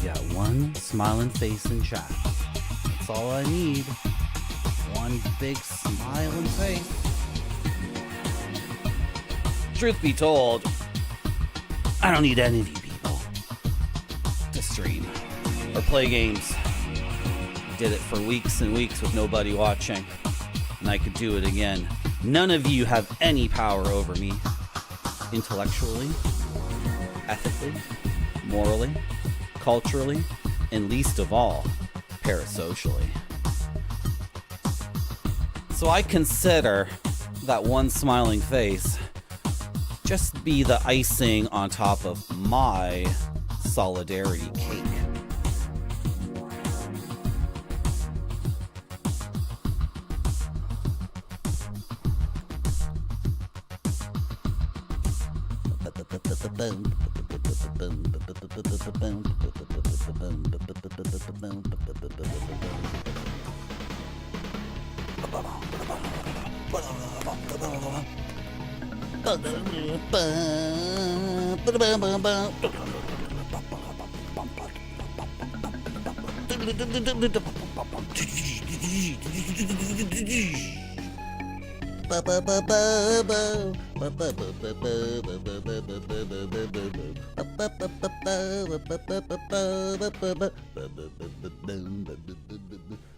got one smiling face in chat. That's all I need. One big smiling face. Truth be told, I don't need any people to stream or play games. I did it for weeks and weeks with nobody watching, and I could do it again. None of you have any power over me, intellectually, ethically, morally, culturally, and least of all, parasocially. So I consider that one smiling face just be the icing on top of my solidarity cake.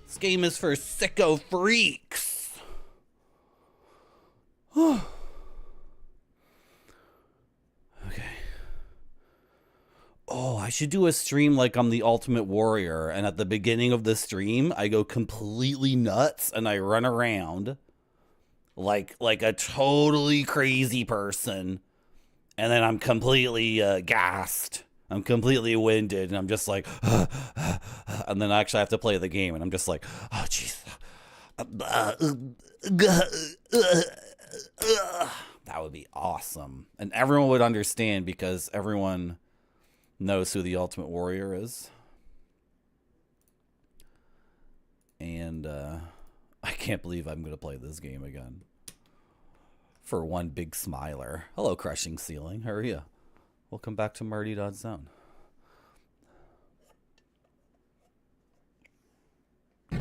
This game is for sicko freaks. Okay. Oh, I should do a stream like I'm the Ultimate Warrior, and at the beginning of the stream, I go completely nuts and I run around like a totally crazy person, and then I'm completely gassed. I'm completely winded, and I'm just like, and then I actually have to play the game, and I'm just like, oh, jeez. That would be awesome. And everyone would understand because everyone knows who the Ultimate Warrior is. And I can't believe I'm going to play this game again. For one big smiler. Hello, Crushing Ceiling. How are you? Welcome back to Marty.Zone. My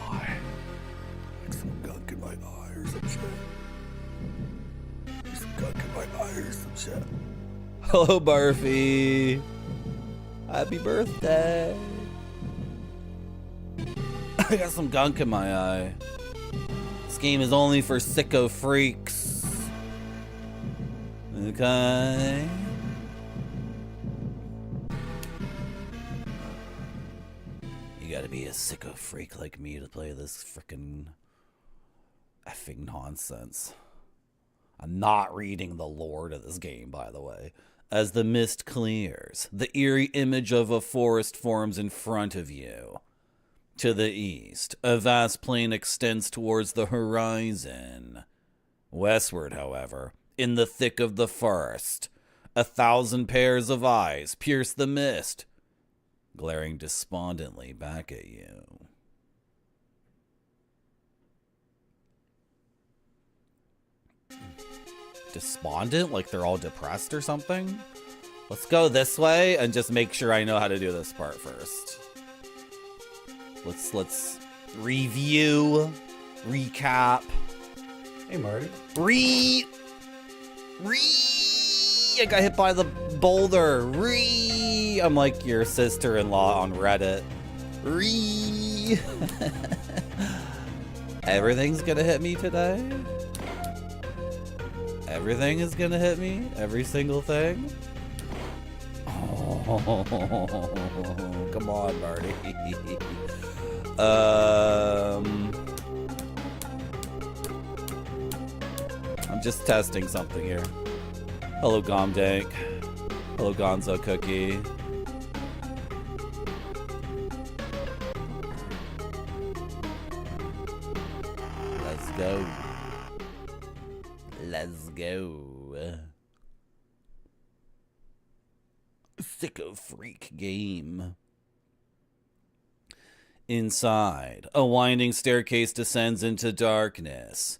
eye. Like some gunk in my eye or some shit. There's some gunk in my eye or some shit. Hello, Barfy. Happy birthday. I got some gunk in my eye. This game is only for sicko freaks. Okay. You gotta be a sicko freak like me to play this frickin' effing nonsense. I'm not reading the lore to this game, by the way. As the mist clears, the eerie image of a forest forms in front of you. To the east, a vast plain extends towards the horizon. Westward, however, in the thick of the forest, 1,000 pairs of eyes pierce the mist, glaring despondently back at you. Despondent? Like they're all depressed or something? Let's go this way and just make sure I know how to do this part first. Let's review, recap. Hey, Marty. I got hit by the boulder. I'm like your sister-in-law on Reddit. Everything's gonna hit me today. Everything is gonna hit me. Every single thing. Oh, come on, Marty. I'm just testing something here. Hello, Gomdank. Hello, Gonzo Cookie. Let's go. Let's go. Sicko freak game. Inside, a winding staircase descends into darkness.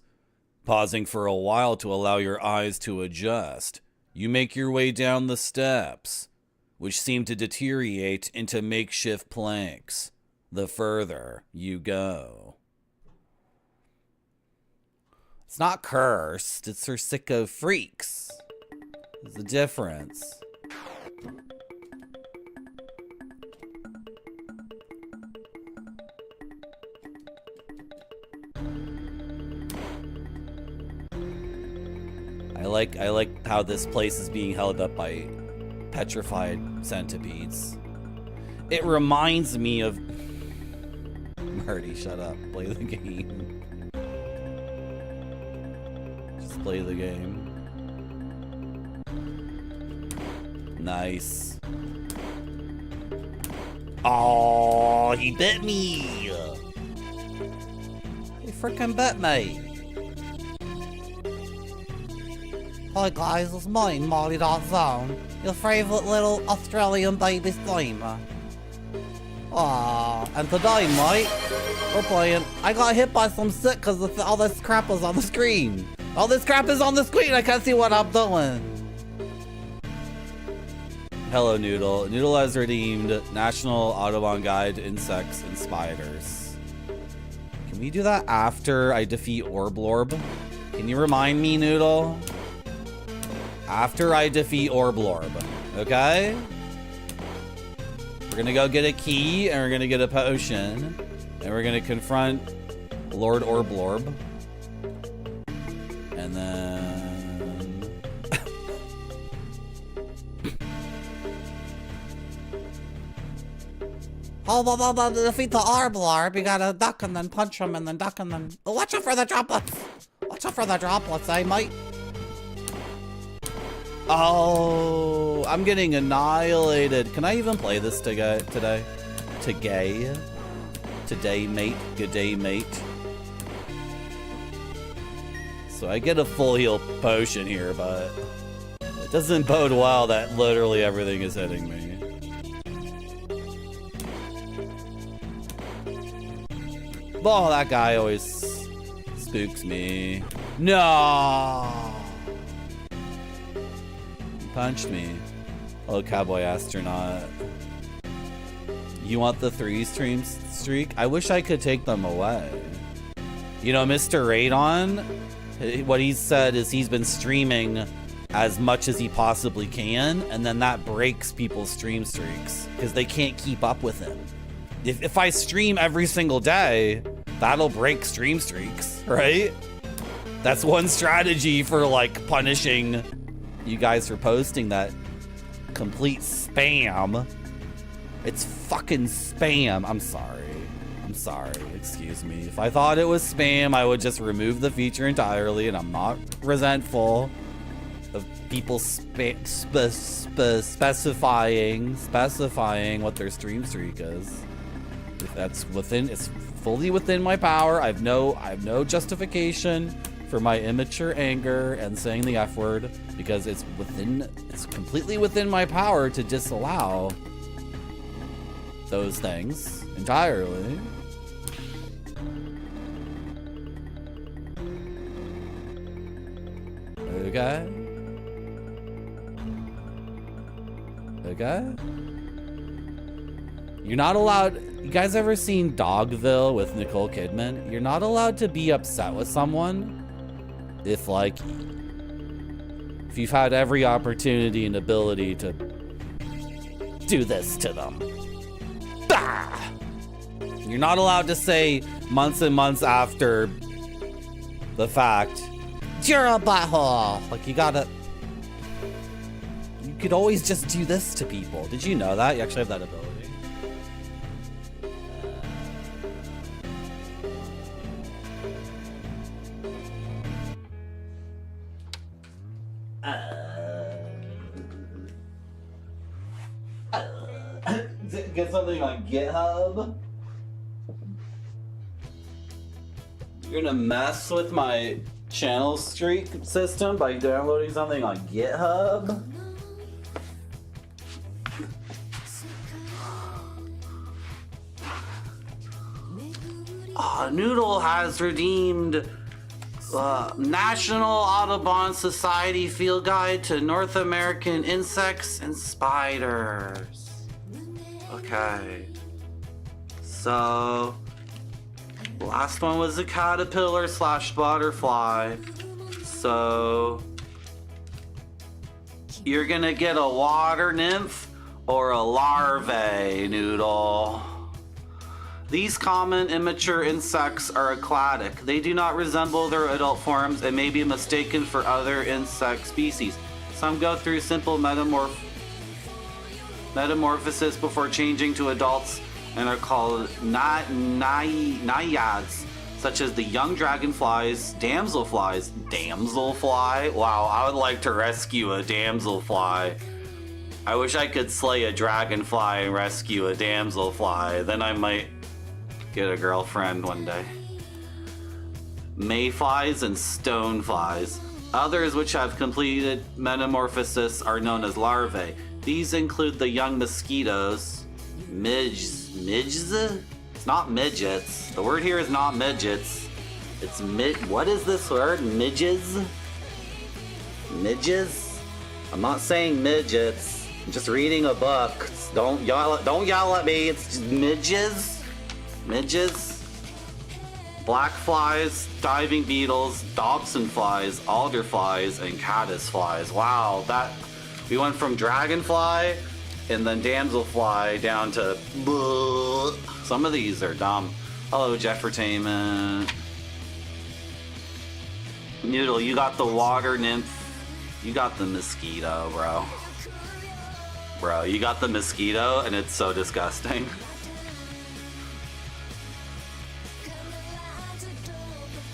Pausing for a while to allow your eyes to adjust, you make your way down the steps. which seem to deteriorate into makeshift planks the further you go. It's not cursed, it's for sicko freaks. There's a difference. I like how this place is being held up by petrified centipedes. It reminds me of... Marty, shut up. Play the game. Just play the game. Nice. Oh, he bit me! He frickin' bit me! Hi guys, it's me, Marty.Zone, your favourite little Australian baby streamer. Aww, and today, mate, we're playing... I got hit by some shit because all this crap was on the screen. All this crap is on the screen, I can't see what I'm doing. Hello, Noodle. Noodle has redeemed National Audubon Guide to Insects and Spiders. Can we do that after I defeat Orblorb? Can you remind me, Noodle? After I defeat Orblorb, okay? We're gonna go get a key, and we're gonna get a potion, and we're gonna confront Lord Orblorb. And then... to defeat the Orblorb, you gotta duck and then punch him and then duck and then... Watch out for the droplets! Watch out for the droplets, eh, mate? Oh, I'm getting annihilated. Can I even play this today? Today, mate. Good day, mate. So I get a full heal potion here, but it doesn't bode well that literally everything is hitting me. Oh, that guy always spooks me. No! Punched me. Oh, Cowboy Astronaut. You want the 3 stream streak? I wish I could take them away. You know, Mr. Radon, what he said is he's been streaming as much as he possibly can, and then that breaks people's stream streaks because they can't keep up with him. If I stream every single day, that'll break stream streaks, right? That's one strategy for like punishing you guys for posting that complete spam. It's fucking spam. I'm sorry. Excuse me. If I thought it was spam, I would just remove the feature entirely, and I'm not resentful of people specifying what their stream streak is. If that's within, it's fully within my power. I have no justification for my immature anger and saying the F word, because it's completely within my power to disallow those things entirely. Okay. You're not allowed... You guys ever seen Dogville with Nicole Kidman? You're not allowed to be upset with someone if you've had every opportunity and ability to do this to them. Bah! You're not allowed to say months and months after the fact, you're a butthole. Like, you could always just do this to people. Did you know that? You actually have that ability. Get something on GitHub? You're gonna mess with my channel streak system by downloading something on GitHub? Noodle has redeemed National Audubon Society Field Guide to North American Insects and Spiders. Okay. So, last one was a caterpillar / butterfly. So, you're gonna get a water nymph or a larvae, Noodle. These common immature insects are aquatic. They do not resemble their adult forms and may be mistaken for other insect species. Some go through simple metamorphosis before changing to adults and are called naiads, such as the young dragonflies, damselflies. Damselfly? Wow, I would like to rescue a damselfly. I wish I could slay a dragonfly and rescue a damselfly. Then I might get a girlfriend one day. Mayflies and stoneflies. Others which have completed metamorphosis are known as larvae. These include the young mosquitoes. Midges? It's not midgets. The word here is not midgets. It's what is this word? Midges? Midges? I'm not saying midgets. I'm just reading a book. Don't yell at me. It's just midges. Midges, black flies, diving beetles, Dobson flies, alder flies, and caddis flies. Wow, we went from dragonfly and then damselfly down to some of these are dumb. Hello, Jeffertainment. Noodle, you got the water nymph. You got the mosquito, bro. Bro, you got the mosquito and it's so disgusting.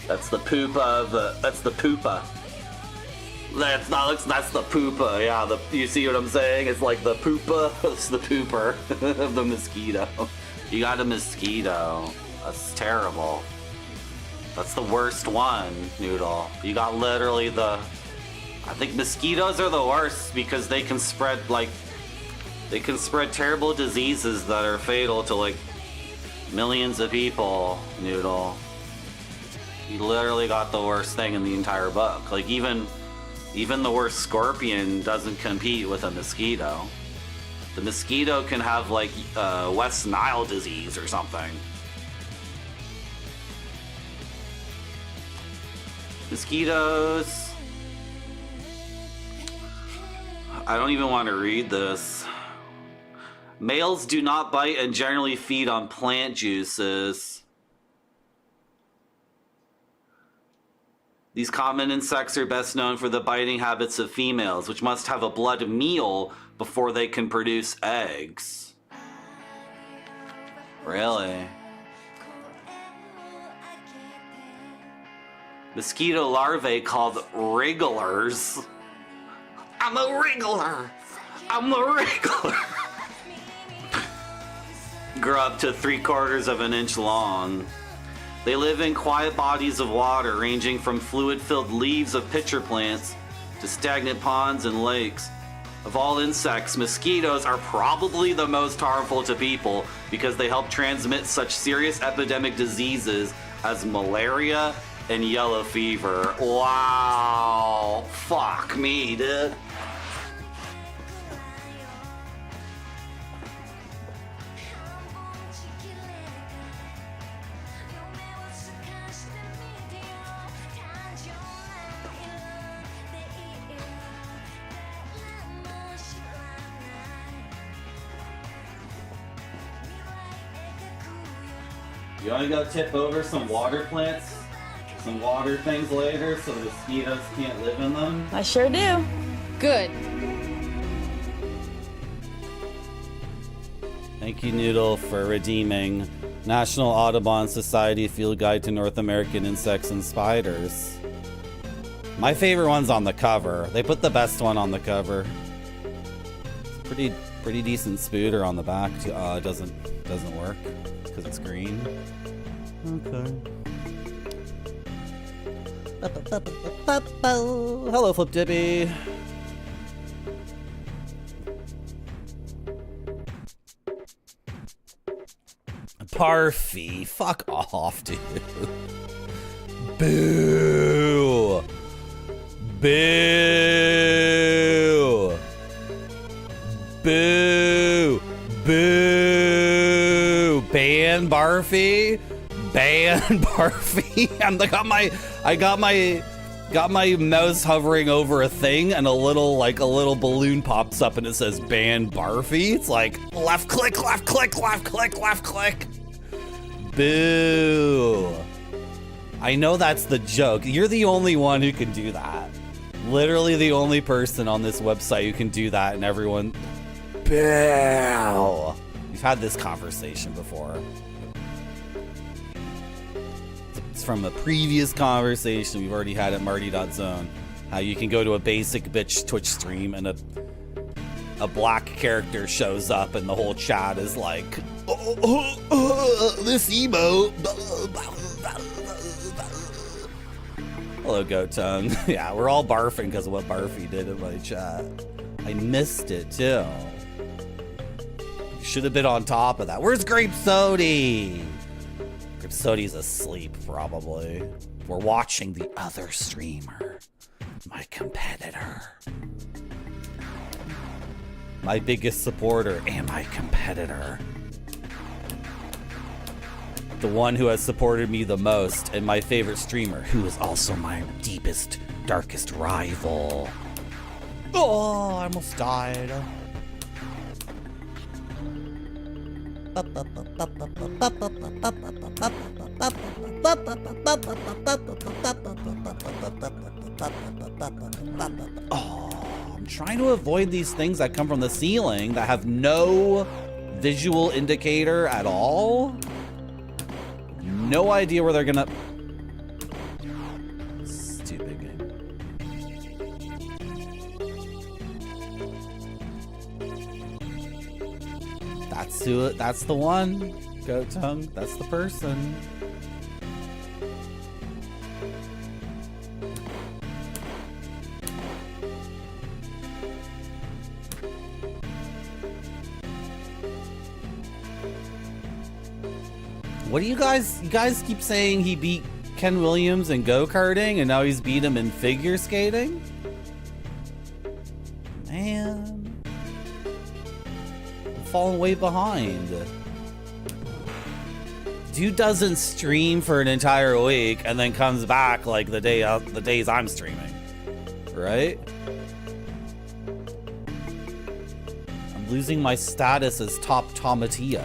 That's the poopa that's the poopa. That's the poopa, yeah, you see what I'm saying? It's like the poopa, it's the pooper of the mosquito. You got a mosquito. That's terrible. That's the worst one, Noodle. You got literally I think mosquitoes are the worst because they can spread terrible diseases that are fatal to millions of people, Noodle. You literally got the worst thing in the entire book. Even the worst scorpion doesn't compete with a mosquito. The mosquito can have West Nile disease or something. Mosquitoes. I don't even want to read this. Males do not bite and generally feed on plant juices. These common insects are best known for the biting habits of females, which must have a blood meal before they can produce eggs. Really? Mosquito larvae called wrigglers. I'm a wriggler! I'm a wriggler! Grow up to 3/4 of an inch long. They live in quiet bodies of water, ranging from fluid-filled leaves of pitcher plants to stagnant ponds and lakes. Of all insects, mosquitoes are probably the most harmful to people because they help transmit such serious epidemic diseases as malaria and yellow fever. Wow. Fuck me, dude. You wanna go tip over some water plants? Some water things later so the mosquitoes can't live in them? I sure do. Good. Thank you, Noodle, for redeeming National Audubon Society Field Guide to North American Insects and Spiders. My favorite one's on the cover. They put the best one on the cover. It's pretty decent spooter on the back. It doesn't work because it's green. Okay. Hello, Flip Dippy. Parfy. Fuck off, dude. Boo. Boo! Boo! Boo! Ban Barfy? Ban Barfy? I got my mouse hovering over a thing, and a little balloon pops up and it says ban Barfy. It's like left click, left click, left click, left click. Boo. I know that's the joke. You're the only one who can do that. Literally the only person on this website who can do that, and everyone... Boo. We've had this conversation before. It's from a previous conversation we've already had at Marty.zone. How you can go to a basic bitch Twitch stream and a black character shows up and the whole chat is like, this emote. Hello, Goat Tongue. Yeah, we're all barfing because of what Barfy did in my chat. I missed it too. You should have been on top of that. Where's Grape Sody? Grape Sody's asleep, probably. We're watching the other streamer, my competitor. My biggest supporter and my competitor. The one who has supported me the most, and my favorite streamer, who is also my deepest, darkest rival. Oh, I almost died. Oh, I'm trying to avoid these things that come from the ceiling that have no visual indicator at all. No idea where they're gonna... Stupid game. That's who it... That's the one. Goat Tongue. That's the person. What do you guys keep saying he beat Ken Williams in go-karting and now he's beat him in figure skating? Man. I'm falling way behind. Dude doesn't stream for an entire week and then comes back like the days I'm streaming. Right? I'm losing my status as top Tomatillo.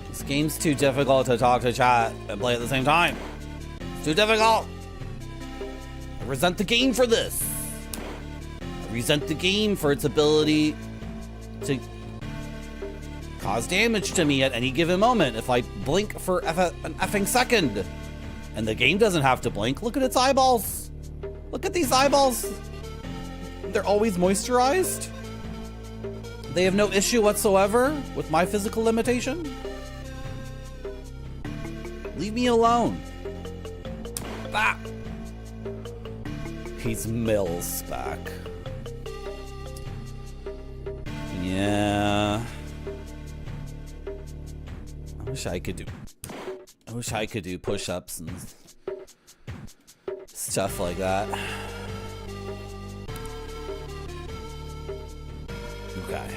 This game's too difficult to talk to chat and play at the same time. It's too difficult. I resent the game for this. I resent the game for its ability to cause damage to me at any given moment if I blink for an effing second. And the game doesn't have to blink. Look at its eyeballs. Look at these eyeballs. They're always moisturized. They have no issue whatsoever with my physical limitation. Leave me alone. Ah. He's Mills back. Yeah. I wish I could do push-ups and stuff like that. Okay.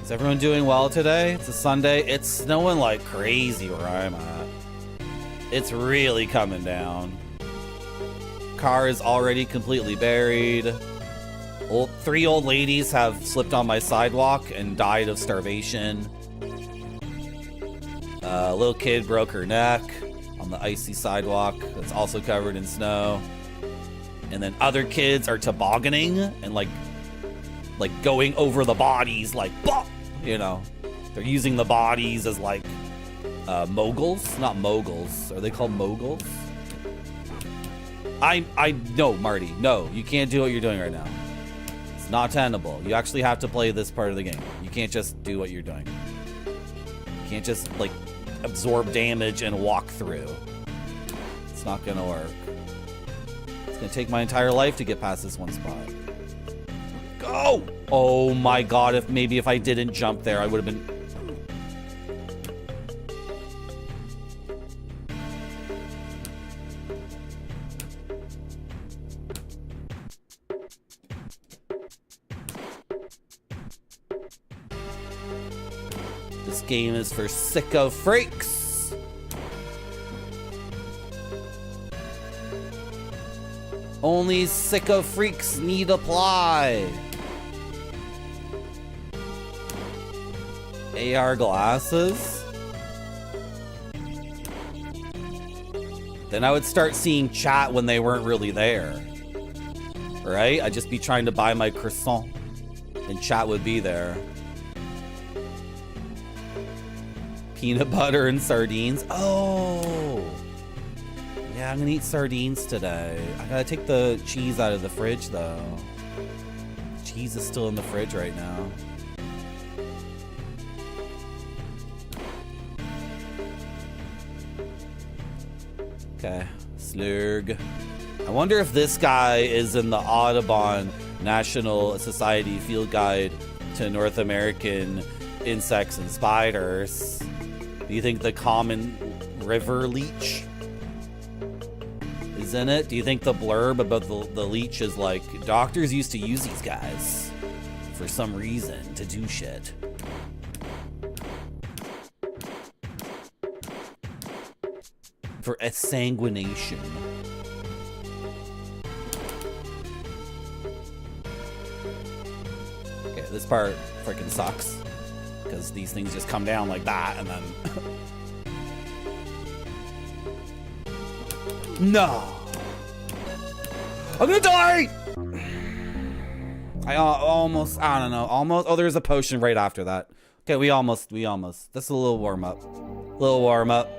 Is everyone doing well today? It's a Sunday. It's snowing like crazy where I'm at. It's really coming down. Car is already completely buried. Three old ladies have slipped on my sidewalk and died of starvation. A little kid broke her neck on the icy sidewalk that's also covered in snow. And then other kids are tobogganing and like like going over the bodies, like, bah! You know, they're using the bodies as like moguls, not moguls. Are they called moguls? No, Marty, no, you can't do what you're doing right now. It's not tenable. You actually have to play this part of the game. You can't just do what you're doing. You can't just like absorb damage and walk through. It's not gonna work. It's gonna take my entire life to get past this one spot. Go! Oh my god, if I didn't jump there, I would have been... This game is for sicko freaks. Only sicko freaks need apply. AR glasses? Then I would start seeing chat when they weren't really there. Right? I'd just be trying to buy my croissant and chat would be there. Peanut butter and sardines. Oh! Yeah, I'm gonna eat sardines today. I gotta take the cheese out of the fridge though. Cheese is still in the fridge right now. Okay, slurg. I wonder if this guy is in the Audubon National Society Field Guide to North American Insects and Spiders. Do you think the common river leech is in it? Do you think the blurb about the leech is like, doctors used to use these guys for some reason to do shit? For exsanguination. Okay, this part freaking sucks. Because these things just come down like that and then... No! I'm gonna die! I don't know, almost. Oh, there's a potion right after that. Okay, we almost. That's a little warm up. Little warm up.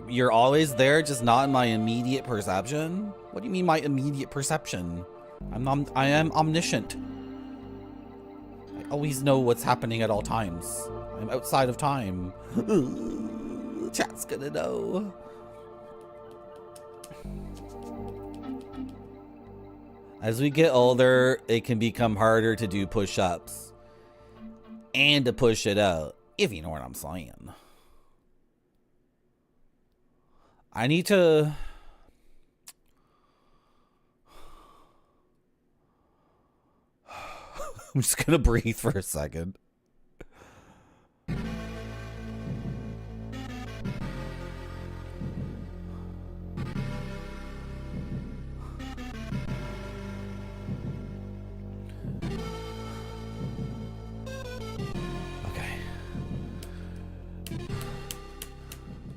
You're always there, just not in my immediate perception? What do you mean my immediate perception? I am omniscient. I always know what's happening at all times. I'm outside of time. Chat's gonna know. As we get older, it can become harder to do push-ups. And to push it out, if you know what I'm saying. I need to... I'm just gonna breathe for a second.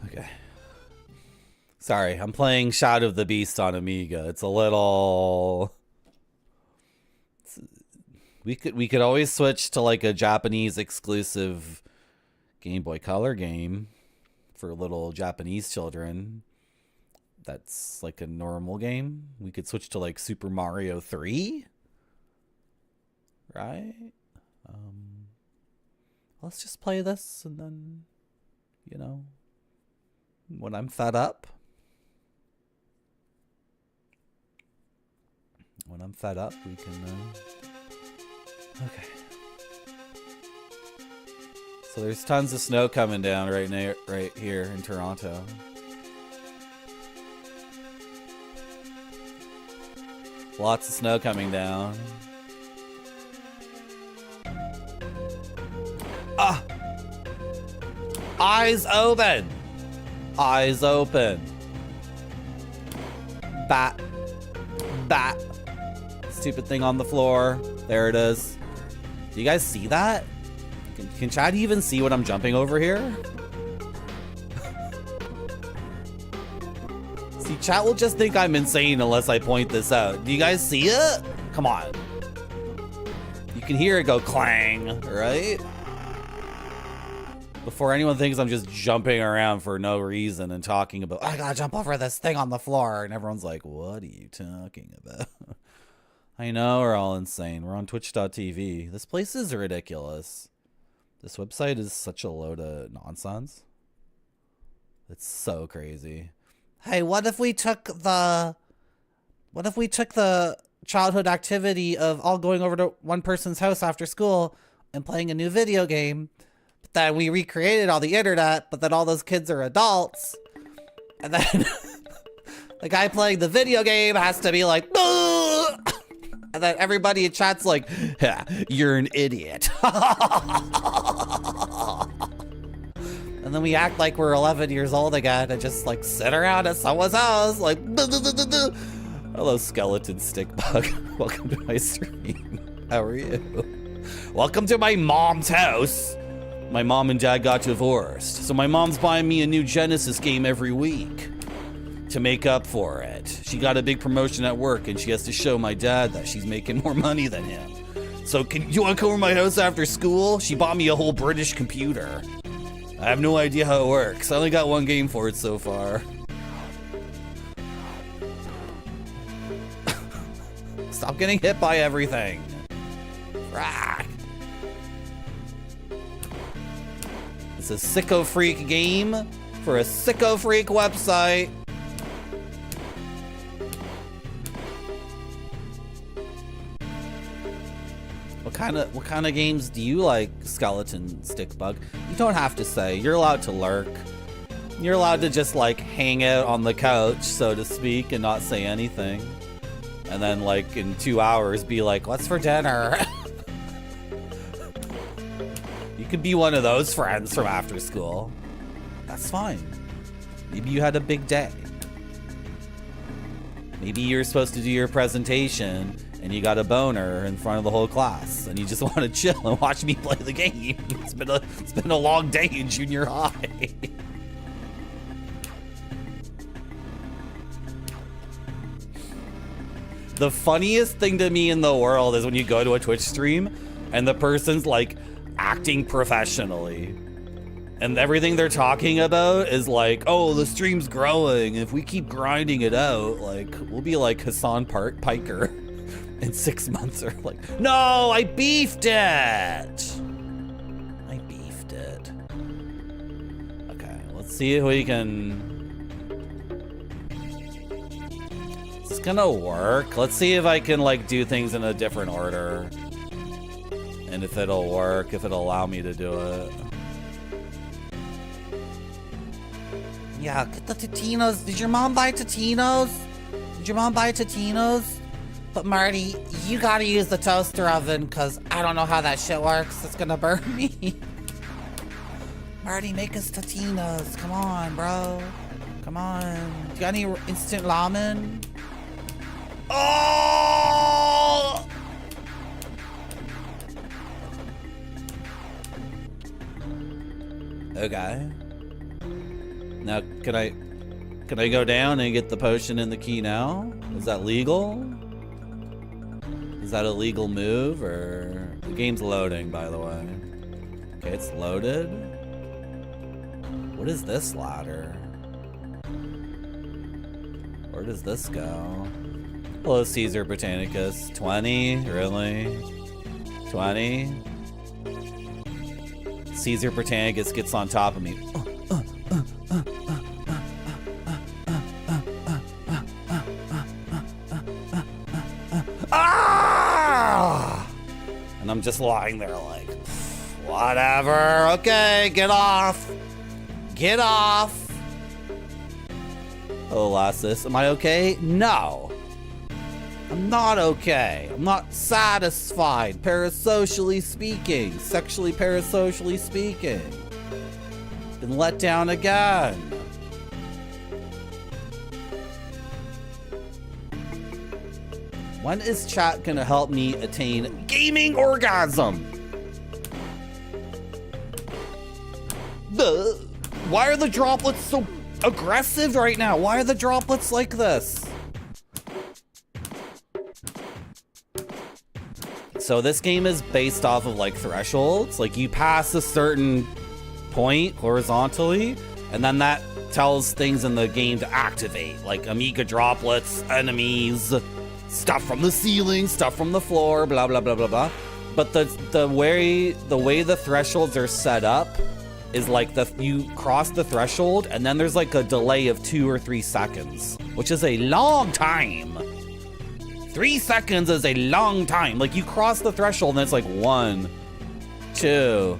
Okay. Sorry, I'm playing Shadow of the Beast on Amiga. It's a little... We could always switch to like a Japanese exclusive Game Boy Color game for little Japanese children. That's like a normal game. We could switch to like Super Mario 3. Right? Let's just play this and then, you know, when I'm fed up. When I'm fed up, we can... Okay. So there's tons of snow coming down right here in Toronto. Lots of snow coming down. Ah! Eyes open! Eyes open. Bat. Bat. Stupid thing on the floor. There it is. Do you guys see that? Can Chad even see what I'm jumping over here? See Chat will just think I'm insane unless I point this out. Do you guys see it? Come on. You can hear it go clang, right? Before anyone thinks I'm just jumping around for no reason and talking about, I gotta jump over this thing on the floor. And everyone's like, what are you talking about? I know we're all insane. We're on twitch.tv. This place is ridiculous. This website is such a load of nonsense. It's so crazy. Hey, what if we took the childhood activity of all going over to one person's house after school and playing a new video game, but then we recreated all the internet, but then all those kids are adults, and then the guy playing the video game has to be like, "Ugh!" And then everybody in chat's like, yeah, you're an idiot. And then we act like we're 11 years old again and just like sit around at someone's house like, duh, duh, duh, duh, duh. Hello, skeleton stick bug. Welcome to my stream. How are you? Welcome to my mom's house. My mom and dad got divorced, so my mom's buying me a new Genesis game every week to make up for it. She got a big promotion at work and she has to show my dad that she's making more money than him. So you want to come over to my house after school? She bought me a whole British computer. I have no idea how it works. I only got one game for it so far. Stop getting hit by everything. Frack. It's a sicko freak game for a sicko freak website. What kind of games do you like, skeleton stick bug? You don't have to say. You're allowed to lurk. You're allowed to just like hang out on the couch, so to speak, and not say anything. And then like in 2 hours be like, what's for dinner? You could be one of those friends from after school. That's fine. Maybe you had a big day. Maybe you're supposed to do your presentation and you got a boner in front of the whole class and you just want to chill and watch me play the game. It's been a long day in junior high. The funniest thing to me in the world is when you go to a Twitch stream and the person's like acting professionally. And everything they're talking about is like, oh, the stream's growing. If we keep grinding it out, like, we'll be like Hassan Piker in 6 months. Or like, no, I beefed it. I beefed it. Okay, let's see if we can... Is this gonna work? Let's see if I can like do things in a different order. And if it'll work, if it'll allow me to do it. Yeah, get the Totino's. Did your mom buy Totino's? Did your mom buy Totino's? But Marty, you gotta use the toaster oven because I don't know how that shit works. It's gonna burn me. Marty, make us Totino's. Come on, bro. Come on. Do you got any instant ramen? Oh! Okay. Now, can I go down and get the potion and the key now? Is that legal? Is that a legal move, or... The game's loading, by the way. Okay, it's loaded. What is this ladder? Where does this go? Hello, Caesar Britannicus. 20? Really? 20? Caesar Britannicus gets on top of me. And I'm just lying there like, whatever. Okay, get off. Get off. Oh, Lassus, am I okay? No. I'm not okay. I'm not satisfied, parasocially speaking, sexually parasocially speaking. Been let down again. When is chat gonna help me attain gaming orgasm? Why are the droplets so aggressive right now. Why are the droplets like this? So this game is based off of like thresholds. Like you pass a certain point horizontally, and then that tells things in the game to activate, like Amiga droplets, enemies, stuff from the ceiling, stuff from the floor, blah blah blah blah blah. But the way the thresholds are set up is like you cross the threshold and then there's like a delay of 2 or 3 seconds, which is a long time. 3 seconds is a long time. Like you cross the threshold and it's like 1, 2,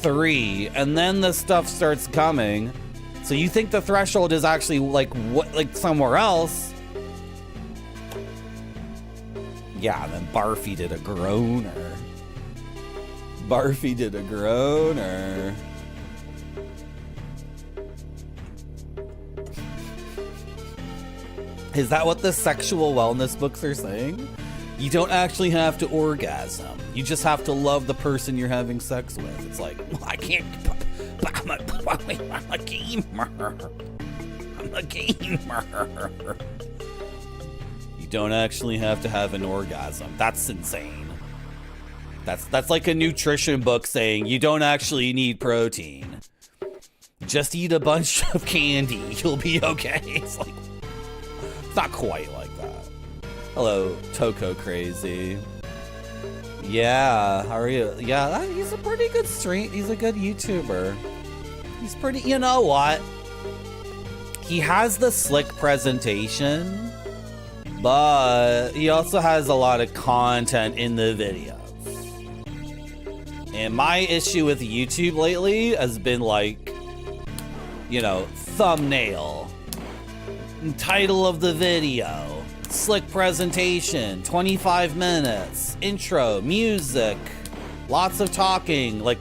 3, and then the stuff starts coming. So you think the threshold is actually like somewhere else. Yeah, and then Barfy did a groaner. Barfy did a groaner. Is that what the sexual wellness books are saying? You don't actually have to orgasm. You just have to love the person you're having sex with. It's like, well, I can't, but I'm a gamer. I'm a gamer. You don't actually have to have an orgasm. That's insane. That's like a nutrition book saying you don't actually need protein. Just eat a bunch of candy. You'll be okay. It's like, it's not quite like that. Hello, Toko Crazy. Yeah, how are you? Yeah, he's a pretty good stream. He's a good YouTuber. He's pretty, you know what? He has the slick presentation, but he also has a lot of content in the videos. And my issue with YouTube lately has been like, you know, thumbnail, title of the video, slick presentation, 25 minutes, intro, music, lots of talking like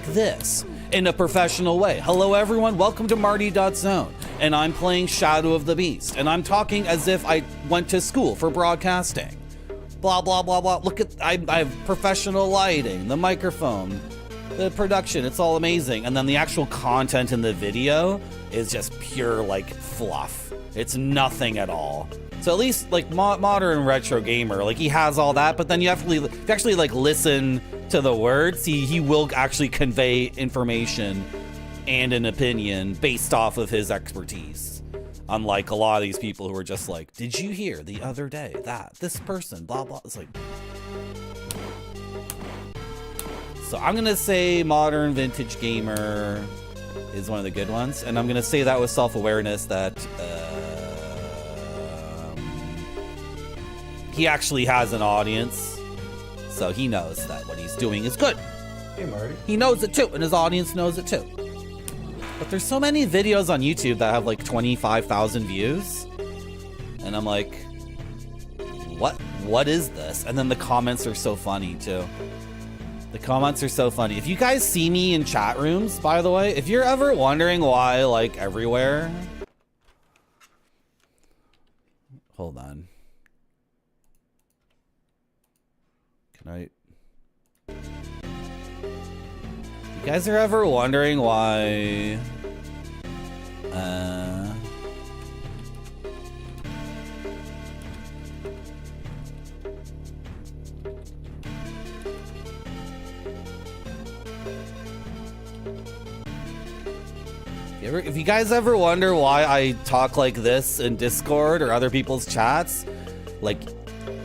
this in a professional way. Hello everyone, welcome to Marty.zone, and I'm playing Shadow of the Beast, and I'm talking as if I went to school for broadcasting. Blah, blah, blah, blah. Look at, I have professional lighting, the microphone, the production, it's all amazing. And then the actual content in the video is just pure like fluff. It's nothing at all. So at least like modern retro gamer, like he has all that, but then you have to actually like listen to the words. He will actually convey information and an opinion based off of his expertise. Unlike a lot of these people who are just like, did you hear the other day that this person, blah, blah. It's like, so I'm gonna say modern vintage gamer is one of the good ones. And I'm gonna say that with self-awareness that he actually has an audience. So he knows that what he's doing is good. Hey, Marty. He knows it too, and his audience knows it too. But there's so many videos on YouTube that have like 25,000 views. And I'm like, what is this? And then the comments are so funny too. The comments are so funny. If you guys see me in chat rooms, by the way, if you're ever wondering why like everywhere. Hold on. Can I? You guys are ever wondering why if you guys ever wonder why I talk like this in Discord or other people's chats, like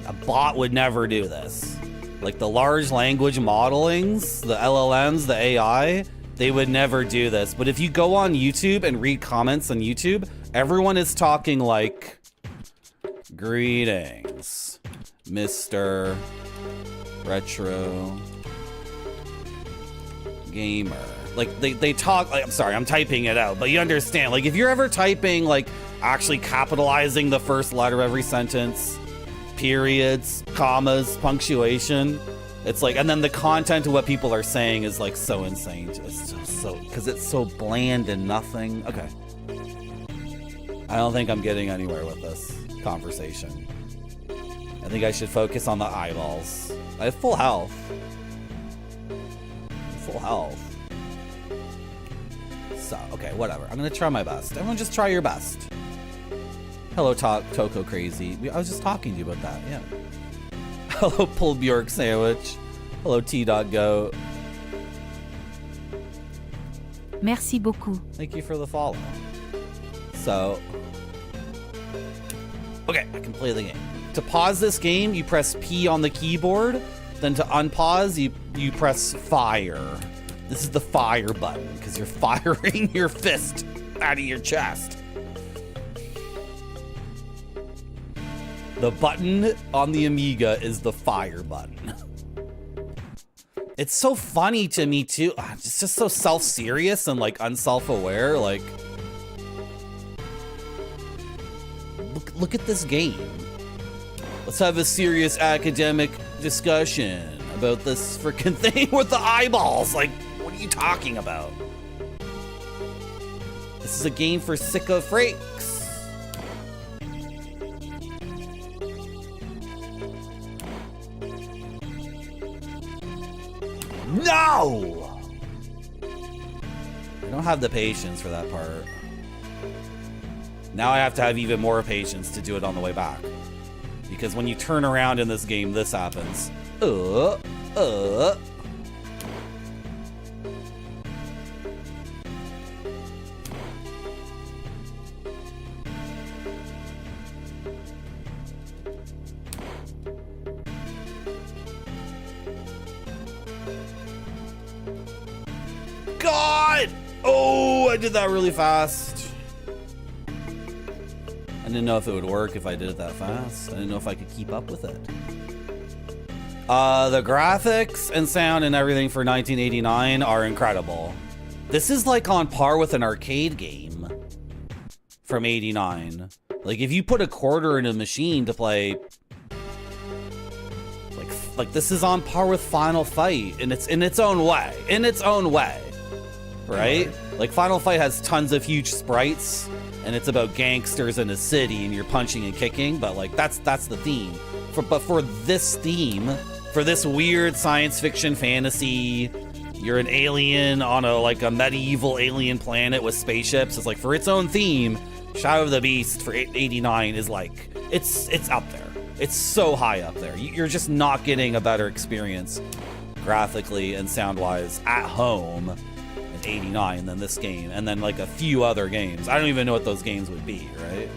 a bot would never do this. Like the large language modelings, the LLMs, the AI, they would never do this. But if you go on YouTube and read comments on YouTube, everyone is talking like, greetings, Mr. Retro Gamer. Like they talk, like, I'm sorry, I'm typing it out, but you understand. Like if you're ever typing, like actually capitalizing the first letter of every sentence, periods, commas, punctuation, it's like, and then the content of what people are saying is like so insane. It's so because it's so bland and nothing. Okay, I don't think I'm getting anywhere with this conversation. I think I should focus on the eyeballs. I have full health. Full health. So, okay, whatever. I'm gonna try my best. Everyone just try your best. Hello, Toko Crazy. I was just talking to you about that, yeah. Hello, Pulled Bjork Sandwich. Hello, T.Go. Merci beaucoup. Thank you for the follow. So, okay, I can play the game. To pause this game, you press P on the keyboard. Then to unpause, you press fire. This is the fire button because you're firing your fist out of your chest. The button on the Amiga is the fire button. It's so funny to me too. It's just so self-serious and like unself-aware. Like, look at this game. Let's have a serious academic discussion about this freaking thing with the eyeballs. Like, what are you talking about? This is a game for sicko freaks. No! I don't have the patience for that part. Now I have to have even more patience to do it on the way back. Because when you turn around in this game, this happens. God! Oh, I did that really fast. I didn't know if it would work if I did it that fast. I didn't know if I could keep up with it. The graphics and sound and everything for 1989 are incredible. This is like on par with an arcade game from 89. Like if you put a quarter in a machine to play, like this is on par with Final Fight, and it's in its own way. In its own way. Right? Like Final Fight has tons of huge sprites and it's about gangsters in a city and you're punching and kicking, but like that's the theme. But for this theme, for this weird science fiction fantasy, you're an alien on a medieval alien planet with spaceships. It's like for its own theme, Shadow of the Beast for 89 is like it's up there. It's so high up there. You're just not getting a better experience graphically and sound-wise at home 89 than this game, and then like a few other games. I don't even know what those games would be, right?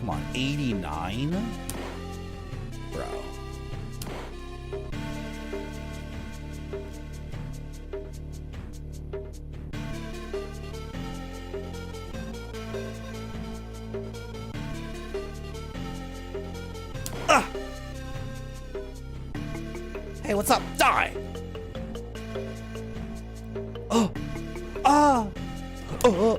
Come on, 89? Bro. Ah! Hey, what's up? Die! Oh! Ah! Oh!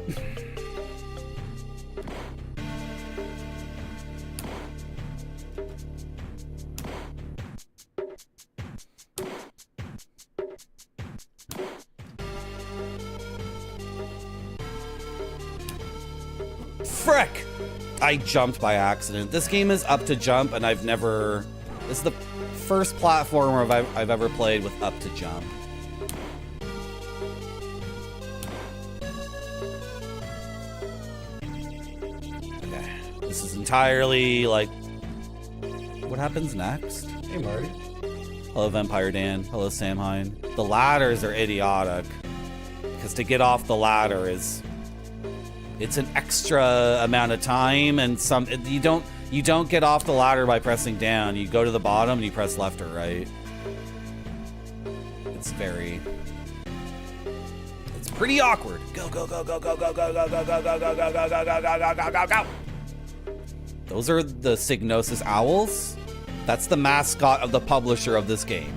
Frick! I jumped by accident. This game is up to jump, and I've never... This is the first platformer I've ever played with up to jump. This is entirely like, what happens next? Hey, Marty. Hello, Vampire Dan. Hello, Sam Hine. The ladders are idiotic because to get off the ladder it's an extra amount of time, and you don't get off the ladder by pressing down. You go to the bottom and you press left or right. It's pretty awkward. Go go go go go go go go go go go go go go go go go go go go. Those are the Psygnosis Owls. That's the mascot of the publisher of this game.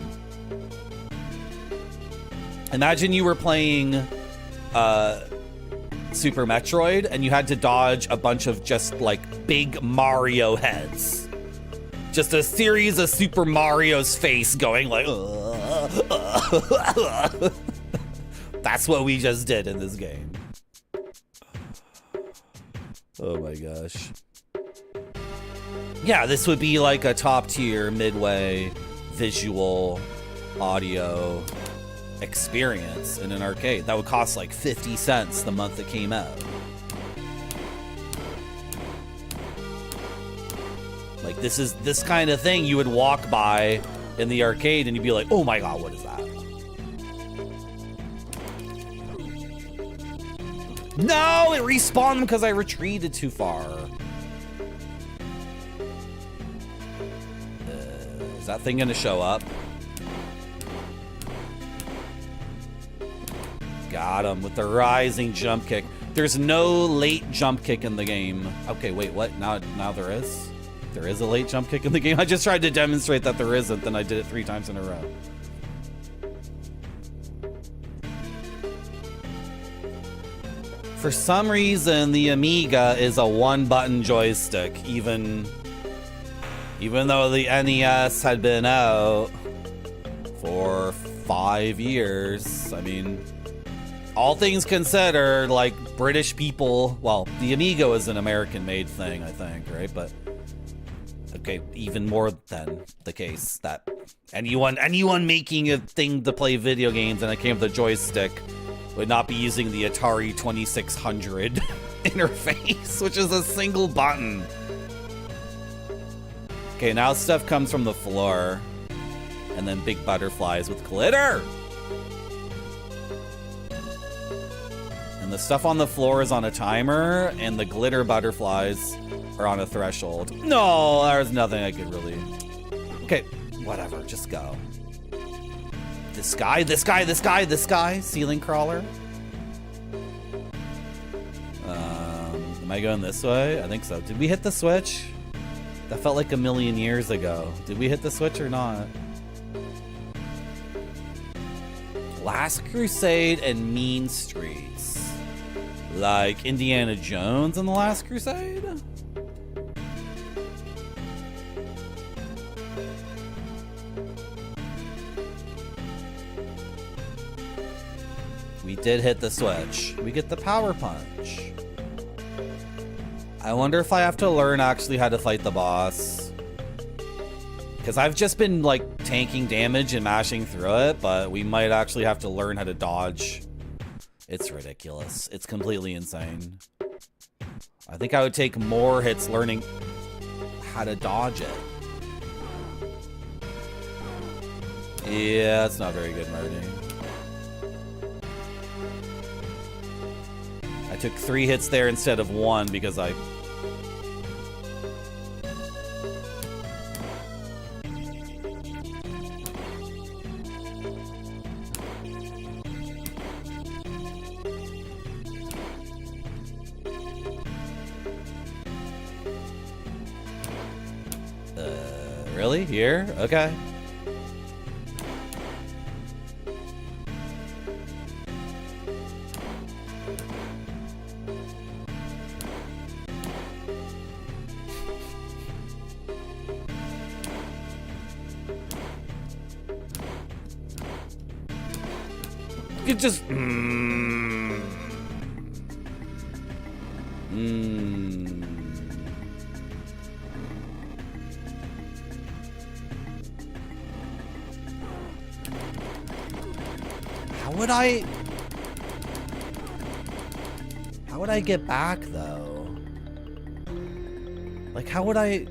Imagine you were playing Super Metroid and you had to dodge a bunch of just like big Mario heads. Just a series of Super Mario's face going like... That's what we just did in this game. Oh my gosh. Yeah, this would be like a top tier, midway, visual, audio experience in an arcade. That would cost like 50 cents the month it came out. Like, this kind of thing you would walk by in the arcade and you'd be like, oh my god, what is that? No, it respawned because I retreated too far. Is that thing gonna show up? Got him with the rising jump kick. There's no late jump kick in the game. Okay, wait, what? Now there is? There is a late jump kick in the game? I just tried to demonstrate that there isn't, then I did it 3 times in a row. For some reason, the Amiga is a 1-button joystick, even though the NES had been out for 5 years. I mean, all things considered, like, British people, well, the Amiga was an American-made thing, I think, right? But, okay, even more than the case that anyone making a thing to play video games and it came with a joystick would not be using the Atari 2600 interface, which is a single button. Okay, now stuff comes from the floor, and then big butterflies with glitter. And the stuff on the floor is on a timer, and the glitter butterflies are on a threshold. No, there's nothing I could really... Okay, whatever, just go. This guy, ceiling crawler. Am I going this way? I think so. Did we hit the switch? That felt like a million years ago. Did we hit the switch or not? Last Crusade and Mean Streets. Like Indiana Jones in The Last Crusade? We did hit the switch. We get the power punch. I wonder if I have to learn actually how to fight the boss. Because I've just been like tanking damage and mashing through it, but we might actually have to learn how to dodge. It's ridiculous. It's completely insane. I think I would take more hits learning how to dodge it. Yeah, that's not very good, Marty. I took 3 hits there instead of 1 because I... Really? Here? Okay. You just... How would I get back, though? Like, how would I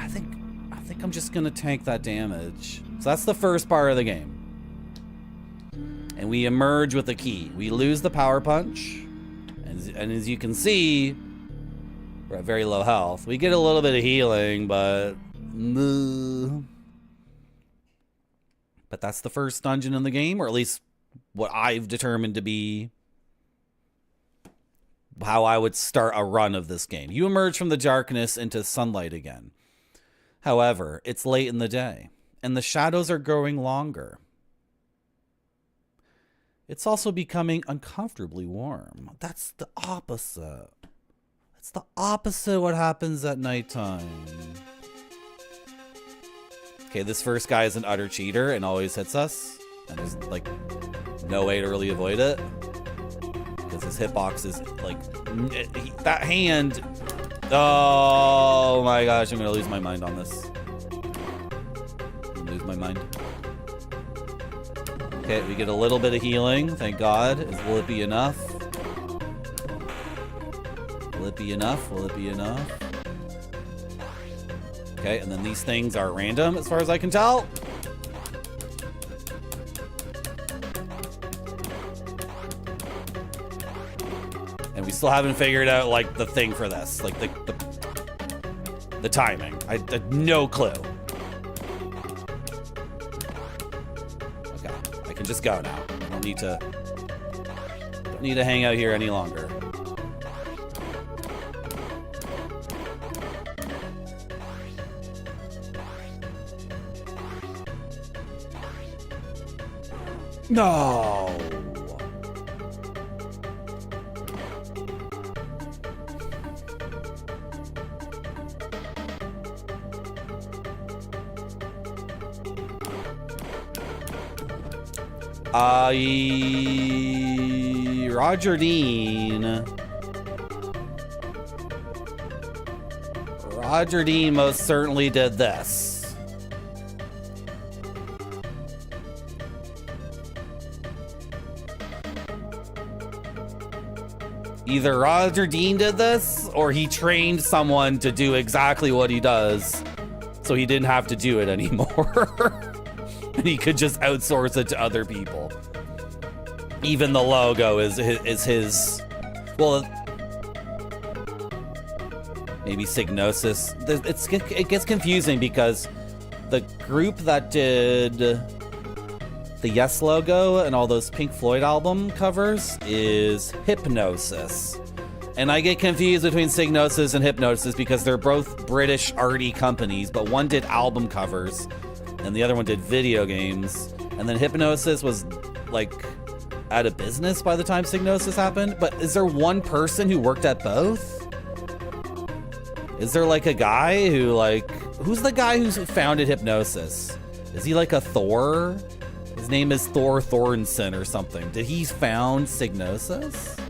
think I'm just gonna tank that damage. So that's the first part of the game. And we emerge with a key. We lose the power punch. And as you can see, we're at very low health. We get a little bit of healing, but... But that's the first dungeon in the game, or at least what I've determined to be how I would start a run of this game. You emerge from the darkness into sunlight again. However, it's late in the day, and the shadows are growing longer. It's also becoming uncomfortably warm. That's the opposite. It's the opposite of what happens at nighttime. Okay, this first guy is an utter cheater and always hits us. And there's, like, no way to really avoid it. Because his hitbox is, like... that hand... Oh my gosh, I'm gonna lose my mind on this. I'm gonna lose my mind. Okay, we get a little bit of healing, thank God. Will it be enough? Will it be enough? Will it be enough? Okay, and then these things are random as far as I can tell. And we still haven't figured out, like, the thing for this. Like, the timing. I had no clue. Okay, I can just go now. I don't need to hang out here any longer. No. Roger Dean. Roger Dean most certainly did this. Either Roger Dean did this, or he trained someone to do exactly what he does, so he didn't have to do it anymore. And he could just outsource it to other people. Even the logo is his. Well, maybe Psygnosis. It gets confusing because the group that did the Yes logo and all those Pink Floyd album covers is Hypnosis. And I get confused between Psygnosis and Hypnosis because they're both British arty companies, but one did album covers and the other one did video games. And then Hypnosis was like out of business by the time Psygnosis happened. But is there one person who worked at both? Is there like a guy who who's the guy who founded Hypnosis? Is he like a Thor? His name is Thor Thornson or something. Did he found Psygnosis?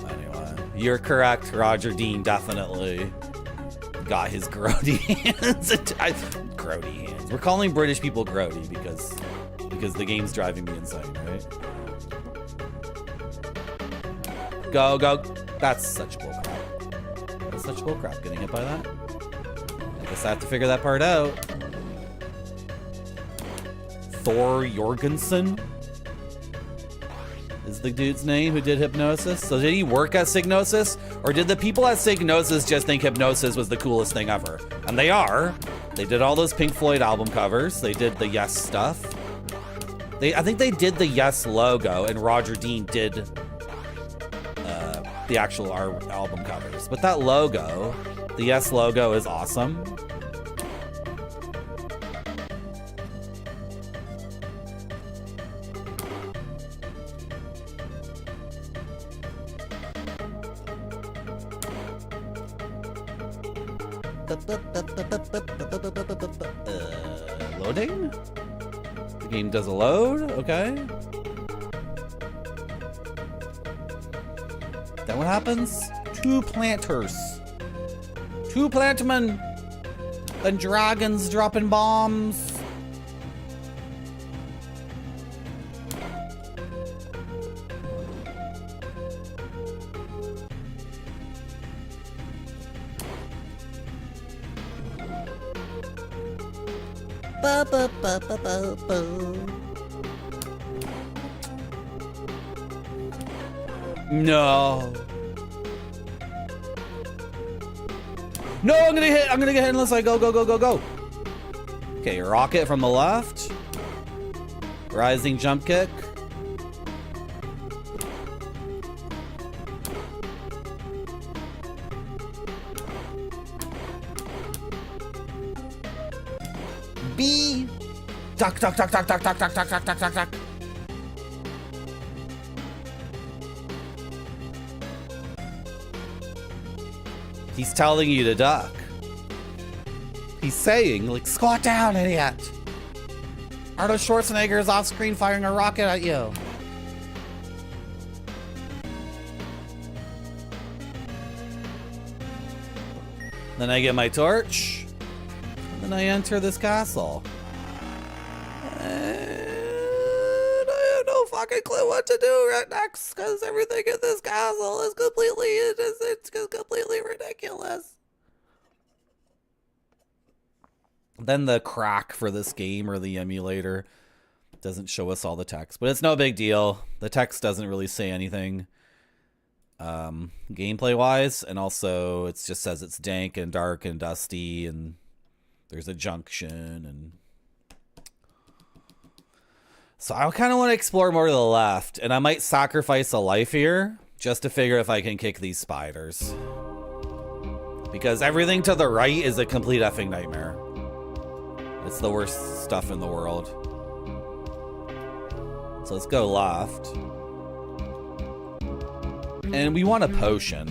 Anyway, you're correct. Roger Dean definitely got his grody hands. Grody hands. We're calling British people grody because the game's driving me insane, right? Go, go. That's such bullcrap. That's such bullcrap. Getting hit by that? I guess I have to figure that part out. Thor Jorgensen is the dude's name who did Hypnosis. So did he work at Psygnosis? Or did the people at Psygnosis just think Hypnosis was the coolest thing ever? And they are. They did all those Pink Floyd album covers. They did the Yes stuff. I think they did the Yes logo, and Roger Dean did the actual album covers. But that logo, the Yes logo, is awesome. Loading? The game does a load? Okay. Then what happens? Two planters. Two plantmen. And dragons dropping bombs. No. No, I'm gonna get hit unless I go. Okay, rocket from the left. Rising jump kick. B. Duck. He's telling you to duck. He's saying, like, squat down, idiot. Arnold Schwarzenegger is off screen firing a rocket at you. Then I get my torch. And then I enter this castle. fucking clue what to do right next because everything in this castle is it's completely ridiculous. Then the crack for this game or the emulator doesn't show us all the text, but it's no big deal. The text doesn't really say anything gameplay wise, and also it just says it's dank and dark and dusty and there's a junction, and so I kind of want to explore more to the left, and I might sacrifice a life here just to figure if I can kick these spiders, because everything to the right is a complete effing nightmare. It's the worst stuff in the world. So let's go left. And we want a potion.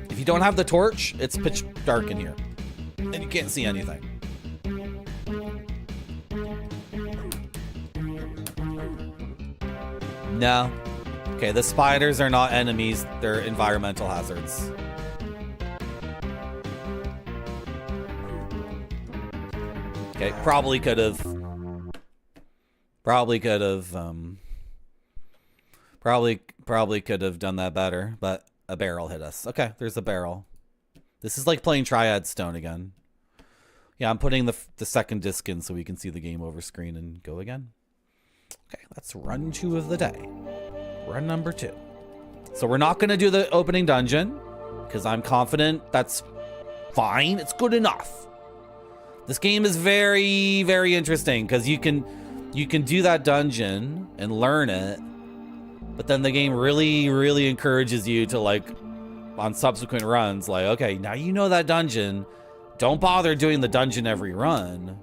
If you don't have the torch, it's pitch dark in here. And you can't see anything. No. Okay, the spiders are not enemies. They're environmental hazards. Okay, probably could have done that better, but a barrel hit us. Okay, there's a barrel. This is like playing Triad Stone again. Yeah, I'm putting the second disc in so we can see the game over screen and go again. Okay, that's run 2 of the day. Run number 2. So we're not going to do the opening dungeon because I'm confident that's fine. It's good enough. This game is very, very interesting because you can do that dungeon and learn it, but then the game really, really encourages you to, like, on subsequent runs, like, okay, now you know that dungeon. Don't bother doing the dungeon every run.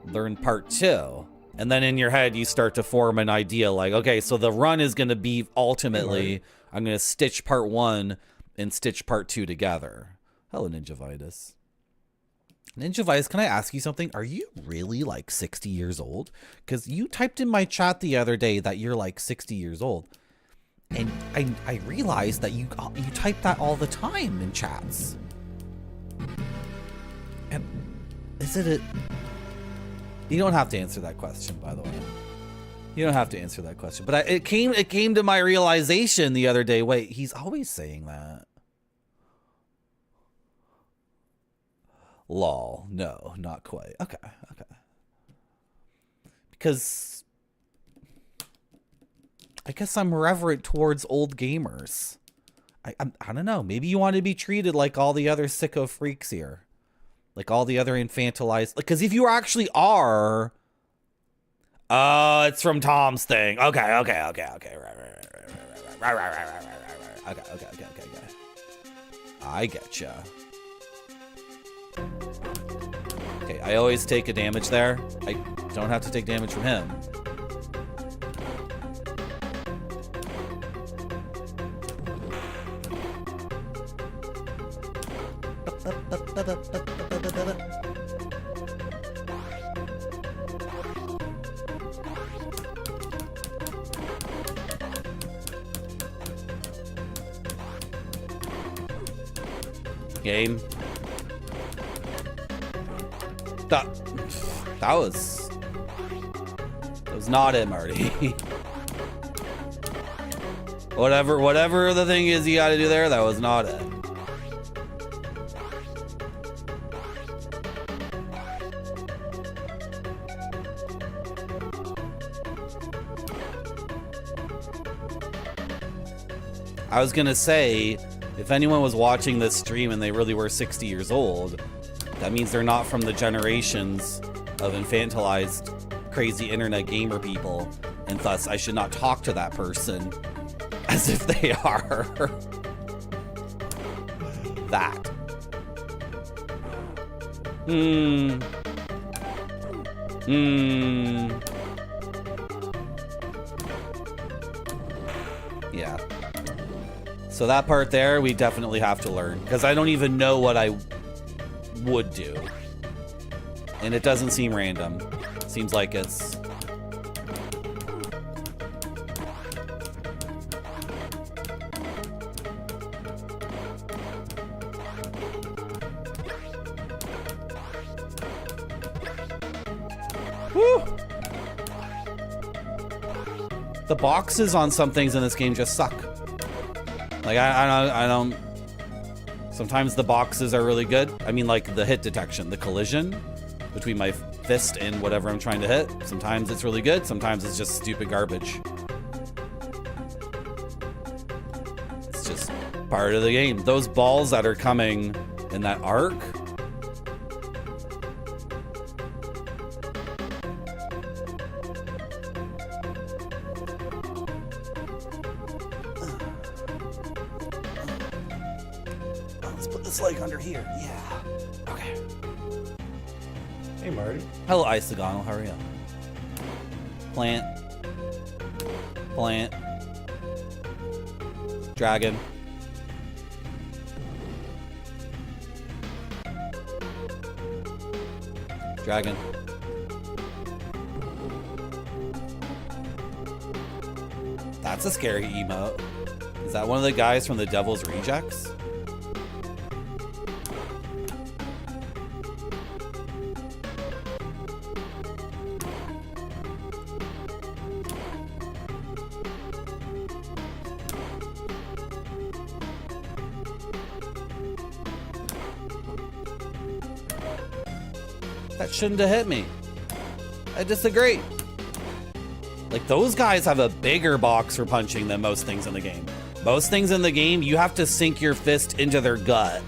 Learn part 2. And then in your head, you start to form an idea like, okay, so the run is going to be ultimately, I'm going to stitch part 1 and stitch part 2 together. Hello, Ninja Vitus. Ninja Vice, can I ask you something? Are you really like 60 years old? Because you typed in my chat the other day that you're like 60 years old. And I realized that you type that all the time in chats. And is it a... You don't have to answer that question, by the way. You don't have to answer that question. But it came to my realization the other day. Wait, he's always saying that. Lol. No, not quite. Okay. Because I guess I'm reverent towards old gamers. I don't know. Maybe you want to be treated like all the other sicko freaks here. Like all the other infantilized. Because if you actually are... Oh, it's from Tom's thing. Okay. Right. Okay. I getcha. Okay, I always take a damage there. I don't have to take damage from him. Game. That was not it, Marty. whatever the thing is you gotta do there, that was not it. I was gonna say, if anyone was watching this stream and they really were 60 years old, that means they're not from the generations of infantilized, crazy internet gamer people, and thus I should not talk to that person as if they are that. Yeah. So that part there, we definitely have to learn, because I don't even know what I would do. And it doesn't seem random. Seems like it's... Woo! The boxes on some things in this game just suck. Like, I don't... Sometimes the boxes are really good. I mean, like, the hit detection, the collision between my fist and whatever I'm trying to hit. Sometimes it's really good. Sometimes it's just stupid garbage. It's just part of the game. Those balls that are coming in that arc... Like under here, yeah. Okay. Hey, Marty. Hello, Isagonal. How are you? Plant. Plant. Dragon. Dragon. That's a scary emote. Is that one of the guys from the Devil's Rejects? That shouldn't have hit me. I disagree. Like, those guys have a bigger box for punching than most things in the game. Most things in the game, you have to sink your fist into their gut.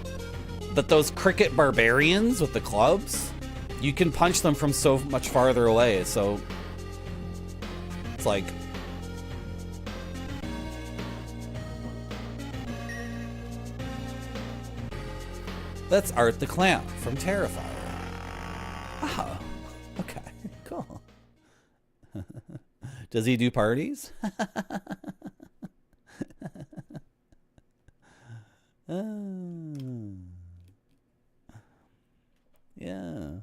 But those cricket barbarians with the clubs, you can punch them from so much farther away. So it's like... That's Art the Clamp from Terrifier. Oh, okay, cool. Does he do parties? Yeah.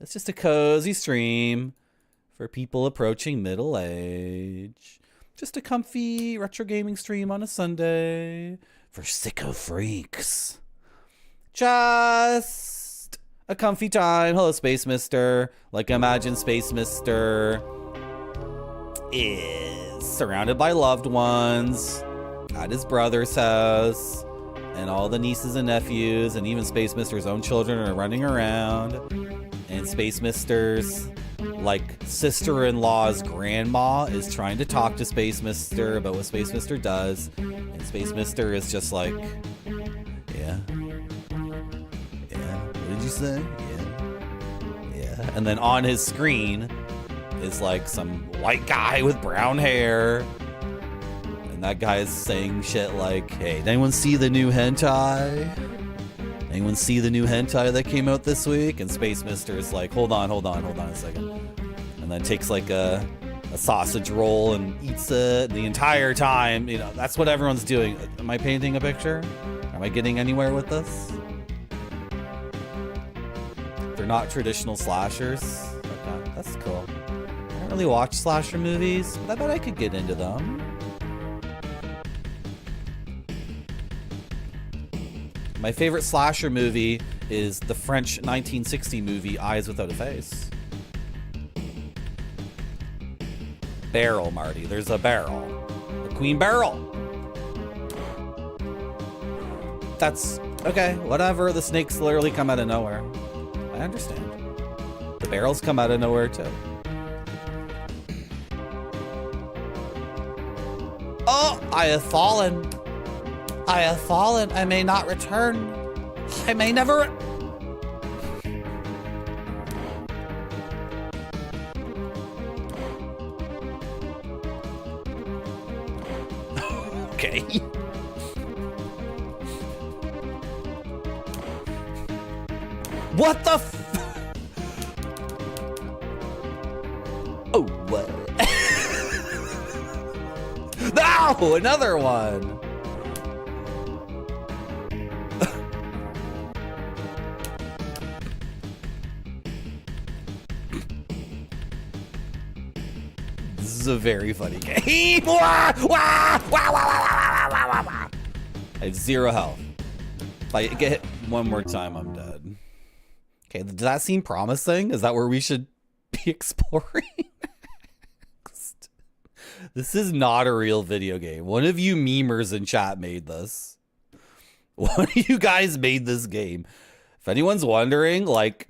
It's just a cozy stream for people approaching middle age. Just a comfy retro gaming stream on a Sunday for sicko freaks. Just a comfy time. Hello, Space Mister. Like, imagine Space Mister is surrounded by loved ones at his brother's house, and all the nieces and nephews, and even Space Mister's own children are running around. And Space Mister's, like, sister-in-law's grandma is trying to talk to Space Mister about what Space Mister does. And Space Mister is just like, yeah. What did you say? Yeah. And then on his screen is like some white guy with brown hair. And that guy is saying shit like, hey, did anyone see the new hentai? Anyone see the new hentai that came out this week? And Space Mister is like, hold on a second. And then takes like a sausage roll and eats it. And the entire time, you know, that's what everyone's doing. Am I painting a picture? Am I getting anywhere with this? They're not traditional slashers. Okay, that's cool. I don't really watch slasher movies, but I bet I could get into them. My favorite slasher movie is the French 1960 movie Eyes Without a Face. Barrel, Marty. There's a barrel. The Queen Barrel. That's okay, whatever. The snakes literally come out of nowhere. I understand. The barrels come out of nowhere too. Oh, I have fallen. I have fallen. I may not return. I may never. Okay. What the Oh, what? No, another one. This is a very funny game. I have 0 health. If I get hit one more time, I'm dead. Okay, does that seem promising? Is that where we should be exploring? This is not a real video game. One of you memers in chat made this. One of you guys made this game. If anyone's wondering, like,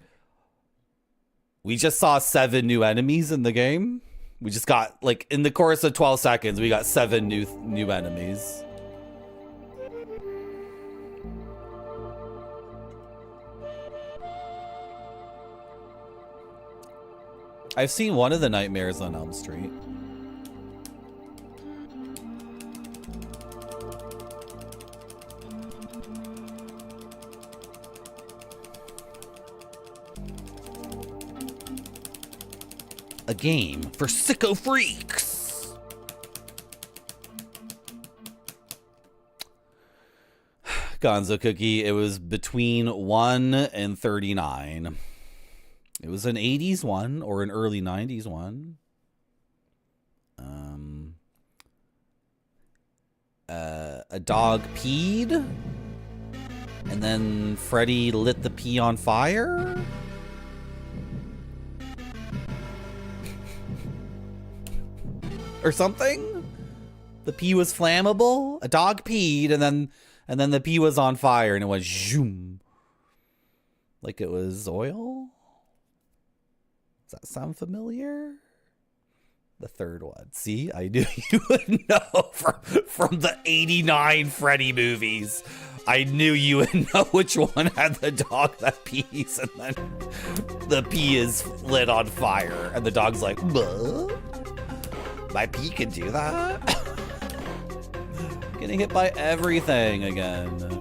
we just saw 7 new enemies in the game. We just got, like, in the course of 12 seconds, we got 7 new enemies. I've seen one of the Nightmares on Elm Street. A game for sicko freaks. Gonzo Cookie, it was between 1 and 39. It was an 80s one or an early 90s one. A dog peed, and then Freddy lit the pee on fire. Or something. The pee was flammable. A dog peed, and then the pee was on fire, and it went zoom, like it was oil. Does that sound familiar? The third one. See, I knew you would know from the 89 Freddy movies. I knew you would know which one had the dog that pees, and then the pee is lit on fire, and the dog's like, "Buh? My pee can do that?" Getting hit by everything again.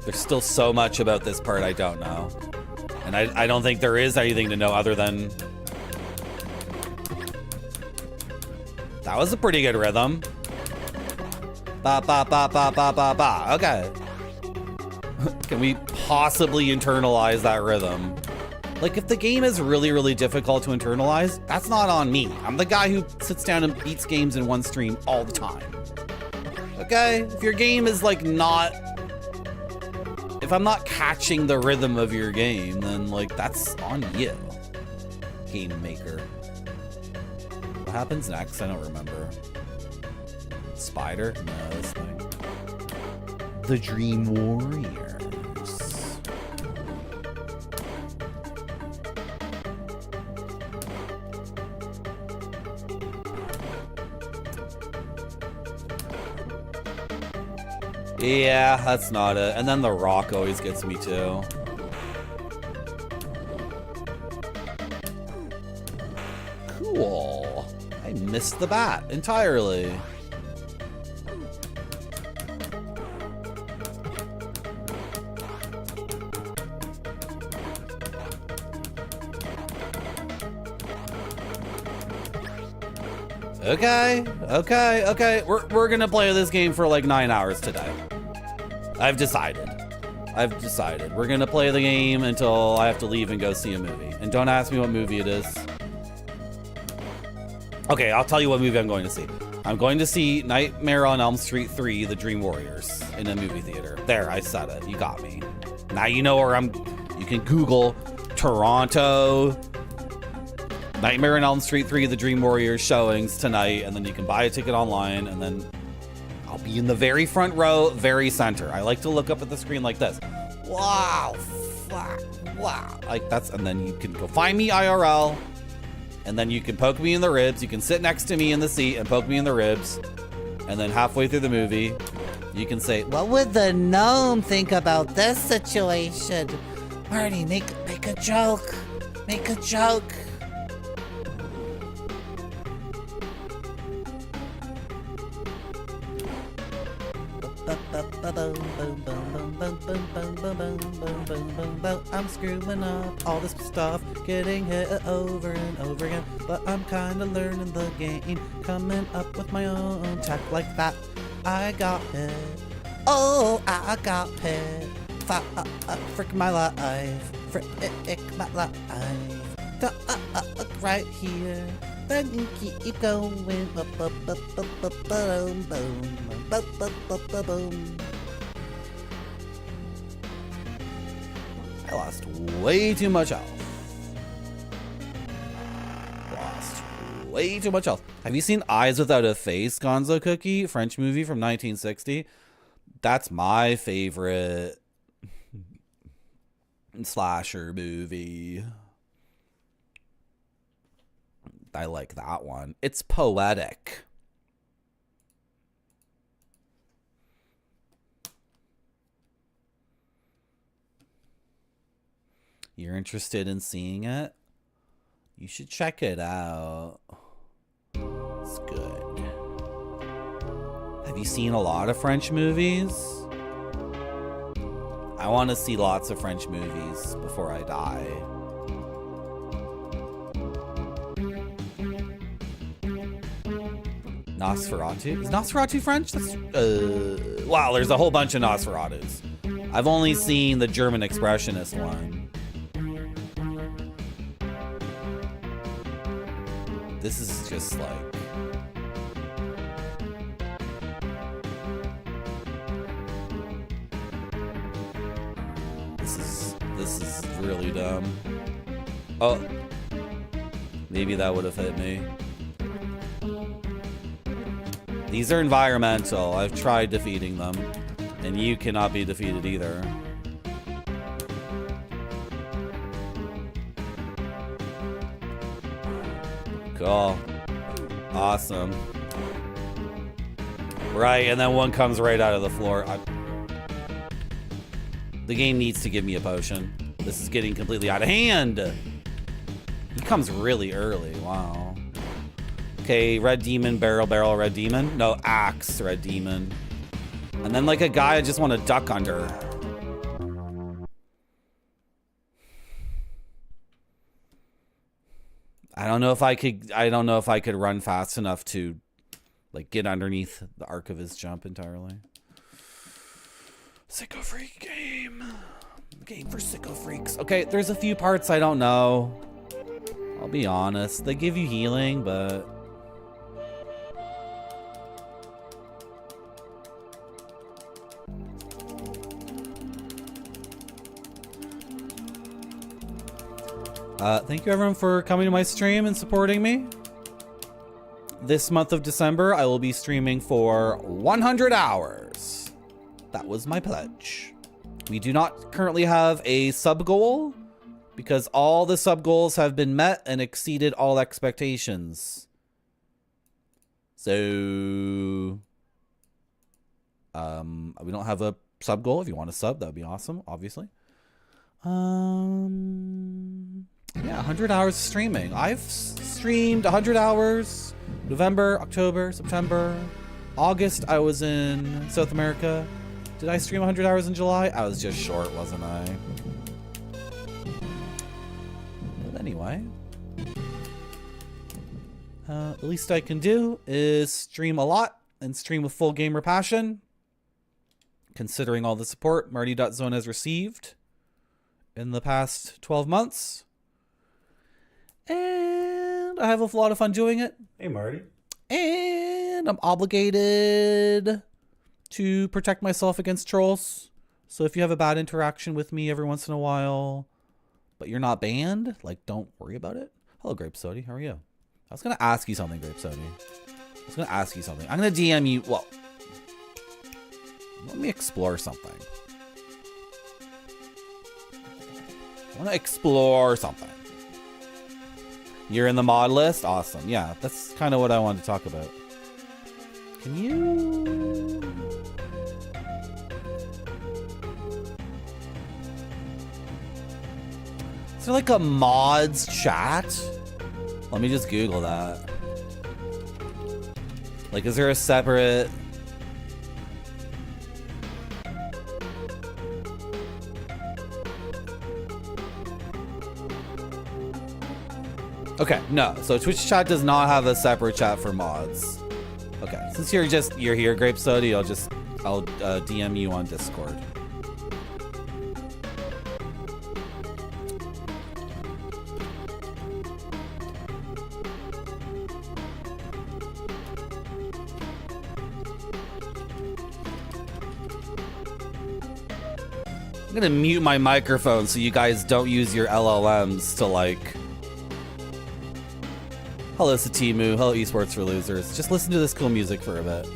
There's still so much about this part I don't know. And I don't think there is anything to know other than... That was a pretty good rhythm. Ba ba ba ba ba ba ba. Okay. Can we possibly internalize that rhythm? Like, if the game is really, really difficult to internalize, that's not on me. I'm the guy who sits down and beats games in one stream all the time. Okay? If your game is, like, not... If I'm not catching the rhythm of your game, then, like, that's on you, game maker. What happens next? I don't remember. Spider? No, this thing. The Dream Warriors. Yeah, that's not it. And then the rock always gets me too. Cool. I missed the bat entirely. Okay. We're gonna play this game for like 9 hours today. I've decided. We're gonna play the game until I have to leave and go see a movie. And don't ask me what movie it is. Okay, I'll tell you what movie I'm going to see. I'm going to see Nightmare on Elm Street 3, The Dream Warriors, in a movie theater. There, I said it. You got me. Now you know where I'm... You can Google Toronto... Nightmare on Elm Street 3, The Dream Warriors showings tonight, and then you can buy a ticket online, and then I'll be in the very front row, very center. I like to look up at the screen like this. Wow, wow. Like that's, and then you can go find me IRL, and then you can poke me in the ribs. You can sit next to me in the seat and poke me in the ribs, and then halfway through the movie, you can say, "What would the gnome think about this situation?" Marty, make a joke. Make a joke. I'm screwing up all this stuff, getting hit over and over again, but I'm kinda learning the game, coming up with my own tech like that. I got hit. Oh, I got hit. Frick my life. Frick my life. Right here. Then you keep going. Boom. way too much health. Lost way too much health. Have you seen Eyes Without a Face, Gonzo Cookie? French movie from 1960. That's my favorite slasher movie. I like that one. It's poetic. You're interested in seeing it? You should check it out. It's good. Have you seen a lot of French movies? I want to see lots of French movies before I die. Nosferatu? Is Nosferatu French? That's, wow, there's a whole bunch of Nosferatus. I've only seen the German Expressionist one. This is just like... This is really dumb. Oh. Maybe that would have hit me. These are environmental. I've tried defeating them. And you cannot be defeated either. Cool. Awesome. Right, and then one comes right out of the floor. The game needs to give me a potion. This is getting completely out of hand. He comes really early. Wow. Okay, red demon, barrel, red demon. No, axe, red demon. And then like a guy I just want to duck under. I don't know if I could run fast enough to like get underneath the arc of his jump entirely. Sicko Freak game. Game for sicko freaks. Okay, there's a few parts I don't know. I'll be honest. They give you healing, but... thank you everyone for coming to my stream and supporting me. This month of December, I will be streaming for 100 hours. That was my pledge. We do not currently have a sub goal because all the sub goals have been met and exceeded all expectations. So, we don't have a sub goal. If you want to sub, that would be awesome, obviously. Yeah, 100 hours of streaming. I've streamed 100 hours. November, October, September, August, I was in South America. Did I stream 100 hours in July? I was just short, wasn't I? But anyway. The least I can do is stream a lot and stream with full gamer passion. Considering all the support Marty.zone has received in the past 12 months. And I have a lot of fun doing it. Hey, Marty. And I'm obligated to protect myself against trolls. So if you have a bad interaction with me every once in a while, but you're not banned, like, don't worry about it. Hello, Grape Sody. How are you? I was going to ask you something, Grape Sody. I'm going to DM you. Well, let me explore something. I want to explore something. You're in the mod list? Awesome. Yeah, that's kind of what I wanted to talk about. Can you... Is there like a mods chat? Let me just Google that. Like, is there a separate... Okay, no. So Twitch chat does not have a separate chat for mods. Okay, since you're here, Grape Soda, I'll DM you on Discord. I'm gonna mute my microphone so you guys don't use your LLMs to like. Hello Satimu, hello Esports for Losers. Just listen to this cool music for a bit.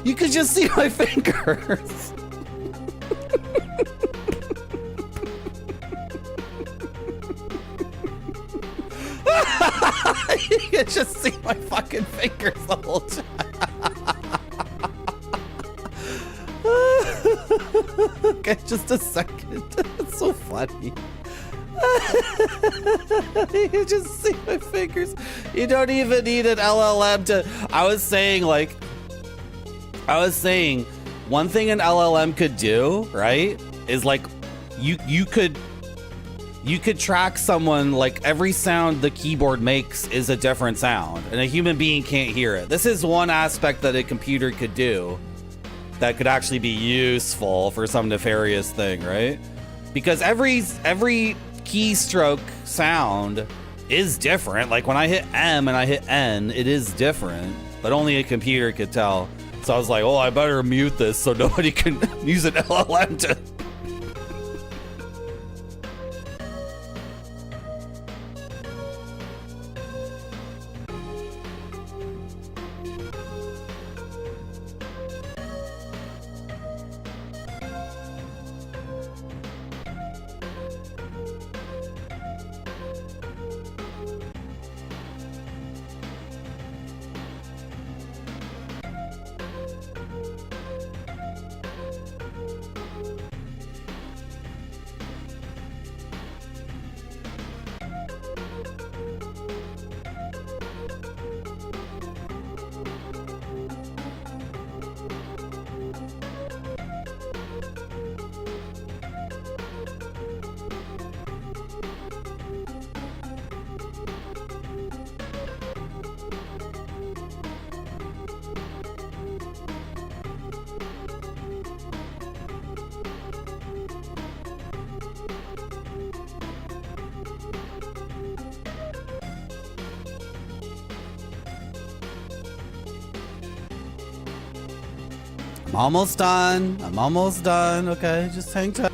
You could just see my fingers. You could just see my fucking fingers the whole time. Okay, just a second. It's so funny. You can just see my fingers. You don't even need an LLM to. I was saying one thing an LLM could do, right, is like you could track someone, like every sound the keyboard makes is a different sound and a human being can't hear it. This is one aspect that a computer could do that could actually be useful for some nefarious thing, right? Because every keystroke sound is different. Like when I hit M and I hit N, it is different, but only a computer could tell. So I was like, oh, I better mute this so nobody can use an LLM to. I'm almost done. I'm almost done. Okay, just hang tight.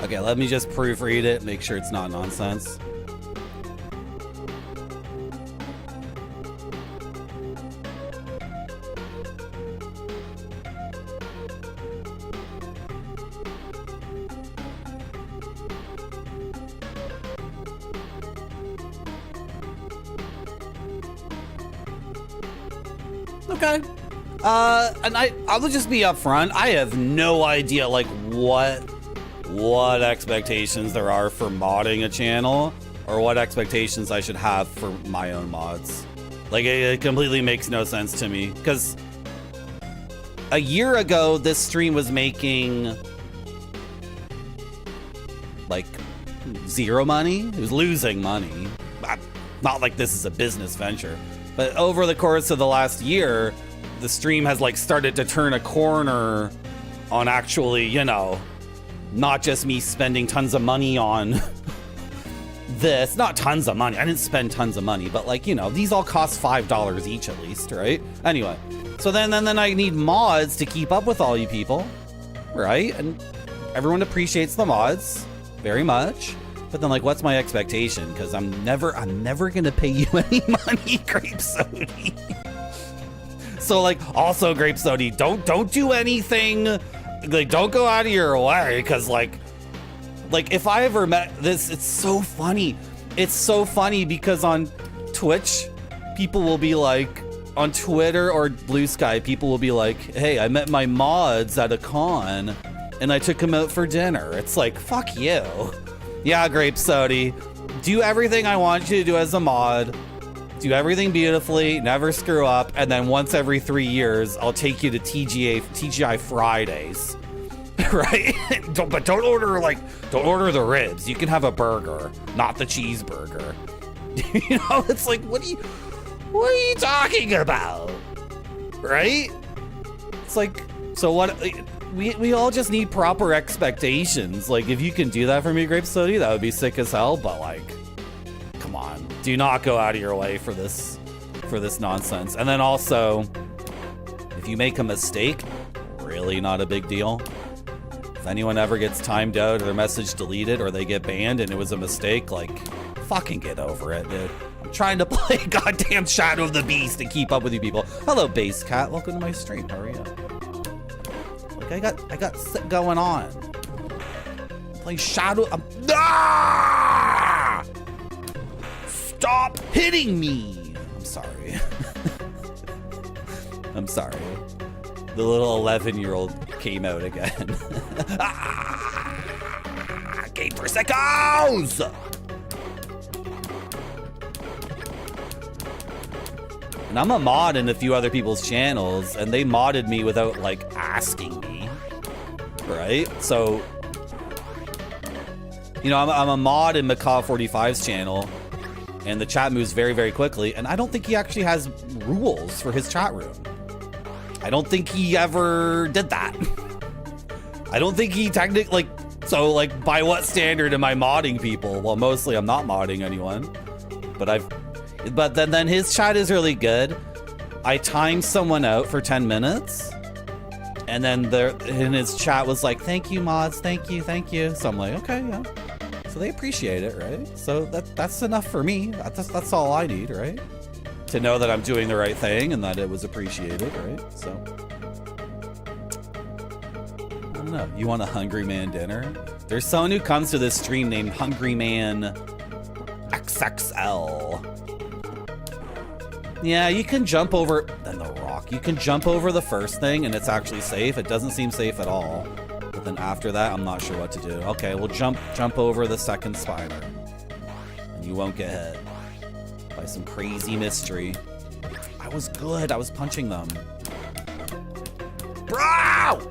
Okay, let me just proofread it, make sure it's not nonsense. Okay. And I will just be upfront. I have no idea like what expectations there are for modding a channel or what expectations I should have for my own mods. Like it completely makes no sense to me because a year ago this stream was making like zero money. It was losing money. Not like this is a business venture, but over the course of the last year, the stream has like started to turn a corner on actually, you know, not just me spending tons of money on this, not tons of money. I didn't spend tons of money, but like, you know, these all cost $5 each at least, right? Anyway, so then I need mods to keep up with all you people, right? And everyone appreciates the mods very much. But then, like, what's my expectation? Because I'm never gonna pay you any money, Grape Sody. So, like, also, Grape Sody, don't do anything. Like, don't go out of your way, because, like, if I ever met this, it's so funny. It's so funny because on Twitch, people will be like, on Twitter or Blue Sky, people will be like, hey, I met my mods at a con, and I took them out for dinner. It's like, fuck you. Yeah, Grape Sody, do everything I want you to do as a mod. Do everything beautifully, never screw up, and then once every 3 years, I'll take you to TGI Fridays, right? But don't order the ribs. You can have a burger, not the cheeseburger. You know, it's like, what are you talking about, right? It's like, so what? We all just need proper expectations. Like, if you can do that for me, Grape Sody, that would be sick as hell. But like, come on, do not go out of your way for this nonsense. And then also, if you make a mistake, really not a big deal. If anyone ever gets timed out or their message deleted or they get banned and it was a mistake, like, fucking get over it, dude. I'm trying to play goddamn Shadow of the Beast and keep up with you people. Hello, Base Cat. Welcome to my stream. How are you? I got shit going on. I'm playing Shadow. Stop hitting me! I'm sorry. I'm sorry. The little 11-year-old came out again. Game for sickos! And I'm a mod in a few other people's channels, and they modded me without like asking me, right? So, you know, I'm a mod in Macaw45's channel, and the chat moves very, very quickly, and I don't think he actually has rules for his chat room. I don't think he ever did that. I don't think he technically, so like, by what standard am I modding people? Well, mostly I'm not modding anyone, but then his chat is really good. I timed someone out for 10 minutes, and then in his chat was like, thank you, mods, thank you. So I'm like, okay, yeah. So they appreciate it, right? So that's enough for me. That's all I need, right? To know that I'm doing the right thing and that it was appreciated, right? So, I don't know. You want a Hungry Man dinner? There's someone who comes to this stream named Hungry Man XXL. Yeah, you can jump over, then the rock. You can jump over the first thing and it's actually safe. It doesn't seem safe at all. But then after that, I'm not sure what to do. Okay, well jump over the second spider. And you won't get hit by some crazy mystery. I was good, I was punching them. Bro!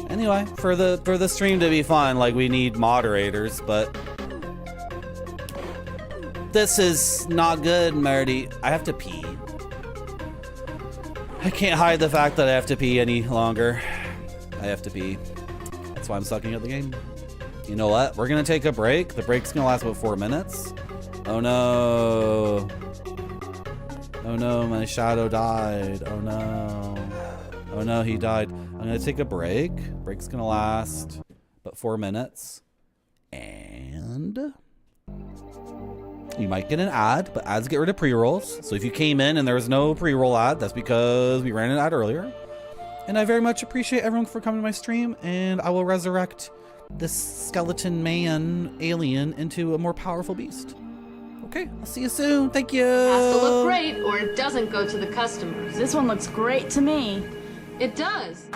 Anyway, for the stream to be fun, like, we need moderators, but this is not good, Marty. I have to pee. I can't hide the fact that I have to pee any longer. I have to pee. That's why I'm sucking at the game. You know what? We're gonna take a break. The break's gonna last about 4 minutes. Oh no. Oh no, my shadow died. Oh no. Oh no, he died. I'm gonna take a break. Break's gonna last about 4 minutes. And you might get an ad, but ads get rid of pre-rolls. So if you came in and there was no pre-roll ad, that's because we ran an ad earlier. And I very much appreciate everyone for coming to my stream, and I will resurrect this skeleton man alien into a more powerful beast. Okay, I'll see you soon. Thank you. Has to look great or it doesn't go to the customers. This one looks great to me. It does.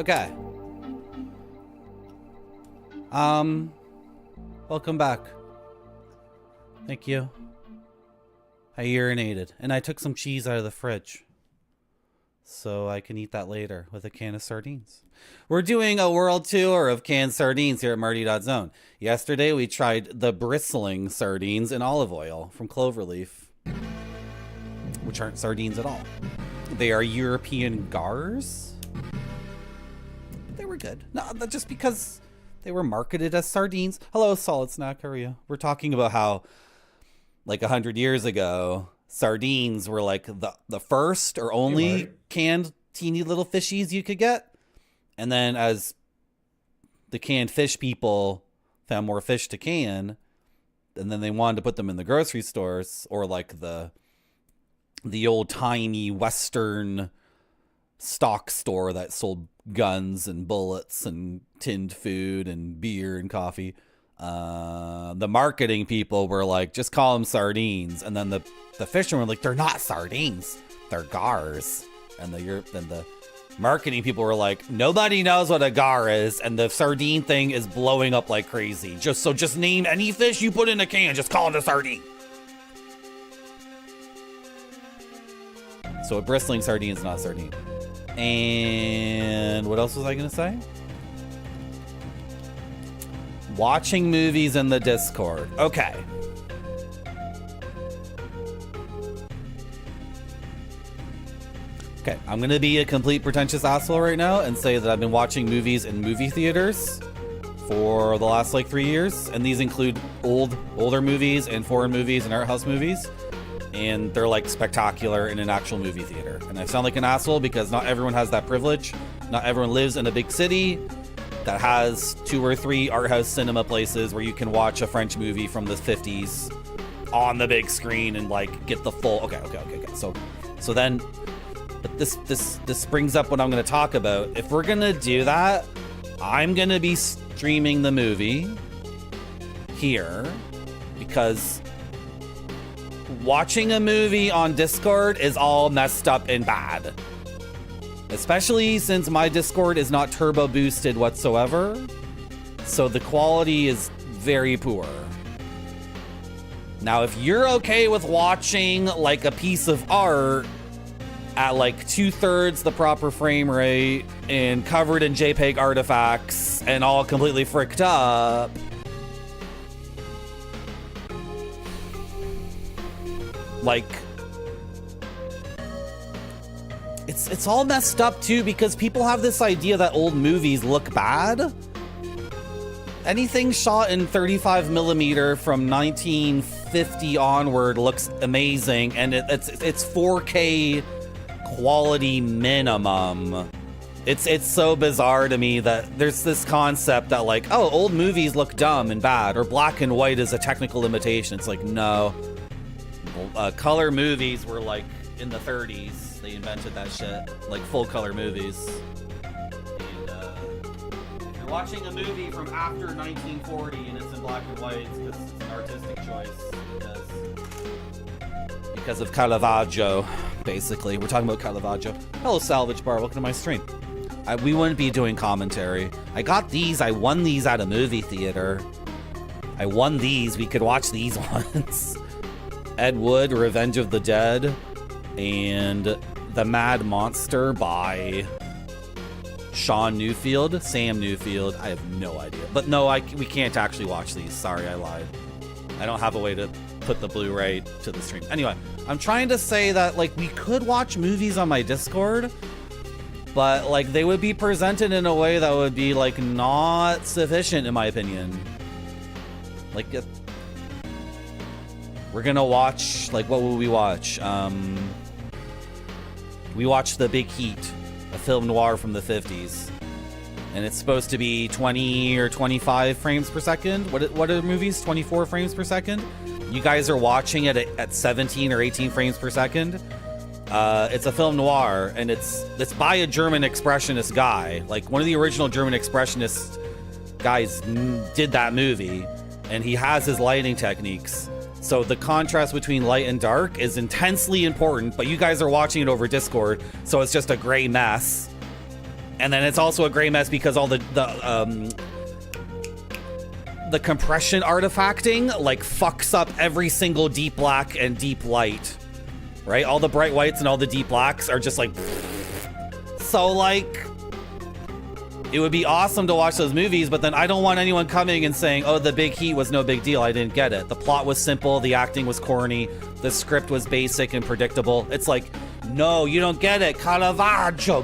Okay. Welcome back. Thank you. I urinated, and I took some cheese out of the fridge, so I can eat that later with a can of sardines. We're doing a world tour of canned sardines here at Marty.Zone. Yesterday, we tried the bristling sardines in olive oil from Cloverleaf, which aren't sardines at all. They are European gars. They were good. No, just because they were marketed as sardines. Hello, Solid Snack. How are you? We're talking about how, like 100 years ago, sardines were like the first or only canned teeny little fishies you could get. And then as the canned fish people found more fish to can, and then they wanted to put them in the grocery stores or like the old tiny Western stock store that sold guns and bullets and tinned food and beer and coffee. The marketing people were like, just call them sardines. And then the fishermen were like, they're not sardines, they're gars. And the marketing people were like, nobody knows what a gar is, and the sardine thing is blowing up like crazy. Just name any fish you put in a can, just call it a sardine. So a bristling sardine is not a sardine. And what else was I gonna say? Watching movies in the Discord. Okay. Okay, I'm gonna be a complete pretentious asshole right now and say that I've been watching movies in movie theaters for the last like 3 years, and these include older movies and foreign movies and art house movies, and they're like spectacular in an actual movie theater. And I sound like an asshole because not everyone has that privilege. Not everyone lives in a big city that has 2 or 3 art house cinema places where you can watch a French movie from the 50s on the big screen and like get the full. Okay. So then, but this brings up what I'm going to talk about. If we're going to do that, I'm going to be streaming the movie here because watching a movie on Discord is all messed up and bad. Especially since my Discord is not turbo boosted whatsoever. So the quality is very poor. Now, if you're okay with watching like a piece of art at like 2/3 the proper frame rate and covered in JPEG artifacts and all completely fricked up, like, it's all messed up too because people have this idea that old movies look bad. Anything shot in 35mm from 1950 onward looks amazing, and it's 4K quality minimum. It's so bizarre to me that there's this concept that like, oh, old movies look dumb and bad, or black and white is a technical limitation. It's like, no. Color movies were like in the 30s. They invented that shit, like full color movies. And if you're watching a movie from after 1940 and it's in black and white, it's because it's an artistic choice. Because of Caravaggio, basically. We're talking about Caravaggio. Hello, Salvage Bar. Welcome to my stream. We wouldn't be doing commentary. I got these. I won these at a movie theater. I won these. We could watch these ones. Ed Wood, Revenge of the Dead, and The Mad Monster by Sam Newfield. I have no idea. But no, we can't actually watch these. Sorry, I lied. I don't have a way to put the Blu-ray to the stream. Anyway, I'm trying to say that like we could watch movies on my Discord, but like they would be presented in a way that would be like not sufficient in my opinion. Like we're gonna watch, like, what will we watch? We watched The Big Heat, a film noir from the 50s. And it's supposed to be 20 or 25 frames per second. What are movies? 24 frames per second? You guys are watching it at 17 or 18 frames per second. It's a film noir, and it's by a German expressionist guy. Like, one of the original German expressionist guys did that movie, and he has his lighting techniques. So the contrast between light and dark is intensely important, but you guys are watching it over Discord, so it's just a gray mess. And then it's also a gray mess because all the compression artifacting like fucks up every single deep black and deep light, right? All the bright whites and all the deep blacks are just like, so like, it would be awesome to watch those movies, but then I don't want anyone coming and saying, oh, the big heat was no big deal. I didn't get it. The plot was simple. The acting was corny. The script was basic and predictable. It's like, no, you don't get it. Caravaggio.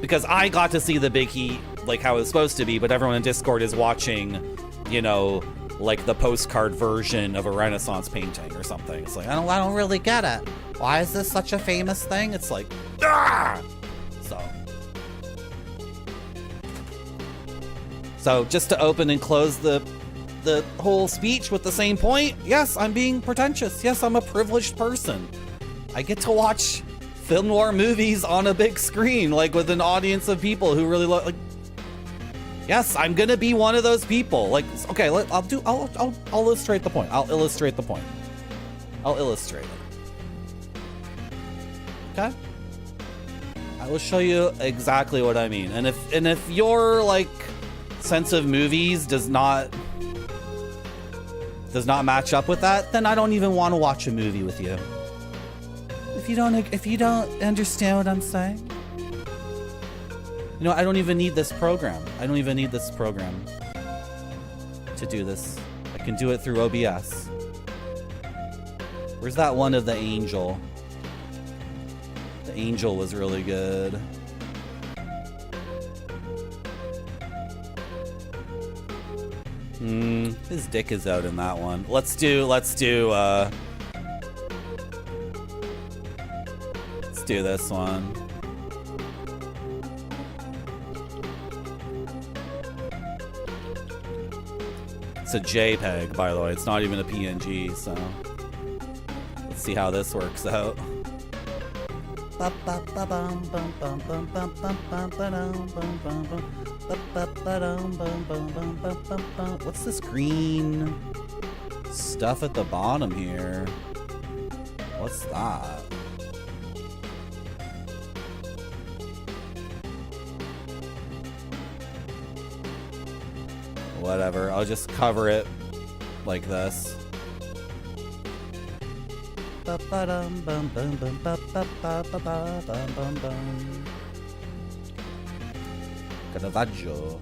Because I got to see the big heat like how it was supposed to be, but everyone in Discord is watching, you know, like the postcard version of a Renaissance painting or something. It's like, I don't really get it. Why is this such a famous thing? It's like, ah! So just to open and close the whole speech with the same point, yes, I'm being pretentious. Yes, I'm a privileged person. I get to watch film noir movies on a big screen, like with an audience of people who really like. Yes, I'm gonna be one of those people. Like, okay, I'll illustrate the point. I'll illustrate it. Okay. I will show you exactly what I mean. And if your like sense of movies does not match up with that, then I don't even want to watch a movie with you. If you don't understand what I'm saying, you know, I don't even need this program. I don't even need this program to do this. I can do it through OBS. Where's that one of the angel? The angel was really good. His dick is out in that one. Let's do this one. It's a JPEG, by the way. It's not even a PNG, so let's see how this works out. What's this green stuff at the bottom here? What's that? Whatever, I'll just cover it like this. Caravaggio.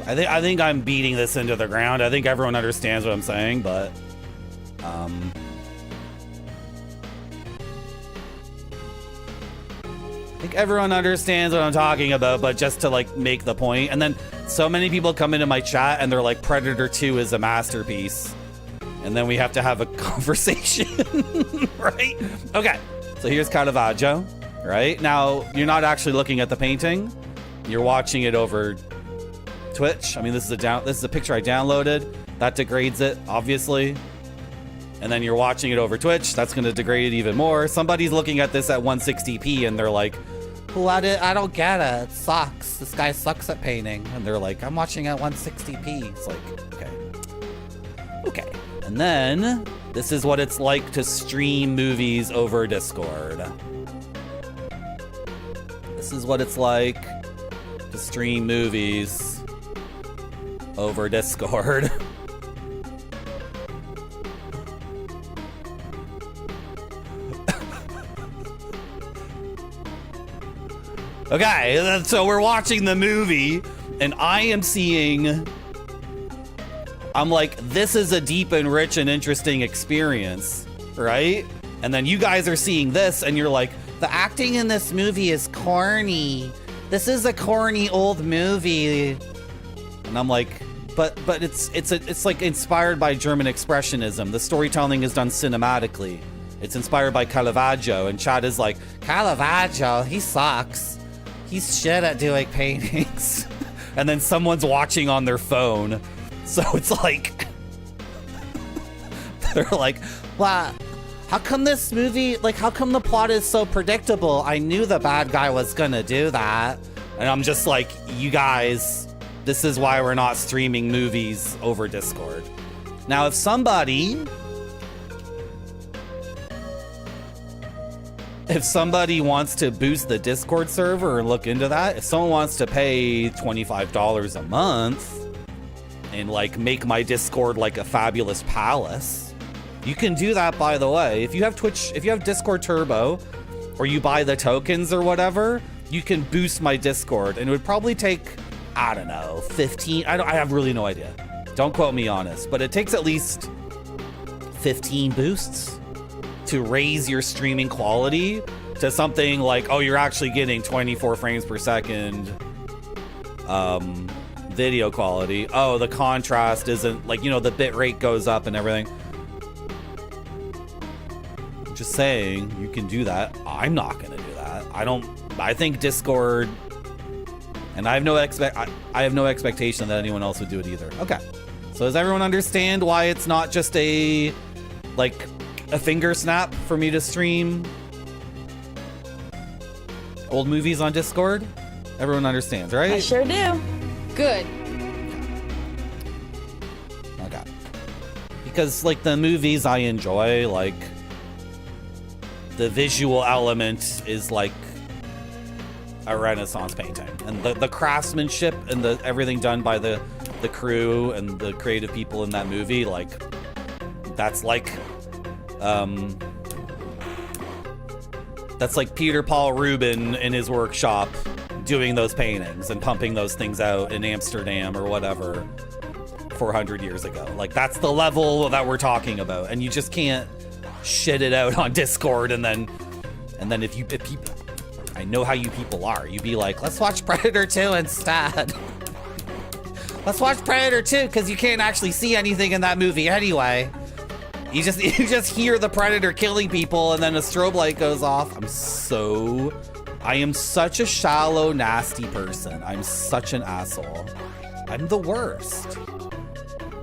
I think I'm beating this into the ground. I think everyone understands what I'm saying, but I think everyone understands what I'm talking about, but just to like make the point. And then so many people come into my chat and they're like, Predator 2 is a masterpiece. And then we have to have a conversation, right? Okay, so here's Caravaggio, right? Now, you're not actually looking at the painting. You're watching it over Twitch. I mean, this is a picture I downloaded. That degrades it, obviously. And then you're watching it over Twitch. That's going to degrade it even more. Somebody's looking at this at 160p and they're like, I don't get it. It sucks. This guy sucks at painting. And they're like, I'm watching at 160p. It's like, okay. And then this is what it's like to stream movies over Discord. This is what it's like to stream movies over Discord. Okay, so we're watching the movie, and I am seeing... I'm like, this is a deep and rich and interesting experience, right? And then you guys are seeing this, and you're like, the acting in this movie is corny. This is a corny old movie. And I'm like, but it's like inspired by German expressionism. The storytelling is done cinematically. It's inspired by Caravaggio, and Chad is like, Caravaggio, he sucks. He's shit at doing paintings. And then someone's watching on their phone. So it's like, they're like, what? How come this movie, like, how come the plot is so predictable? I knew the bad guy was gonna do that. And I'm just like, you guys, this is why we're not streaming movies over Discord. Now, if somebody if somebody wants to boost the Discord server and look into that, if someone wants to pay $25 a month and like make my Discord like a fabulous palace, you can do that, by the way. If you have if you have Discord Turbo, or you buy the tokens or whatever, you can boost my Discord, and it would probably take, I don't know, 15, I have really no idea. Don't quote me on this, but it takes at least 15 boosts to raise your streaming quality to something like, oh, you're actually getting 24 frames per second video quality. Oh, the contrast isn't, like, you know, the bit rate goes up and everything. Just saying, you can do that. I'm not gonna do that. I think Discord, and I have no expectation that anyone else would do it either. Okay, so does everyone understand why it's not just a finger snap for me to stream old movies on Discord? Everyone understands, right? I sure do. Good. Okay. Because like the movies I enjoy, like the visual element is like a Renaissance painting, and the craftsmanship and the everything done by the crew and the creative people in that movie, like that's like Peter Paul Rubin in his workshop doing those paintings and pumping those things out in Amsterdam or whatever 400 years ago. Like that's the level that we're talking about, and you just can't shit it out on Discord and then if people, I know how you people are, you'd be like, let's watch Predator 2 instead. Let's watch Predator 2 because you can't actually see anything in that movie anyway. You just hear the Predator killing people and then a strobe light goes off. I am such a shallow, nasty person. I'm such an asshole. I'm the worst.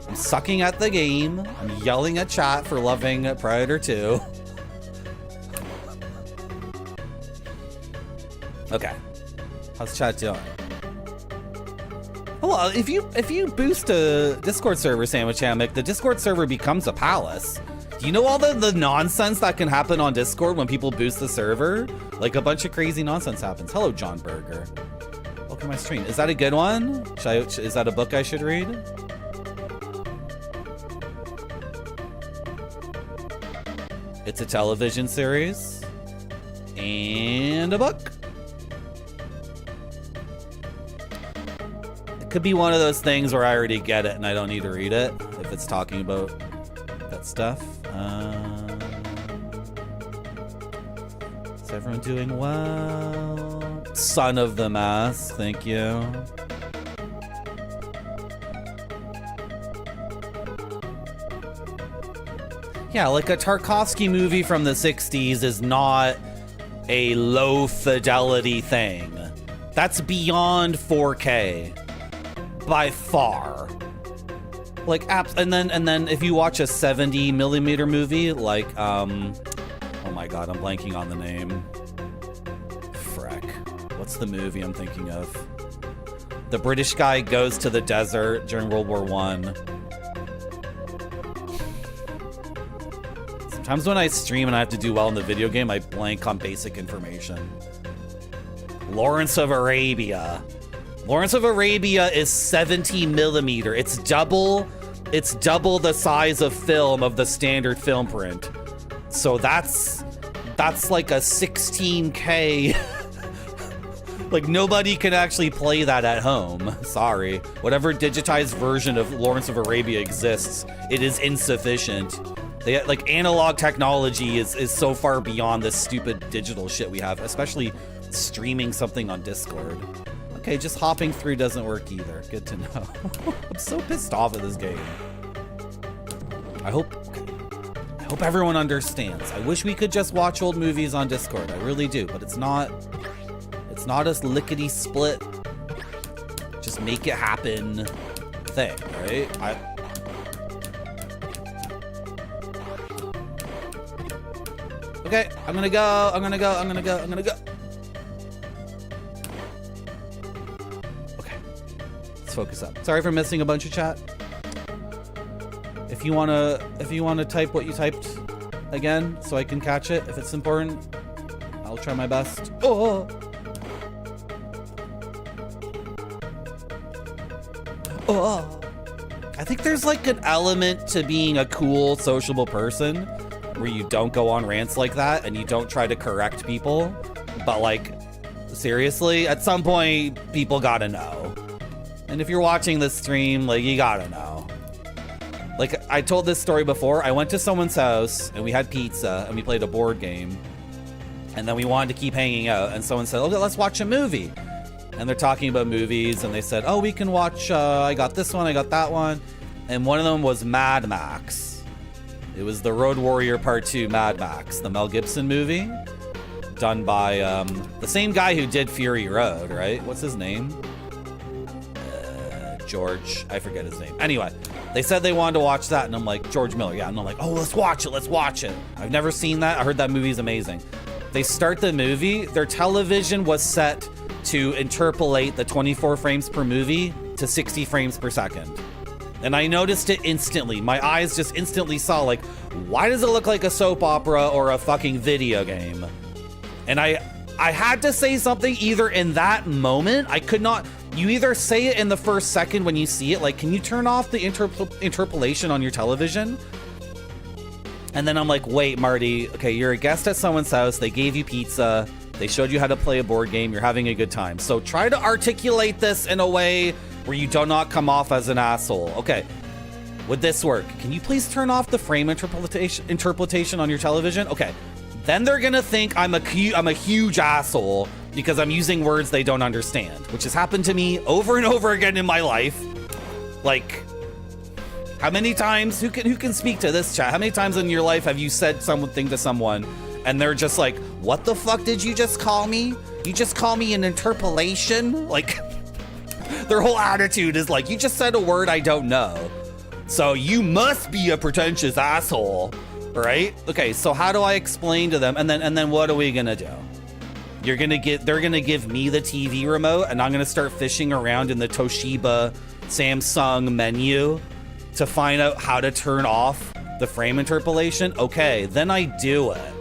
I'm sucking at the game. I'm yelling at chat for loving Predator 2. Okay. How's chat doing? Well, if you boost a Discord server, Sandwich Hammock, the Discord server becomes a palace. Do you know all the nonsense that can happen on Discord when people boost the server? Like a bunch of crazy nonsense happens. Hello, John Berger. Welcome to my stream. Is that a good one? Is that a book I should read? It's a television series and a book. It could be one of those things where I already get it and I don't need to read it if it's talking about that stuff. Is everyone doing well? Son of the Mask, thank you. Yeah, like a Tarkovsky movie from the 60s is not a low fidelity thing. That's beyond 4K by far. Like and then if you watch a 70mm movie like oh my god, I'm blanking on the name. Freck. What's the movie I'm thinking of? The British guy goes to the desert during World War I. Sometimes when I stream and I have to do well in the video game, I blank on basic information. Lawrence of Arabia. Lawrence of Arabia is 70mm. It's double the size of film of the standard film print. So that's like a 16K. Like nobody can actually play that at home. Sorry. Whatever digitized version of Lawrence of Arabia exists, it is insufficient. Like analog technology is so far beyond this stupid digital shit we have, especially streaming something on Discord. Okay, just hopping through doesn't work either. Good to know. I'm so pissed off at this game. I hope everyone understands. I wish we could just watch old movies on Discord. I really do, but it's not a lickety split, just make it happen thing, right? Okay, I'm gonna go. Okay, let's focus up. Sorry for missing a bunch of chat. If you wanna type what you typed again, so I can catch it if it's important, I'll try my best. Oh! Oh! I think there's like an element to being a cool, sociable person where you don't go on rants like that and you don't try to correct people. But like, seriously, at some point, people gotta know. And if you're watching this stream, like, you gotta know. Like, I told this story before. I went to someone's house and we had pizza and we played a board game. And then we wanted to keep hanging out. And someone said, okay, let's watch a movie. And they're talking about movies and they said, oh, we can watch, I got this one, I got that one. And one of them was Mad Max. It was the Road Warrior Part 2 Mad Max, the Mel Gibson movie. Done by the same guy who did Fury Road, right? What's his name? George, I forget his name. Anyway, they said they wanted to watch that, and I'm like, George Miller, yeah. And I'm like, oh, let's watch it, let's watch it. I've never seen that. I heard that movie's amazing. They start the movie, their television was set to interpolate the 24 frames per movie to 60 frames per second. And I noticed it instantly. My eyes just instantly saw, like, why does it look like a soap opera or a fucking video game? And I had to say something either in that moment. I could not. You either say it in the first second when you see it, like, can you turn off the interpolation on your television? And then I'm like, wait, Marty, okay, you're a guest at someone's house. They gave you pizza. They showed you how to play a board game. You're having a good time. So try to articulate this in a way where you do not come off as an asshole. Okay, would this work? Can you please turn off the frame interpolation on your television? Okay. Then they're gonna think I'm a huge asshole because I'm using words they don't understand, which has happened to me over and over again in my life. Like, how many times, who can speak to this chat? How many times in your life have you said something to someone and they're just like, what the fuck did you just call me? You just call me an interpolation? Like, their whole attitude is like, you just said a word I don't know. So you must be a pretentious asshole. Right? Okay, so how do I explain to them? And then what are we gonna do? They're gonna give me the TV remote and I'm gonna start fishing around in the Toshiba Samsung menu to find out how to turn off the frame interpolation. Okay, then I do it.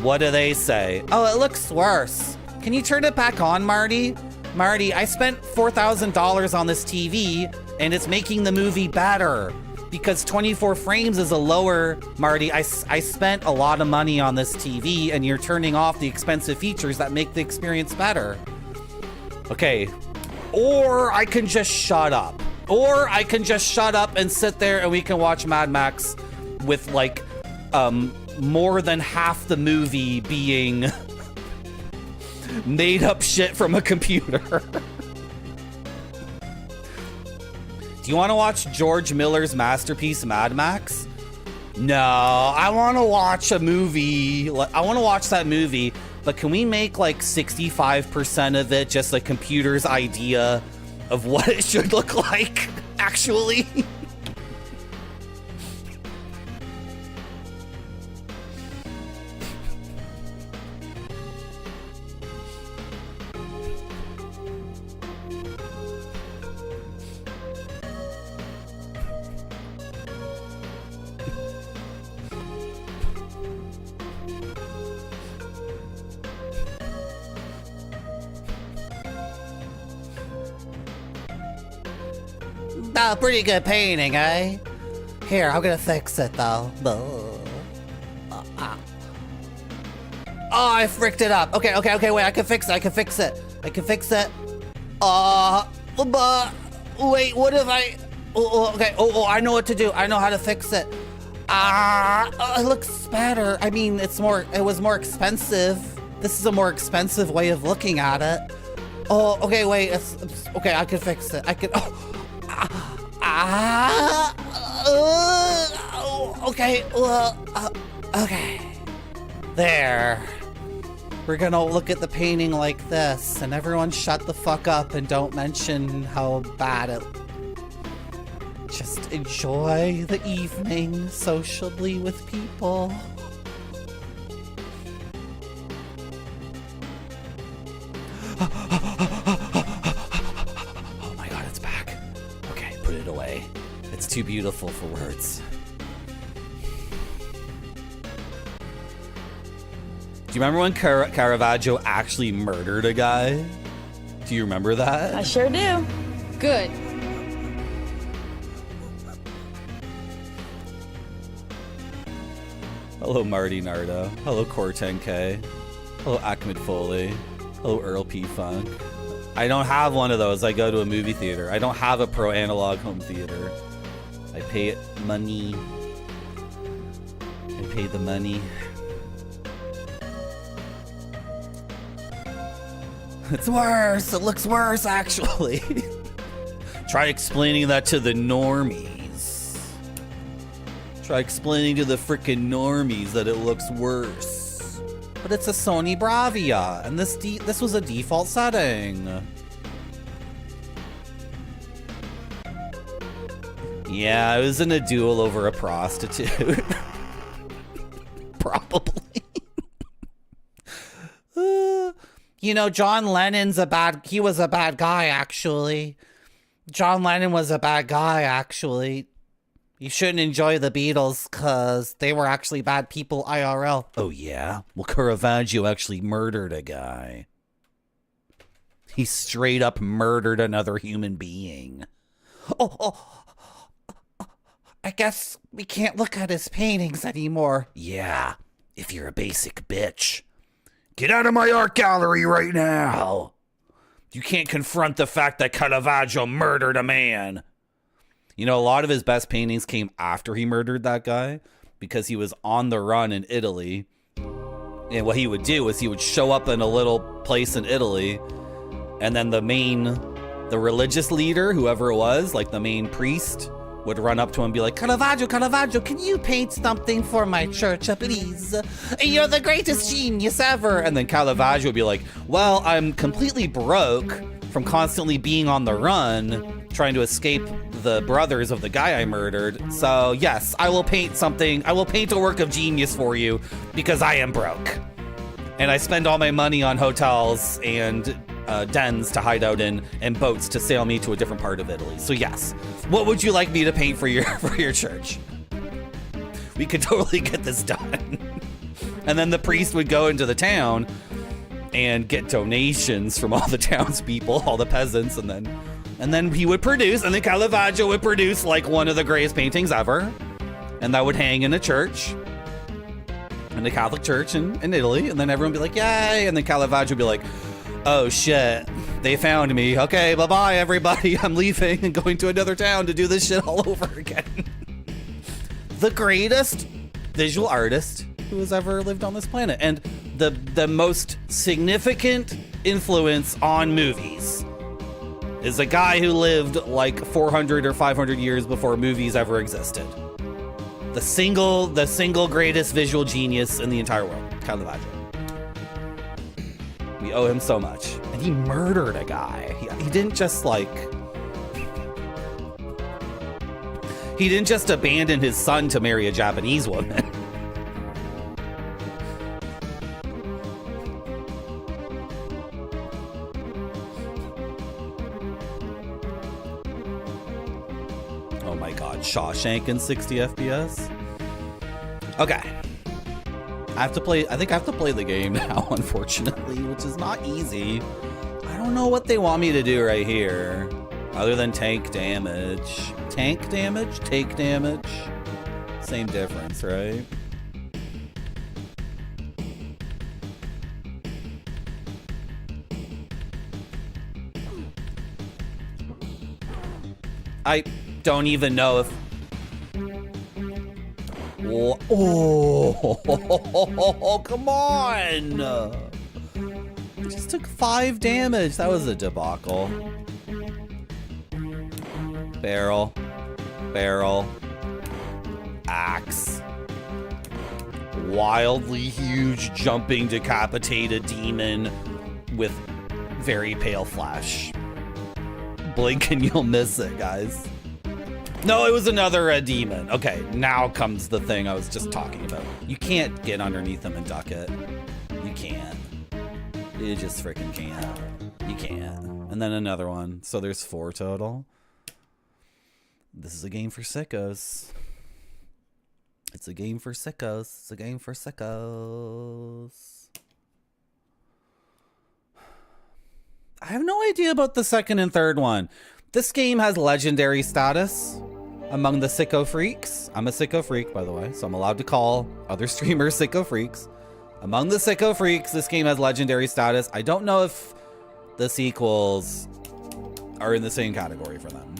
What do they say? Oh, it looks worse. Can you turn it back on, Marty? Marty, I spent $4,000 on this TV and it's making the movie better. Because 24 frames is a lower, Marty, I spent a lot of money on this TV and you're turning off the expensive features that make the experience better. Okay, or I can just shut up. Or I can just shut up and sit there and we can watch Mad Max with like more than half the movie being made up shit from a computer. Do you want to watch George Miller's masterpiece, Mad Max? No, I want to watch a movie. I want to watch that movie, but can we make like 65% of it just a computer's idea of what it should look like, actually? Oh, pretty good painting, eh? Here, I'm gonna fix it, though. Oh, I fricked it up. Okay, wait, I can fix it. But, wait, what if I... Okay, I know what to do. I know how to fix it. It looks better. I mean, it was more expensive. This is a more expensive way of looking at it. Oh, okay, wait, okay, I can fix it. Okay, okay. There. We're gonna look at the painting like this, and everyone shut the fuck up and don't mention how bad it... Just enjoy the evening socially with people. Oh my god, it's back. Okay, put it away. It's too beautiful for words. Do you remember when Caravaggio actually murdered a guy? Do you remember that? I sure do. Good. Hello, Marty Nardo. Hello, Core10K. Hello, Ahmed Foley. Hello, Earl P. Funk. I don't have one of those. I go to a movie theater. I don't have a pro analog home theater. I pay money. I pay the money. It's worse. It looks worse, actually. Try explaining that to the normies. Try explaining to the frickin' normies that it looks worse. But it's a Sony Bravia, and this was a default setting. Yeah, I was in a duel over a prostitute. Probably. You know, John Lennon's he was a bad guy, actually. John Lennon was a bad guy, actually. You shouldn't enjoy the Beatles, because they were actually bad people IRL. Oh, yeah? Well, Caravaggio actually murdered a guy. He straight up murdered another human being. I guess we can't look at his paintings anymore. Yeah, if you're a basic bitch. Get out of my art gallery right now. You can't confront the fact that Caravaggio murdered a man. You know, a lot of his best paintings came after he murdered that guy because he was on the run in Italy. And what he would do is he would show up in a little place in Italy, and then the religious leader, whoever it was, like the main priest, would run up to him and be like, Caravaggio, can you paint something for my church, please? You're the greatest genius ever. And then Caravaggio would be like, well, I'm completely broke from constantly being on the run, trying to escape the brothers of the guy I murdered. So yes, I will paint something. I will paint a work of genius for you because I am broke. And I spend all my money on hotels and dens to hide out in and boats to sail me to a different part of Italy. So yes, what would you like me to paint for your church? We could totally get this done. And then the priest would go into the town and get donations from all the townspeople, all the peasants, and then he would produce, and then Caravaggio would produce like one of the greatest paintings ever, and that would hang in a church, in the Catholic church in Italy, and then everyone would be like, yay, and then Caravaggio would be like, oh shit, they found me. Okay, bye-bye everybody, I'm leaving and going to another town to do this shit all over again. The greatest visual artist who has ever lived on this planet, and the most significant influence on movies is a guy who lived like 400 or 500 years before movies ever existed. The single greatest visual genius in the entire world, Caravaggio. We owe him so much. And he murdered a guy. He didn't just he didn't just abandon his son to marry a Japanese woman. Oh my god, Shawshank in 60 FPS? Okay. I think I have to play the game now, unfortunately, which is not easy. I don't know what they want me to do right here, other than tank damage. Tank damage? Take damage? Same difference, right? I don't even know if... Oh, come on! It just took 5 damage. That was a debacle. Barrel. Axe. Wildly huge, jumping, decapitated demon with very pale flesh. Blink and you'll miss it, guys. No, it was another demon. Okay, now comes the thing I was just talking about. You can't get underneath him and duck it. You can't. You just freaking can't. You can't. And then another one. So there's 4 total. This is a game for sickos. It's a game for sickos. It's a game for sickos. I have no idea about the second and third one. This game has legendary status among the sicko freaks. I'm a sicko freak, by the way, so I'm allowed to call other streamers sicko freaks. Among the sicko freaks, this game has legendary status. I don't know if the sequels are in the same category for them.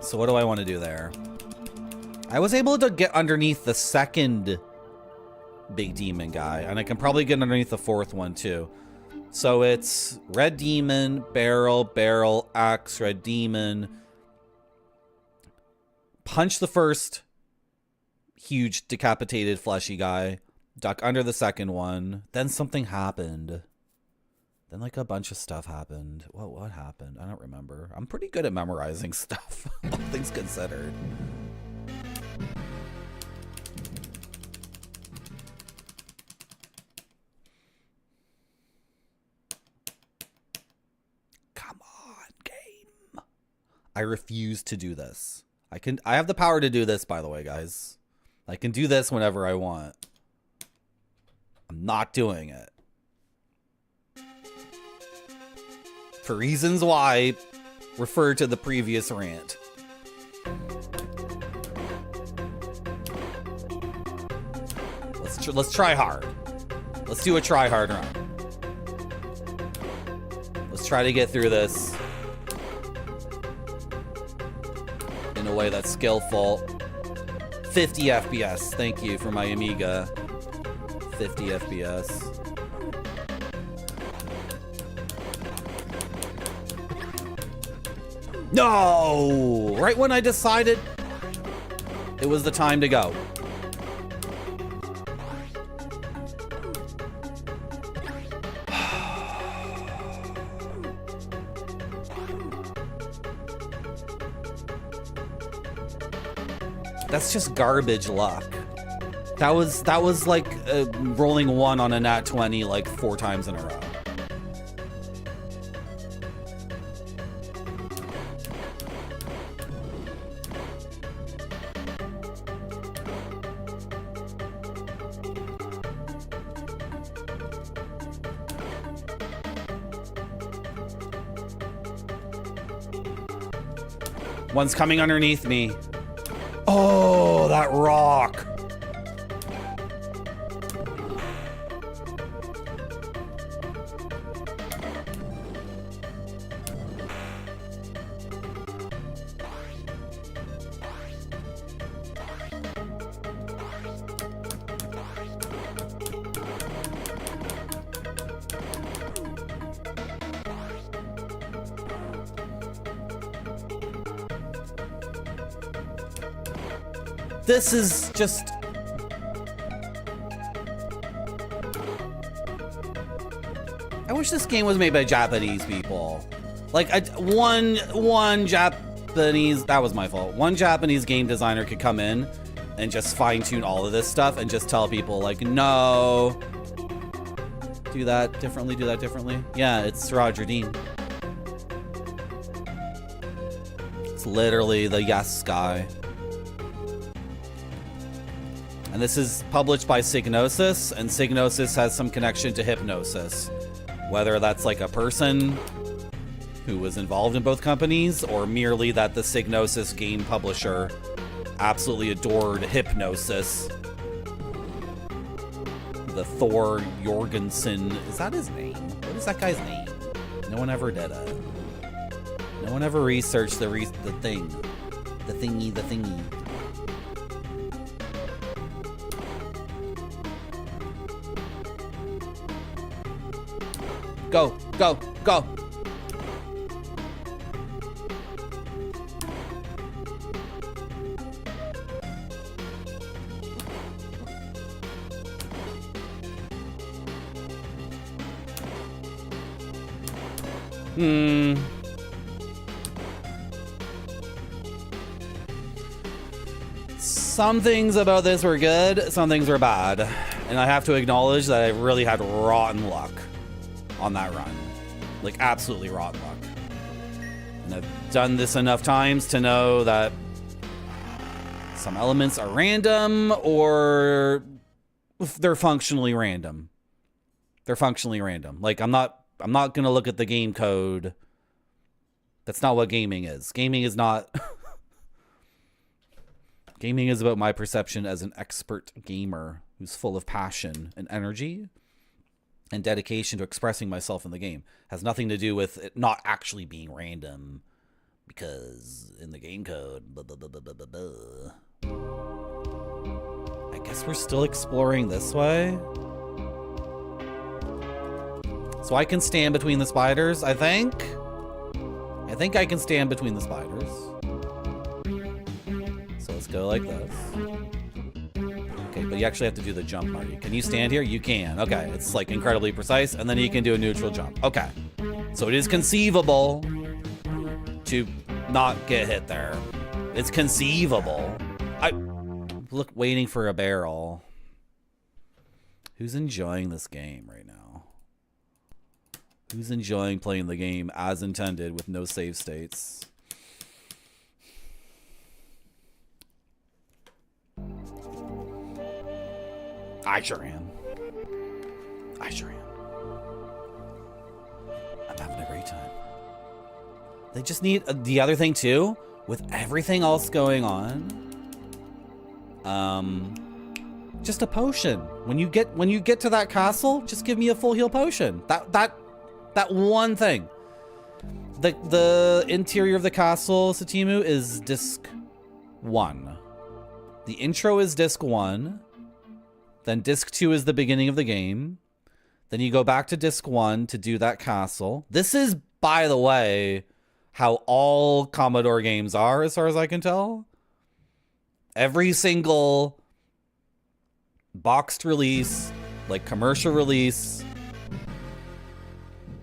So what do I want to do there? I was able to get underneath the second big demon guy, and I can probably get underneath the fourth one too. So it's red demon, barrel, axe, red demon. Punch the first huge decapitated fleshy guy. Duck under the second one. Then something happened. Then like a bunch of stuff happened. What happened? I don't remember. I'm pretty good at memorizing stuff, all things considered. Come on, game. I refuse to do this. I have the power to do this, by the way, guys. I can do this whenever I want. I'm not doing it. For reasons why, refer to the previous rant. Let's try hard. Let's do a try hard run. Let's try to get through this in a way that's skillful. 50 FPS. Thank you for my Amiga. 50 FPS. No! Right when I decided it was the time to go. That's just garbage luck. That was like rolling one on a nat 20 like 4 times in a row. One's coming underneath me. Oh, that rock. This is just... I wish this game was made by Japanese people. Like, one Japanese... That was my fault. One Japanese game designer could come in and just fine-tune all of this stuff and just tell people, like, no. Do that differently, do that differently. Yeah, it's Roger Dean. It's literally the yes guy. And this is published by Psygnosis, and Psygnosis has some connection to Hypnosis. Whether that's like a person who was involved in both companies, or merely that the Psygnosis game publisher absolutely adored Hypnosis. The Thor Jorgensen, is that his name? What is that guy's name? No one ever did it. No one ever researched the thing. The thingy. Go, go, go. Some things about this were good, some things were bad. And I have to acknowledge that I really had rotten luck on that run. Like, absolutely rotten luck. And I've done this enough times to know that some elements are random or they're functionally random. They're functionally random. Like, I'm not gonna look at the game code. That's not what gaming is. Gaming is not... Gaming is about my perception as an expert gamer who's full of passion and energy and dedication to expressing myself in the game. Has nothing to do with it not actually being random, because in the game code, blah, blah, blah, blah, blah, blah. I guess we're still exploring this way. So I can stand between the spiders, I think. I think I can stand between the spiders. So let's go like this. Okay, but you actually have to do the jump, Marty. Can you stand here? You can. Okay, it's like incredibly precise, and then you can do a neutral jump. Okay, so it is conceivable to not get hit there. It's conceivable. Look, waiting for a barrel. Who's enjoying this game right now? Who's enjoying playing the game as intended with no save states? I sure am. I sure am. I'm having a great time. They just need the other thing too, with everything else going on. Just a potion. When you get to that castle, just give me a full heal potion. That one thing. The interior of the castle, Satimu, is disc 1. The intro is disc 1. Then disc 2 is the beginning of the game. Then you go back to disc 1 to do that castle. This is, by the way, how all Commodore games are, as far as I can tell. Every single boxed release, like commercial release,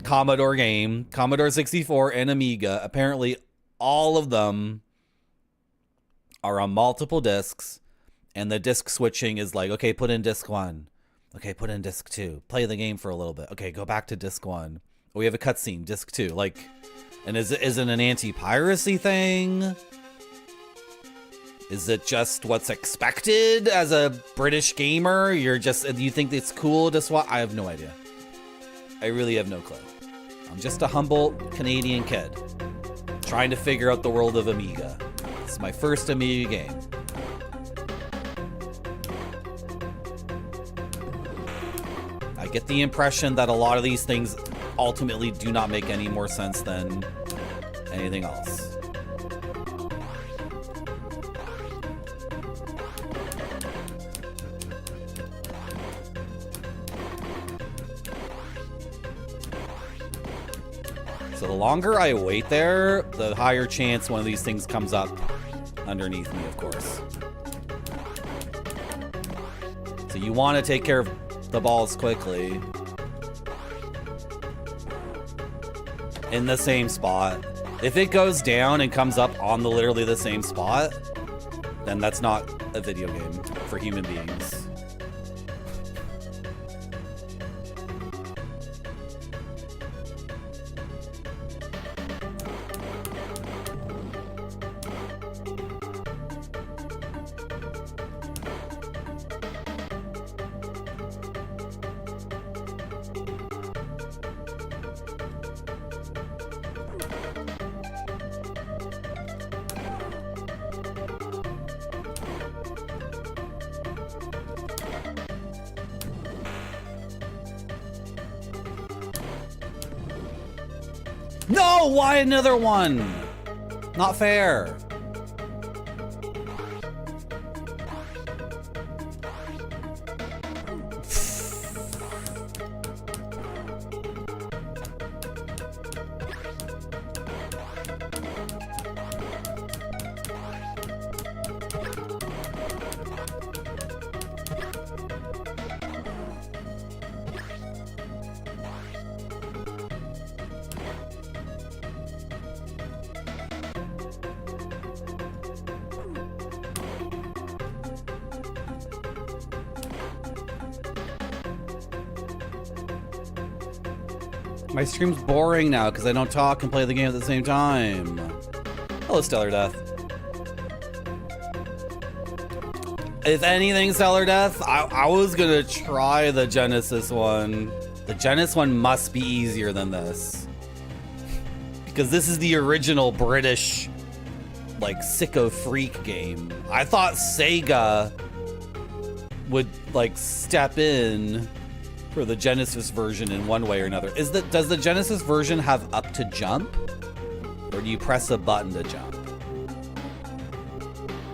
Commodore game, Commodore 64 and Amiga, apparently all of them are on multiple discs. And the disc switching is like, okay, put in disc 1. Okay, put in disc 2. Play the game for a little bit. Okay, go back to disc 1. Oh, we have a cutscene, disc 2. Like, and is it an anti-piracy thing? Is it just what's expected as a British gamer? You think it's cool to swap? I have no idea. I really have no clue. I'm just a humble Canadian kid trying to figure out the world of Amiga. It's my first Amiga game. I get the impression that a lot of these things ultimately do not make any more sense than anything else. So the longer I wait there, the higher chance one of these things comes up underneath me, of course. So you want to take care of the balls quickly. In the same spot. If it goes down and comes up on literally the same spot, then that's not a video game for human beings. No, why another one? Not fair. My stream's boring now because I don't talk and play the game at the same time. Hello, Stellar Death. If anything, Stellar Death, I was gonna try the Genesis one The Genesis one must be easier than this. Because this is the original British, like, sicko freak game. I thought Sega would, like, step in for the Genesis version in one way or another. Does the Genesis version have up to jump? Or do you press a button to jump?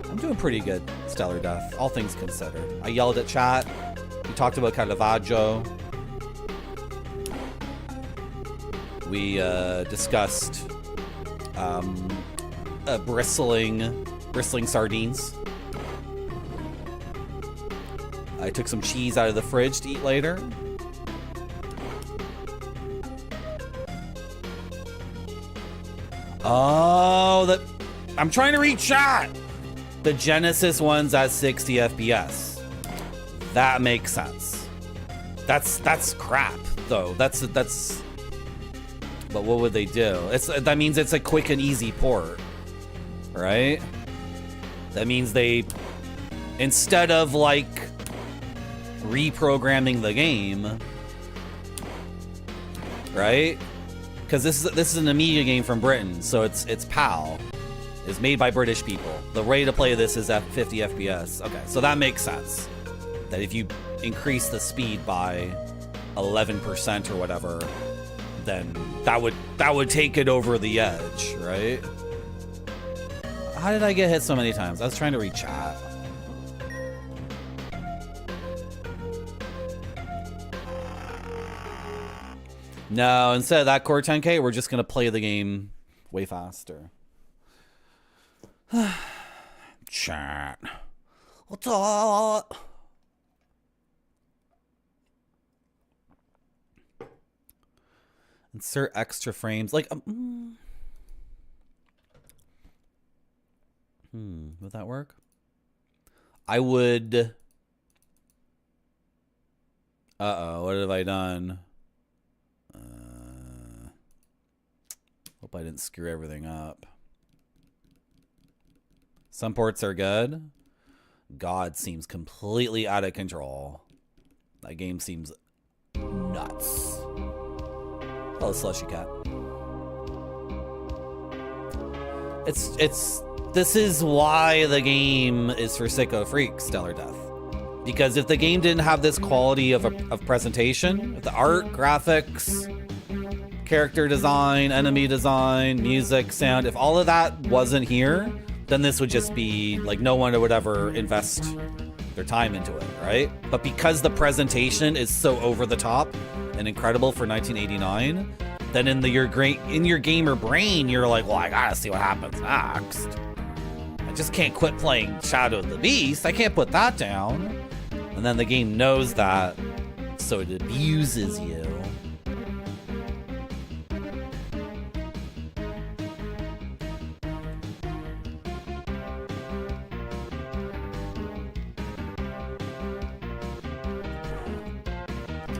I'm doing pretty good, Stellar Death, all things considered. I yelled at chat. We talked about Caravaggio. We discussed bristling sardines. I took some cheese out of the fridge to eat later. Oh, I'm trying to read chat. The Genesis one's at 60 FPS. That makes sense. That's crap though. That's. But what would they do? That means it's a quick and easy port, right? That means they, instead of like reprogramming the game, right? Because this is an Amiga game from Britain, so it's PAL. It's made by British people. The way to play this is at 50 FPS. Okay, so that makes sense. That if you increase the speed by 11% or whatever, then that would take it over the edge, right? How did I get hit so many times? I was trying to read chat. No, instead of that Core 10K, we're just gonna play the game way faster. Chat. What's up? Insert extra frames. Like, would that work? I would. Uh-oh, what have I done? Hope I didn't screw everything up. Some ports are good. God seems completely out of control. That game seems nuts. Oh, slushy cat. This is why the game is for sicko freaks, Stellar Death. Because if the game didn't have this quality of presentation, if the art, graphics, character design, enemy design, music, sound, if all of that wasn't here, then this would just be like no one would ever invest their time into it, right? But because the presentation is so over the top and incredible for 1989, then in your gamer brain, you're like, well, I gotta see what happens next. I just can't quit playing Shadow of the Beast. I can't put that down. And then the game knows that, so it abuses you.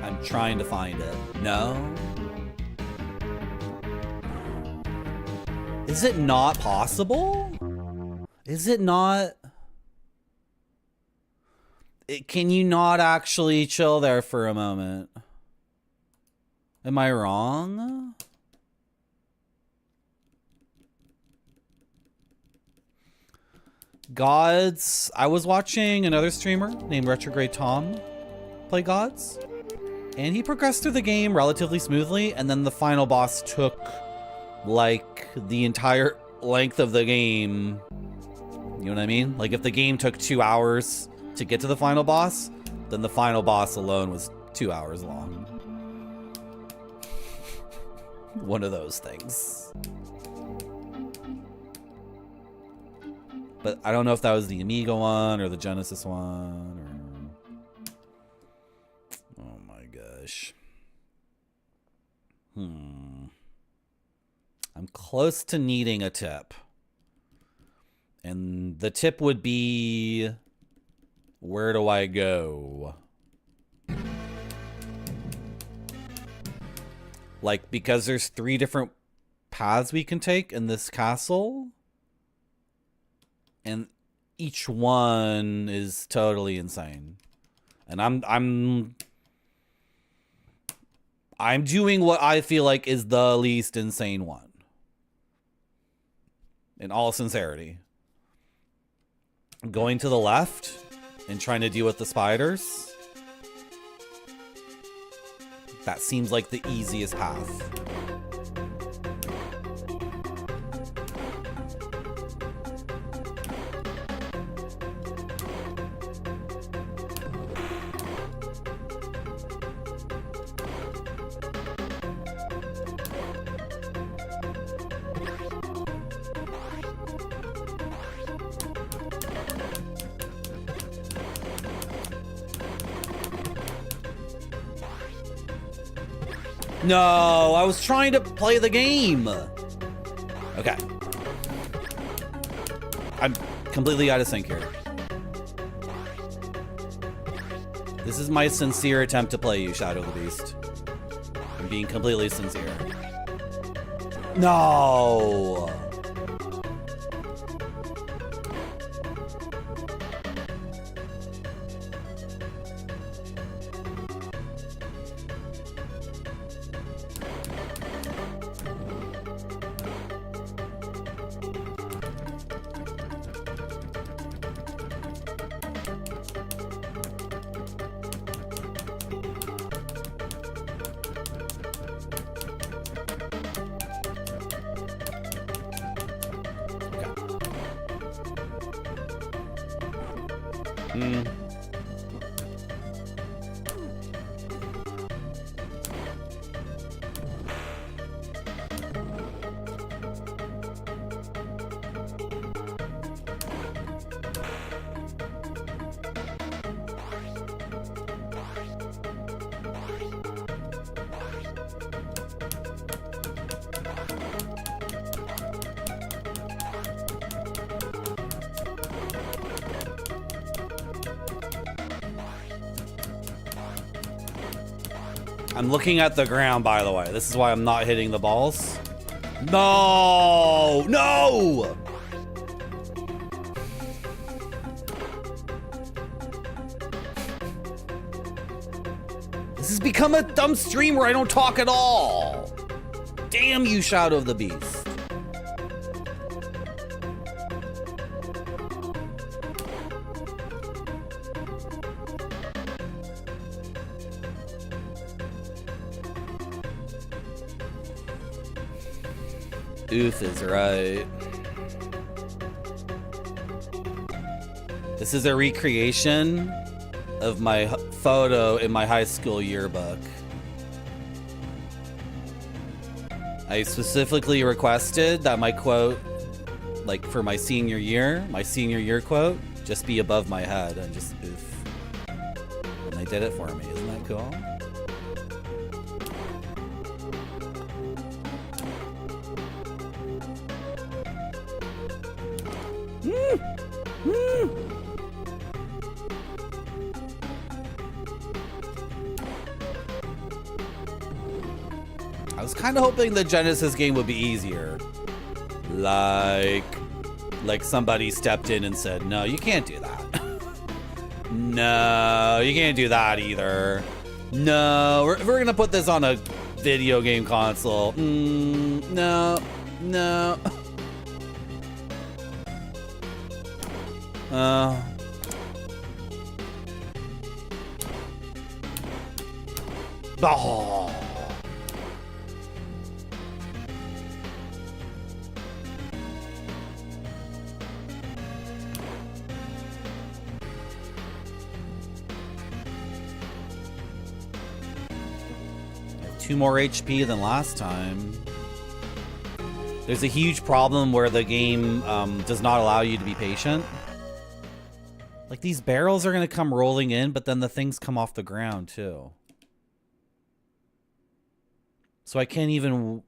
I'm trying to find it. No? Is it not possible? Is it not? Can you not actually chill there for a moment? Am I wrong? Gods. I was watching another streamer named Retrograde Tom play Gods, and he progressed through the game relatively smoothly, and then the final boss took like the entire length of the game. You know what I mean? Like if the game took 2 hours to get to the final boss, then the final boss alone was 2 hours long. One of those things. But I don't know if that was the Amiga one or the Genesis one. Or... Oh my gosh. I'm close to needing a tip. And the tip would be, where do I go? Like, because there's 3 different paths we can take in this castle. And each one is totally insane. And I'm doing what I feel like is the least insane one. In all sincerity. Going to the left and trying to deal with the spiders. That seems like the easiest path. No, I was trying to play the game. Okay. I'm completely out of sync here. This is my sincere attempt to play you, Shadow the Beast. I'm being completely sincere. No. I'm looking at the ground, by the way. This is why I'm not hitting the balls. No! No! This has become a dumb stream where I don't talk at all. Damn you, Shadow of the Beast. Oof is right. This is a recreation of my photo in my high school yearbook. I specifically requested that my quote, like for my senior year quote, just be above my head and just oof. And they did it for me. Isn't that cool? I was kind of hoping the Genesis game would be easier. Like somebody stepped in and said, no, you can't do that. No, you can't do that either. No, we're gonna put this on a video game console. No. Oh. Two more HP than last time. There's a huge problem where the game does not allow you to be patient. Like, these barrels are going to come rolling in, but then the things come off the ground, too. So I can't even...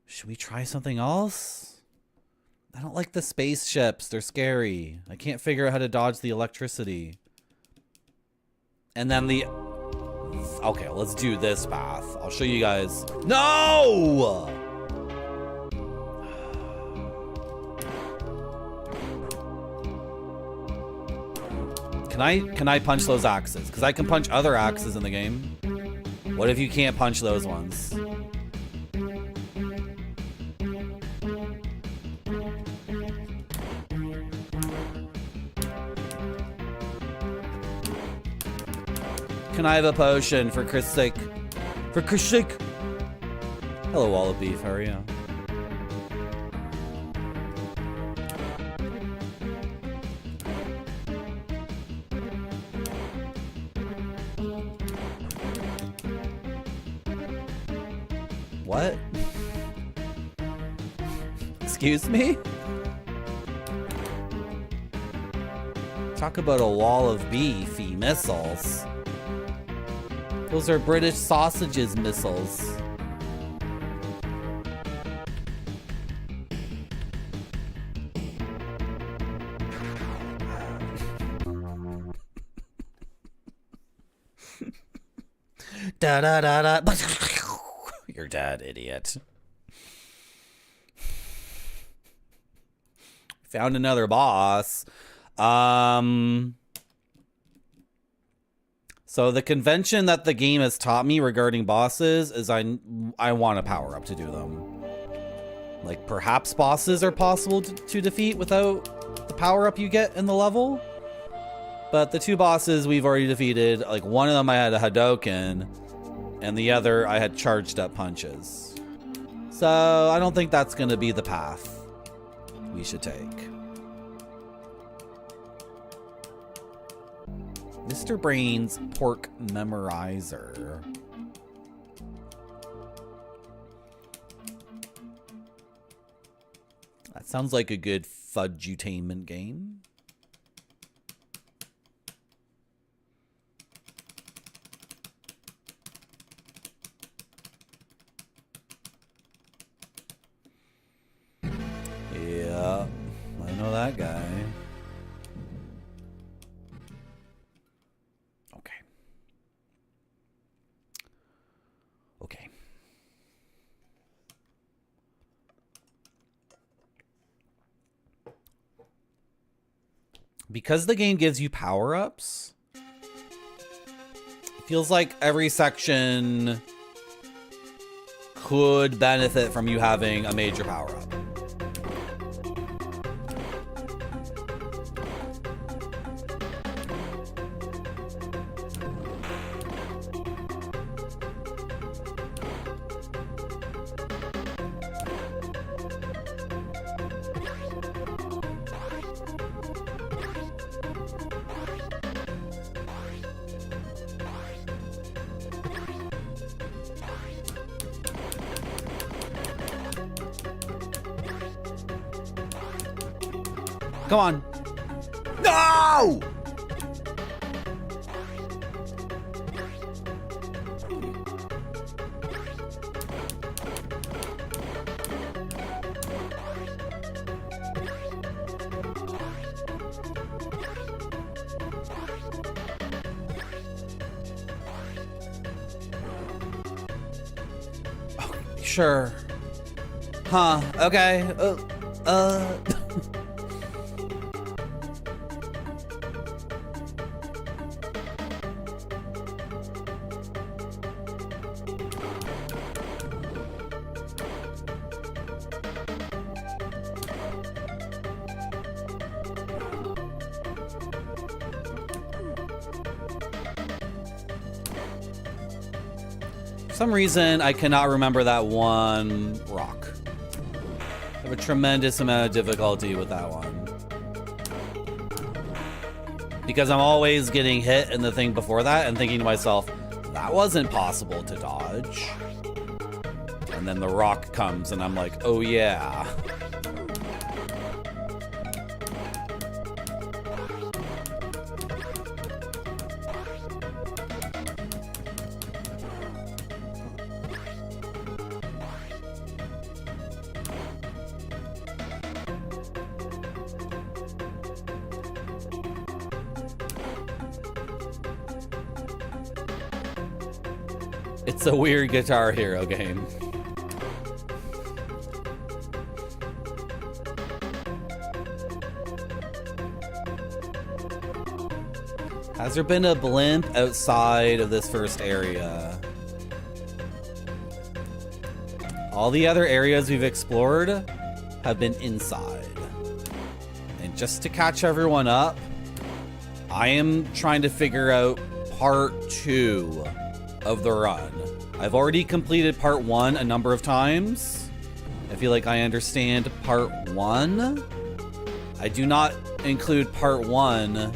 Should we try something else? I don't like the spaceships. They're scary. I can't figure out how to dodge the electricity. And then the... Okay, let's do this path. I'll show you guys. No! Can I punch those axes? Because I can punch other axes in the game. What if you can't punch those ones? Can I have a potion for Chris' sake? For Chris' sake! Hello, Wall of Beef. How are you? What? Excuse me? Talk about a wall of beefy missiles. Those are British sausages missiles. Da da da da. You're dead, idiot. Found another boss. So the convention that the game has taught me regarding bosses is I want a power up to do them. Like perhaps bosses are possible to defeat without the power up you get in the level. But the two bosses we've already defeated, like one of them I had a Hadoken and the other I had charged up punches. So I don't think that's gonna be the path we should take. Mr. Brain's pork memorizer. That sounds like a good fudgetainment game. Yeah, I know that guy. Okay. Because the game gives you power-ups, it feels like every section could benefit from you having a major power-up. Come on. No! Oh, sure. Huh, okay. For some reason, I cannot remember that one rock. I have a tremendous amount of difficulty with that one. Because I'm always getting hit in the thing before that and thinking to myself, that wasn't possible to dodge. And then the rock comes and I'm like, oh yeah. It's a weird Guitar Hero game. Has there been a blimp outside of this first area? All the other areas we've explored have been inside. And just to catch everyone up, I am trying to figure out part 2 of the run. I've already completed part 1 a number of times. I feel like I understand part 1. I do not include part 1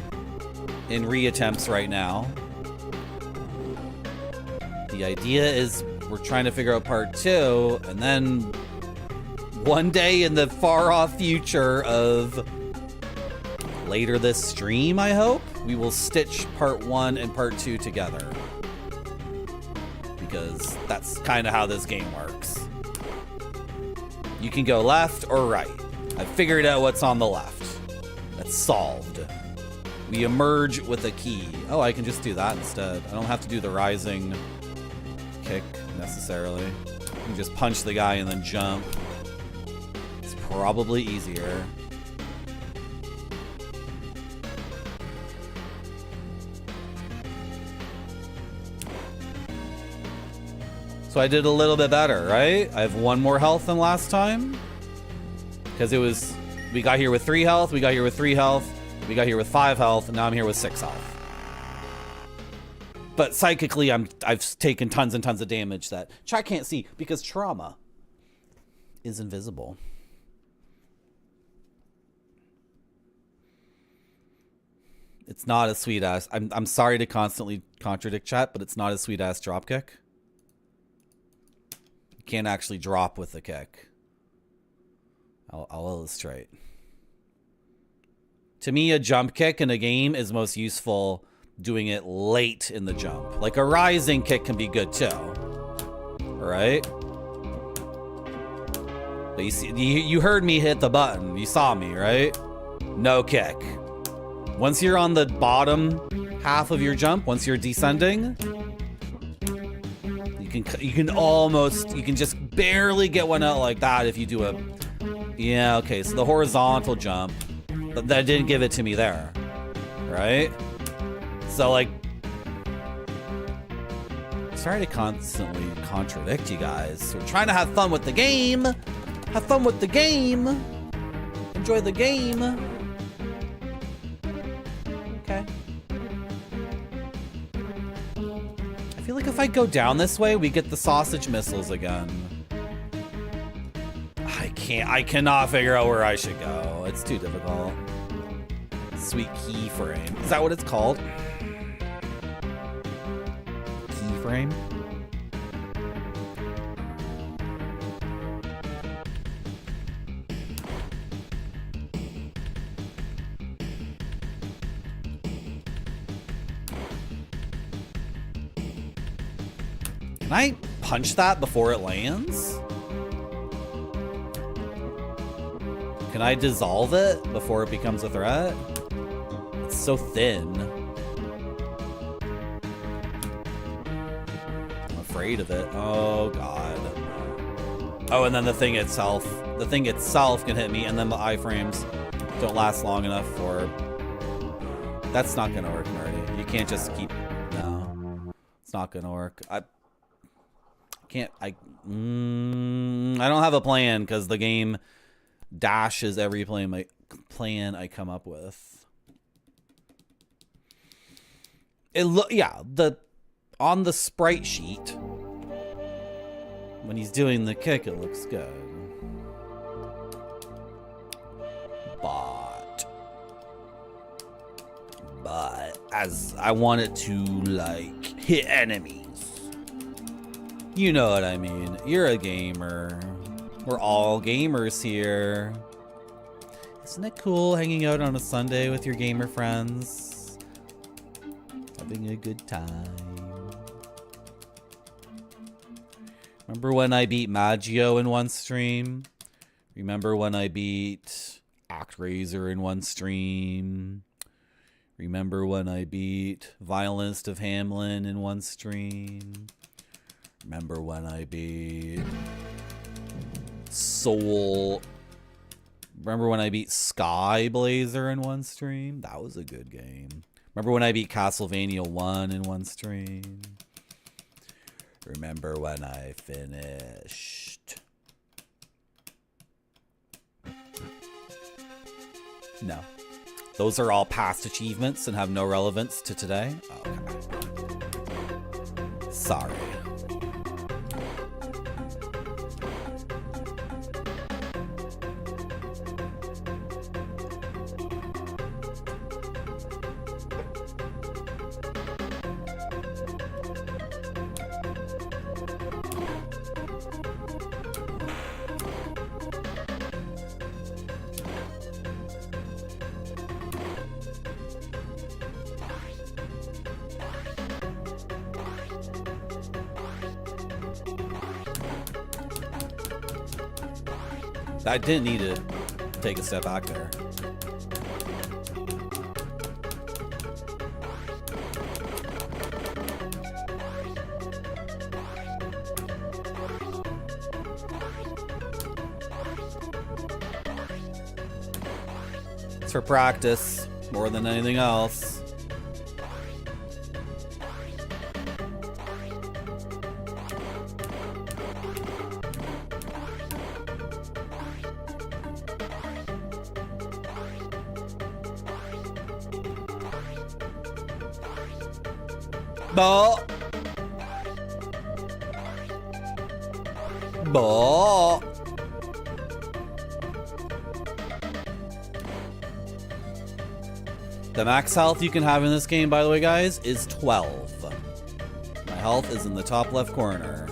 in re-attempts right now. The idea is we're trying to figure out part 2, and then one day in the far off future of later this stream, I hope, we will stitch part 1 and part 2 together. Because that's kind of how this game works. You can go left or right. I figured out what's on the left. That's solved. We emerge with a key. Oh, I can just do that instead. I don't have to do the rising kick necessarily. You can just punch the guy and then jump. It's probably easier. So I did a little bit better, right? I have 1 more health than last time. Because it was, we got here with 3 health, we got here with 3 health, we got here with 5 health, and now I'm here with 6 health. But psychically, I've taken tons and tons of damage that chat can't see because trauma is invisible. It's not a sweet ass. I'm sorry to constantly contradict chat, but it's not a sweet ass drop kick. You can't actually drop with the kick. I'll illustrate. To me, a jump kick in a game is most useful doing it late in the jump. Like a rising kick can be good too. Alright? But you see, you heard me hit the button. You saw me, right? No kick. Once you're on the bottom half of your jump, once you're descending, you can just barely get one out like that if you do a... Yeah, okay, so the horizontal jump, but that didn't give it to me there, right? So, like, sorry to constantly contradict you guys. We're trying to have fun with the game. Have fun with the game. Enjoy the game. Okay. I feel like if I go down this way, we get the sausage missiles again. I cannot figure out where I should go. It's too difficult. Sweet keyframe. Is that what it's called? Keyframe? Can I punch that before it lands? Can I dissolve it before it becomes a threat? It's so thin. I'm afraid of it. Oh, God. Oh, and then the thing itself can hit me, and then the iframes don't last long enough for... That's not gonna work, Marty. You can't just keep... No. It's not gonna work. I don't have a plan, because the game dashes every plan I come up with. On the sprite sheet, when he's doing the kick, it looks good. But as I want it to, like, hit enemies. You know what I mean. You're a gamer. We're all gamers here. Isn't it cool hanging out on a Sunday with your gamer friends? Having a good time. Remember when I beat Maggio in one stream? Remember when I beat ActRaiser in one stream? Remember when I beat Violinist of Hamlin in one stream? Remember when I beat Remember when I beat Sky Blazer in one stream? That was a good game. Remember when I beat Castlevania 1 in one stream? Remember when I finished? No. Those are all past achievements and have no relevance to today? Okay. Sorry. I didn't need to take a step back there. It's for practice more than anything else. Bo. The max health you can have in this game, by the way, guys, is 12. My health is in the top left corner.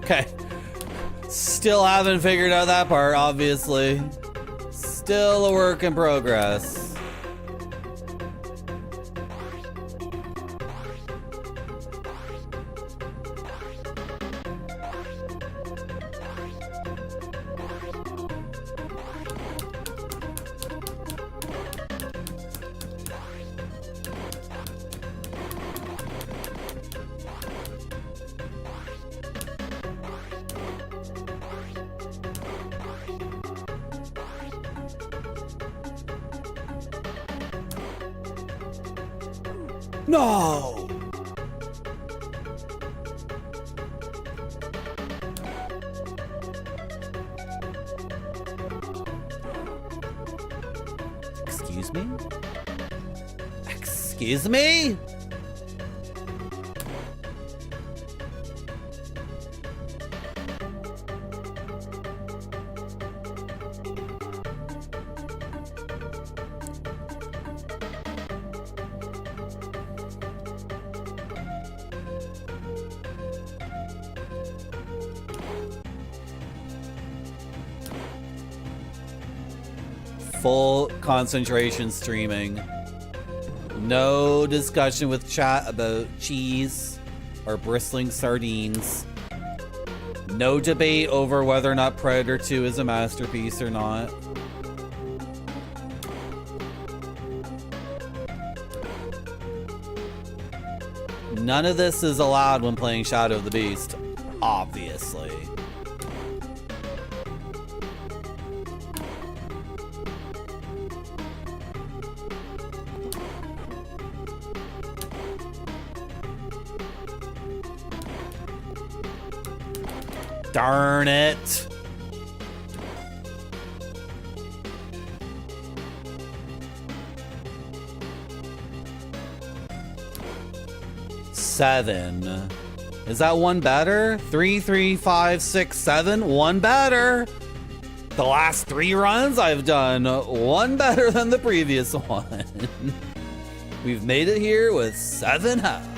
Okay. Still haven't figured out that part, obviously. Still a work in progress. No! Excuse me? Excuse me? Full concentration streaming. No discussion with chat about cheese or bristling sardines. No debate over whether or not Predator 2 is a masterpiece or not. None of this is allowed when playing Shadow of the Beast, obviously. Darn it. Seven. Is that one better? 3, 3, 5, 6, 7. One better. The last 3 runs I've done one better than the previous one. We've made it here with 7 health.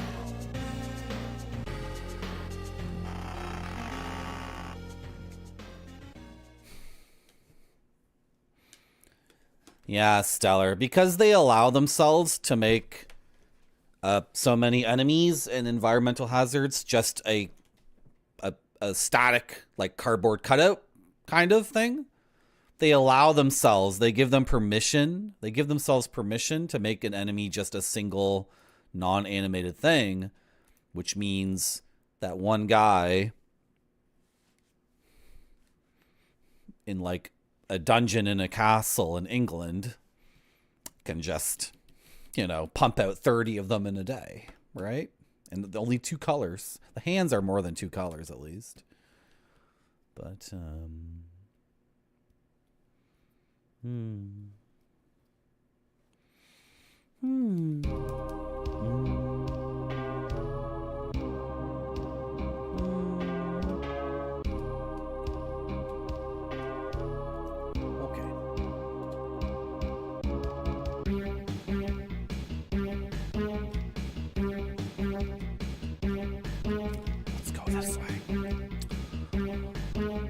Yeah, Stellar. Because they allow themselves to make so many enemies and environmental hazards, just a static, like, cardboard cutout kind of thing. They allow themselves, they give themselves permission to make an enemy just a single non-animated thing, which means that one guy in, like, a dungeon in a castle in England can just, you know, pump out 30 of them in a day, right? And only 2 colors. The hands are more than 2 colors, at least. But,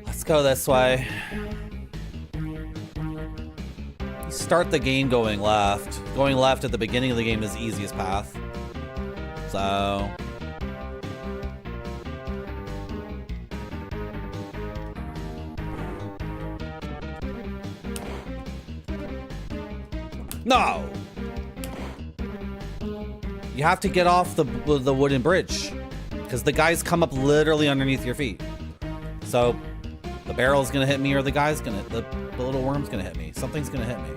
Let's go this way. You start the game going left. Going left at the beginning of the game is the easiest path. So... No! You have to get off the wooden bridge, because the guys come up literally underneath your feet. So the barrel's gonna hit me, or the guy's gonna, the little worm's gonna hit me. Something's gonna hit me.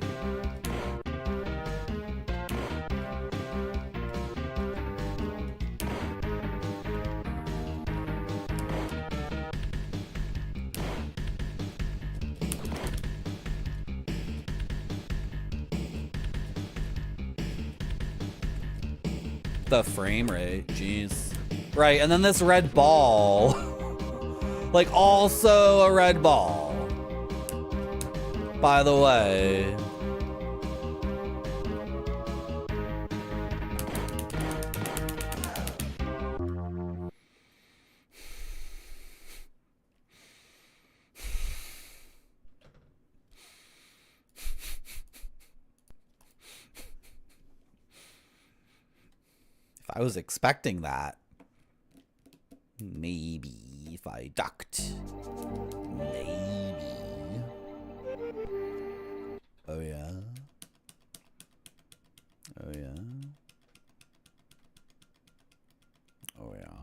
The frame rate, jeez. Right, and then this red ball. Like, also a red ball. By the way. If I was expecting that, maybe if I ducked, maybe. Oh yeah. Oh yeah. Oh yeah.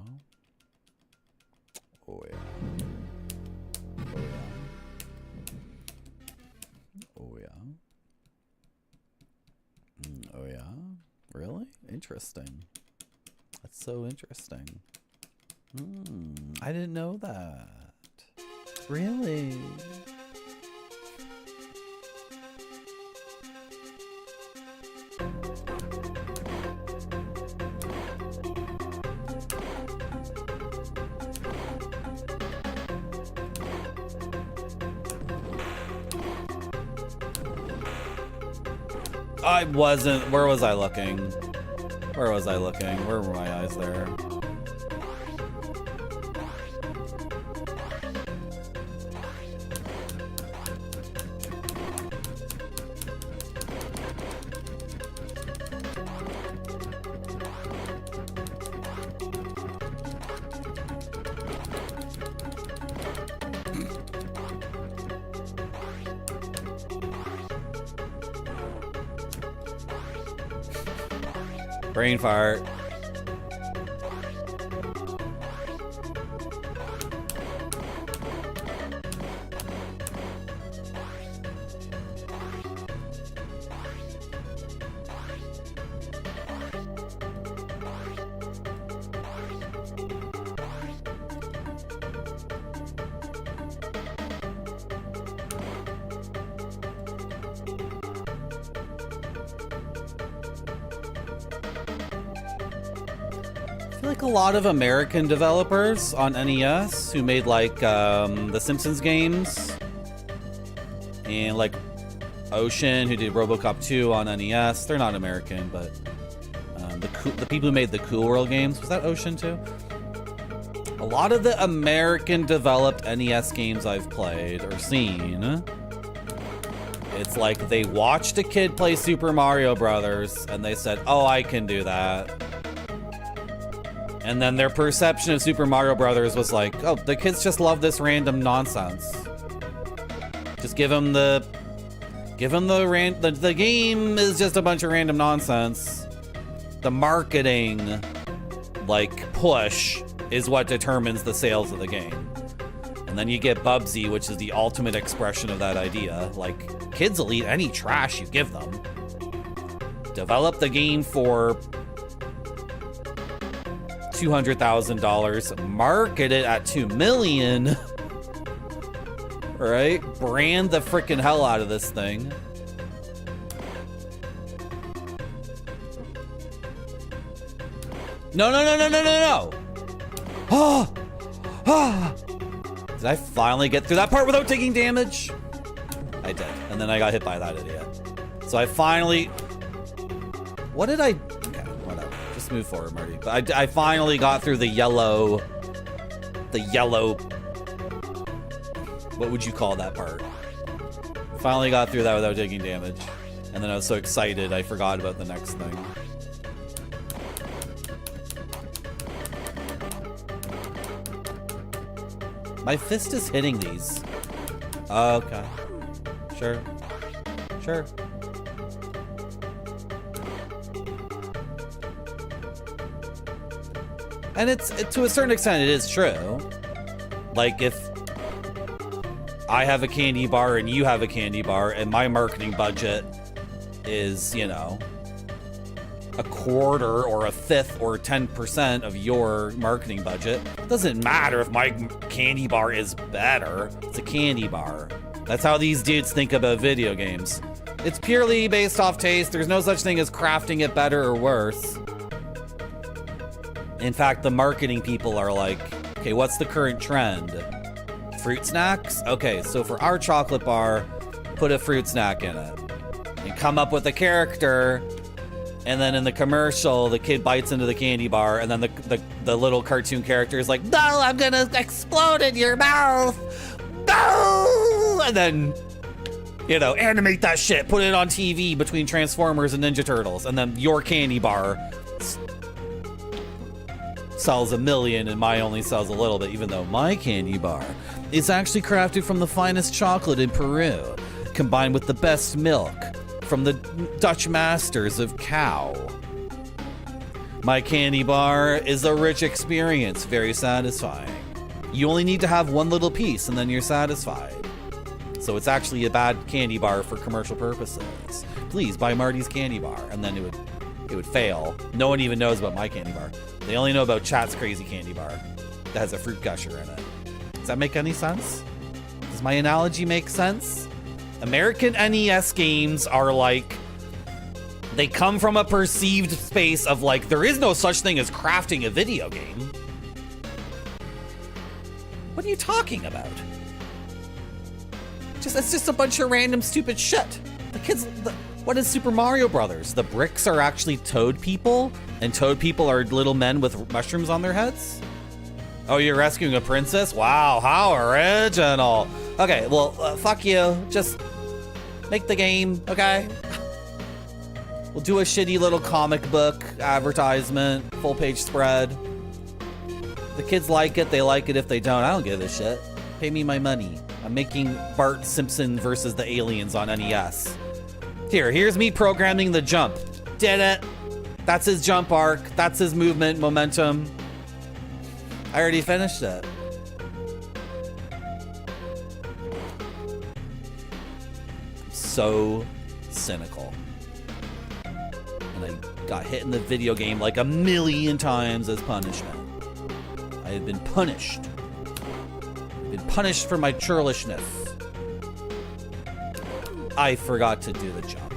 Oh yeah. Oh yeah. Oh yeah. Oh yeah. Really? Interesting. That's so interesting. I didn't know that. Really? I wasn't. Where was I looking? Where was I looking? Where were my eyes there? Brain fart. Like a lot of American developers on NES who made like the Simpsons games, and like Ocean who did RoboCop 2 on NES. They're not American, but the people who made the Cool World games, was that Ocean too? A lot of the American developed NES games I've played or seen, it's like they watched a kid play Super Mario Brothers and they said, oh, I can do that. And then their perception of Super Mario Brothers was like, oh, the kids just love this random nonsense. Just give them the game is just a bunch of random nonsense. The marketing, like, push is what determines the sales of the game. And then you get Bubsy, which is the ultimate expression of that idea. Like, kids will eat any trash you give them. Develop the game for $200,000, market it at $2 million, right? Brand the freaking hell out of this thing. No. Did I finally get through that part without taking damage? I did, and then I got hit by that idiot. So I finally... What did I... Okay, whatever. Just move forward, Marty. But I finally got through the yellow... What would you call that part? Finally got through that without taking damage. And then I was so excited, I forgot about the next thing. My fist is hitting these. Okay. Sure. And it's to a certain extent, it is true. Like, if I have a candy bar and you have a candy bar and my marketing budget is, you know, a quarter or a fifth or 10% of your marketing budget, it doesn't matter if my candy bar is better. It's a candy bar. That's how these dudes think about video games. It's purely based off taste. There's no such thing as crafting it better or worse. In fact, the marketing people are like, okay, what's the current trend? Fruit snacks? Okay, so for our chocolate bar, put a fruit snack in it. And come up with a character, and then in the commercial, the kid bites into the candy bar, and then the little cartoon character is like, no, I'm gonna explode in your mouth! No! And then, you know, animate that shit, put it on TV between Transformers and Ninja Turtles, and then your candy bar sells 1 million and mine only sells a little bit, even though my candy bar is actually crafted from the finest chocolate in Peru, combined with the best milk from the Dutch masters of cow. My candy bar is a rich experience, very satisfying. You only need to have one little piece and then you're satisfied. So it's actually a bad candy bar for commercial purposes. Please buy Marty's candy bar, and then it would fail. No one even knows about my candy bar. They only know about Chat's crazy candy bar that has a fruit gusher in it. Does that make any sense? Does my analogy make sense? American NES games are like, they come from a perceived space of like, there is no such thing as crafting a video game. What are you talking about? It's just a bunch of random stupid shit. The kids, what is Super Mario Brothers? The bricks are actually toad people, and toad people are little men with mushrooms on their heads? Oh, you're rescuing a princess? Wow, how original. Okay, well, fuck you. Just make the game, okay? We'll do a shitty little comic book advertisement, full page spread. The kids like it, they like it. If they don't, I don't give a shit. Pay me my money. I'm making Bart Simpson versus the aliens on NES. Here's me programming the jump. Did it. That's his jump arc. That's his movement momentum. I already finished it. So cynical. And I got hit in the video game like 1 million times as punishment. I had been punished. Punished for my churlishness. I forgot to do the jump.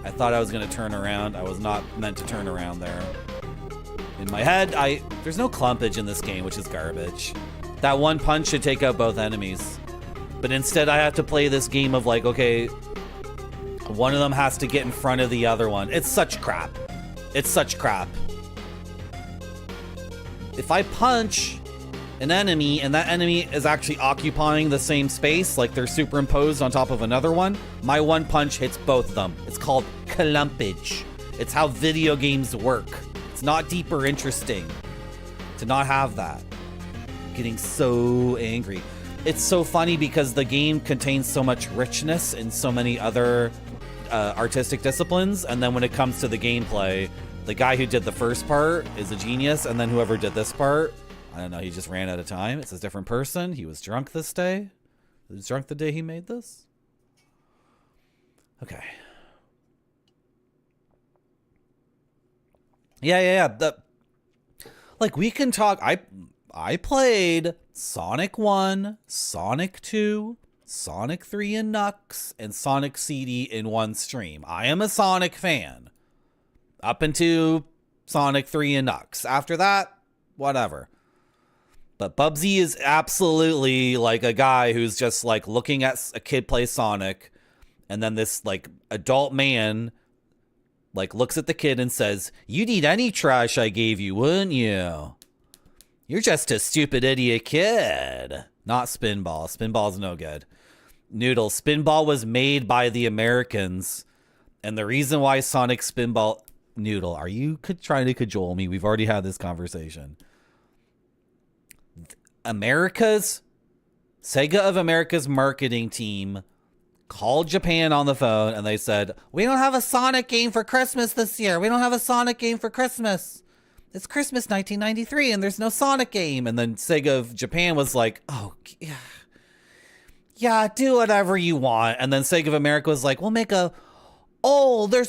I thought I was gonna turn around. I was not meant to turn around there. In my head, there's no clumpage in this game, which is garbage. That one punch should take out both enemies. But instead I have to play this game of like, okay, one of them has to get in front of the other one. It's such crap. It's such crap. If I punch an enemy and that enemy is actually occupying the same space, like they're superimposed on top of another one, my one punch hits both of them. It's called clumpage. It's how video games work. It's not deep or interesting. to not have that. Getting so angry. It's so funny because the game contains so much richness in so many other artistic disciplines, and then when it comes to the gameplay, the guy who did the first part is a genius, and then whoever did this part, I don't know, he just ran out of time. It's a different person. He was drunk this day. He was drunk the day he made this. Okay. Yeah. Like, we can talk. I played Sonic 1, Sonic 2, Sonic 3 and Knucks, and Sonic CD in one stream. I am a Sonic fan. Up into Sonic 3 and Knucks. After that, whatever. But Bubsy is absolutely like a guy who's just like looking at a kid play Sonic, and then this like adult man like looks at the kid and says, "You'd eat any trash I gave you, wouldn't you? You're just a stupid idiot kid." Not Spinball. Spinball's no good. Noodle. Spinball was made by the Americans, and the reason why Sonic Spinball... Noodle, are you trying to cajole me? We've already had this conversation. Sega of America's marketing team called Japan on the phone, and they said, "We don't have a Sonic game for Christmas this year. We don't have a Sonic game for Christmas. It's Christmas 1993, and there's no Sonic game." And then Sega of Japan was like, "Oh, yeah, do whatever you want." And then Sega of America was like, "We'll make there's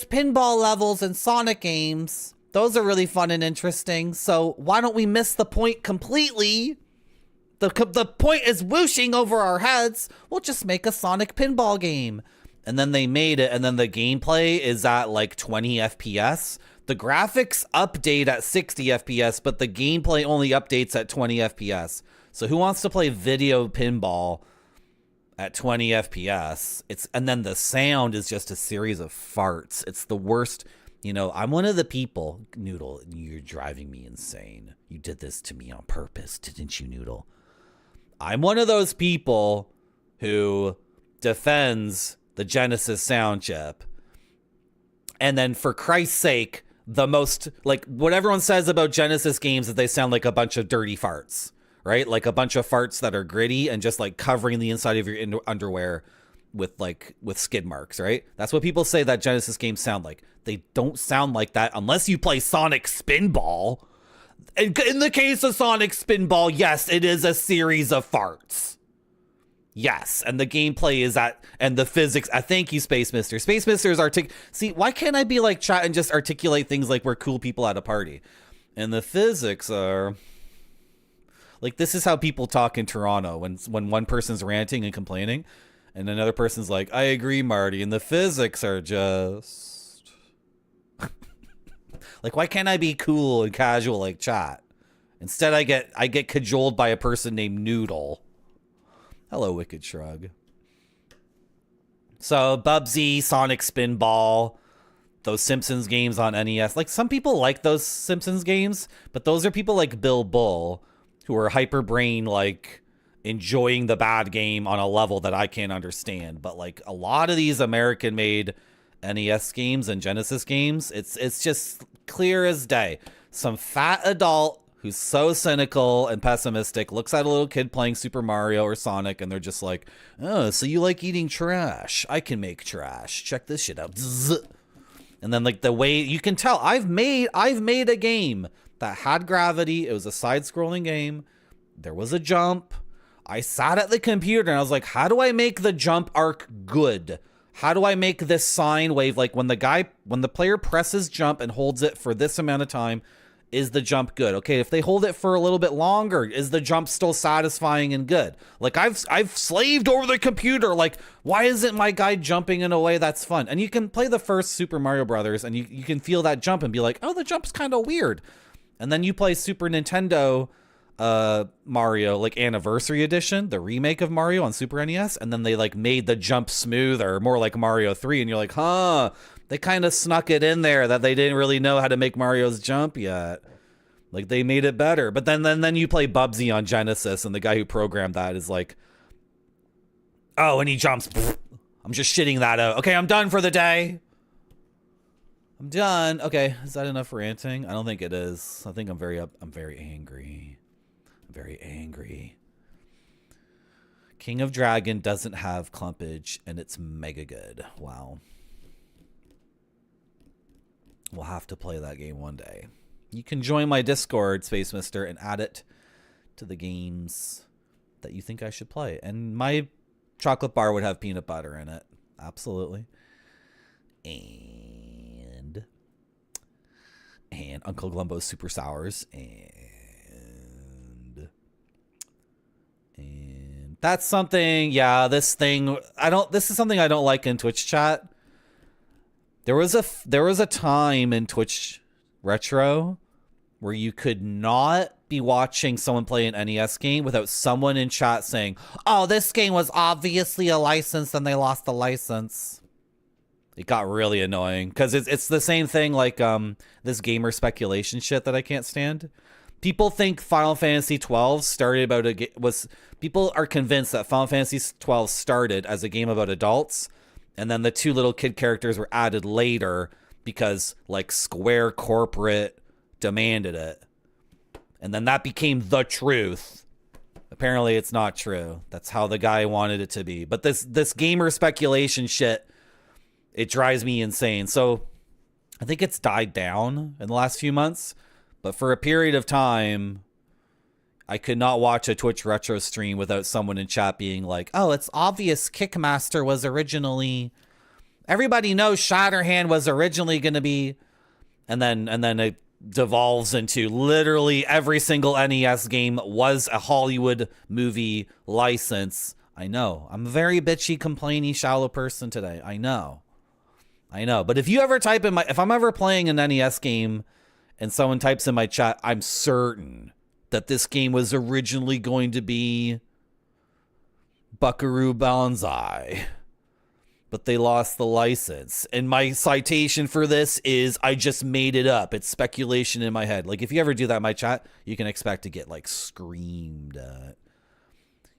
pinball levels in Sonic games. Those are really fun and interesting. So why don't we miss the point completely? The point is whooshing over our heads. We'll just make a Sonic pinball game." And then they made it, and then the gameplay is at like 20 FPS. The graphics update at 60 FPS, but the gameplay only updates at 20 FPS. So who wants to play video pinball at 20 FPS? And then the sound is just a series of farts. It's the worst. You know, I'm one of the people, Noodle, you're driving me insane. You did this to me on purpose, didn't you, Noodle? I'm one of those people who defends the Genesis sound chip. And then for Christ's sake, the most, like, what everyone says about Genesis games is they sound like a bunch of dirty farts, right? Like a bunch of farts that are gritty and just like covering the inside of your underwear with skid marks, right? That's what people say that Genesis games sound like. They don't sound like that unless you play Sonic Spinball. In the case of Sonic Spinball, yes, it is a series of farts. Yes, and the gameplay is that, and the physics. Thank you, Space Mister. Space Mister is See, why can't I be like chat and just articulate things like we're cool people at a party? And the physics are like, this is how people talk in Toronto when one person's ranting and complaining, and another person's like, "I agree, Marty," and the physics are just like, why can't I be cool and casual like chat? Instead, I get cajoled by a person named Noodle. Hello, Wicked Shrug. So, Bubsy, Sonic Spinball, those Simpsons games on NES. Like, some people like those Simpsons games, but those are people like Bill Bull who are hyperbrain, like, enjoying the bad game on a level that I can't understand. But, like, a lot of these American-made NES games and Genesis games, it's just clear as day. Some fat adult who's so cynical and pessimistic looks at a little kid playing Super Mario or Sonic, and they're just like, "Oh, so you like eating trash? I can make trash. Check this shit out." Zzz. And then like the way you can tell, I've made a game that had gravity. It was a side-scrolling game. There was a jump. I sat at the computer and I was like, how do I make the jump arc good? How do I make this sine wave? Like when the player presses jump and holds it for this amount of time, is the jump good? Okay, if they hold it for a little bit longer, is the jump still satisfying and good? Like I've slaved over the computer. Like, why isn't my guy jumping in a way that's fun? And you can play the first Super Mario Brothers and you can feel that jump and be like, oh, the jump's kind of weird. And then you play Super Nintendo Mario, like Anniversary Edition, the remake of Mario on Super NES, and then they like made the jump smoother, more like Mario 3, and you're like, huh, they kind of snuck it in there that they didn't really know how to make Mario's jump yet. Like they made it better. But then you play Bubsy on Genesis, and the guy who programmed that is like, oh, and he jumps. I'm just shitting that out. Okay, I'm done for the day. I'm done. Okay, is that enough ranting? I don't think it is. I think I'm very angry. I'm very angry. King of Dragon doesn't have clumpage, and it's mega good. Wow. We'll have to play that game one day. You can join my Discord, Space Mister, and add it to the games that you think I should play. And my chocolate bar would have peanut butter in it. Absolutely. And Uncle Glumbo's Super Sours. And that's something, yeah, this is something I don't like in Twitch chat. There was a time in Twitch Retro where you could not be watching someone play an NES game without someone in chat saying, "Oh, this game was obviously a license and they lost the license." It got really annoying because it's the same thing like this gamer speculation shit that I can't stand. People think Final Fantasy 12 started about people are convinced that Final Fantasy 12 started as a game about adults, and then the two little kid characters were added later because like Square corporate demanded it. And then that became the truth. Apparently it's not true. That's how the guy wanted it to be. But this gamer speculation shit, it drives me insane. So I think it's died down in the last few months. But for a period of time, I could not watch a Twitch Retro stream without someone in chat being like, "Oh, it's obvious Kickmaster was originally... Everybody knows Shatterhand was originally going to be..." And then it devolves into literally every single NES game was a Hollywood movie license. I know. I'm a very bitchy, complainy, shallow person today. I know. But if you ever type in if I'm ever playing an NES game and someone types in my chat, I'm certain that this game was originally going to be Buckaroo Banzai, but they lost the license. And my citation for this is I just made it up. It's speculation in my head. Like, if you ever do that in my chat, you can expect to get, like, screamed at.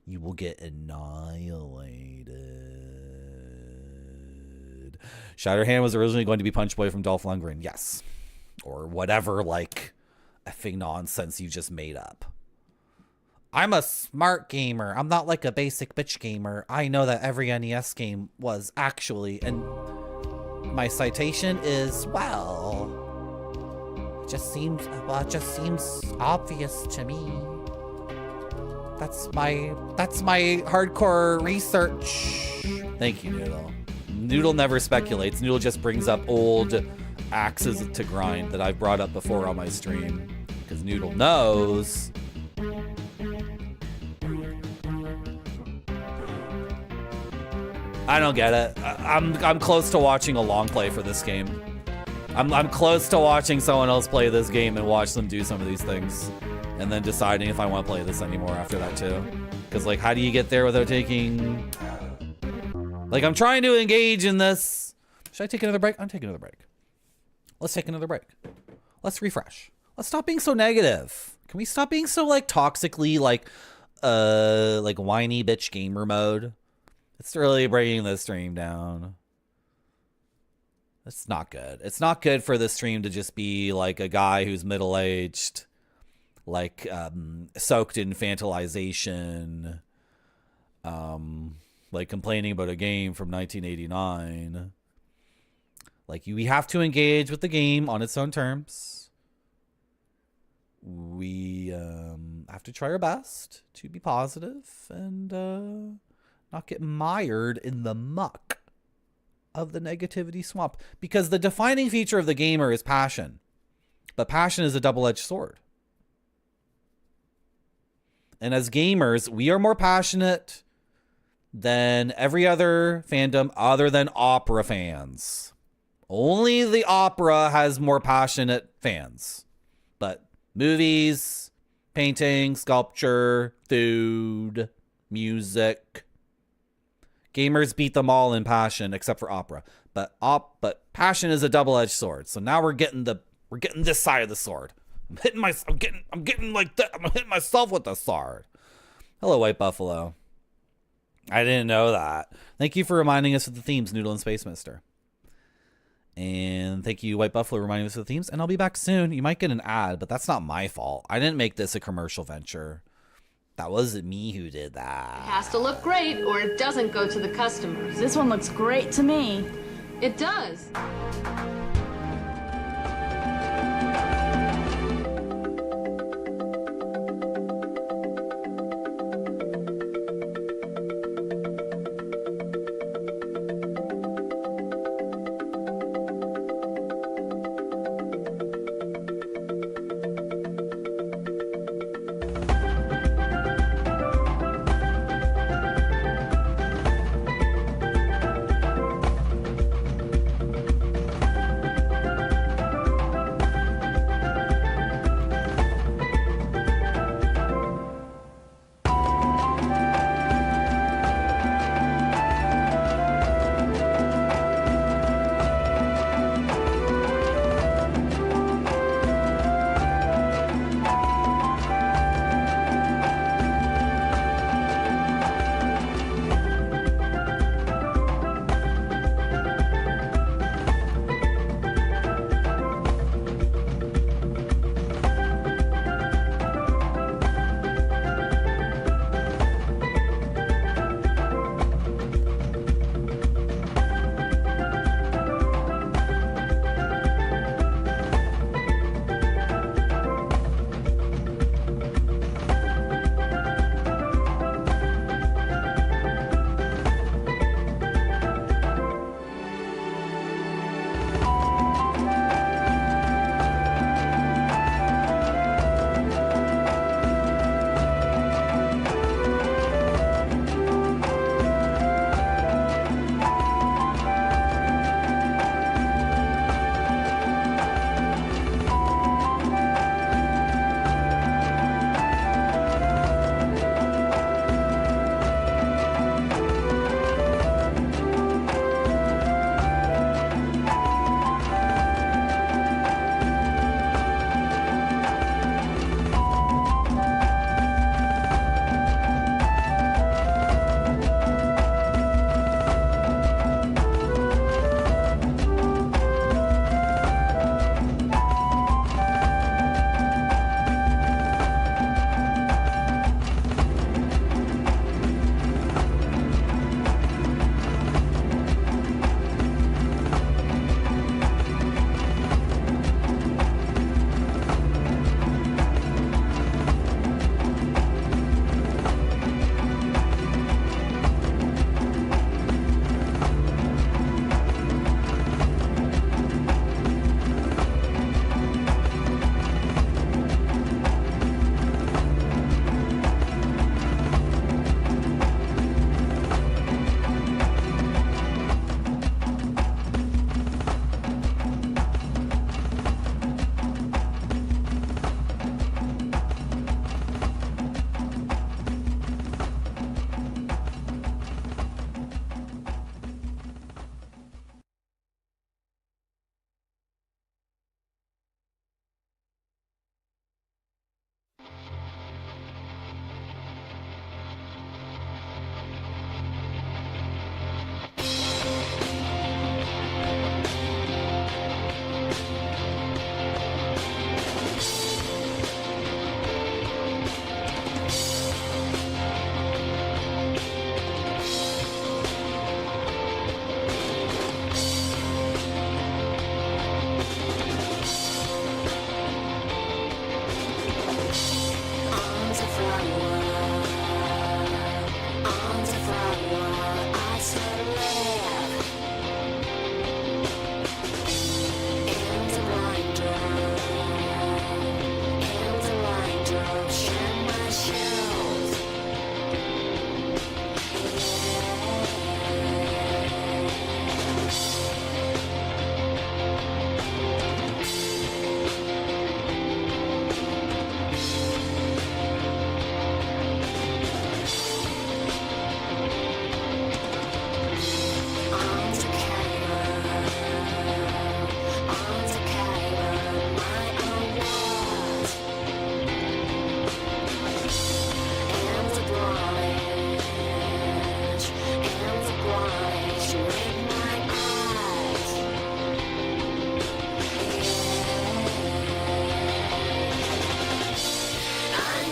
You will get annihilated. Shatterhand was originally going to be Punch Boy from Dolph Lundgren. Yes. Or whatever, like, effing nonsense you just made up. I'm a smart gamer. I'm not like a basic bitch gamer. I know that every NES game was actually, and my citation is, well, it just seems obvious to me. That's my hardcore research. Thank you, Noodle. Noodle never speculates. Noodle just brings up old axes to grind that I've brought up before on my stream. Because Noodle knows. I don't get it. I'm close to watching a long play for this game. I'm close to watching someone else play this game and watch them do some of these things. And then deciding if I want to play this anymore after that too. Because like, how do you get there without taking... Like, I'm trying to engage in this. Should I take another break? I'm taking another break. Let's take another break. Let's refresh. Let's stop being so negative. Can we stop being so like toxically like whiny bitch gamer mode? It's really bringing the stream down. It's not good. It's not good for the stream to just be like a guy who's middle-aged, like soaked in infantilization, like complaining about a game from 1989. Like, we have to engage with the game on its own terms. We have to try our best to be positive and not get mired in the muck of the negativity swamp. Because the defining feature of the gamer is passion. But passion is a double-edged sword. And as gamers, we are more passionate than every other fandom other than opera fans. Only the opera has more passionate fans. But movies, painting, sculpture, food, music, gamers beat them all in passion except for opera. But passion is a double-edged sword. So now we're getting this side of the sword. I'm hitting like that. I'm hitting myself with the sword. Hello, White Buffalo. I didn't know that. Thank you for reminding us of the themes, Noodle and Space Mister. And thank you, White Buffalo, reminding us of the themes. And I'll be back soon. You might get an ad, but that's not my fault. I didn't make this a commercial venture. That wasn't me who did that. It has to look great or it doesn't go to the customers. This one looks great to me. It does.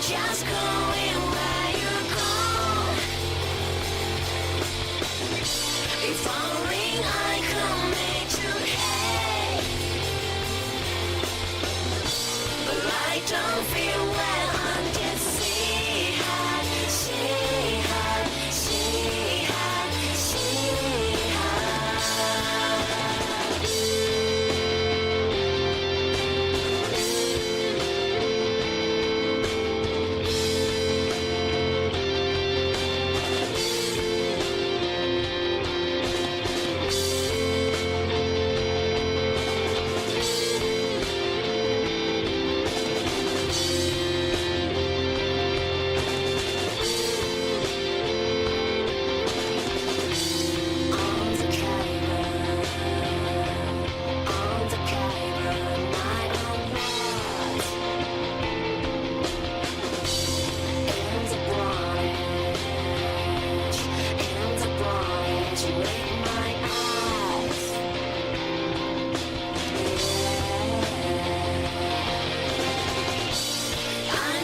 just going where you go. If only I could make you hate, but I don't feel well. I'm just see her, see her, see her, see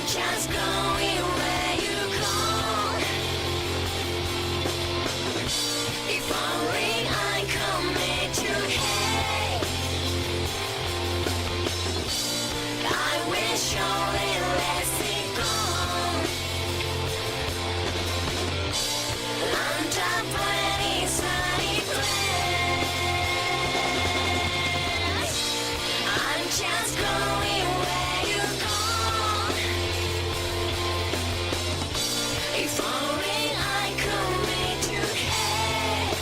just going where you go. If only I could make you hate, I will surely let it go. Land up pretty sunny place. I'm just going where you go. If only I could make you hate,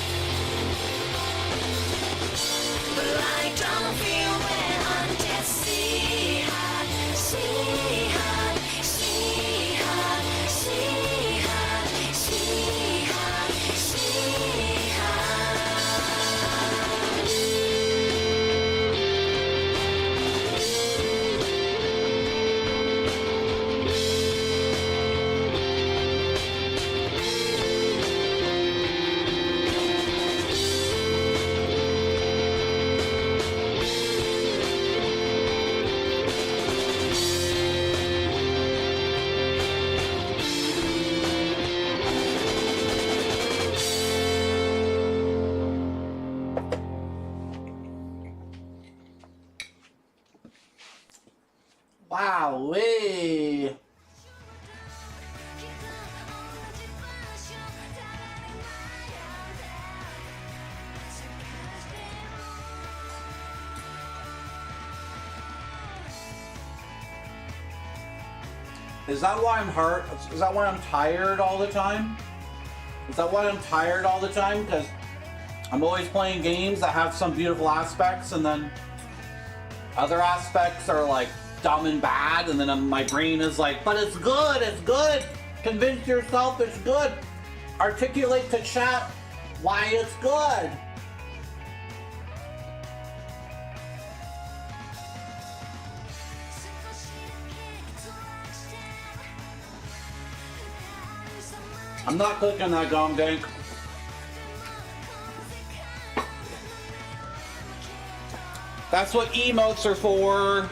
but I don't feel well. I'm just see her, see her, see her, see her, see her, see Wowee! Is that why I'm hurt? Is that why I'm tired all the time? Is that why I'm tired all the time? Because I'm always playing games that have some beautiful aspects, and then other aspects are like dumb and bad, and then my brain is like, but it's good, it's good. Convince yourself it's good. Articulate to chat why it's good. I'm not clicking that gong dank. That's what emotes are for.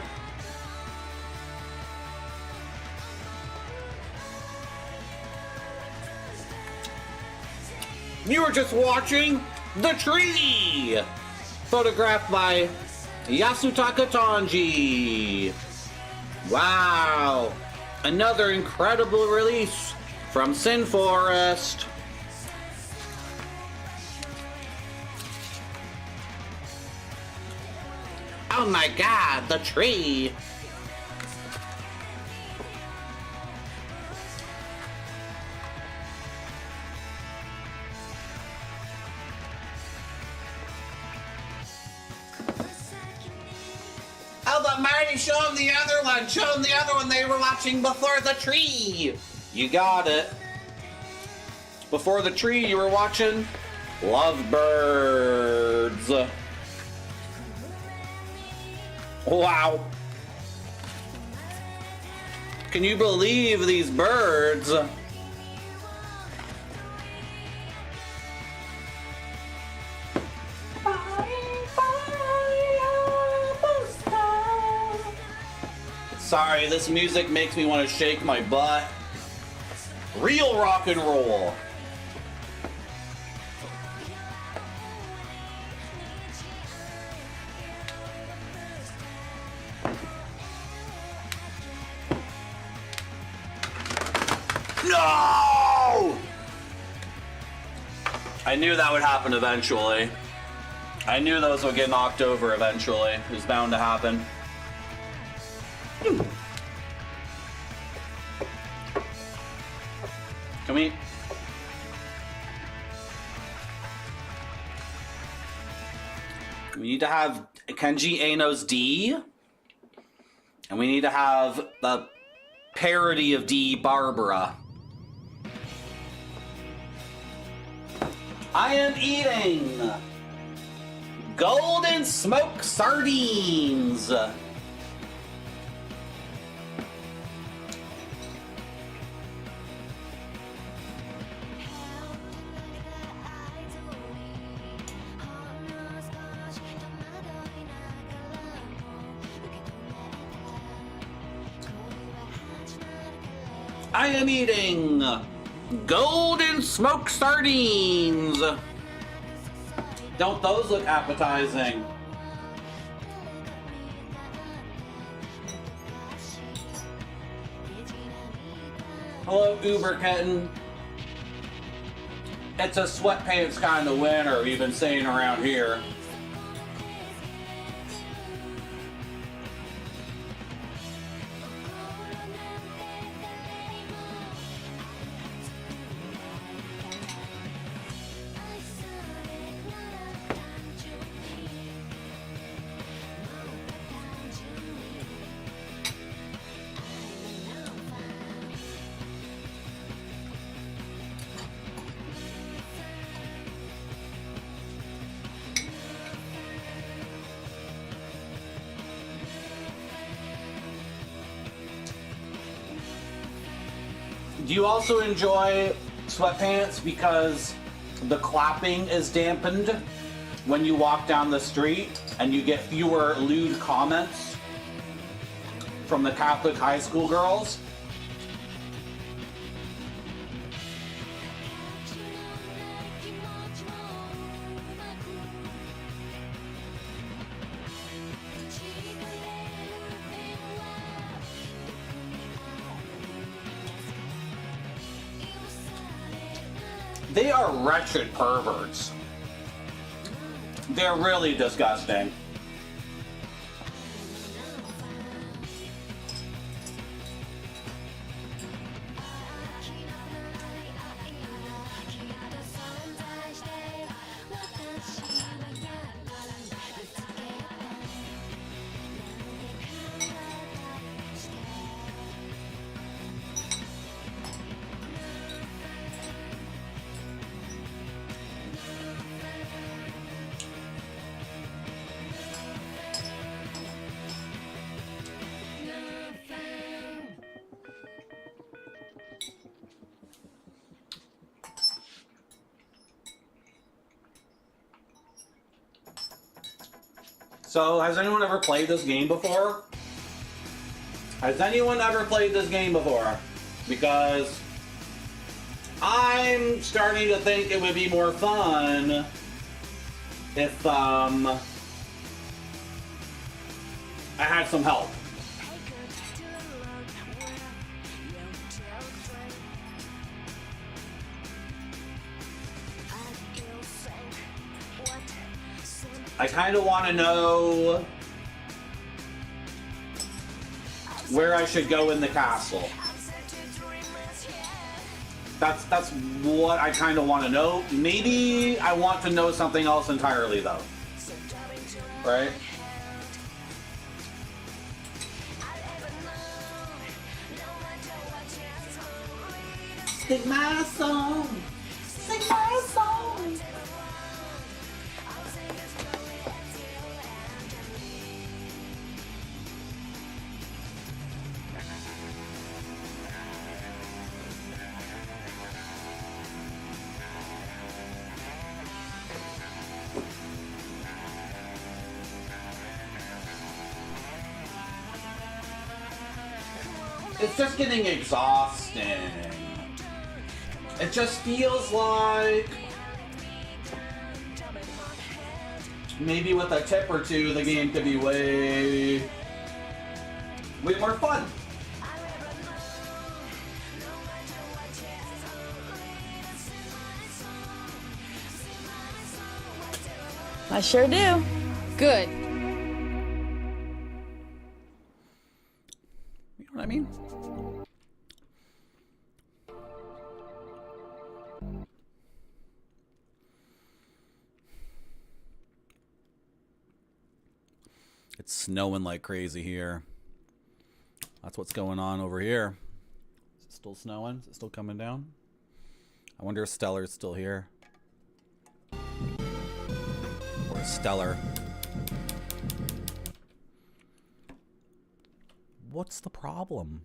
You were just watching The Tree, photographed by Yasutaka Tanji. Wow, another incredible release from Sin Forest. Oh my god, The Tree. Oh, but Marty, show him the other one. Show him the other one they were watching before The Tree. You got it. Before The Tree, you were watching Lovebirds. Wow. Can you believe these birds? Sorry, this music makes me want to shake my butt. Real rock and roll. No! I knew that would happen eventually. I knew those would get knocked over eventually. It was bound to happen. Can we... We need to have Kenji Ano's D. And we need to have the parody of D, Barbara. I am eating golden smoked sardines. I am eating golden smoked sardines. Don't those look appetizing? Hello, Uber Kitten. It's a sweatpants kind of winter, we've been saying around here. Do you also enjoy sweatpants because the clapping is dampened when you walk down the street and you get fewer lewd comments from the Catholic high school girls? They are wretched perverts. They're really disgusting. So, has anyone ever played this game before? Has anyone ever played this game before? Because I'm starting to think it would be more fun if I had some help. I kind of want to know where I should go in the castle. That's what I kind of want to know. Maybe I want to know something else entirely, though. Right? Sing my song. Sing my song. it's just getting exhausting. It just feels like maybe with a tip or two, the game could be way more fun. I sure do. Good. You know what I mean? It's snowing like crazy here. That's what's going on over here. Is it still snowing? Is it still coming down? I wonder if Stellar's still here. Or Stellar. What's the problem?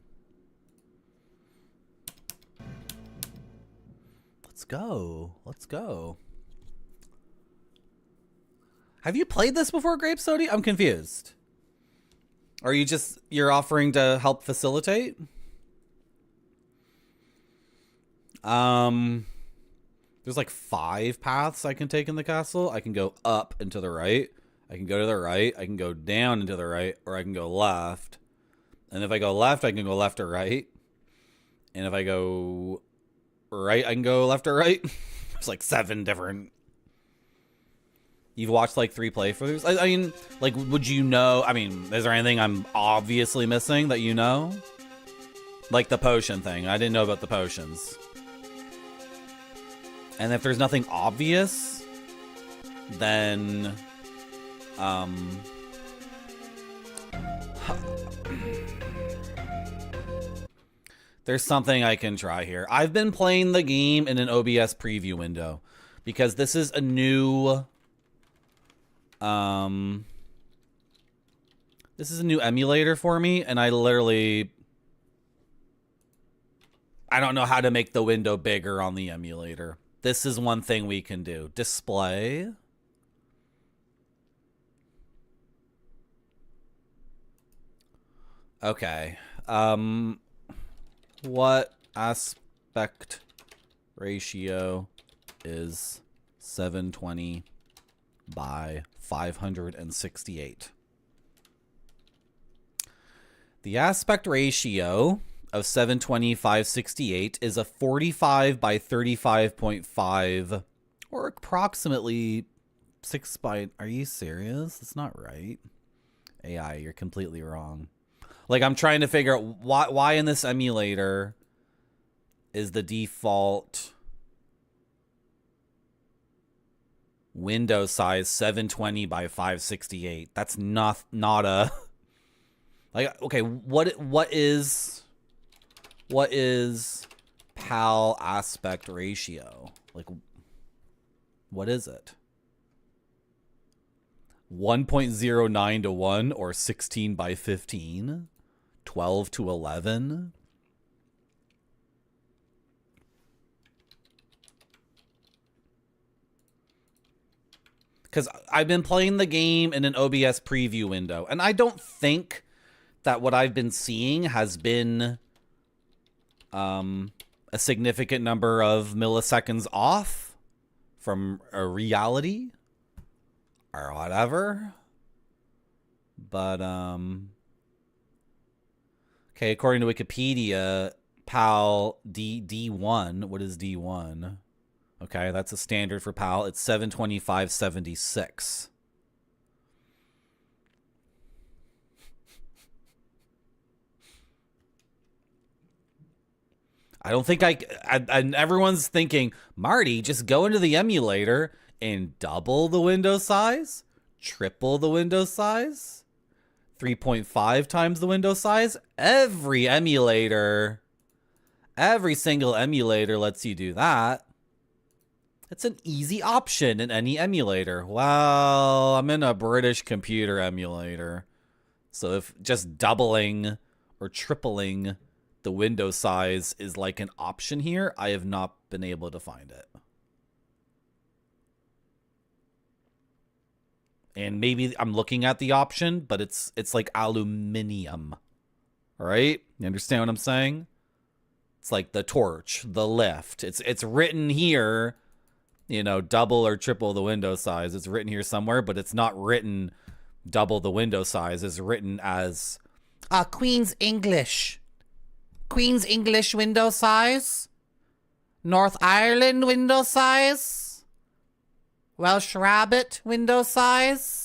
Let's go. Let's go. Have you played this before, Grape Sody? I'm confused. Are you just, you're offering to help facilitate? There's like 5 paths I can take in the castle. I can go up and to the right. I can go to the right. I can go down and to the right, or I can go left. And if I go left, I can go left or right. And if I go right, I can go left or right. There's like 7 different. You've watched like 3 playthroughs? I mean, like, would you know? I mean, is there anything I'm obviously missing that you know? Like the potion thing. I didn't know about the potions. And if there's nothing obvious, then there's something I can try here. I've been playing the game in an OBS preview window because this is a new emulator for me, and I don't know how to make the window bigger on the emulator. This is one thing we can do. Display. Okay. What aspect ratio is 720 by 568? The aspect ratio of 720/568 is a 45 by 35.5, or approximately 6 by... Are you serious? That's not right. AI, you're completely wrong. Like, I'm trying to figure out why in this emulator is the default window size 720 by 568. That's not a... Like, okay, what is PAL aspect ratio? Like, what is it? 1.09 to 1, or 16 by 15? 12 to 11? Because I've been playing the game in an OBS preview window, and I don't think that what I've been seeing has been a significant number of milliseconds off from a reality or whatever. But okay, according to Wikipedia, PAL D1, what is D1? Okay, that's a standard for PAL. It's 725/76. I don't think and everyone's thinking, Marty, just go into the emulator and double the window size, triple the window size, 3.5 times the window size. Every single emulator lets you do that. It's an easy option in any emulator. Well, I'm in a British computer emulator. So if just doubling or tripling the window size is like an option here, I have not been able to find it. And maybe I'm looking at the option, but it's like aluminium. All right? You understand what I'm saying? It's like the torch, the lift. It's written here, you know, double or triple the window size. It's written here somewhere, but it's not written double the window size. It's written as Queen's English. Queen's English window size. North Ireland window size. Welsh Rabbit window size.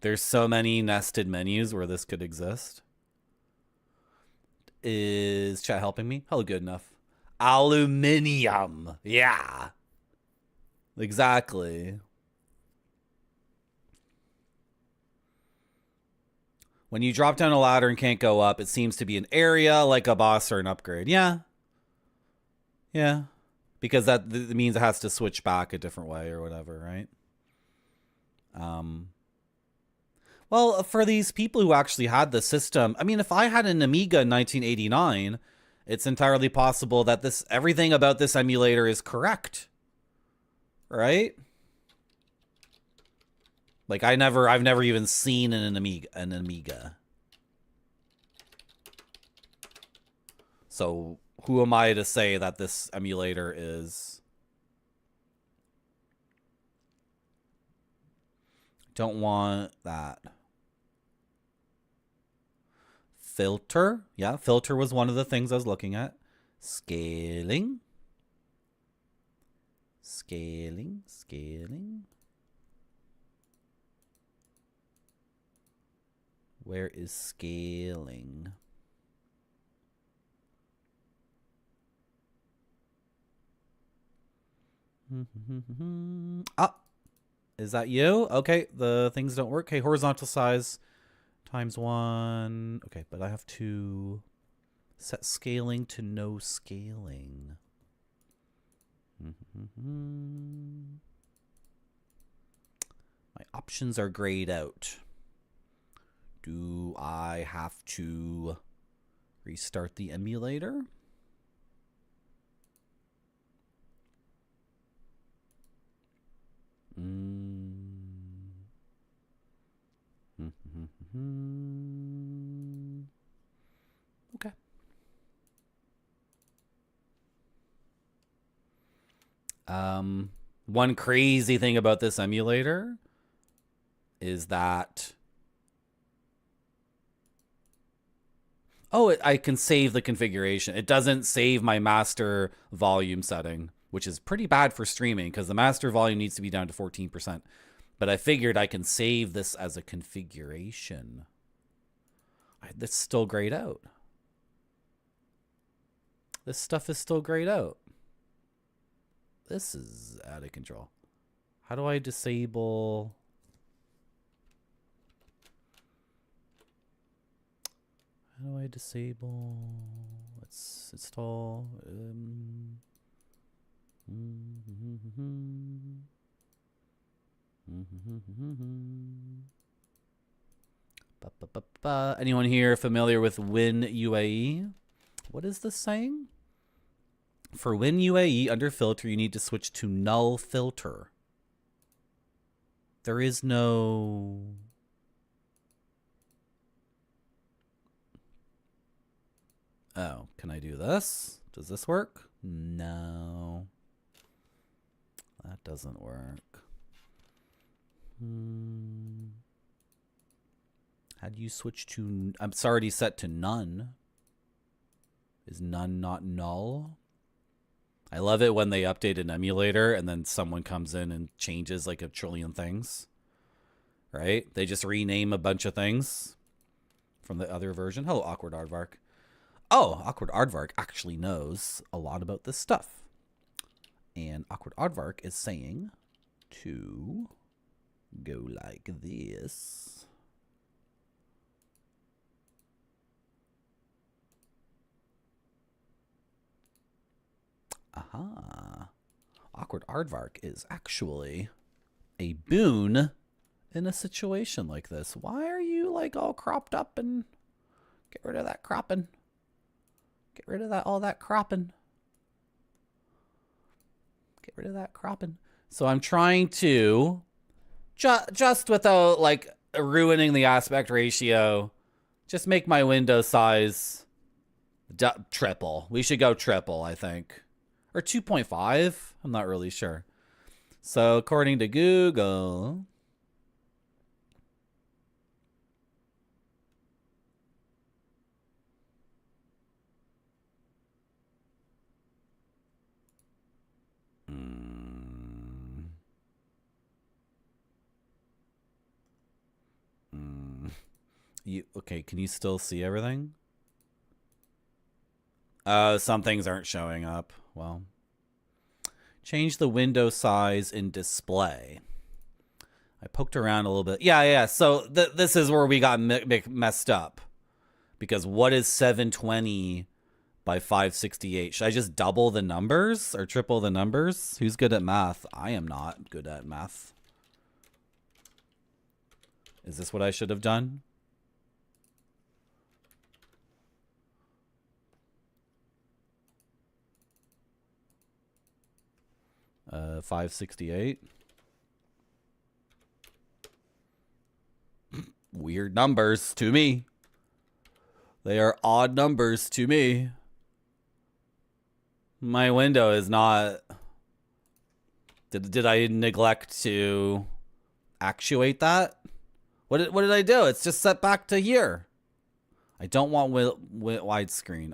There's so many nested menus where this could exist. Is chat helping me? Hello, good enough. Aluminium. Yeah. Exactly. When you drop down a ladder and can't go up, it seems to be an area like a boss or an upgrade. Yeah. Yeah. Because that means it has to switch back a different way or whatever, right? Well, for these people who actually had the system, I mean, if I had an Amiga in 1989, it's entirely possible that everything about this emulator is correct. Right? Like I've never even seen an Amiga. So who am I to say that this emulator is? Don't want that. Filter. Yeah, filter was one of the things I was looking at. Scaling. Scaling. Where is scaling? Ah, is that you? Okay, the things don't work. Okay, horizontal size times 1. Okay, but I have to set scaling to no scaling. My options are grayed out. Do I have to restart the emulator? Okay. One crazy thing about this emulator is that I can save the configuration. It doesn't save my master volume setting, which is pretty bad for streaming because the master volume needs to be down to 14%. But I figured I can save this as a configuration. That's still grayed out. This stuff is still grayed out. This is out of control. How do I disable? How do I disable? Let's install. Anyone here familiar with WinUAE? What is this saying? For WinUAE under filter, you need to switch to null filter. There is no... Oh, can I do this? Does this work? No. That doesn't work. How do you switch to... It's already set to none. Is none not null? I love it when they update an emulator and then someone comes in and changes like a trillion things. Right? They just rename a bunch of things from the other version. Hello, Awkward Aardvark. Oh, Awkward Aardvark actually knows a lot about this stuff. And Awkward Aardvark is saying to go like this. Aha. Awkward Aardvark is actually a boon in a situation like this. Why are you like all cropped up and get rid of that cropping. Get rid of that, all that cropping. Get rid of that cropping. So I'm trying to, just without like ruining the aspect ratio, just make my window size triple. We should go triple, I think. Or 2.5? I'm not really sure. So according to Google, okay, can you still see everything? Some things aren't showing up. Well, change the window size in display. I poked around a little bit. Yeah. So this is where we got messed up. Because what is 720 by 568? Should I just double the numbers or triple the numbers? Who's good at math? I am not good at math. Is this what I should have done? Uh, 568. Weird numbers to me. They are odd numbers to me. My window is not... Did I neglect to actuate that? What did I do? It's just set back to here. I don't want widescreen.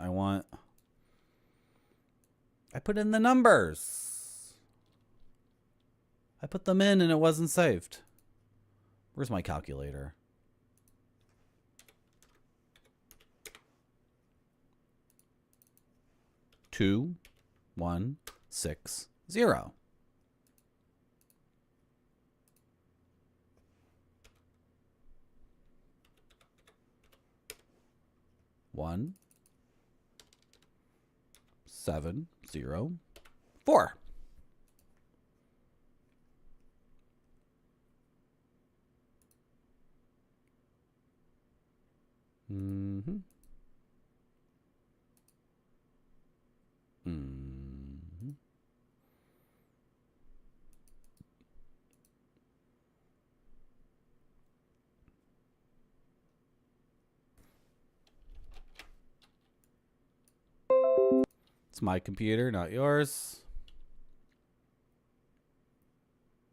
I put in the numbers. I put them in and it wasn't saved. Where's my calculator? Two, 1, 6, 0. One, 7, 0, 4. Mm-hmm. Mm-hmm. It's my computer, not yours.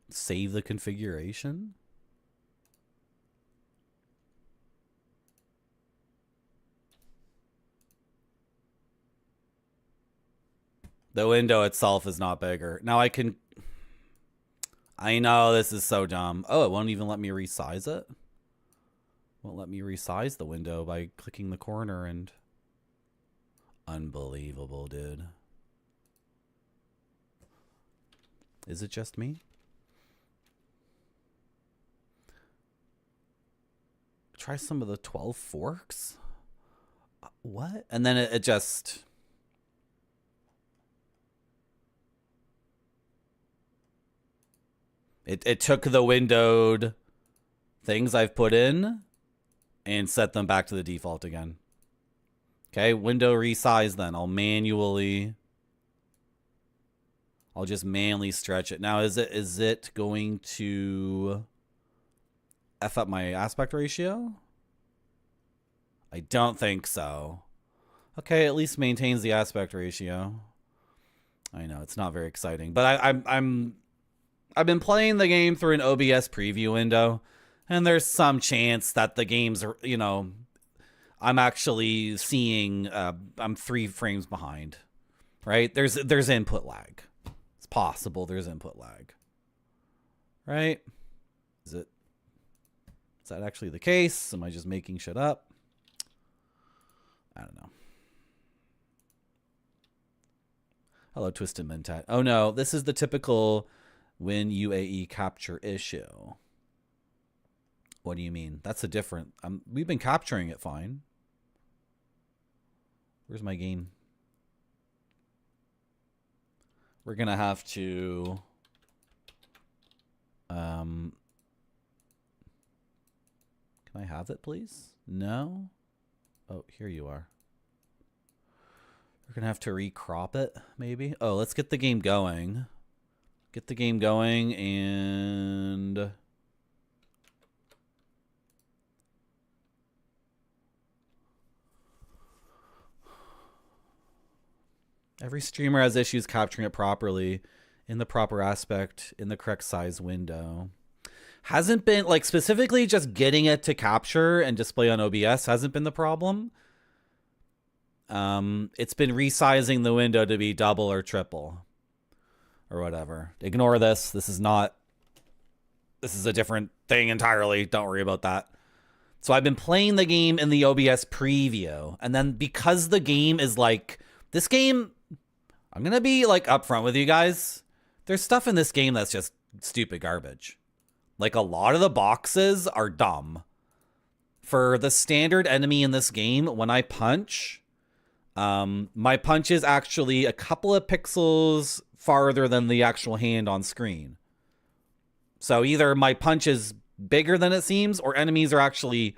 Save the configuration. The window itself is not bigger. Now I know this is so dumb. Oh, it won't even let me resize it. Won't let me resize the window by clicking the corner and... Unbelievable, dude. Is it just me? Try some of the 12 forks? What? And then it just... It took the windowed things I've put in and set them back to the default again. Okay, window resize then. I'll just manually stretch it. Now, is it going to F up my aspect ratio? I don't think so. Okay, at least maintains the aspect ratio. I know, it's not very exciting. But I've been playing the game through an OBS preview window, and there's some chance that the game's, you know, I'm actually seeing I'm 3 frames behind, right? There's input lag. It's possible there's input lag, right? Is that actually the case? Am I just making shit up? I don't know. Hello, Twisted Mentat. Oh no, this is the typical Win UAE capture issue. What do you mean? That's a different... we've been capturing it fine. Where's my game? We're gonna have to... Come Can I have it, please? No? Oh, here you are. We're going to have to recrop it, maybe. Oh, let's get the game going. Get the game going and... Every streamer has issues capturing it properly, in the proper aspect, in the correct size window. Hasn't been, like, specifically just getting it to capture and display on OBS hasn't been the problem. It's been resizing the window to be double or triple. Or whatever. Ignore this. This is a different thing entirely. Don't worry about that. So I've been playing the game in the OBS preview. And then because the game is like... This game... I'm going to be like upfront with you guys. There's stuff in this game that's just stupid garbage. Like a lot of the boxes are dumb. For the standard enemy in this game, when I punch... my punch is actually a couple of pixels farther than the actual hand on screen. So either my punch is bigger than it seems, or enemies are actually...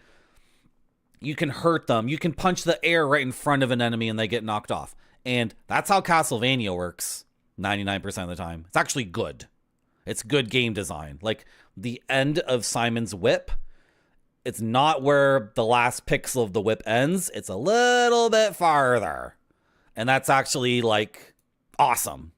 You can hurt them. You can punch the air right in front of an enemy and they get knocked off. And that's how Castlevania works 99% of the time. It's actually good. It's good game design. Like, the end of Simon's whip, it's not where the last pixel of the whip ends. It's a little bit farther. And that's actually, like, awesome.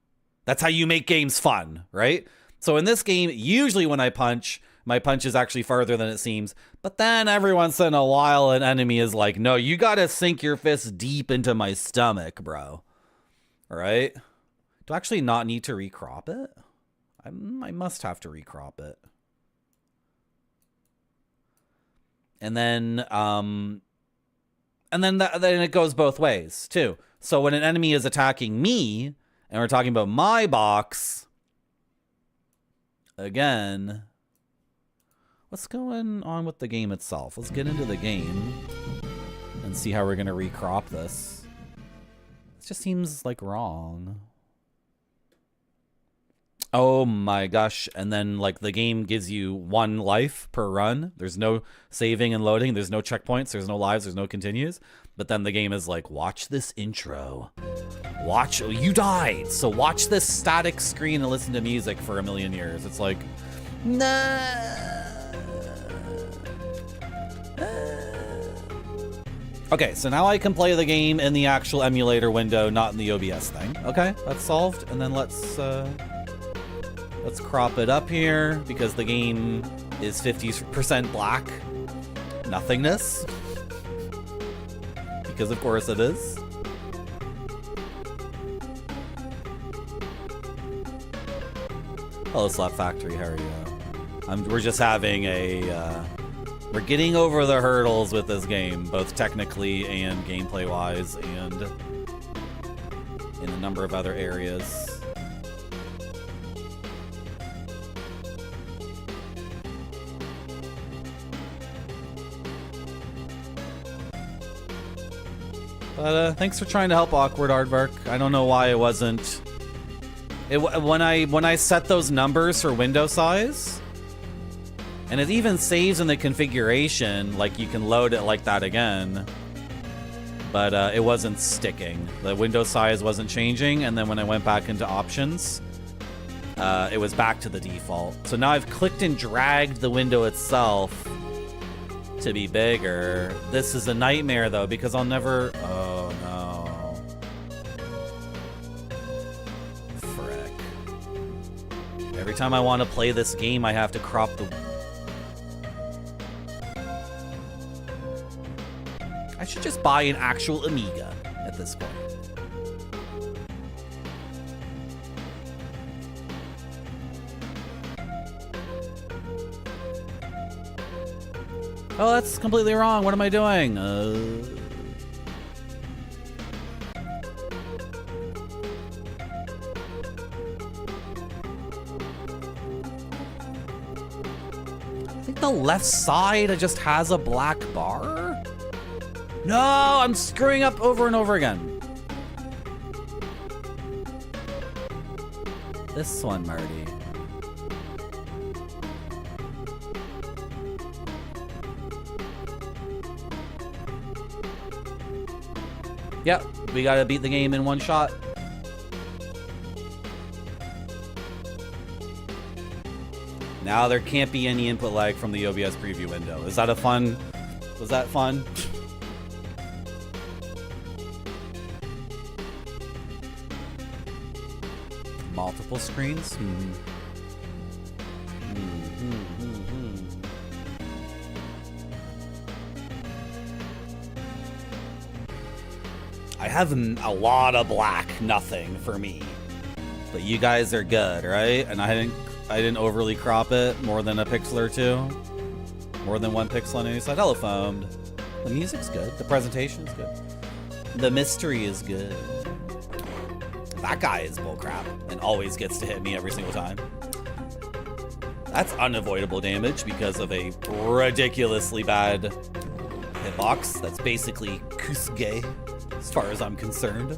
That's how you make games fun, right? So in this game, usually when I punch, my punch is actually farther than it seems. But then every once in a while, an enemy is like, no, you gotta sink your fist deep into my stomach, bro. All right? Do I actually not need to recrop it? I must have to recrop it. And then then it goes both ways too. So when an enemy is attacking me, and we're talking about my box, again, what's going on with the game itself? Let's get into the game and see how we're gonna recrop this. It just seems like wrong. Oh my gosh. And then like the game gives you 1 life per run. There's no saving and loading. There's no checkpoints. There's no lives. There's no continues. But then the game is like, watch this intro. Watch, you died. So watch this static screen and listen to music for 1,000,000 years. It's like, nah. Okay, so now I can play the game in the actual emulator window, not in the OBS thing. Okay, that's solved. And then let's crop it up here because the game is 50% black nothingness. Because of course it is. Hello, Slap Factory. How are you? We're just having a. We're getting over the hurdles with this game, both technically and gameplay-wise, and in a number of other areas. But thanks for trying to help Awkward Aardvark. I don't know why it wasn't. When I set those numbers for window size, and it even saves in the configuration, like you can load it like that again. But it wasn't sticking. The window size wasn't changing, and then when I went back into options, it was back to the default. So now I've clicked and dragged the window itself to be bigger. This is a nightmare though, because I'll never... Oh no. Frick. Every time I want to play this game, I have to crop the... I should just buy an actual Amiga at this point. Oh, that's completely wrong. What am I doing? I think the left side just has a black bar. No, I'm screwing up over and over again. This one, Marty. Yep, we gotta beat the game in one shot. Now there can't be any input lag from the OBS preview window. Is that a fun? Was that fun? Multiple screens? I have a lot of black, nothing for me. But you guys are good, right? And I didn't overly crop it more than a pixel or two. More than one pixel on any side. Hello, foamed. The music's good. The presentation's good. The mystery is good. That guy is bullcrap and always gets to hit me every single time. That's unavoidable damage because of a ridiculously bad hitbox. That's basically Kusuge, as far as I'm concerned.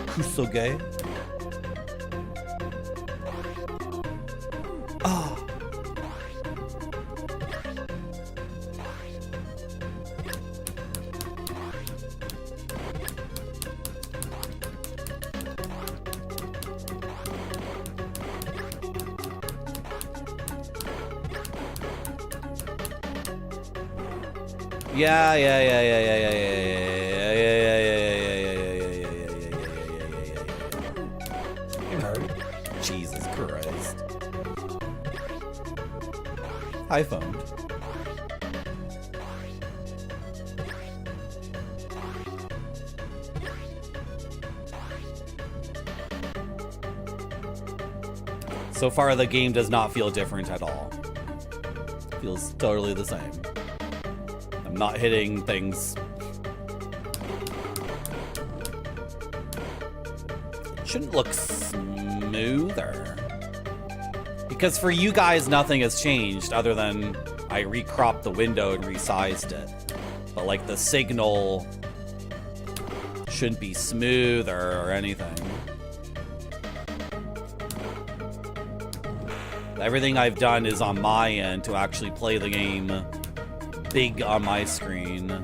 Kusuge. Oh. Jesus Christ. Hi, phone. So far, the game does not feel different at all. Feels totally the same. I'm not hitting things. It shouldn't look smoother. Because for you guys, nothing has changed other than I recropped the window and resized it. But like the signal shouldn't be smoother or anything. Everything I've done is on my end to actually play the game big on my screen.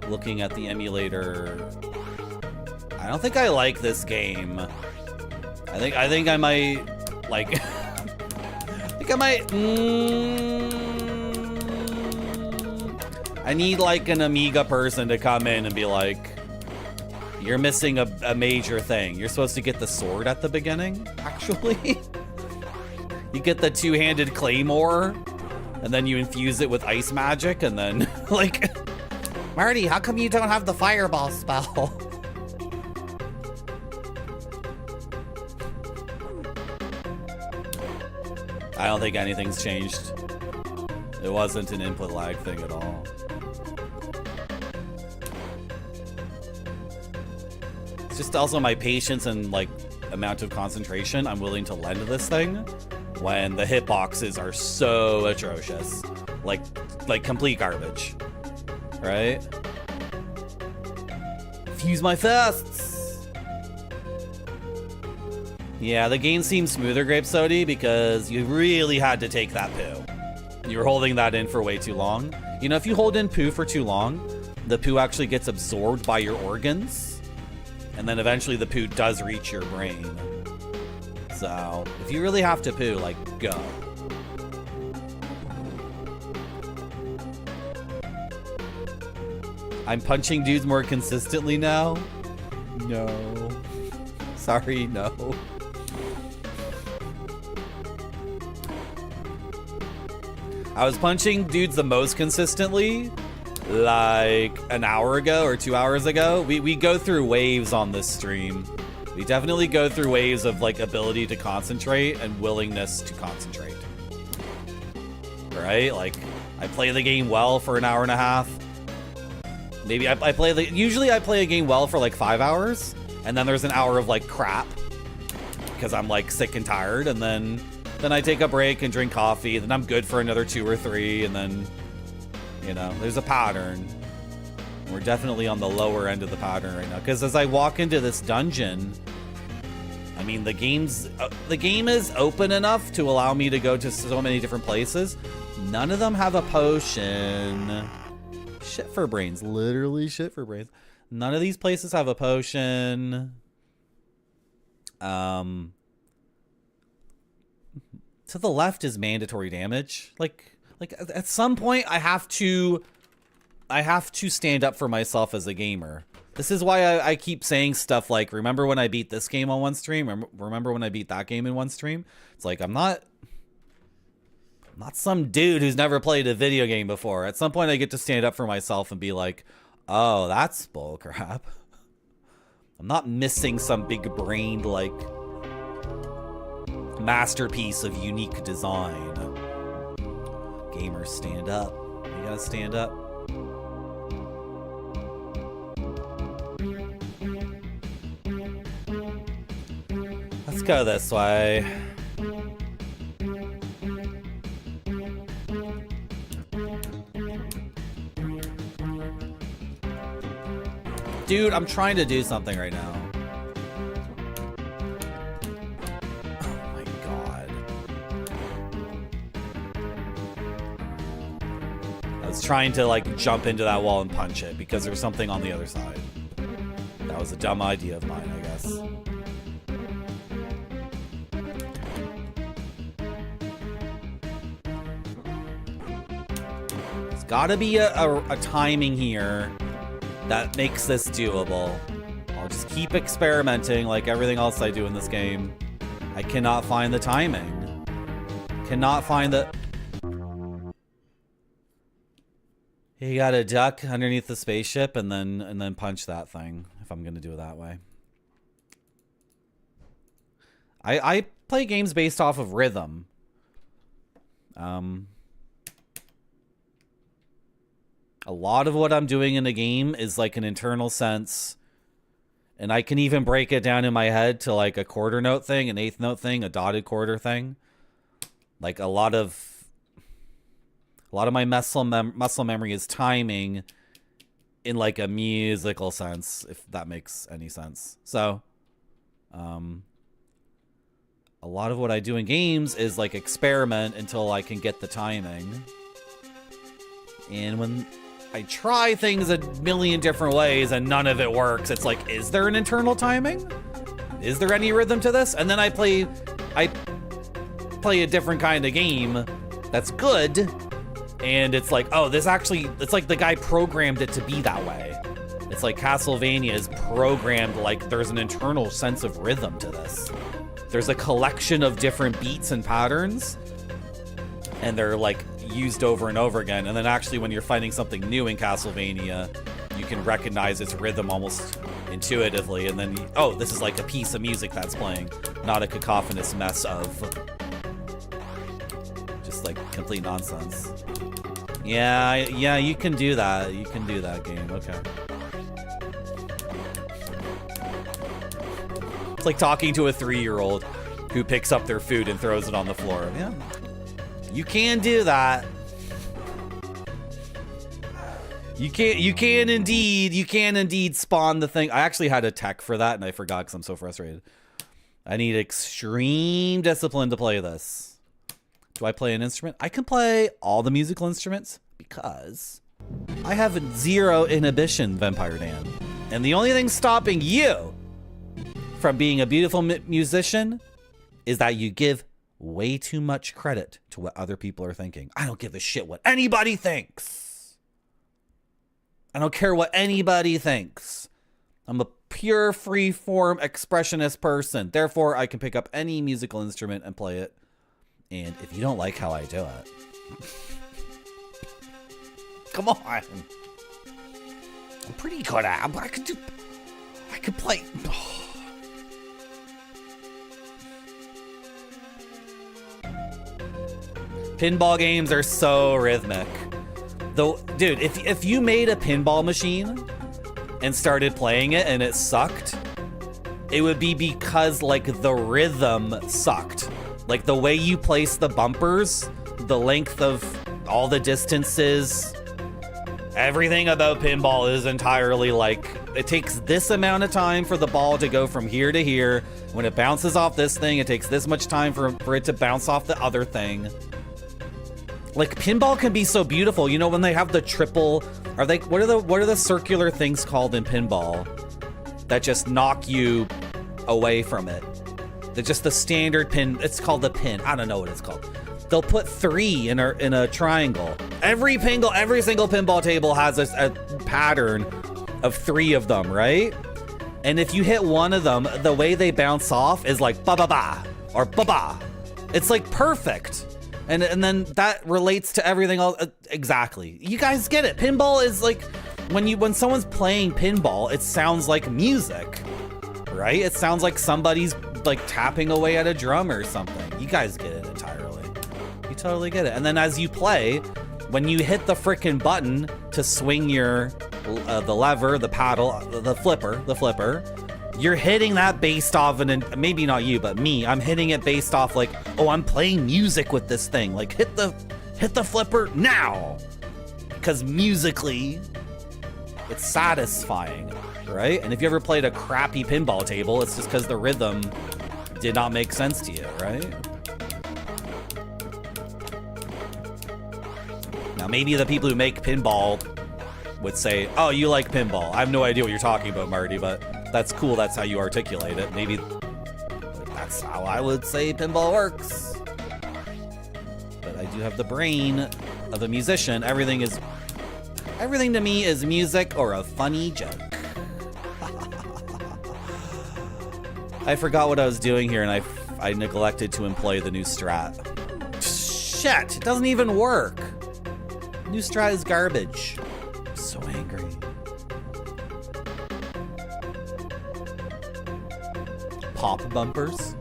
Looking at the emulator, I don't think I like this game. I think I might like. I might. I need like an Amiga person to come in and be like, "You're missing a major thing. You're supposed to get the sword at the beginning, actually." You get the two-handed claymore, and then you infuse it with ice magic, and then, like... Marty, how come you don't have the fireball spell? I don't think anything's changed. It wasn't an input lag thing at all. It's just also my patience and, like, amount of concentration I'm willing to lend to this thing when the hitboxes are so atrocious. Like complete garbage. Right? Fuse my fists! Yeah, the game seems smoother, Grape Sody, because you really had to take that poo. You were holding that in for way too long. You know, if you hold in poo for too long, the poo actually gets absorbed by your organs, and then eventually the poo does reach your brain. So, if you really have to poo, like, go. I'm punching dudes more consistently now? No. Sorry, no. I was punching dudes the most consistently like an hour ago or 2 hours ago. We go through waves on this stream. We definitely go through waves of like ability to concentrate and willingness to concentrate. Right? Like, I play the game well for an hour and a half. Maybe usually I play a game well for like 5 hours, and then there's an hour of like crap because I'm like sick and tired, and then I take a break and drink coffee, then I'm good for another 2 or 3, and then, you know, there's a pattern. We're definitely on the lower end of the pattern right now, because as I walk into this dungeon, I mean, the game is open enough to allow me to go to so many different places. None of them have a potion. Shit for brains, literally shit for brains. None of these places have a potion. To the left is mandatory damage. Like at some point I have to stand up for myself as a gamer. This is why I keep saying stuff like, remember when I beat this game on one stream? Remember when I beat that game in one stream? It's like, I'm not some dude who's never played a video game before. At some point I get to stand up for myself and be like, oh, that's bullcrap. I'm not missing some big brained like masterpiece of unique design. Gamers, stand up. You gotta stand up. Let's go this way. Dude, I'm trying to do something right now. Oh my god. I was trying to like jump into that wall and punch it because there was something on the other side. That was a dumb idea of mine, I guess. There's gotta be a timing here that makes this doable. I'll just keep experimenting like everything else I do in this game. I cannot find the timing. Cannot find the... You gotta duck underneath the spaceship and then punch that thing if I'm gonna do it that way. I play games based off of rhythm. A lot of what I'm doing in a game is like an internal sense. And I can even break it down in my head to like a quarter note thing, an eighth note thing, a dotted quarter thing. Like a lot of my muscle memory is timing in like a musical sense, if that makes any sense. So, a lot of what I do in games is like experiment until I can get the timing. And when I try things a million different ways and none of it works, it's like, is there an internal timing? Is there any rhythm to this? And then I play a different kind of game that's good, and it's like, oh, this actually, it's like the guy programmed it to be that way. It's like Castlevania is programmed like there's an internal sense of rhythm to this. There's a collection of different beats and patterns, and they're like used over and over again. And then actually when you're finding something new in Castlevania, you can recognize its rhythm almost intuitively. And then, oh, this is like a piece of music that's playing, not a cacophonous mess of just like complete nonsense. Yeah, you can do that. You can do that, game. Okay. It's like talking to a 3-year-old who picks up their food and throws it on the floor. Yeah. You can do that. You can indeed spawn the thing. I actually had a tech for that and I forgot because I'm so frustrated. I need extreme discipline to play this. Do I play an instrument? I can play all the musical instruments because I have 0 inhibition, Vampire Dan. And the only thing stopping you from being a beautiful musician is that you give way too much credit to what other people are thinking. I don't give a shit what anybody thinks. I don't care what anybody thinks. I'm a pure free-form expressionist person. Therefore, I can pick up any musical instrument and play it. And if you don't like how I do it, come on. I'm pretty good at it, but I could play. Pinball games are so rhythmic. Though, dude, if you made a pinball machine and started playing it and it sucked, it would be because like the rhythm sucked. Like the way you place the bumpers, the length of all the distances, everything about pinball is entirely like, it takes this amount of time for the ball to go from here to here. When it bounces off this thing, it takes this much time for it to bounce off the other thing. Like, pinball can be so beautiful. You know, when they have the triple Are they? What are the circular things called in pinball that just knock you away from it? They're just the standard pin. It's called the pin. I don't know what it's called. They'll put 3 in a triangle. Every single pinball table has a pattern of 3 of them, right? And if you hit one of them, the way they bounce off is like ba ba ba or ba ba. It's like perfect. And then that relates to everything else. Exactly. You guys get it. Pinball is like when someone's playing pinball, it sounds like music, right? It sounds like somebody's like tapping away at a drum or something. You guys get it entirely. You totally get it. And then as you play, when you hit the frickin' button to swing your the lever, the paddle, the flipper, you're hitting that based off maybe not you, but me. I'm hitting it based off like, oh, I'm playing music with this thing. Like hit the flipper now, because musically, it's satisfying, right? And if you ever played a crappy pinball table, it's just because the rhythm did not make sense to you, right? Now maybe the people who make pinball would say, oh, you like pinball. I have no idea what you're talking about, Marty, but that's cool. That's how you articulate it. Maybe that's how I would say pinball works. But I do have the brain of a musician. Everything to me is music or a funny joke. I forgot what I was doing here, and I neglected to employ the new strat. Shit, it doesn't even work. New strat is garbage. I'm so angry. Pop bumpers.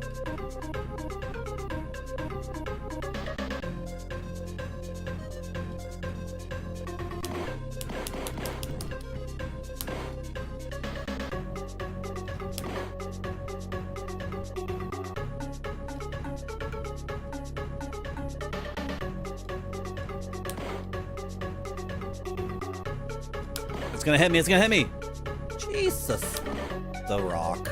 It's gonna hit me, it's gonna hit me. Jesus. The Rock.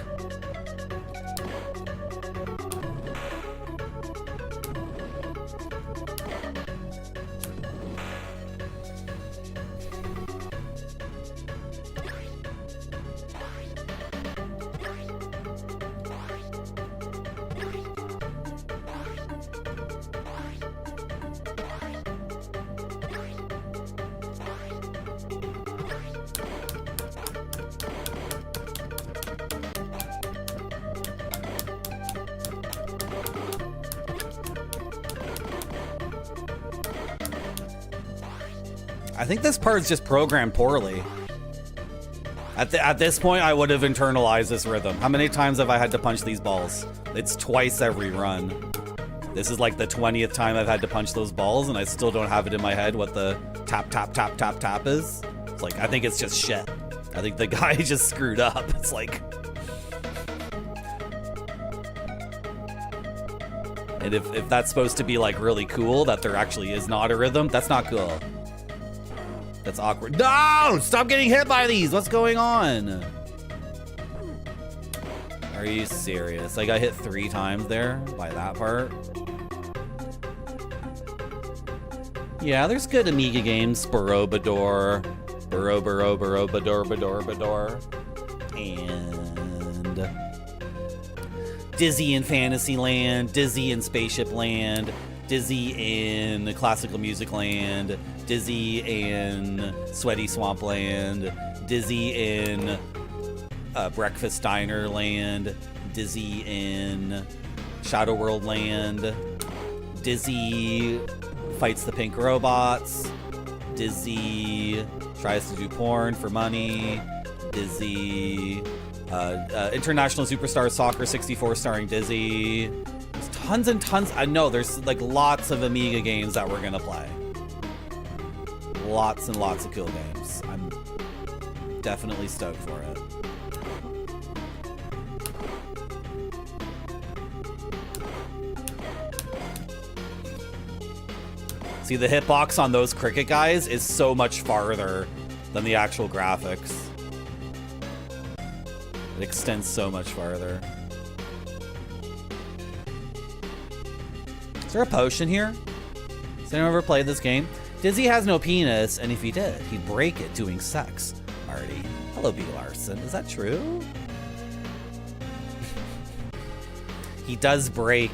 I think this part is just programmed poorly. At this point, I would have internalized this rhythm. How many times have I had to punch these balls? It's twice every run. This is like the 20th time I've had to punch those balls, and I still don't have it in my head what the tap, tap, tap, tap, tap is. It's like, I think it's just shit. I think the guy just screwed up. It's like... And if that's supposed to be like really cool, that there actually is not a rhythm, that's not cool. That's awkward. No! Stop getting hit by these! What's going on? Are you serious? I got hit 3 times there by that part. Yeah, there's good Amiga games. Borobador. Bador. And... Dizzy in Fantasyland. Dizzy in Spaceship Land. Dizzy in Classical Music Land. Dizzy in Sweaty Swampland, Dizzy in Breakfast Diner Land, Dizzy in Shadow World Land, Dizzy fights the pink robots, Dizzy tries to do porn for money, Dizzy International Superstar Soccer 64 starring Dizzy. There's tons and tons. I know there's like lots of Amiga games that we're gonna play. Lots and lots of cool games. I'm definitely stoked for it. See, the hitbox on those cricket guys is so much farther than the actual graphics. It extends so much farther. Is there a potion here? Has anyone ever played this game? Dizzy has no penis, and if he did, he'd break it doing sex. Marty. Hello, B. Larson. Is that true? He does break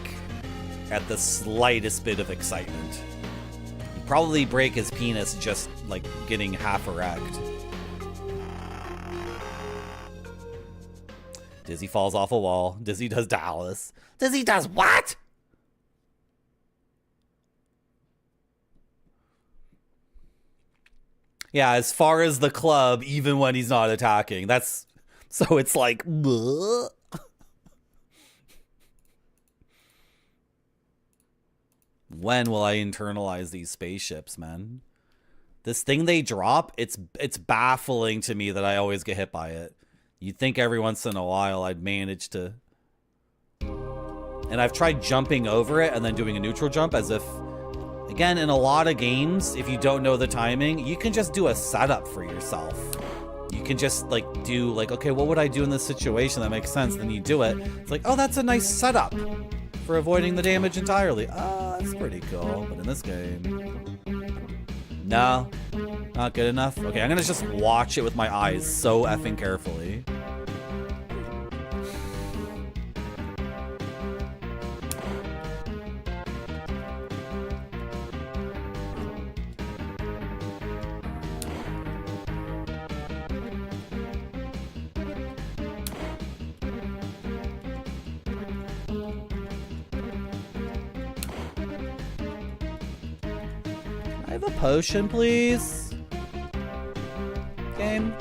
at the slightest bit of excitement. He'd probably break his penis just, like, getting half erect. Dizzy falls off a wall. Dizzy does Dallas. Dizzy does what? Yeah, as far as the club, even when he's not attacking. That's... So it's like... Bleh. When will I internalize these spaceships, man? This thing they drop, it's baffling to me that I always get hit by it. You'd think every once in a while I'd manage to... And I've tried jumping over it and then doing a neutral jump as if... Again, in a lot of games, if you don't know the timing, you can just do a setup for yourself. You can just, like, do, like, okay, what would I do in this situation that makes sense? Then you do it. It's like, oh, that's a nice setup for avoiding the damage entirely. Ah, that's pretty cool. But in this game... No, not good enough. Okay, I'm gonna just watch it with my eyes so effing carefully. I have a potion, please? Game?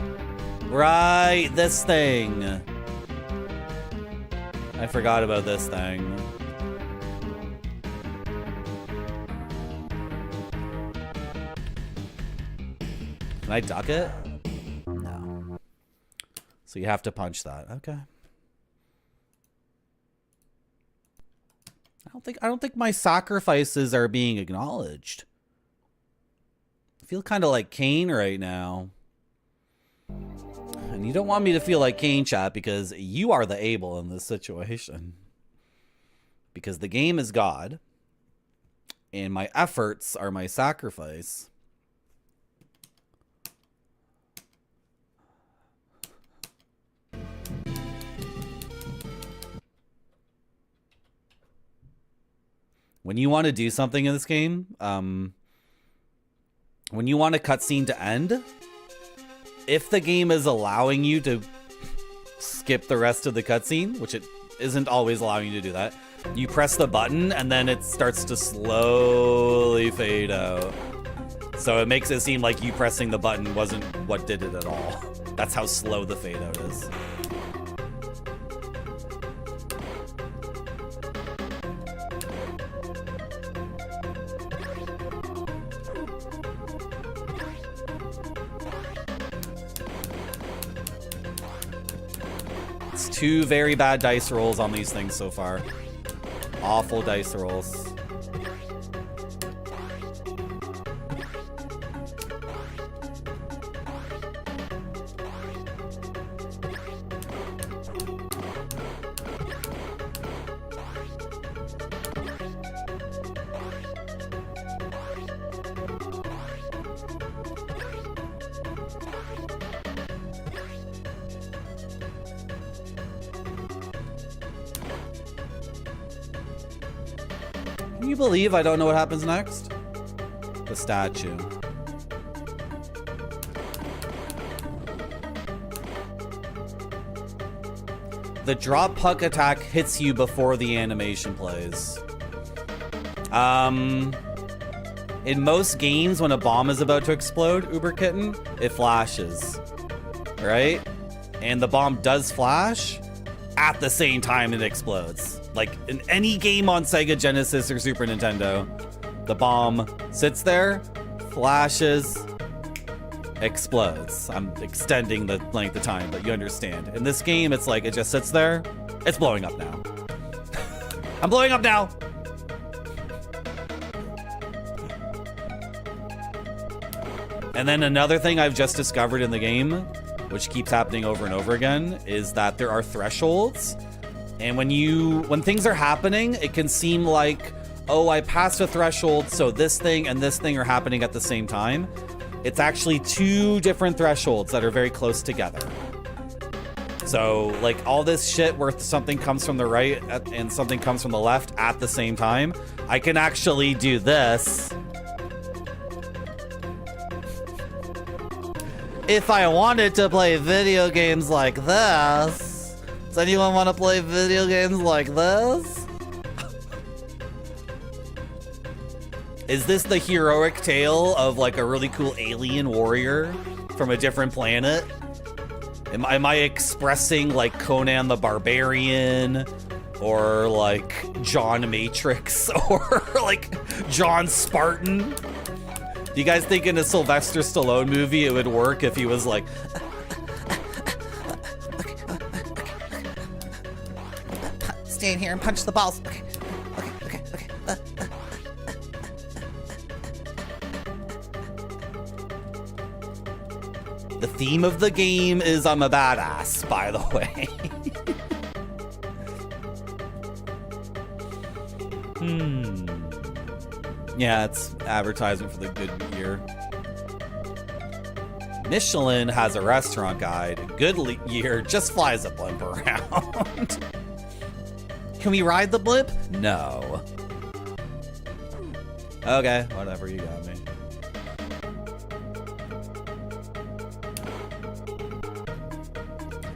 Right, this thing. I forgot about this thing. Can I duck it? No. So you have to punch that. Okay. I don't think my sacrifices are being acknowledged. I feel kind of like Cain right now. And you don't want me to feel like Cain, chat, because you are the Abel in this situation. Because the game is God. And my efforts are my sacrifice. When you want to do something in this game, when you want a cutscene to end, if the game is allowing you to skip the rest of the cutscene, which it isn't always allowing you to do that, you press the button and then it starts to slowly fade out. So it makes it seem like you pressing the button wasn't what did it at all. That's how slow the fade out is. Two very bad dice rolls on these things so far. Awful dice rolls. Can you believe I don't know what happens next? The statue. The drop puck attack hits you before the animation plays. In most games, when a bomb is about to explode, Uber Kitten, it flashes, right? And the bomb does flash at the same time it explodes. Like in any game on Sega Genesis or Super Nintendo, the bomb sits there, flashes, explodes. I'm extending the length of time, but you understand. In this game, it's like it just sits there. It's blowing up now. I'm blowing up now. And then another thing I've just discovered in the game, which keeps happening over and over again, is that there are thresholds. And when things are happening, it can seem like, oh, I passed a threshold, so this thing and this thing are happening at the same time. It's actually 2 different thresholds that are very close together. So, like, all this shit where something comes from the right and something comes from the left at the same time, I can actually do this. If I wanted to play video games like this. Does anyone want to play video games like this? Is this the heroic tale of, like, a really cool alien warrior from a different planet? Am I expressing, like, Conan the Barbarian, or, like, John Matrix, or, like, John Spartan? Do you guys think in a Sylvester Stallone movie it would work if he was like... Stay in here and punch the balls. Okay. The theme of the game is I'm a badass, by the way. Yeah, it's advertisement for the good year. Michelin has a restaurant guide. Good year just flies a blimp around. Can we ride the blimp? No. Okay, whatever, you got me.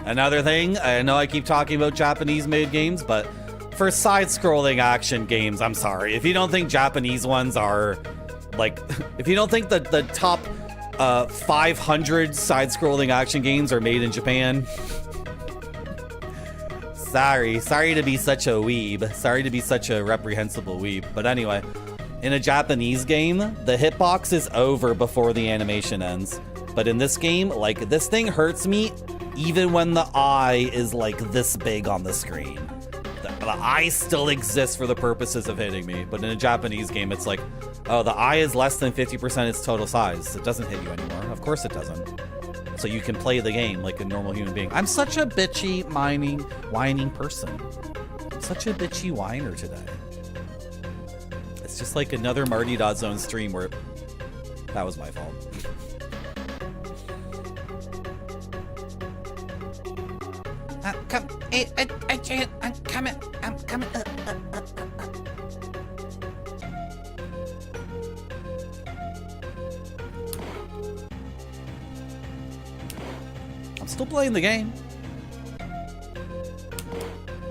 Another thing, I know I keep talking about Japanese-made games, but for side-scrolling action games, I'm sorry. If you don't think Japanese ones are, like, if you don't think that the top 500 side-scrolling action games are made in Japan, sorry to be such a weeb. Sorry to be such a reprehensible weeb. But anyway, in a Japanese game, the hitbox is over before the animation ends. But in this game, like, this thing hurts me even when the eye is, like, this big on the screen. The eye still exists for the purposes of hitting me. But in a Japanese game, it's like, oh, the eye is less than 50% its total size. It doesn't hit you anymore. Of course it doesn't. So you can play the game like a normal human being. I'm such a bitchy, whining person. I'm such a bitchy whiner today. It's just like another Marty Dot Zone stream where that was my fault. I'm coming. I'm still playing the game.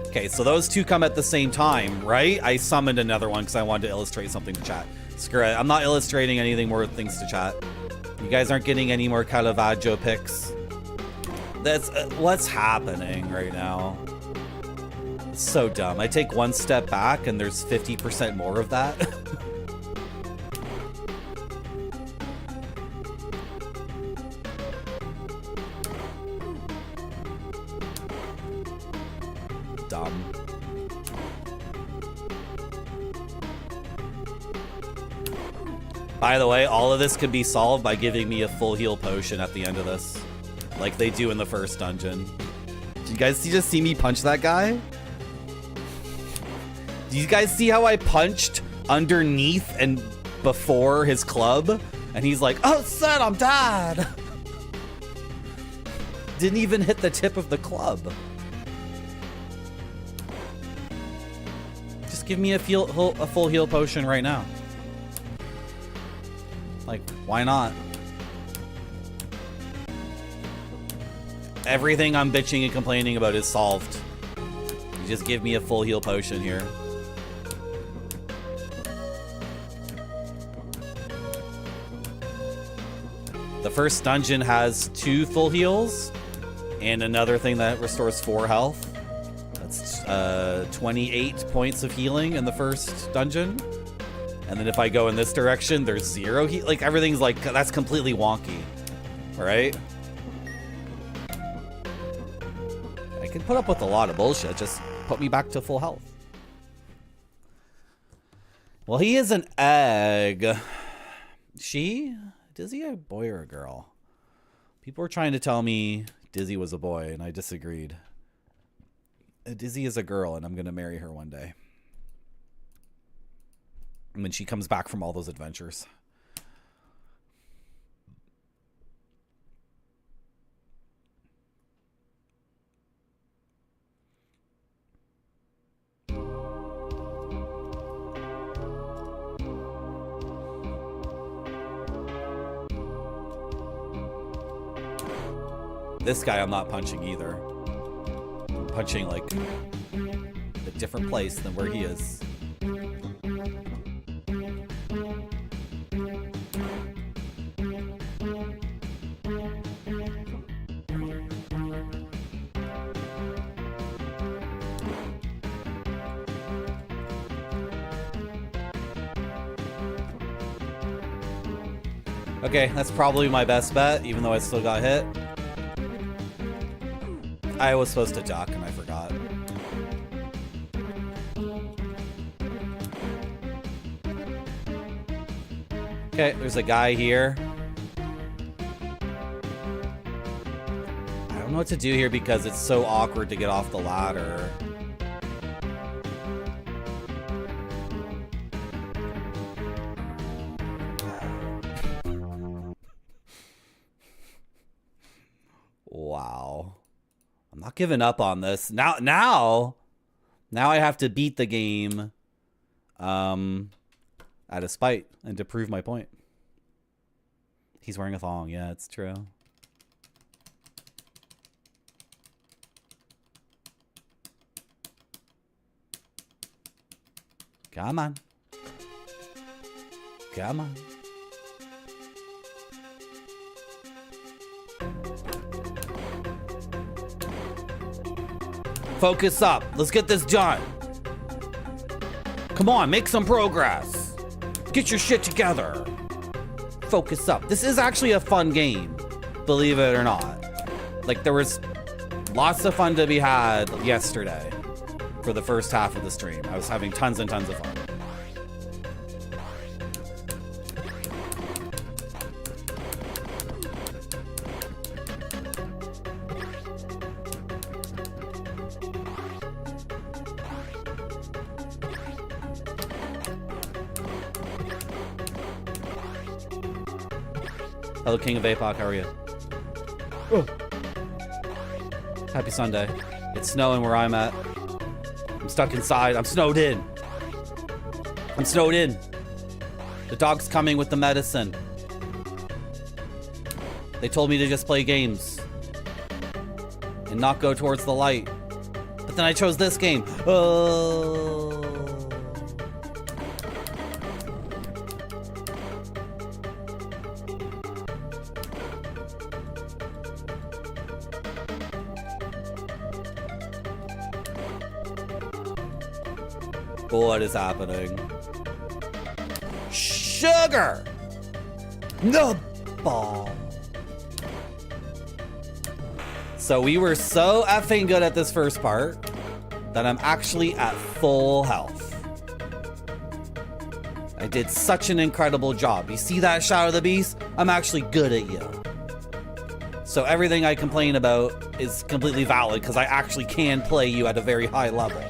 Okay, so those two come at the same time, right? I summoned another one because I wanted to illustrate something to chat. Screw it. I'm not illustrating anything more things to chat. You guys aren't getting any more Caravaggio pics. That's what's happening right now. It's so dumb. I take one step back and there's 50% more of that. Dumb. By the way, all of this could be solved by giving me a full heal potion at the end of this. Like they do in the first dungeon. Did you guys just see me punch that guy? Do you guys see how I punched underneath and before his club? And he's like, oh, son, I'm dead. Didn't even hit the tip of the club. Just give me a full heal potion right now. Like, why not? Everything I'm bitching and complaining about is solved. You just give me a full heal potion here. The first dungeon has 2 full heals and another thing that restores 4 health. That's 28 points of healing in the first dungeon. And then if I go in this direction, there's 0 heal. Like, everything's like, that's completely wonky. Right? I can put up with a lot of bullshit. Just put me back to full health. Well, he is an egg. Dizzy a boy or a girl? People were trying to tell me Dizzy was a boy, and I disagreed. Dizzy is a girl, and I'm going to marry her one day. when she comes back from all those adventures. This guy I'm not punching either. I'm punching like a different place than where he is. Okay, that's probably my best bet, even though I still got hit. I was supposed to duck and I forgot. Okay, there's a guy here. I don't know what to do here because it's so awkward to get off the ladder. Wow. I'm not giving up on this. Now I have to beat the game out of spite and to prove my point. He's wearing a thong. Yeah, it's true. Come on. Come on. Focus up. Let's get this done. Come on, make some progress. Get your shit together. Focus up. This is actually a fun game, believe it or not. Like, there was lots of fun to be had yesterday for the first half of the stream. I was having tons and tons of fun. Hello, King of APOC, how are you? Oh. Happy Sunday. It's snowing where I'm at. I'm stuck inside. I'm snowed in. I'm snowed in. The dog's coming with the medicine. They told me to just play games and not go towards the light. But then I chose this game. Oh. What is happening? Sugar! No ball. So we were so effing good at this first part that I'm actually at full health. I did such an incredible job. You see that, Shadow of the Beast? I'm actually good at you. So everything I complain about is completely valid because I actually can play you at a very high level.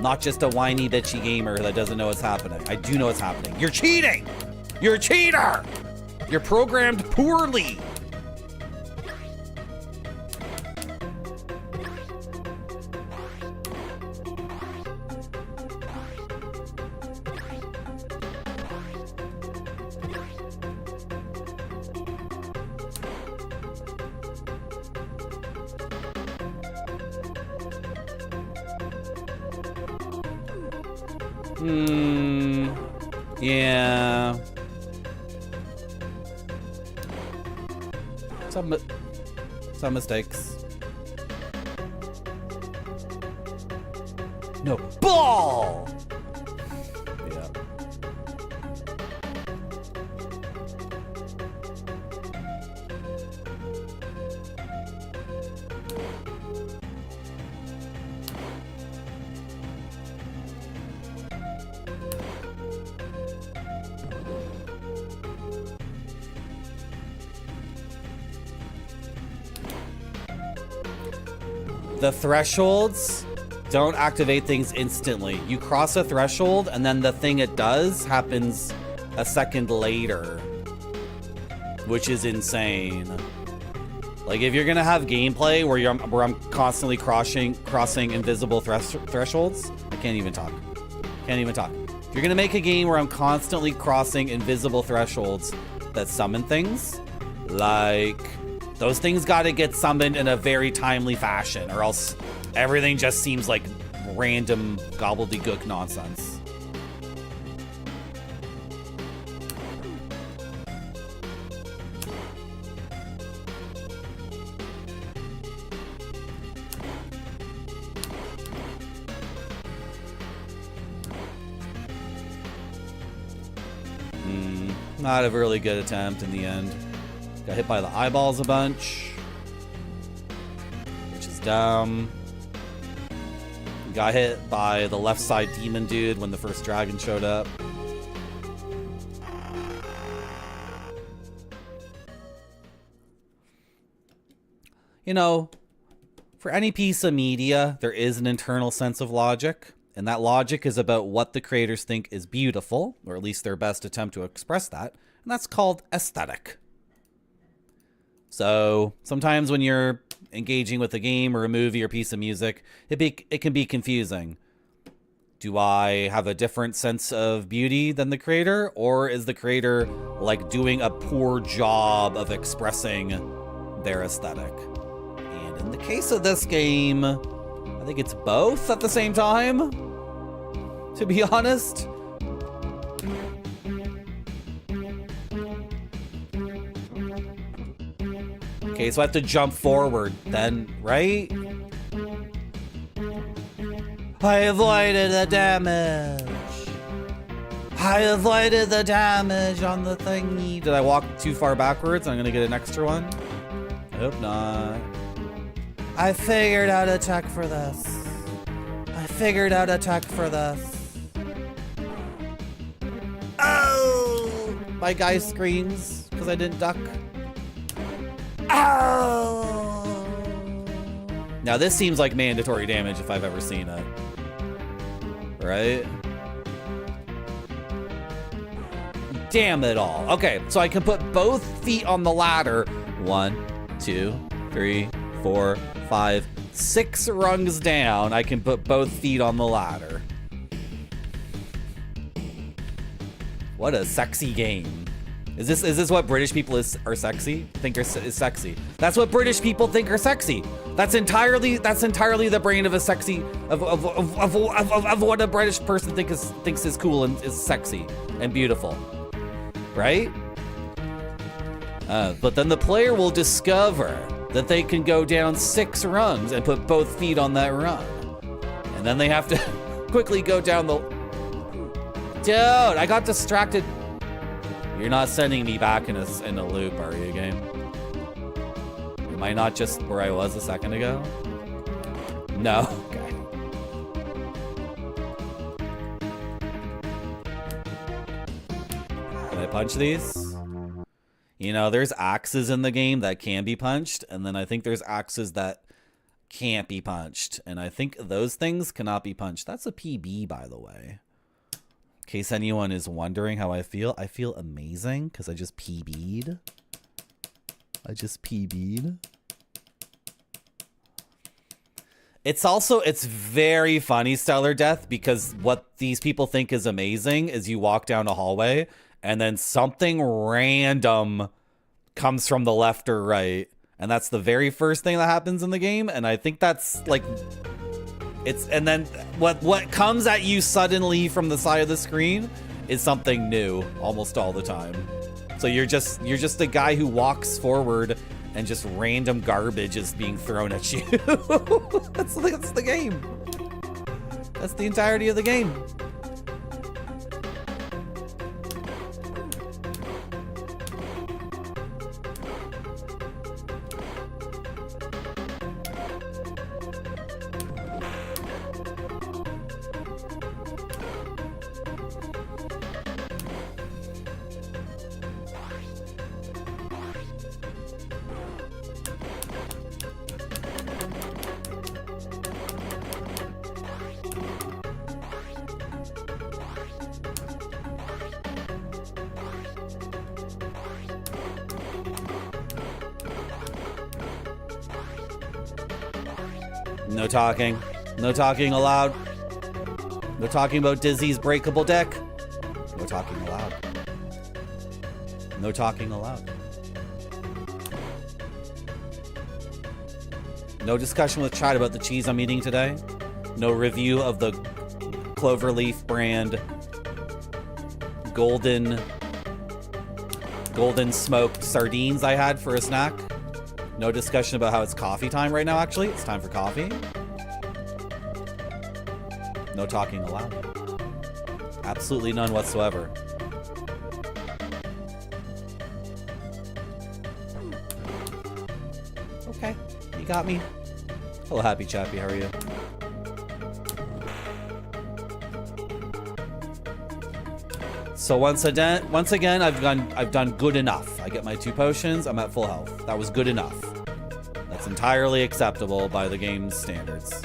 Not just a whiny, bitchy gamer that doesn't know what's happening. I do know what's happening. You're cheating! You're a cheater! You're programmed poorly! Yeah. Some mistakes. No. Ball! Yeah. The thresholds Don't activate things instantly. You cross a threshold, and then the thing it does happens a second later, which is insane. Like, if you're gonna have gameplay where I'm constantly crossing invisible thresholds, I can't even talk. Can't even talk. If you're gonna make a game where I'm constantly crossing invisible thresholds that summon things, like, those things gotta get summoned in a very timely fashion, or else everything just seems like random gobbledygook nonsense. Not a really good attempt in the end. Got hit by the eyeballs a bunch, which is dumb. Got hit by the left side demon dude when the first dragon showed up. You know, for any piece of media, there is an internal sense of logic. And that logic is about what the creators think is beautiful, or at least their best attempt to express that. And that's called aesthetic. So sometimes when you're engaging with a game or a movie or piece of music, it can be confusing. Do I have a different sense of beauty than the creator? Or is the creator like doing a poor job of expressing their aesthetic? And in the case of this game, I think it's both at the same time, to be honest. Okay, so I have to jump forward then, right? I avoided the damage. I avoided the damage on the thingy. Did I walk too far backwards? I'm gonna get an extra one. I hope not. I figured out a tech for this. I figured out a tech for this. Oh! My guy screams because I didn't duck. Ow! Now this seems like mandatory damage if I've ever seen it. Right? Damn it all. Okay, so I can put both feet on the ladder. 1, 2, 3, 4, 5, 6 rungs down. I can put both feet on the ladder. What a sexy game. Is this what British people is sexy? Think is sexy. That's what British people think are sexy. That's entirely the brain of a sexy of what a British person thinks is cool and is sexy and beautiful, right? But then the player will discover that they can go down 6 rungs and put both feet on that rung, and then they have to quickly go down the. Dude, I got distracted. You're not sending me back in a loop, are you, game? Am I not just where I was a second ago? No. Okay. Can I punch these? You know, there's axes in the game that can be punched, and then I think there's axes that can't be punched, and I think those things cannot be punched. That's a PB, by the way. In case anyone is wondering how I feel amazing because I just PB'd. It's very funny, Stellar Death, because what these people think is amazing is you walk down a hallway and then something random comes from the left or right. And that's the very first thing that happens in the game. And I think that's like... and then what comes at you suddenly from the side of the screen is something new almost all the time. So you're just a guy who walks forward and just random garbage is being thrown at you. That's the game. That's the entirety of the game. No talking. No talking allowed. No talking about Dizzy's breakable deck. No talking allowed. No talking allowed. No discussion with chat about the cheese I'm eating today. No review of the Cloverleaf brand golden smoked sardines I had for a snack. No discussion about how it's coffee time right now, actually. It's time for coffee. No talking allowed. Absolutely none whatsoever. Okay, you got me. Hello, Happy Chappy, how are you? So once again, I've done good enough. I get my 2 potions, I'm at full health. That was good enough. That's entirely acceptable by the game's standards.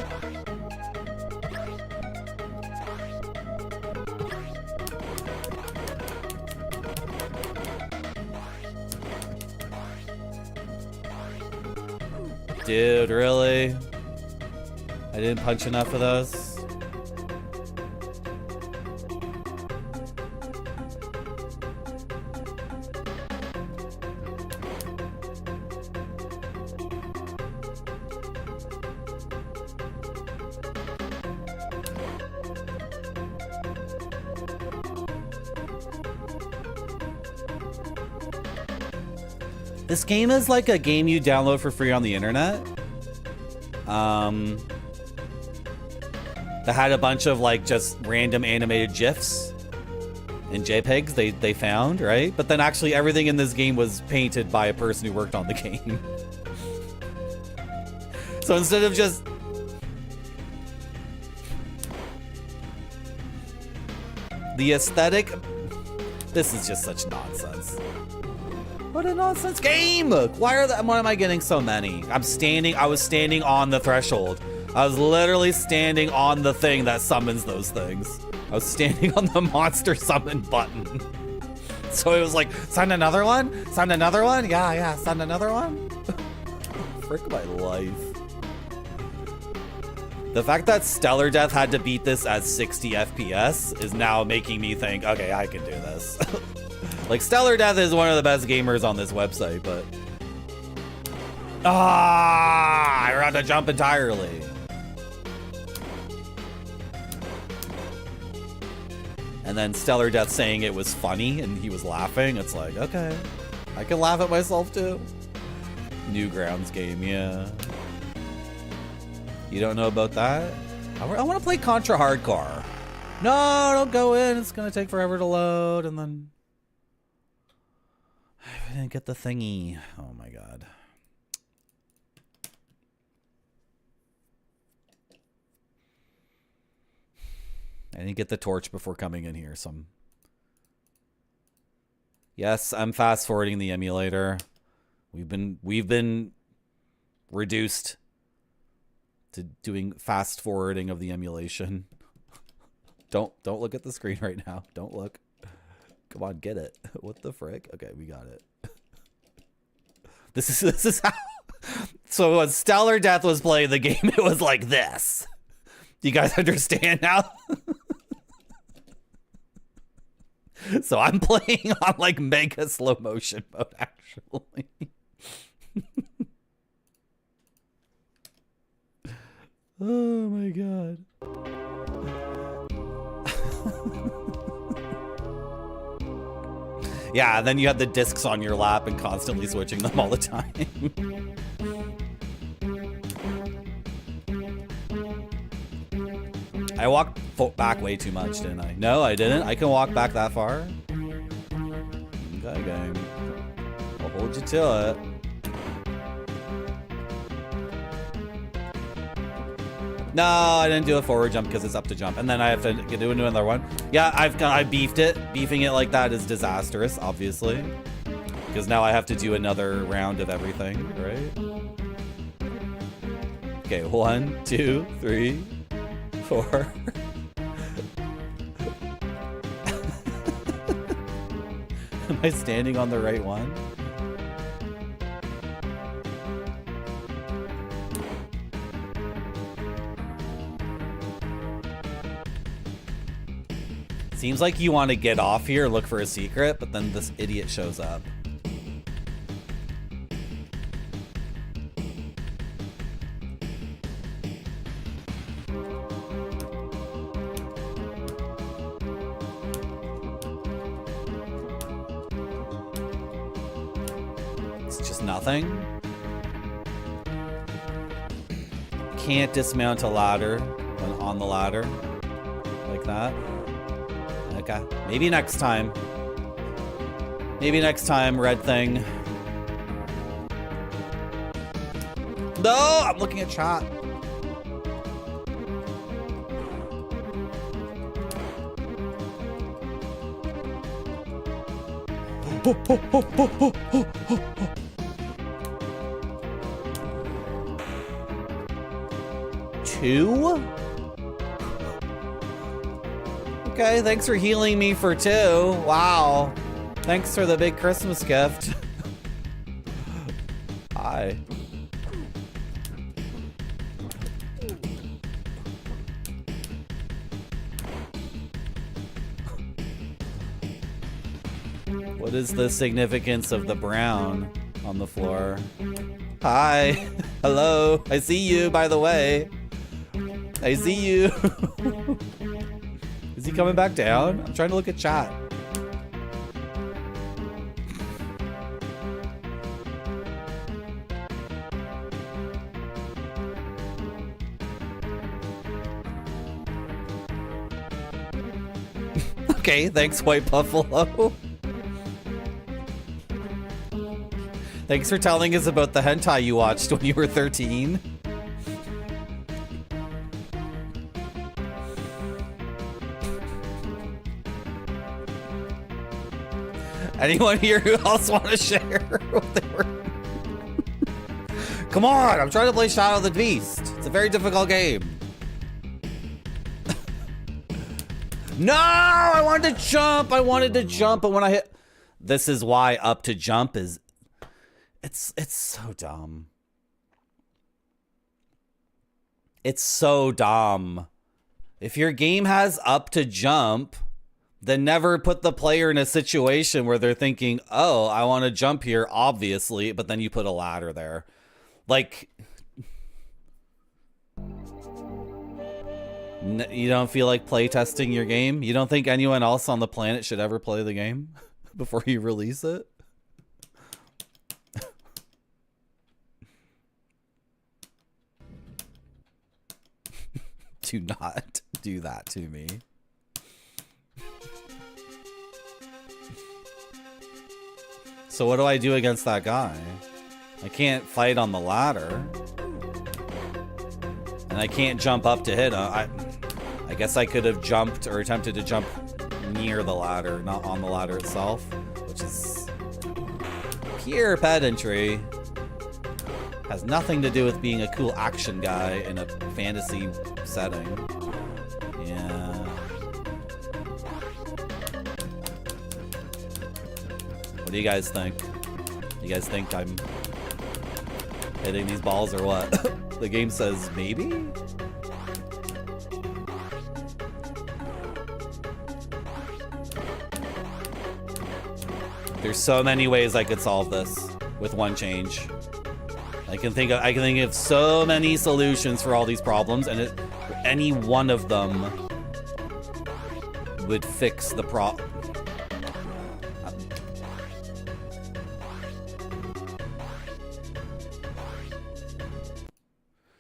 Dude, really? I didn't punch enough of those? This game is like a game you download for free on the internet. That had a bunch of like just random animated GIFs and JPEGs they found, right? But then actually everything in this game was painted by a person who worked on the game. So instead of just... the aesthetic... This is just such nonsense. What a nonsense game! Why am I getting so many? I was standing on the threshold. I was literally standing on the thing that summons those things. I was standing on the monster summon button. So it was like, send another one? Send another one? Yeah, send another one? Frick my life. The fact that Stellar Death had to beat this at 60 FPS is now making me think, okay, I can do this. Like, Stellar Death is one of the best gamers on this website, but... I forgot to jump entirely. And then Stellar Death saying it was funny and he was laughing. It's like, okay, I can laugh at myself too. Newgrounds game, yeah. You don't know about that? I want to play Contra Hardcore. No, don't go in. It's going to take forever to load. And then... I didn't get the thingy. Oh my god. I didn't get the torch before coming in here, so yes, I'm fast forwarding the emulator. We've been reduced to doing fast forwarding of the emulation. Don't look at the screen right now. Don't look. Come on, get it. What the frick? Okay, we got it. This is how. So when Stellar Death was playing the game, it was like this. Do you guys understand now? So I'm playing on like mega slow motion mode, actually. Oh my god. Yeah, then you have the discs on your lap and constantly switching them all the time. I walked back way too much, didn't I? No, I didn't. I can walk back that far. Okay, game. I'll hold you to it. No, I didn't do a forward jump because it's up to jump. And then I have to do another one. Yeah, I beefed it. Beefing it like that is disastrous, obviously. Because now I have to do another round of everything, right? Okay, 1, 2, 3, 4. Am I standing on the right one? Seems like you want to get off here, look for a secret, but then this idiot shows up. It's just nothing. Can't dismount a ladder when on the ladder like that. Okay, maybe next time. Maybe next time, red thing. No, I'm looking at chat. Two? Okay, thanks for healing me for 2. Wow. Thanks for the big Christmas gift. Hi. What is the significance of the brown on the floor? Hi. Hello. I see you, by the way. I see you. Is he coming back down? I'm trying to look at chat. Okay, thanks, White Buffalo. Thanks for telling us about the hentai you watched when you were 13. Anyone here who else want to share what they were? Come on, I'm trying to play Shadow of the Beast. It's a very difficult game. No, I wanted to jump. But when I hit, this is why up to jump is, it's so dumb. It's so dumb. If your game has up to jump, then never put the player in a situation where they're thinking, oh, I want to jump here, obviously, but then you put a ladder there. Like, you don't feel like playtesting your game? You don't think anyone else on the planet should ever play the game before you release it? Do not do that to me. So what do I do against that guy? I can't fight on the ladder. And I can't jump up to hit him. I guess I could have jumped or attempted to jump near the ladder, not on the ladder itself, which is pure pedantry. Has nothing to do with being a cool action guy in a fantasy setting. Yeah. What do you guys think? You guys think I'm hitting these balls or what? The game says maybe? There's so many ways I could solve this with one change. I can think of so many solutions for all these problems, and any one of them would fix the problem.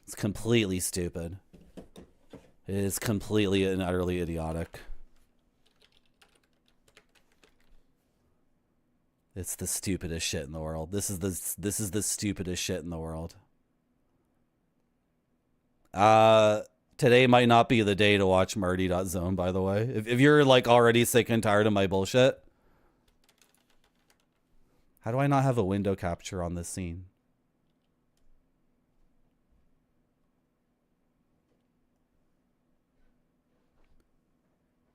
It's completely stupid. It is completely and utterly idiotic. It's the stupidest shit in the world. This is the stupidest shit in the world. Today might not be the day to watch Marty.zone, by the way. If you're like already sick and tired of my bullshit. How do I not have a window capture on this scene?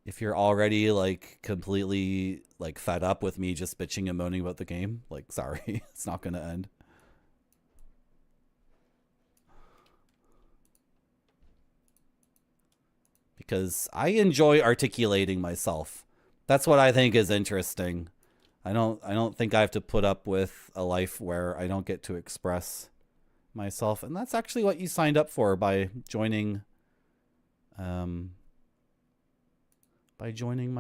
If you're already like completely like fed up with me just bitching and moaning about the game, like, sorry, it's not gonna end. because I enjoy articulating myself. That's what I think is interesting. I don't think I have to put up with a life where I don't get to express myself, and that's actually what you signed up for by joining my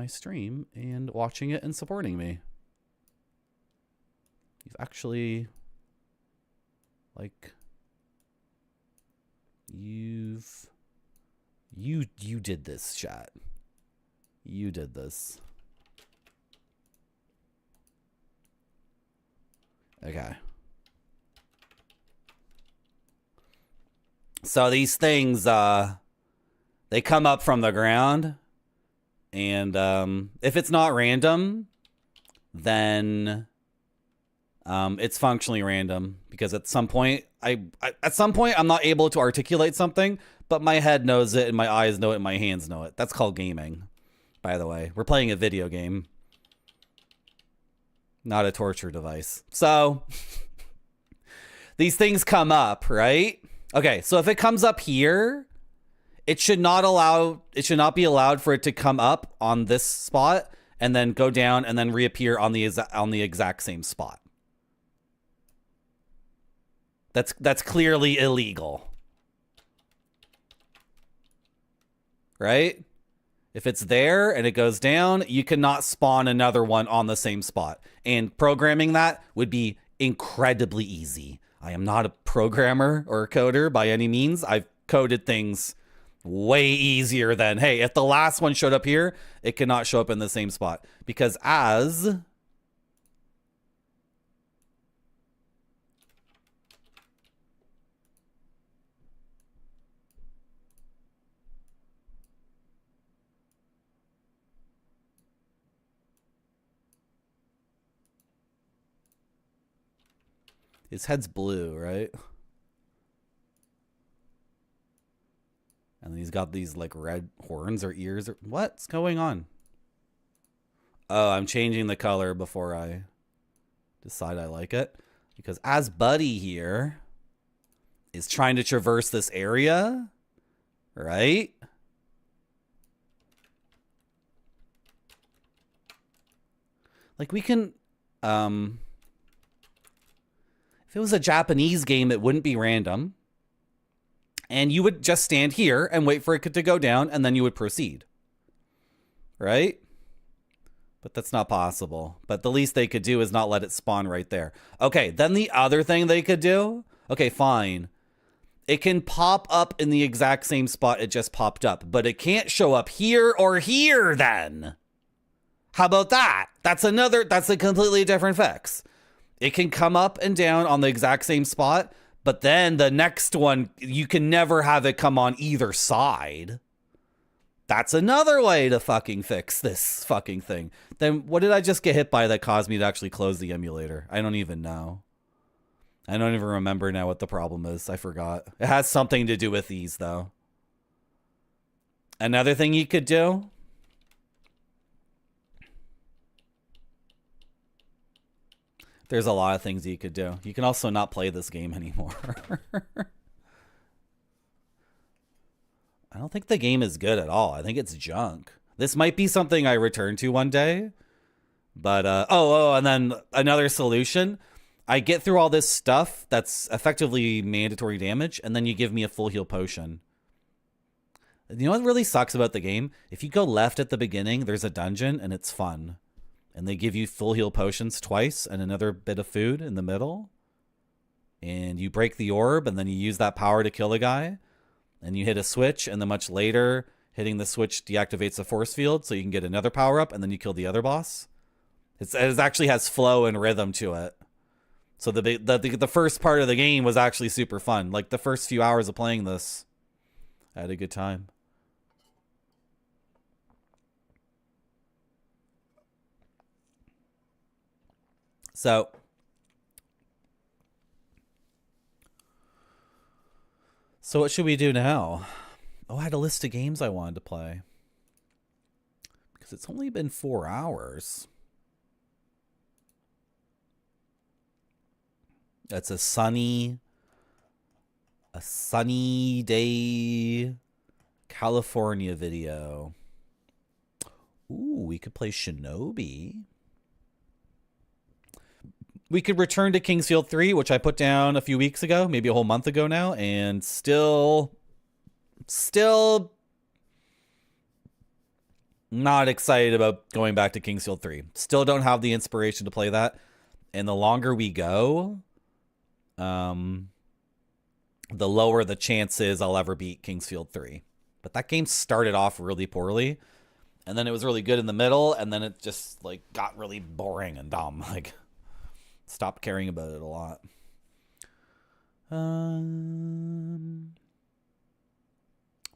stream and watching it and supporting me. You've actually, like, you did this, chat. You did this. Okay. So these things, they come up from the ground, and if it's not random, then it's functionally random, because at some point I'm not able to articulate something, but my head knows it and my eyes know it and my hands know it. That's called gaming, by the way. We're playing a video game, not a torture device. So these things come up, right? Okay, so if it comes up here, it should not be allowed for it to come up on this spot and then go down and then reappear on the exact same spot. That's clearly illegal. Right? If it's there and it goes down, you cannot spawn another one on the same spot. And programming that would be incredibly easy. I am not a programmer or a coder by any means. I've coded things way easier than, hey, if the last one showed up here, it cannot show up in the same spot. Because as his head's blue, right? And then he's got these like red horns or ears. Or what's going on? Oh, I'm changing the color before I decide I like it. Because as Buddy here is trying to traverse this area, right? Like we can, if it was a Japanese game, it wouldn't be random. And you would just stand here and wait for it to go down, and then you would proceed. Right? But that's not possible. But the least they could do is not let it spawn right there. Okay, then the other thing they could do, okay, fine. It can pop up in the exact same spot it just popped up, but it can't show up here or here then. How about that? That's a completely different fix. It can come up and down on the exact same spot, but then the next one, you can never have it come on either side. That's another way to fucking fix this fucking thing. Then what did I just get hit by that caused me to actually close the emulator? I don't even know. I don't even remember now what the problem is. I forgot. It has something to do with these, though. Another thing you could do. There's a lot of things you could do. You can also not play this game anymore. I don't think the game is good at all. I think it's junk. This might be something I return to one day. But, and then another solution. I get through all this stuff that's effectively mandatory damage, and then you give me a full heal potion. You know what really sucks about the game? If you go left at the beginning, there's a dungeon, and it's fun. And they give you full heal potions twice and another bit of food in the middle. And you break the orb, and then you use that power to kill a guy. And you hit a switch, and then much later, hitting the switch deactivates a force field, so you can get another power up, and then you kill the other boss. It actually has flow and rhythm to it. So the first part of the game was actually super fun. Like the first few hours of playing this, I had a good time. So what should we do now? Oh, I had a list of games I wanted to play. Because it's only been 4 hours. It's a sunny day, California video. Ooh, we could play Shinobi. We could return to Kingsfield 3, which I put down a few weeks ago, maybe a whole month ago now, and still not excited about going back to Kingsfield 3. Still don't have the inspiration to play that. And the longer we go, the lower the chances I'll ever beat Kingsfield 3. But that game started off really poorly, and then it was really good in the middle, and then it just like got really boring and dumb. Like, stopped caring about it a lot.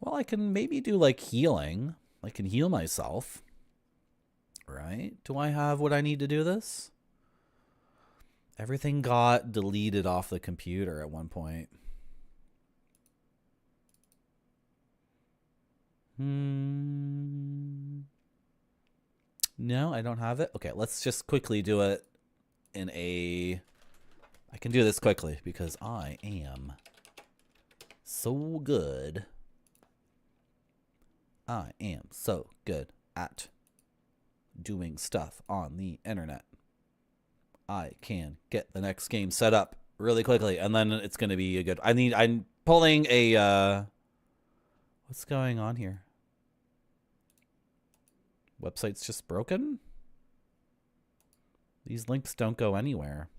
Well, I can maybe do like healing. I can heal myself. Right? Do I have what I need to do this? Everything got deleted off the computer at one point. No, I don't have it. Okay, let's just quickly do it in a... I can do this quickly because I am so good. I am so good at doing stuff on the internet. I can get the next game set up really quickly, and then it's going to be a good... I'm pulling a... What's going on here? Website's just broken? These links don't go anywhere.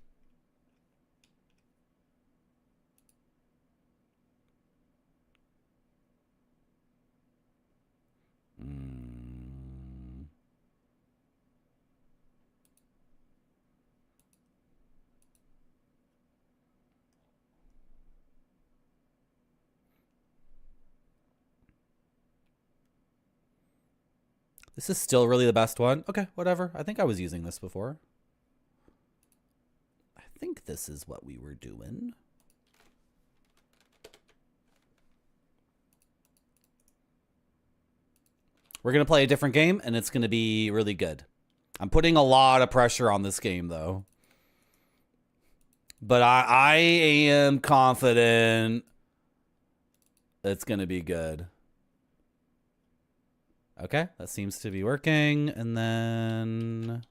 This is still really the best one. Okay, whatever. I think I was using this before. I think this is what we were doing. We're going to play a different game, and it's going to be really good. I'm putting a lot of pressure on this game, though. But I am confident it's going to be good. Okay, that seems to be working. And then...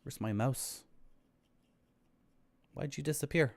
Where's my mouse? Why'd you disappear?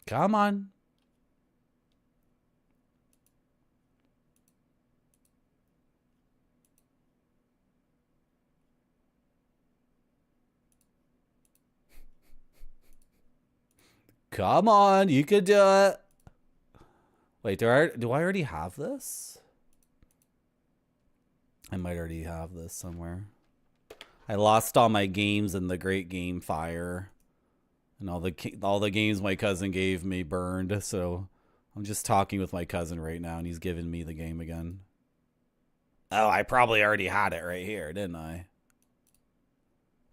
Come on. Come on, you could do it. Wait, do I already have this? I might already have this somewhere. I lost all my games in the Great Game Fire. And all the games my cousin gave me burned, so I'm just talking with my cousin right now, and he's giving me the game again. Oh, I probably already had it right here, didn't I?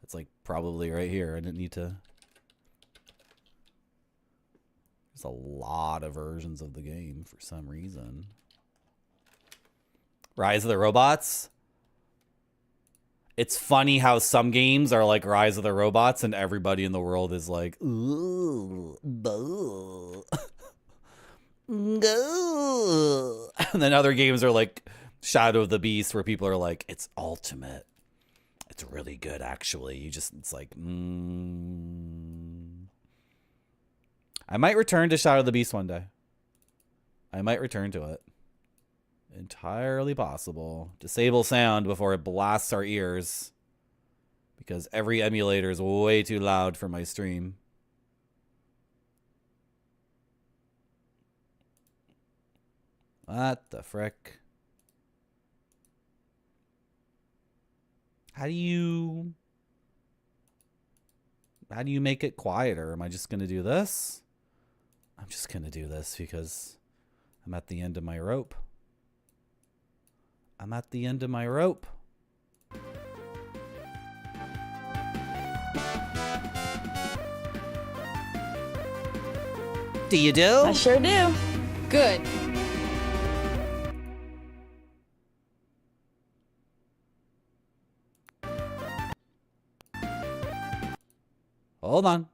It's like probably right here. I didn't need to... There's a lot of versions of the game for some reason. Rise of the Robots? It's funny how some games are like Rise of the Robots and everybody in the world is like, ooh, boo. No. And then other games are like Shadow of the Beast where people are like, it's ultimate. It's really good, actually. It's like, I might return to Shadow of the Beast one day. I might return to it. Entirely possible. Disable sound before it blasts our ears. Because every emulator is way too loud for my stream. What the frick? How do you... How do you make it quieter? Am I just going to do this? I'm just going to do this because I'm at the end of my rope. I'm at the end of my rope. Do you do? I sure do. Good. Hold on.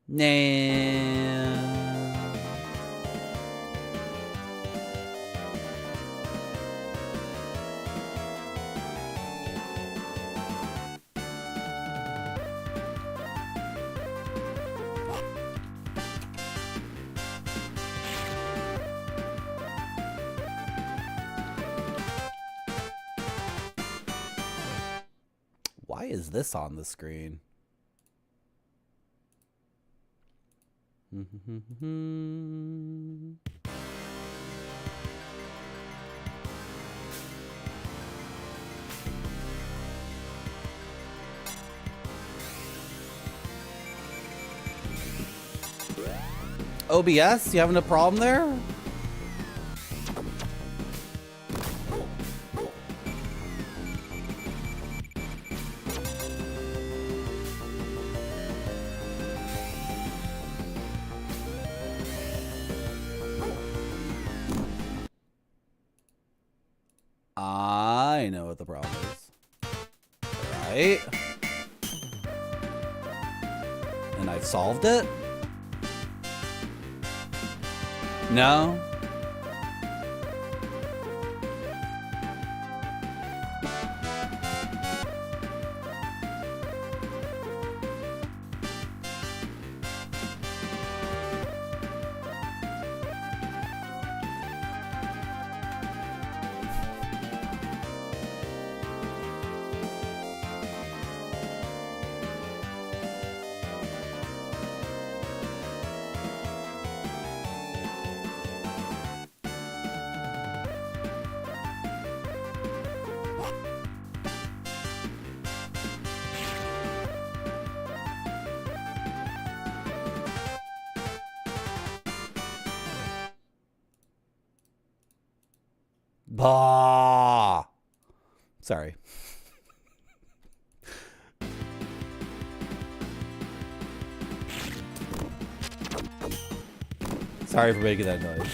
Nah. Why is this on the screen? OBS, you having a problem there? I know what the problem is. Right? And I've solved it? No? Bah. Sorry. Sorry for making that noise.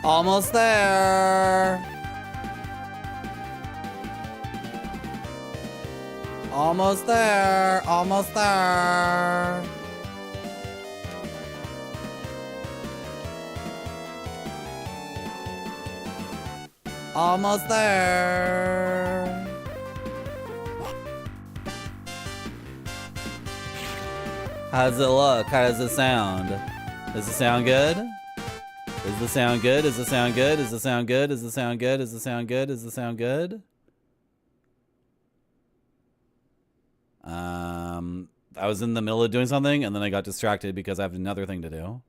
Almost there. Almost there. Almost there. Almost there. How does it look? How does it sound? Does it sound good? Is the sound good? Is the sound good? Is the sound good? Is the sound good? Is the sound good? Is the sound good? I was in the middle of doing something and then I got distracted because I have another thing to do.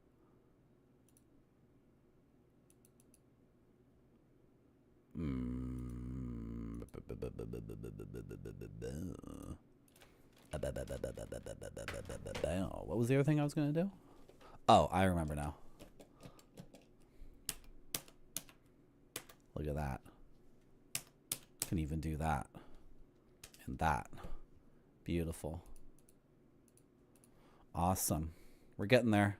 What was the other thing I was gonna do? Oh, I remember now. Look at that. Can even do that. And that. Beautiful. Awesome. We're getting there.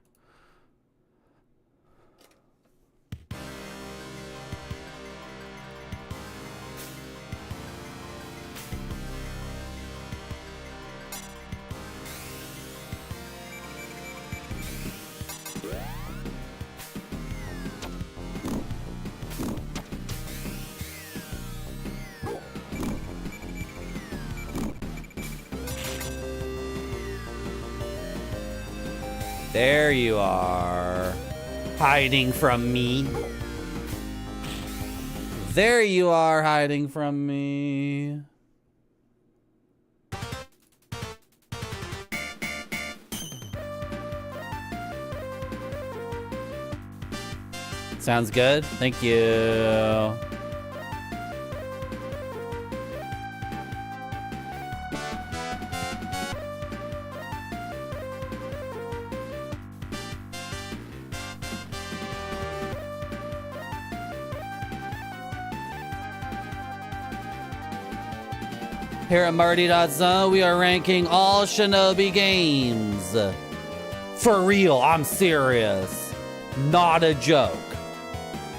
There you are, hiding from me. There you are, hiding from me. Sounds good. Thank you. Here at Marty.zone, we are ranking all Shinobi games. For real, I'm serious. Not a joke.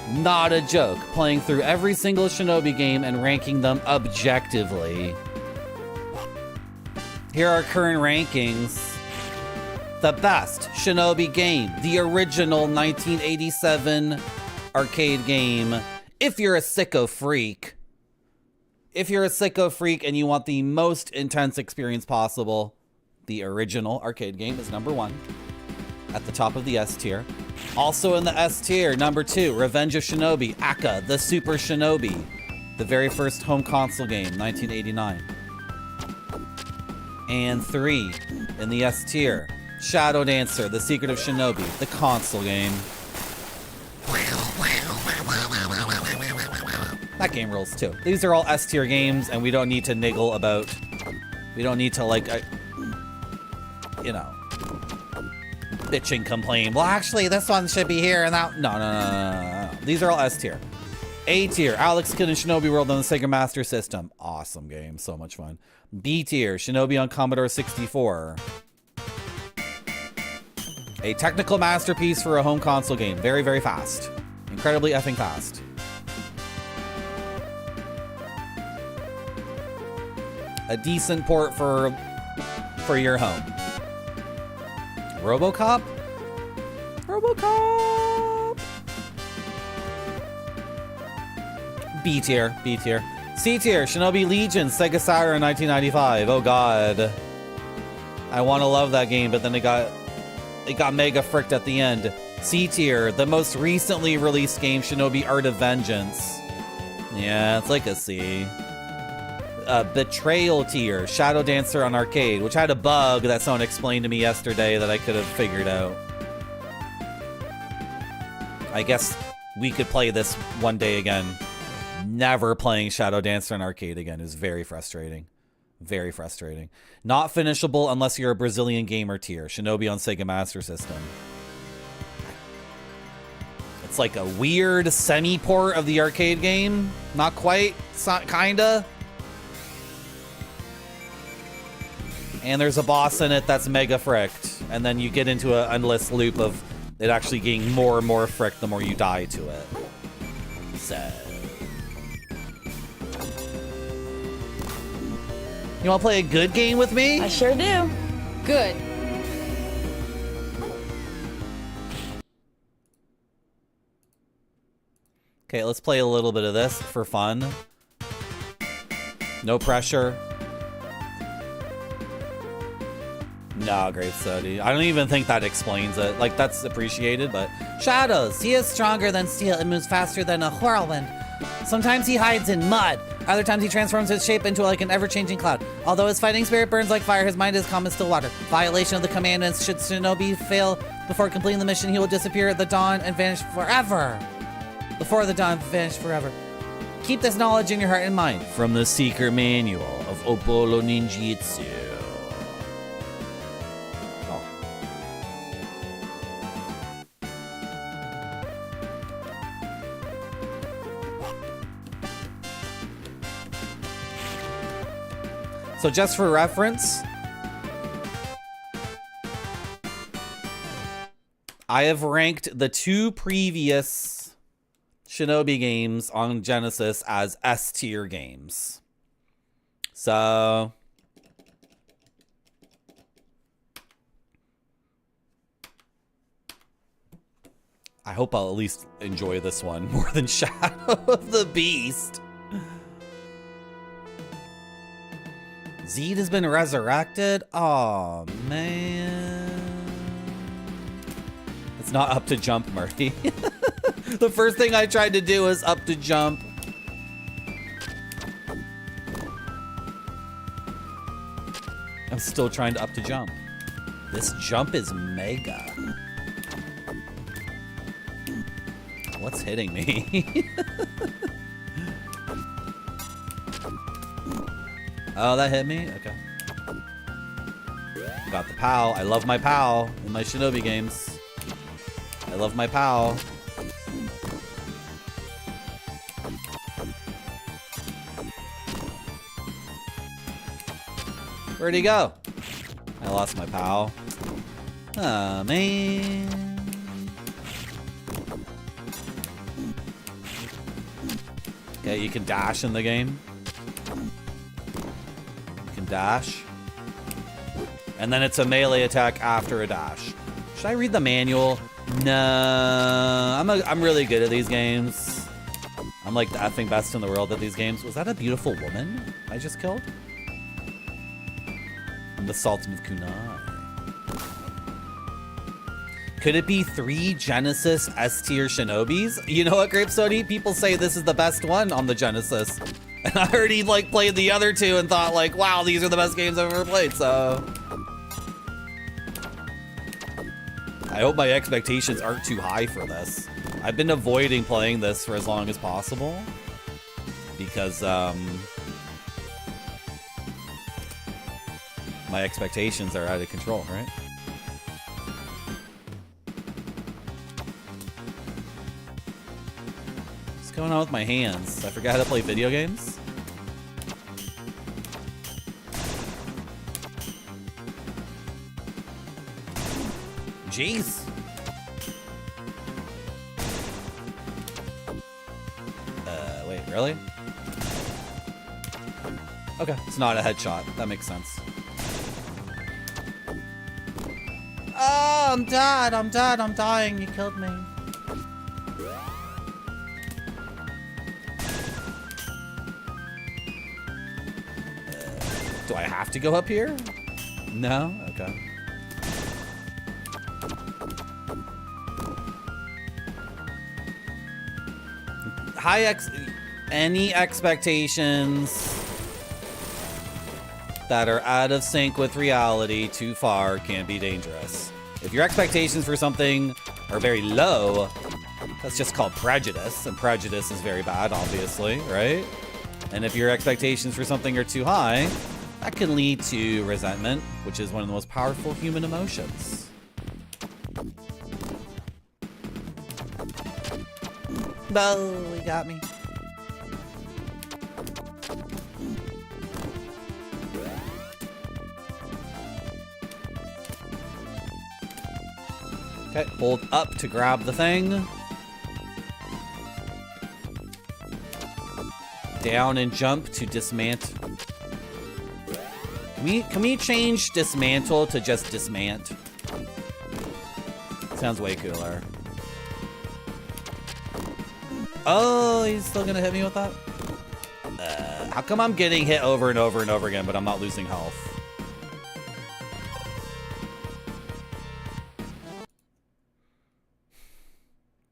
Not a joke. Playing through every single Shinobi game and ranking them objectively. Here are current rankings. The best Shinobi game. The original 1987 arcade game. If you're a sicko freak. If you're a sicko freak and you want the most intense experience possible, the original arcade game is number 1 at the top of the S tier. Also in the S tier, number 2, Revenge of Shinobi, Aka, the Super Shinobi, the very first home console game, 1989. And 3, in the S tier, Shadow Dancer, The Secret of Shinobi, the console game. That game rules too. These are all S tier games, and we don't need to niggle about. We don't need to you know, bitch and complain. Well, actually, this one should be here and that. No. These are all S tier. A tier, Alex Kidd and Shinobi World on the Sega Master System. Awesome game, so much fun. B tier, Shinobi on Commodore 64. A technical masterpiece for a home console game. Very, very fast. Incredibly effing fast. A decent port for your home. RoboCop? RoboCop! B tier. C tier, Shinobi Legion, Sega Saturn 1995. Oh god. I want to love that game, but then it got mega fricked at the end. C tier, the most recently released game, Shinobi Art of Vengeance. Yeah, it's like a C. Betrayal tier, Shadow Dancer on arcade, which had a bug that someone explained to me yesterday that I could have figured out. I guess we could play this one day again. Never playing Shadow Dancer on arcade again is very frustrating. Very frustrating. Not finishable unless you're a Brazilian gamer tier, Shinobi on Sega Master System. It's like a weird semi-port of the arcade game. Not quite, kinda. And there's a boss in it that's mega fricked. And then you get into an endless loop of it actually getting more and more fricked the more you die to it. So. You want to play a good game with me? I sure do. Good. Okay, let's play a little bit of this for fun. No pressure. No, Grave Study. I don't even think that explains it. Like, that's appreciated, but... Shadows. He is stronger than steel and moves faster than a whirlwind. Sometimes he hides in mud. Other times he transforms his shape into like an ever-changing cloud. Although his fighting spirit burns like fire, his mind is calm as still water. Violation of the commandments. Should Shinobi fail before completing the mission, he will disappear at the dawn and vanish forever. Before the dawn, vanish forever. Keep this knowledge in your heart and mind. From the Secret Manual of Opolo Ninjutsu. So just for reference, I have ranked the 2 previous Shinobi games on Genesis as S tier games. So I hope I'll at least enjoy this one more than Shadow of the Beast. Zed has been resurrected? Oh man. It's not up to jump, Murphy. The first thing I tried to do was up to jump. I'm still trying to up to jump. This jump is mega. What's hitting me? Oh, that hit me? Okay. Got the POW. I love my POW in my Shinobi games. I love my POW. Where'd he go? I lost my POW. Oh, man. Okay, you can dash in the game. You can dash. And then it's a melee attack after a dash. Should I read the manual? No. I'm really good at these games. I'm like the effing best in the world at these games. Was that a beautiful woman I just killed? I'm the Sultan of Kunai. Could it be 3 Genesis S-tier Shinobis? You know what, Grape Sody? People say this is the best one on the Genesis. And I already like played the other 2 and thought like, wow, these are the best games I've ever played, so. I hope my expectations aren't too high for this. I've been avoiding playing this for as long as possible. Because, my expectations are out of control, right? What's going on with my hands? I forgot how to play video games? Jeez. Wait, really? Okay, it's not a headshot. That makes sense. Oh, I'm dead. I'm dead. I'm dying. You killed me. Do I have to go up here? No? Okay. Any expectations that are out of sync with reality too far can be dangerous. If your expectations for something are very low, that's just called prejudice, and prejudice is very bad, obviously, right? And if your expectations for something are too high, that can lead to resentment, which is one of the most powerful human emotions. No, he got me. Okay, hold up to grab the thing. Down and jump to dismantle. Can we change dismantle to just dismant? Sounds way cooler. Oh, he's still gonna hit me with that? How come I'm getting hit over and over and over again, but I'm not losing health?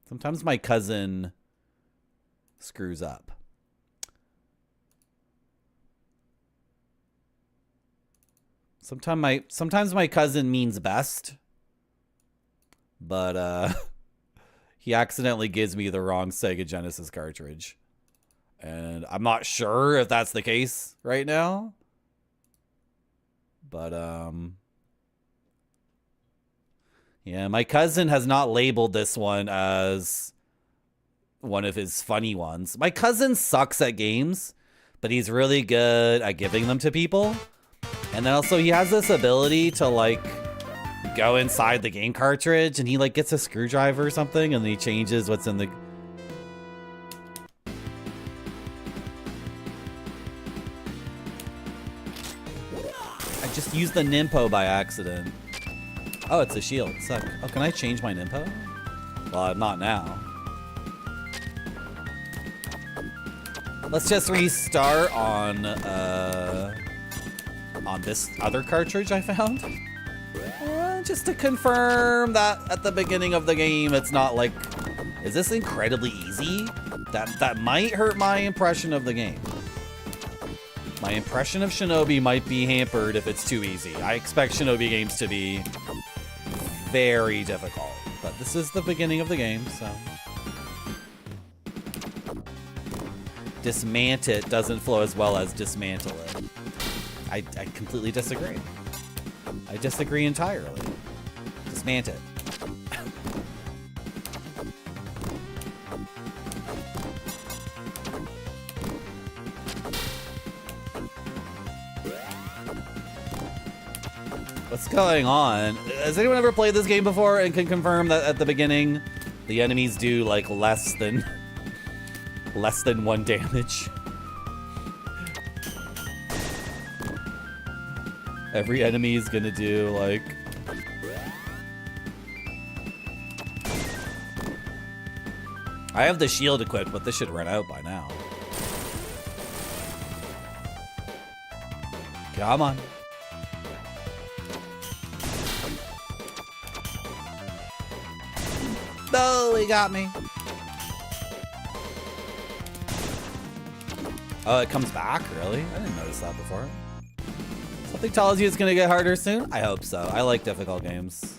Sometimes my cousin screws up. Sometimes my cousin means best, but he accidentally gives me the wrong Sega Genesis cartridge. And I'm not sure if that's the case right now. But yeah, my cousin has not labeled this one as one of his funny ones. My cousin sucks at games, but he's really good at giving them to people. And then also he has this ability to like go inside the game cartridge and he like gets a screwdriver or something and then he changes what's in the... I just used the Nimpo by accident. Oh, it's a shield. Suck. Oh, can I change my Nimpo? Well, not now. Let's just restart on this other cartridge I found. Just to confirm that at the beginning of the game, it's not like, is this incredibly easy? That might hurt my impression of the game. My impression of Shinobi might be hampered if it's too easy. I expect Shinobi games to be very difficult, but this is the beginning of the game, so. Dismant it doesn't flow as well as dismantle it. I completely disagree. I disagree entirely. Dismant it. What's going on? Has anyone ever played this game before and can confirm that at the beginning the enemies do like less than 1 damage? Every enemy is gonna do like... I have the shield equipped, but this should run out by now. Come on. No, he got me. Oh, it comes back? Really? I didn't notice that before. Something tells you it's gonna get harder soon? I hope so. I like difficult games.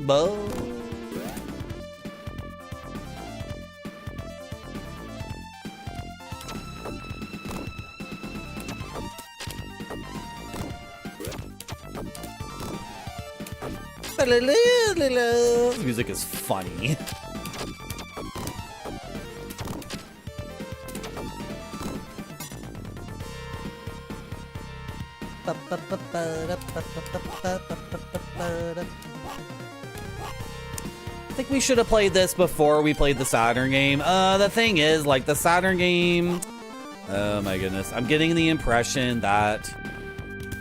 Bo. This music is funny. I think we should have played this before we played the Saturn game. The thing is, like, the Saturn game... Oh my goodness. I'm getting the impression that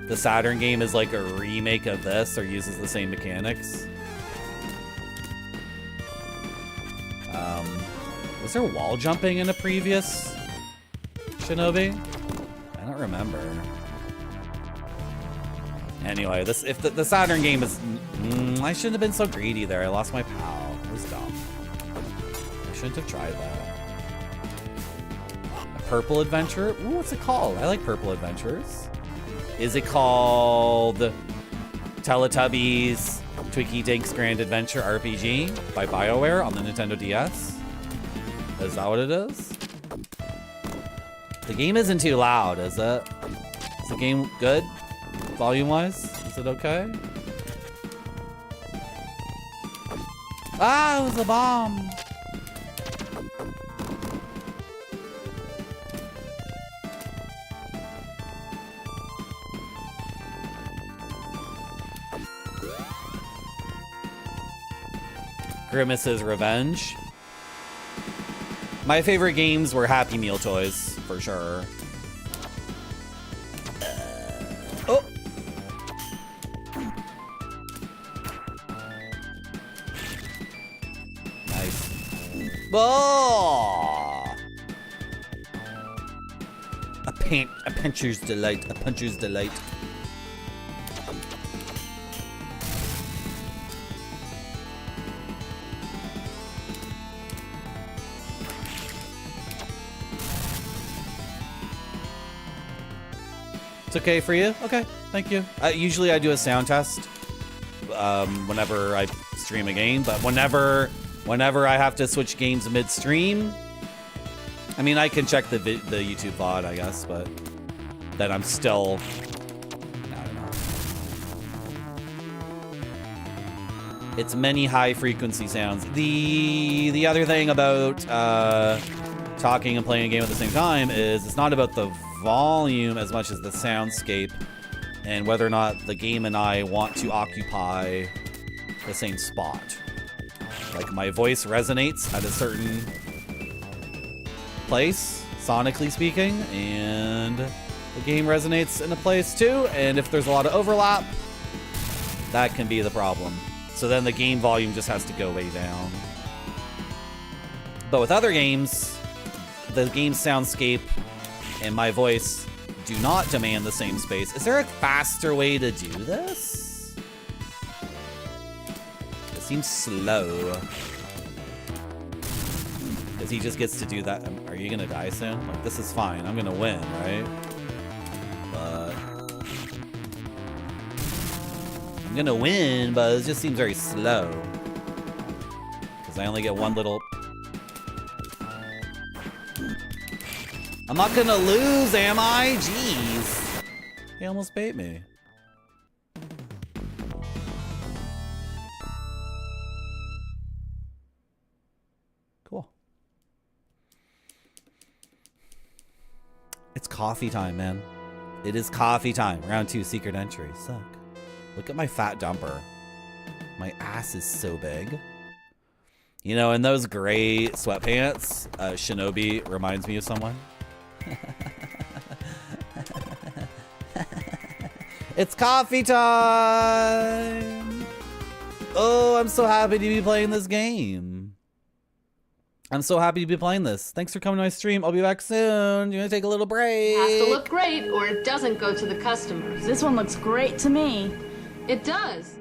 the Saturn game is like a remake of this or uses the same mechanics. Was there wall jumping in a previous Shinobi? I don't remember. Anyway, if the Saturn game is... I shouldn't have been so greedy there. I lost my pal. It was dumb. I shouldn't have tried that. A purple adventure? Ooh, what's it called? I like purple adventures. Is it called Teletubbies Twinkie Dink's Grand Adventure RPG by BioWare on the Nintendo DS? Is that what it is? The game isn't too loud, is it? Is the game good? Volume-wise? Is it okay? Ah, it was a bomb! Grimace's Revenge. My favorite games were Happy Meal toys, for sure. Oh! Nice. Oh! A puncher's delight. A puncher's delight. It's okay for you? Okay, thank you. Usually I do a sound test whenever I stream a game, but whenever I have to switch games mid-stream, I mean, I can check the YouTube VOD, I guess, but then I'm still... I don't know. It's many high frequency sounds. The other thing about talking and playing a game at the same time is it's not about the volume as much as the soundscape and whether or not the game and I want to occupy the same spot. Like my voice resonates at a certain place, sonically speaking, and the game resonates in a place too, and if there's a lot of overlap, that can be the problem. So then the game volume just has to go way down. But with other games, the game soundscape and my voice do not demand the same space. Is there a faster way to do this? It seems slow. Because he just gets to do that. Are you gonna die soon? Like, this is fine. I'm gonna win, right? But I'm gonna win, but it just seems very slow. Because I only get one little... I'm not gonna lose, am I? Jeez. He almost bait me. Cool. It's coffee time, man. It is coffee time. Round 2, secret entry. Suck. Look at my fat dumper. My ass is so big. You know, in those gray sweatpants, Shinobi reminds me of someone. It's coffee time! Oh, I'm so happy to be playing this game. I'm so happy to be playing this. Thanks for coming to my stream. I'll be back soon. You're gonna take a little break. It has to look great or it doesn't go to the customers. This one looks great to me. It does.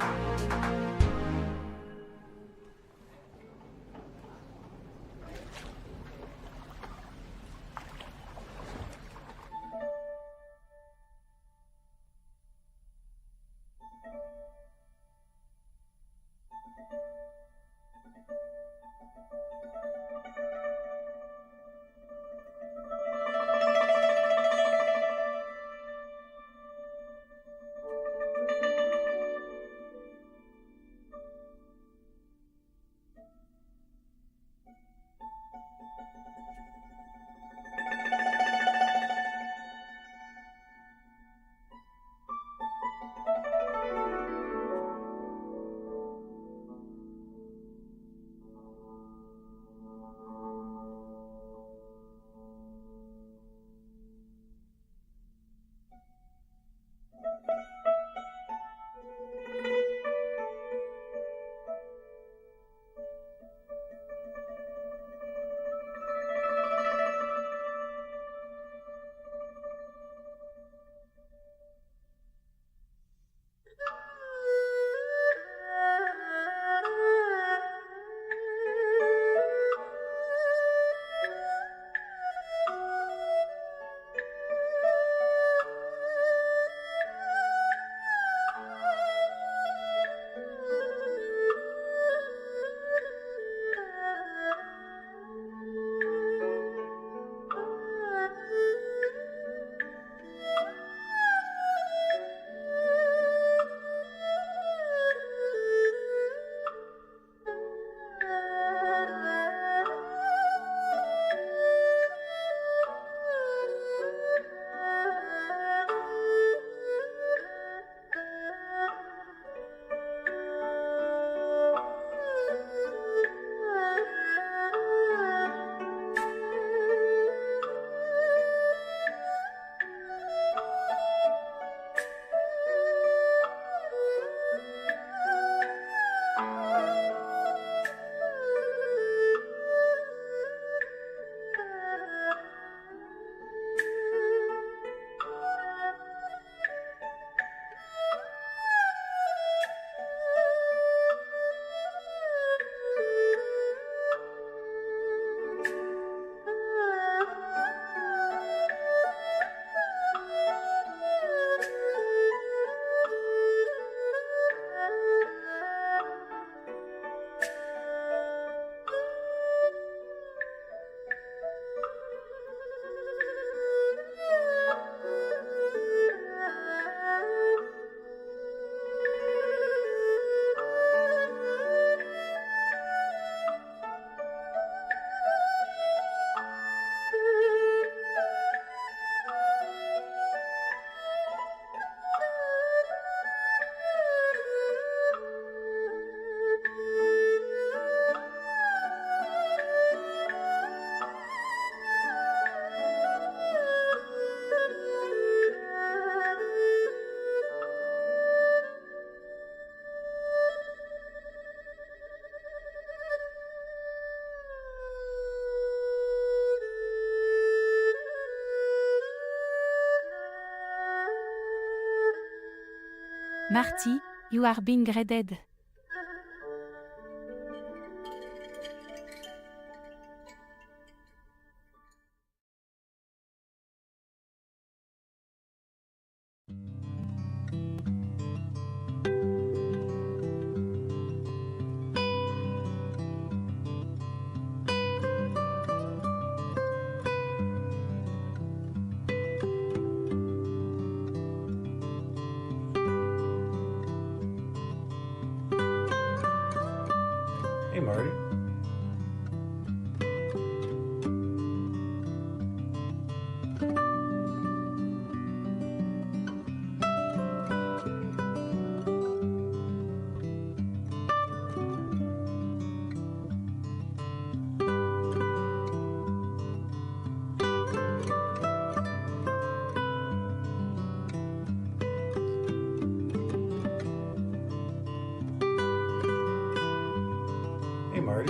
Marty, you are being graded. Hey, Marty. Hey, Marty.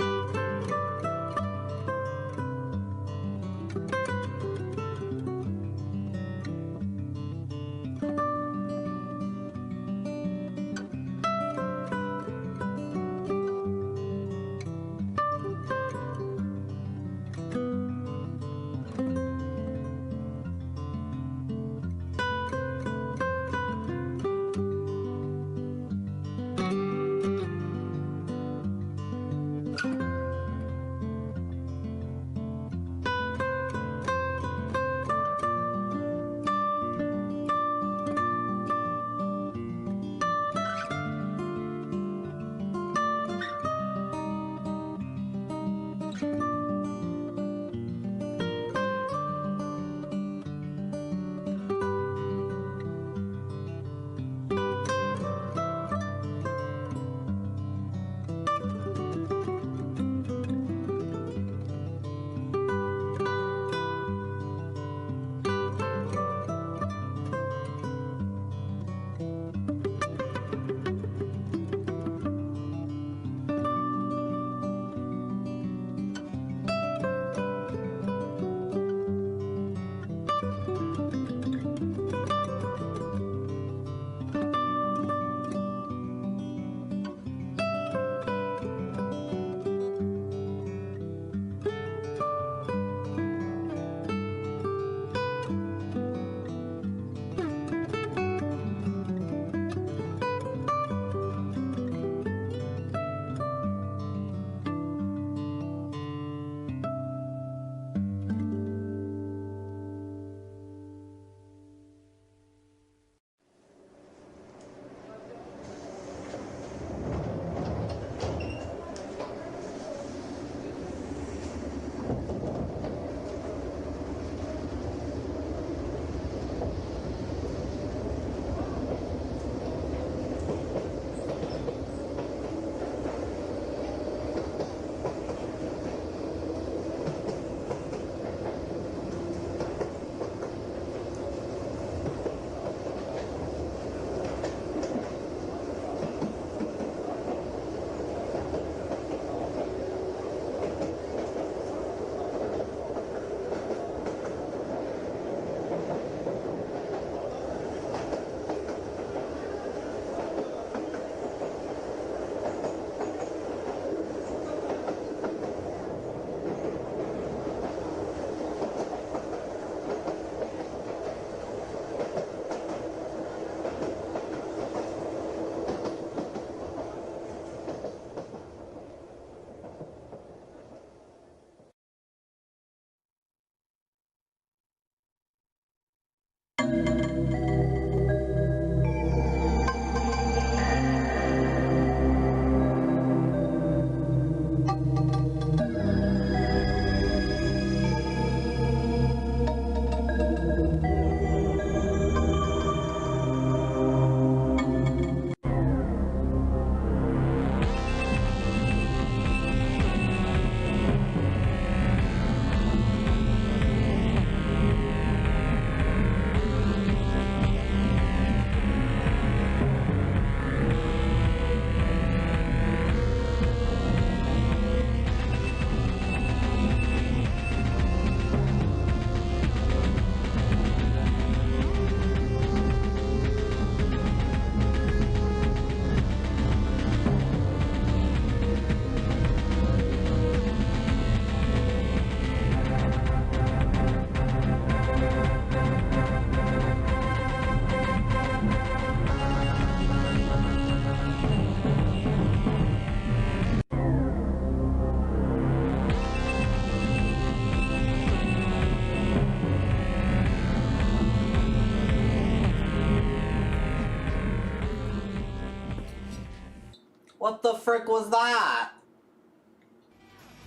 What the frick was that?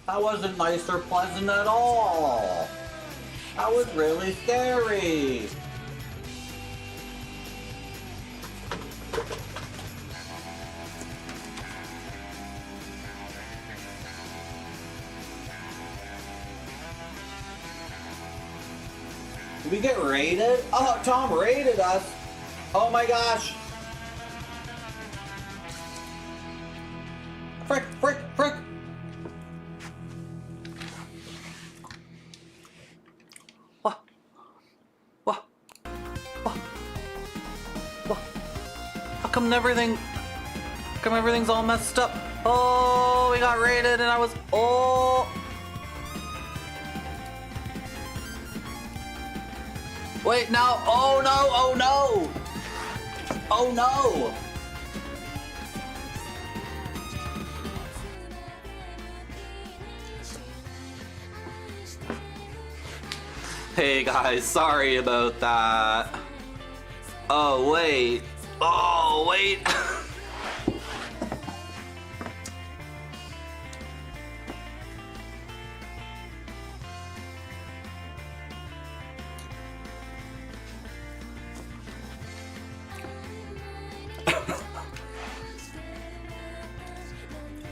That wasn't nice or pleasant at all. That was really scary. Did we get raided? Oh, Tom raided us. Oh my gosh. Frick, frick, frick. What? What? What? What? How come everything's all messed up? Oh, we got raided and I was, oh. Wait, no, oh no, oh no. Oh no. Hey guys, sorry about that. Oh wait. Oh wait.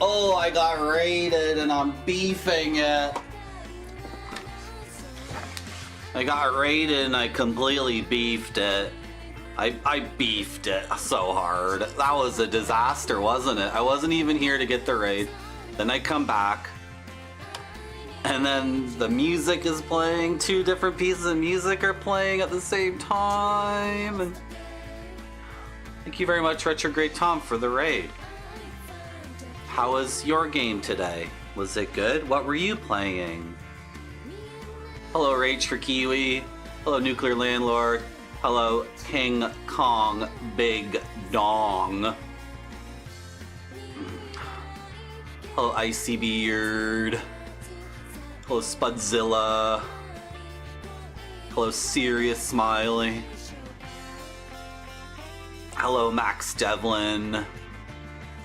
Oh, I got raided and I'm beefing it. I got raided and I completely beefed it. I beefed it so hard. That was a disaster, wasn't it? I wasn't even here to get the raid. Then I come back. And then the music is playing. 2 different pieces of music are playing at the same time. And thank you very much, Retrograde Tom, for the raid. How was your game today? Was it good? What were you playing? Hello, Rage for Kiwi. Hello, Nuclear Landlord. Hello, King Kong Big Dong. Hello, Icy Beard. Hello, Spudzilla. Hello, Serious Smiley. Hello, Max Devlin.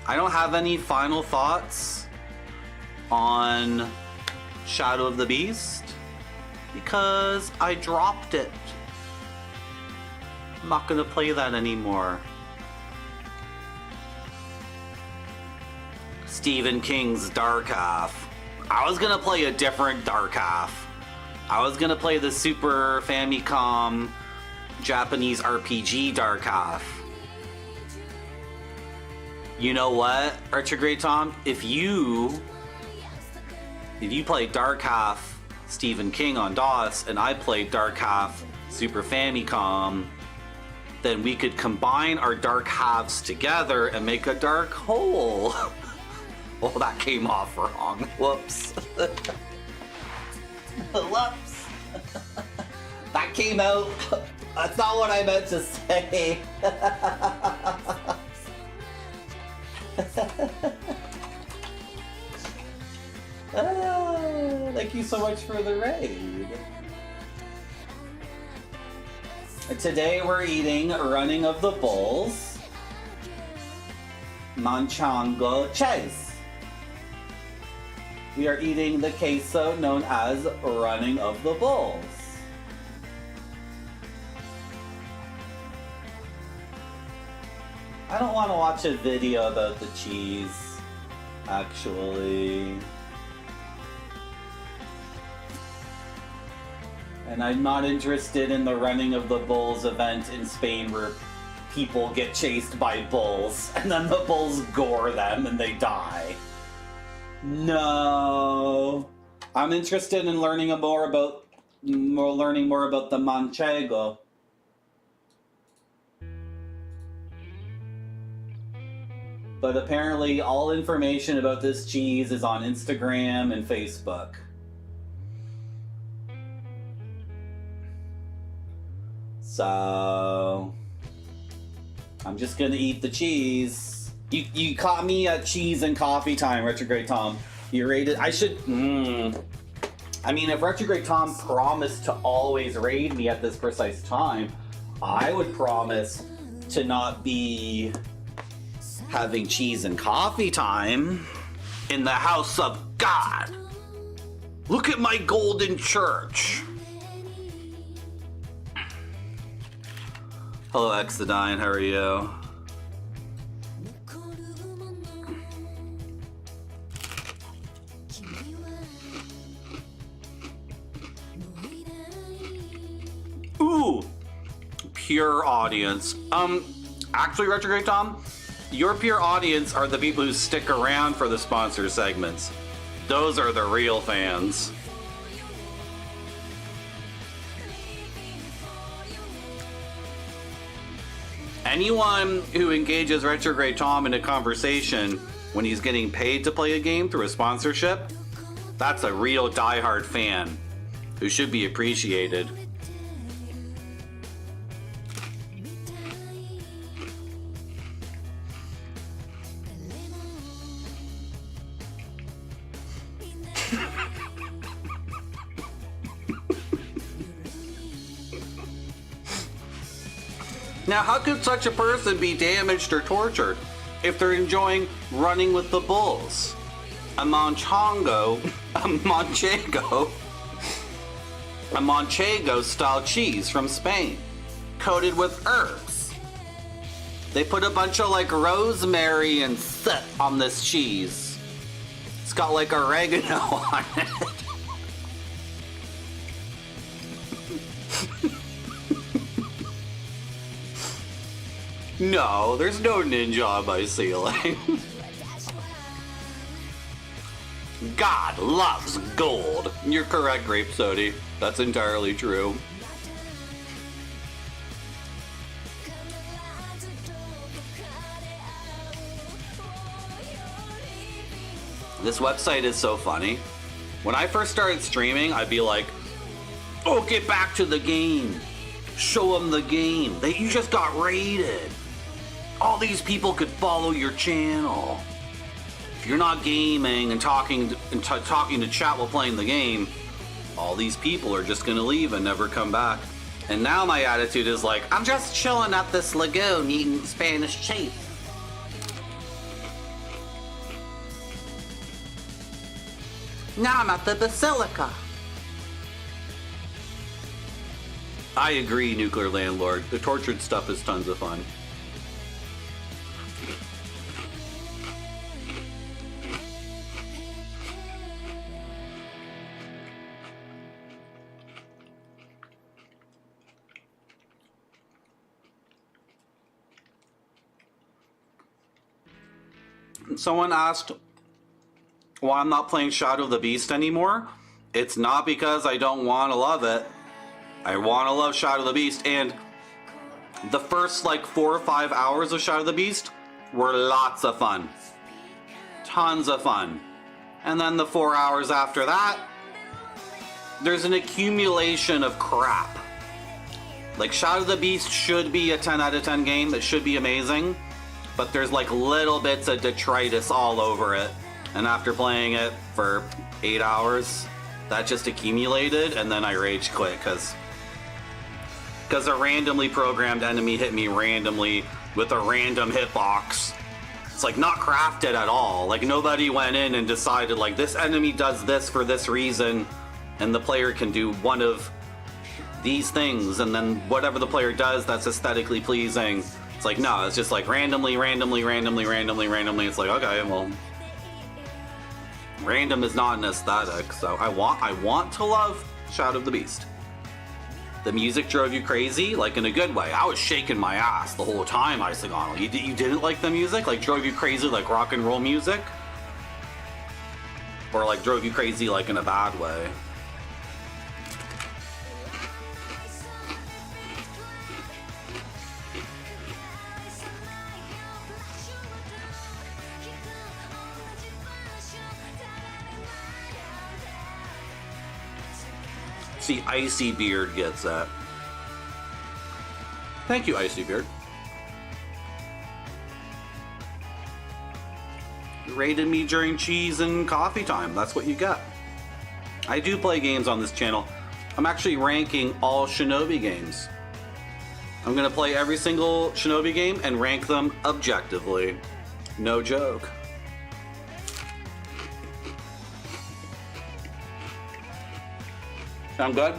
I don't have any final thoughts on Shadow of the Beast because I dropped it. I'm not gonna play that anymore. Stephen King's Dark Half. I was gonna play a different Dark Half. I was gonna play the Super Famicom Japanese RPG Dark Half. You know what, Retrograde Tom? If you play Dark Half Stephen King on DOS and I play Dark Half Super Famicom, then we could combine our dark halves together and make a dark whole. Well, that came off wrong. Whoops. Whoops. That came out. That's not what I meant to say. Thank you so much for the raid. Today we're eating Running of the Bulls, Manchango Chase. We are eating the queso known as Running of the Bulls. I don't want to watch a video about the cheese, actually. And I'm not interested in the Running of the Bulls event in Spain where people get chased by bulls and then the bulls gore them and they die. No. I'm interested in learning more about the manchego. But apparently all information about this cheese is on Instagram and Facebook. So I'm just gonna eat the cheese. You caught me at cheese and coffee time, Retrograde Tom. You raided. I should. I mean, if Retrograde Tom promised to always raid me at this precise time, I would promise to not be having cheese and coffee time in the house of God. Look at my golden church. Hello, Exodine, how are you? Ooh, pure audience. Actually, Retrograde Tom, your pure audience are the people who stick around for the sponsor segments. Those are the real fans. Anyone who engages Retrograde Tom in a conversation when he's getting paid to play a game through a sponsorship, that's a real diehard fan who should be appreciated. Now, how could such a person be damaged or tortured if they're enjoying running with the bulls? A manchego style cheese from Spain, coated with herbs. They put a bunch of like rosemary and soot on this cheese. It's got like oregano on it. No, there's no ninja on my ceiling. God loves gold. You're correct, Grape Sody. That's entirely true. This website is so funny. When I first started streaming, I'd be like, oh, get back to the game. Show them the game. You just got raided. All these people could follow your channel. If you're not gaming and talking to chat while playing the game, all these people are just gonna leave and never come back. And now my attitude is like, I'm just chilling at this lagoon eating Spanish cheese. Now I'm at the Basilica. I agree, Nuclear Landlord. The tortured stuff is tons of fun. Someone asked why I'm not playing Shadow of the Beast anymore. It's not because I don't want to love it. I want to love Shadow of the Beast, and the first like 4 or 5 hours of Shadow of the Beast were lots of fun. Tons of fun. And then the 4 hours after that, there's an accumulation of crap. Like, Shadow of the Beast should be a 10 out of 10 game that should be amazing, but there's like little bits of detritus all over it. And after playing it for 8 hours, that just accumulated, and then I rage quit because a randomly programmed enemy hit me randomly with a random hitbox. It's like not crafted at all. Like, nobody went in and decided like this enemy does this for this reason, and the player can do one of these things, and then whatever the player does that's aesthetically pleasing. It's like, no, it's just like randomly. It's like, okay, well, random is not an aesthetic. So I want to love Shadow of the Beast. The music drove you crazy, like in a good way. I was shaking my ass the whole time, Isogonal. You didn't like the music? Like drove you crazy like rock and roll music? Or like drove you crazy like in a bad way? See, Icy Beard gets that. Thank you, Icy Beard. You raided me during cheese and coffee time. That's what you got. I do play games on this channel. I'm actually ranking all Shinobi games. I'm gonna play every single Shinobi game and rank them objectively. No joke. Sound good?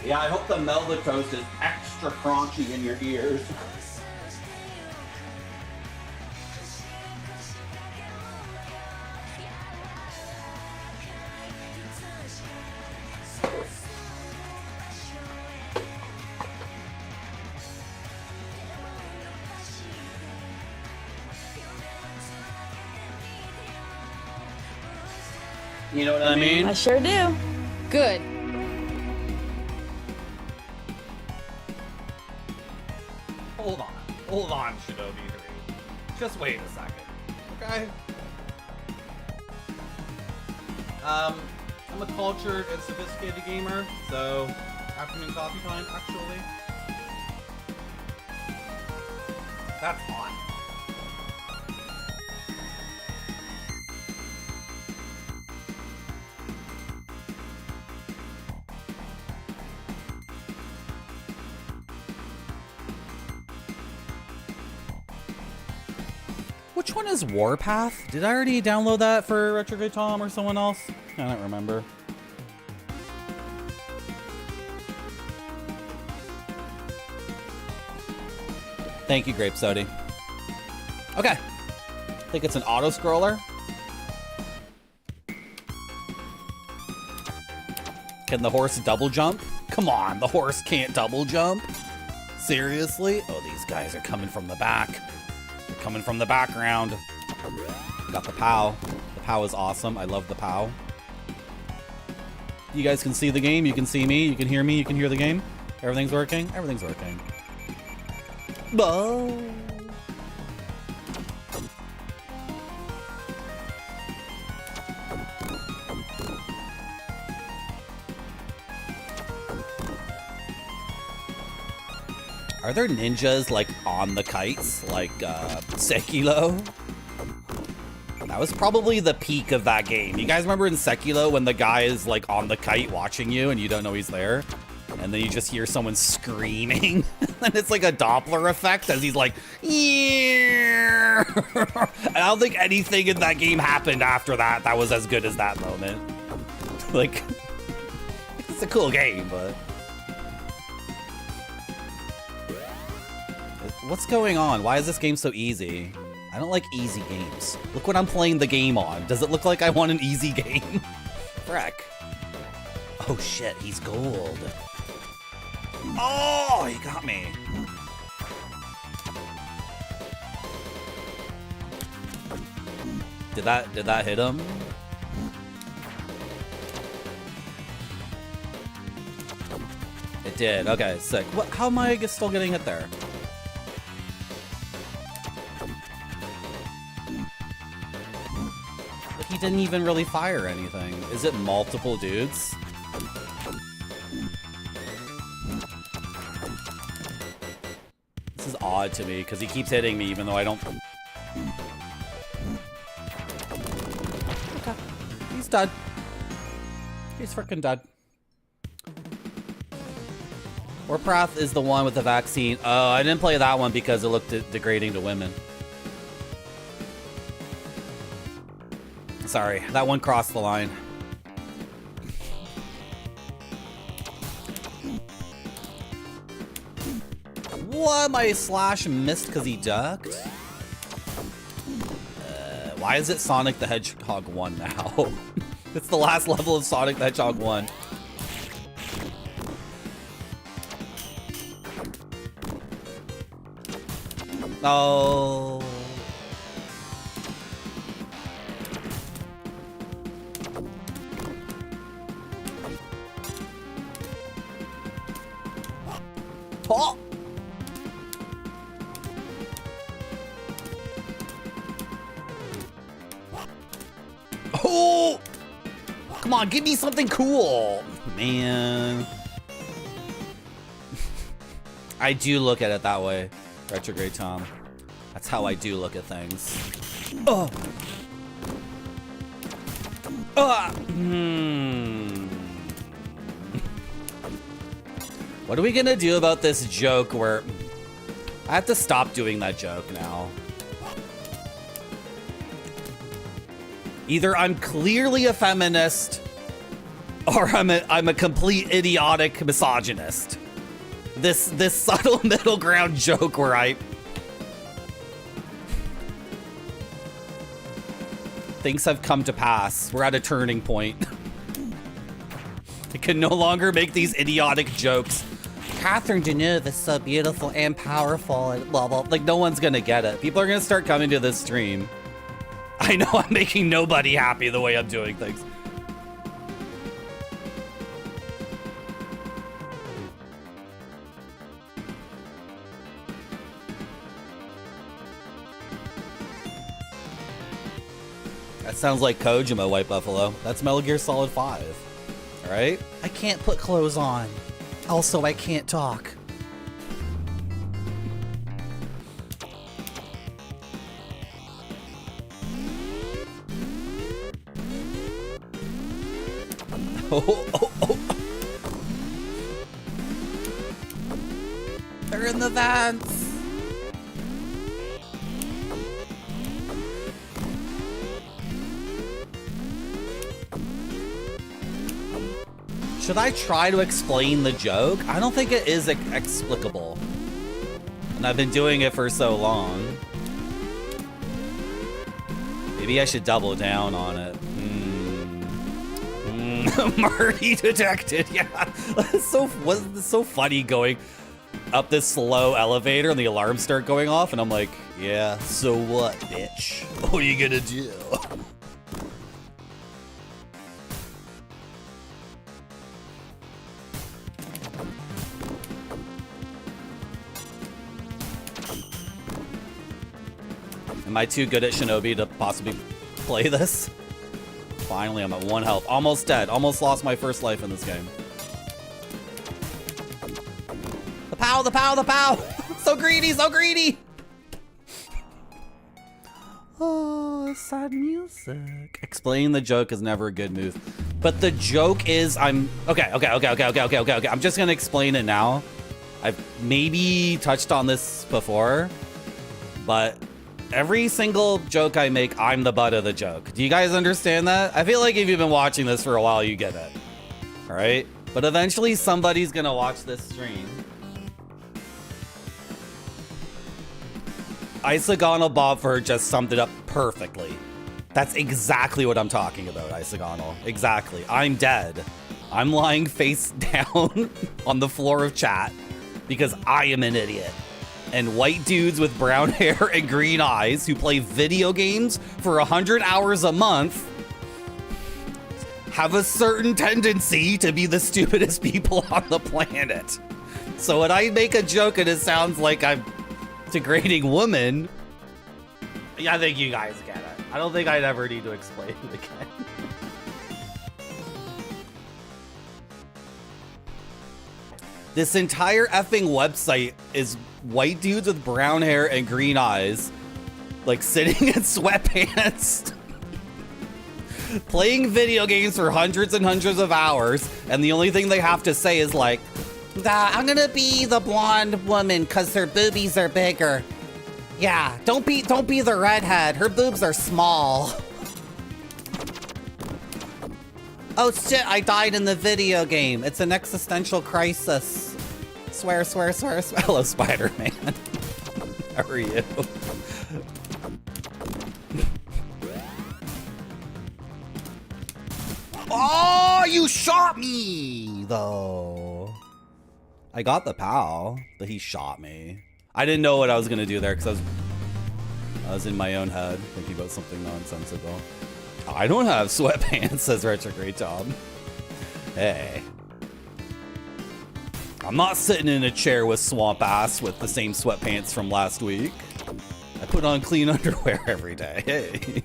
Yeah, I hope the Melba toast is extra crunchy in your ears. You know what I mean? I sure do. Good. Hold on, Shinobi 3. Just wait a second, okay? I'm a cultured and sophisticated gamer, so afternoon coffee time, actually. That's fine. Which one is Warpath? Did I already download that for Retrograde Tom or someone else? I don't remember. Thank you, Grape Sody. Okay. I think it's an auto-scroller. Can the horse double jump? Come on, the horse can't double jump. Seriously? Oh, these guys are coming from the back. Coming from the background. Got the POW. The POW is awesome. I love the POW. You guys can see the game. You can see me. You can hear me. You can hear the game. Everything's working. Everything's working. Whoa. Are there ninjas, like, on the kites? Like, Sekiro? That was probably the peak of that game. You guys remember in Sekiro when the guy is, like, on the kite watching you and you don't know he's there? And then you just hear someone screaming. And it's like a Doppler effect as he's like, yeah. And I don't think anything in that game happened after that that was as good as that moment. Like, it's a cool game, but... What's going on? Why is this game so easy? I don't like easy games. Look what I'm playing the game on. Does it look like I want an easy game? Freck. Oh shit, he's gold. Oh, he got me. Did that hit him? It did. Okay, sick. What? How am I still getting hit there? He didn't even really fire anything. Is it multiple dudes? This is odd to me because he keeps hitting me even though I don't... Okay. He's dead. He's freaking dead. Warpath is the one with the vaccine. Oh, I didn't play that one because it looked degrading to women. Sorry, that one crossed the line. What? My slash missed because he ducked? Why is it Sonic the Hedgehog 1 now? It's the last level of Sonic the Hedgehog 1. Oh. Oh. Oh. Come on, give me something cool. Man. I do look at it that way. Retrograde Tom. That's how I do look at things. Oh. What are we gonna do about this joke where I have to stop doing that joke now? Either I'm clearly a feminist or I'm a complete idiotic misogynist. This subtle middle ground joke where things have come to pass. We're at a turning point. I can no longer make these idiotic jokes. Catherine Deneuve is so beautiful and powerful and blah blah. Like, no one's gonna get it. People are gonna start coming to this stream. I know I'm making nobody happy the way I'm doing things. That sounds like Kojima, White Buffalo. That's Metal Gear Solid 5. Alright? I can't put clothes on. Also, I can't talk. Oh. They're in the vents. Should I try to explain the joke? I don't think it is explicable. And I've been doing it for so long. Maybe I should double down on it. Marty detected, yeah. It's so funny going up this slow elevator and the alarms start going off and I'm like, yeah, so what, bitch? What are you gonna do? Am I too good at Shinobi to possibly play this? Finally, I'm at 1 health. Almost dead. Almost lost my first life in this game. The pow, the pow, the pow! So greedy, so greedy! Oh, sad music. Explaining the joke is never a good move. But the joke is Okay. I'm just gonna explain it now. I've maybe touched on this before, but every single joke I make, I'm the butt of the joke. Do you guys understand that? I feel like if you've been watching this for a while, you get it. All right? But eventually somebody's gonna watch this stream. Isagonal Bobford just summed it up perfectly. That's exactly what I'm talking about, Isagonal. Exactly. I'm dead. I'm lying face down on the floor of chat because I am an idiot. And white dudes with brown hair and green eyes who play video games for 100 hours a month have a certain tendency to be the stupidest people on the planet. So when I make a joke and it sounds like I'm degrading women, I think you guys get it. I don't think I'd ever need to explain it again. This entire effing website is white dudes with brown hair and green eyes, like sitting in sweatpants, playing video games for hundreds and hundreds of hours, and the only thing they have to say is like, I'm gonna be the blonde woman because her boobies are bigger. Yeah, don't be the redhead. Her boobs are small. Oh shit, I died in the video game. It's an existential crisis. Swear. Hello, Spider-Man. How are you? Oh, you shot me, though. I got the POW, but he shot me. I didn't know what I was gonna do there because I was in my own head thinking about something nonsensical. I don't have sweatpants, says Retrograde Tom. Hey. I'm not sitting in a chair with swamp ass with the same sweatpants from last week. I put on clean underwear every day. Hey.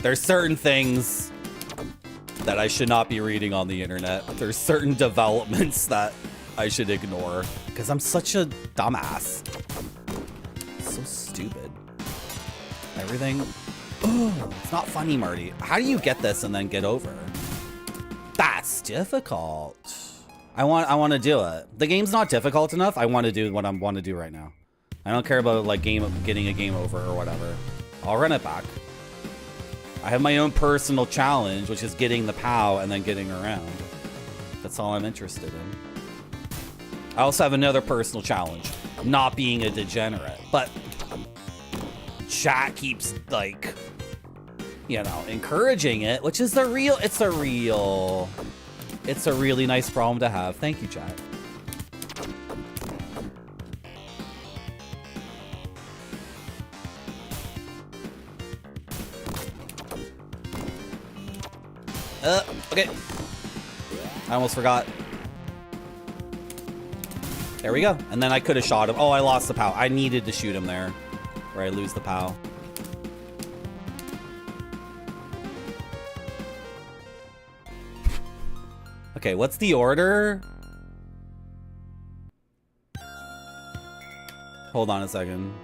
There's certain things that I should not be reading on the internet. There's certain developments that I should ignore because I'm such a dumbass. So stupid. Everything. Oh, it's not funny, Marty. How do you get this and then get over? That's difficult. I want to do it. The game's not difficult enough. I want to do what I want to do right now. I don't care about like getting a game over or whatever. I'll run it back. I have my own personal challenge, which is getting the POW and then getting around. That's all I'm interested in. I also have another personal challenge, not being a degenerate. But chat keeps like, you know, encouraging it, which is it's a really nice problem to have. Thank you, chat. Okay. I almost forgot. There we go. And then I could have shot him. Oh, I lost the POW. I needed to shoot him there, or I lose the POW. Okay, what's the order? Hold on a second.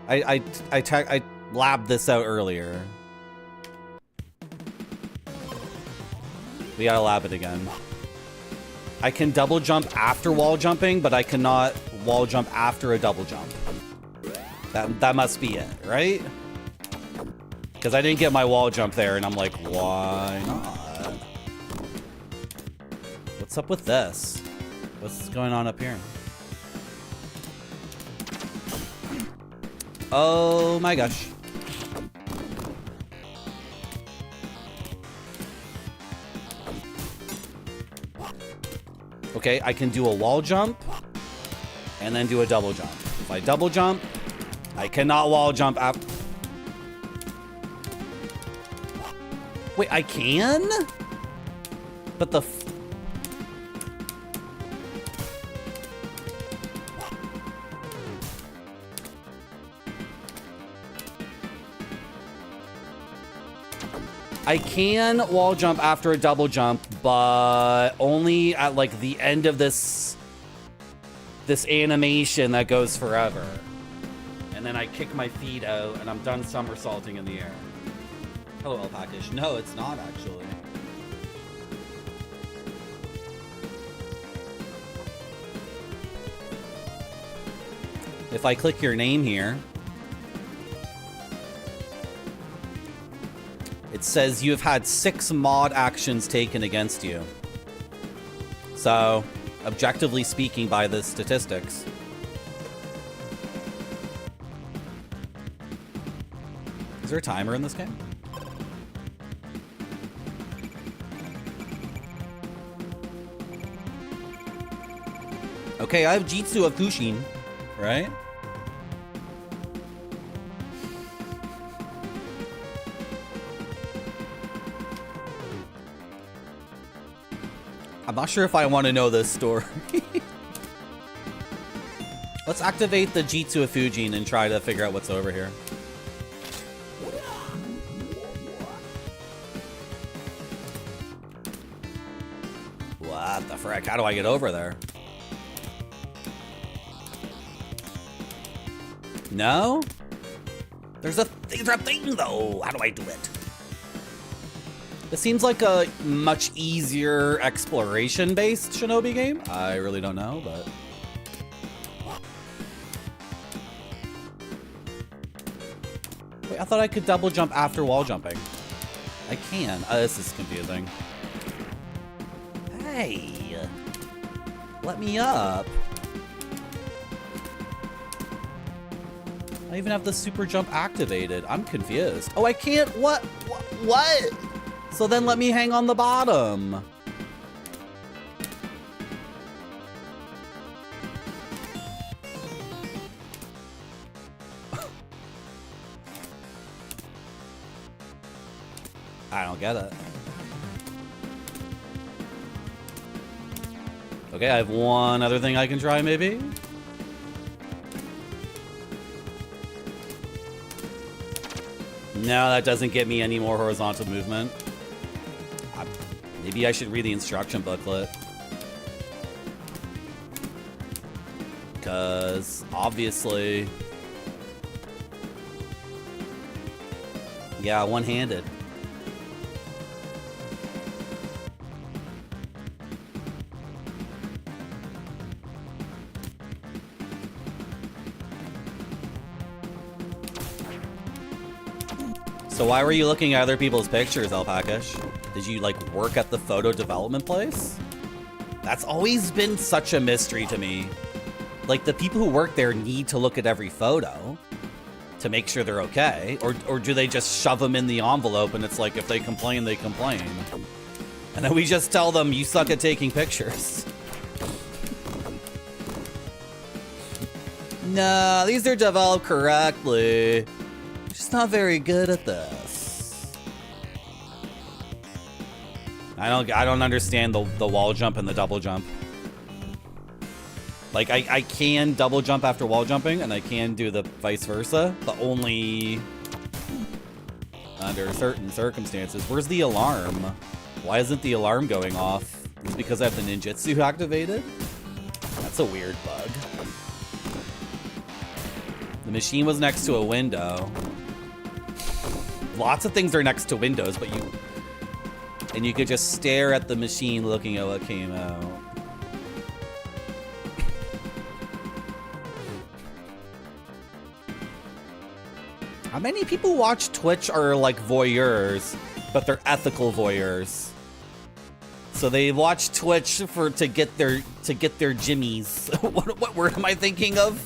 I labbed this out earlier. We gotta lab it again. I can double jump after wall jumping, but I cannot wall jump after a double jump. That must be it, right? Because I didn't get my wall jump there, and I'm like, why not? What's up with this? What's going on up here? Oh my gosh. Okay, I can do a wall jump and then do a double jump. If I double jump, I cannot wall jump up. Wait, I can? But the... I can wall jump after a double jump, but only at like the end of this animation that goes forever. And then I kick my feet out and I'm done somersaulting in the air. Hello, Alpacish. No, it's not actually. If I click your name here, it says you have had 6 mod actions taken against you. So, objectively speaking by the statistics. Is there a timer in this game? Okay, I have Jitsu of Kushin, right? I'm not sure if I want to know this story. Let's activate the Jitsu of Fujin and try to figure out what's over here. What the frick? How do I get over there? No? There's a thing though. How do I do it? This seems like a much easier exploration-based Shinobi game. I really don't know, but... Wait, I thought I could double jump after wall jumping. I can. This is confusing. Hey! Let me up. I even have the super jump activated. I'm confused. Oh, I can't? What? What? So then let me hang on the bottom. I don't get it. Okay, I have one other thing I can try, maybe? No, that doesn't get me any more horizontal movement. Maybe I should read the instruction booklet. Because, obviously... Yeah, one-handed. So why were you looking at other people's pictures, Alpacash? Did you, like, work at the photo development place? That's always been such a mystery to me. Like, the people who work there need to look at every photo to make sure they're okay. Or do they just shove them in the envelope and it's like, if they complain, they complain. And then we just tell them, you suck at taking pictures. Nah, these are developed correctly. Just not very good at this. I don't understand the wall jump and the double jump. Like, I can double jump after wall jumping, and I can do the vice versa, but only under certain circumstances. Where's the alarm? Why isn't the alarm going off? Is it because I have the ninjutsu activated? That's a weird bug. The machine was next to a window. Lots of things are next to windows, but you could just stare at the machine looking at what came out. How many people watch Twitch are like voyeurs, but they're ethical voyeurs? So they watch Twitch to get their jimmies. What word am I thinking of?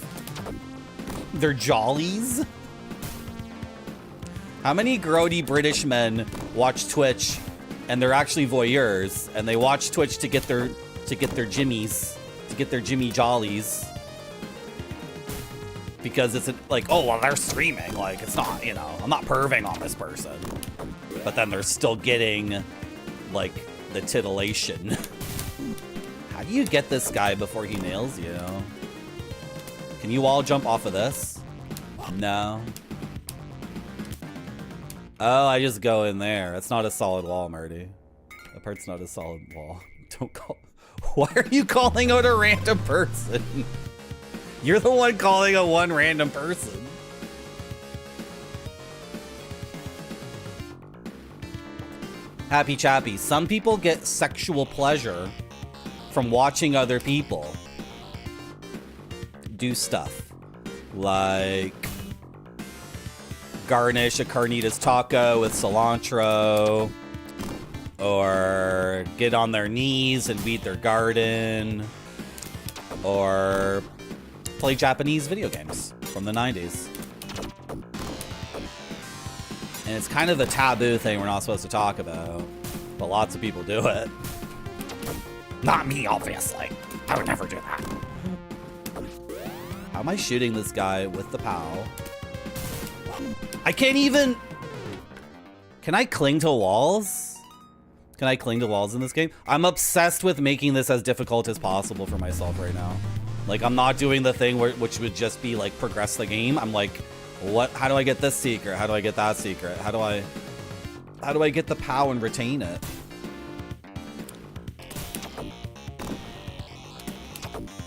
Their jollies? How many grody British men watch Twitch and they're actually voyeurs and they watch Twitch to get their jimmies, to get their Jimmy jollies? Because it's like, oh, well, they're streaming. Like, it's not, you know, I'm not perving on this person. But then they're still getting, like, the titillation. How do you get this guy before he nails you? Can you all jump off of this? No. Oh, I just go in there. It's not a solid wall, Marty. That part's not a solid wall. Don't call... Why are you calling out a random person? You're the one calling out one random person. Happy Chappy. Some people get sexual pleasure from watching other people do stuff. Like garnish a carnitas taco with cilantro. Or get on their knees and weed their garden. Or play Japanese video games from the 90s. And it's kind of a taboo thing we're not supposed to talk about. But lots of people do it. Not me, obviously. I would never do that. How am I shooting this guy with the POW? I can't even... Can I cling to walls? Can I cling to walls in this game? I'm obsessed with making this as difficult as possible for myself right now. Like, I'm not doing the thing which would just be like progress the game. I'm like, what? How do I get this secret? How do I get that secret? How do I get the POW and retain it?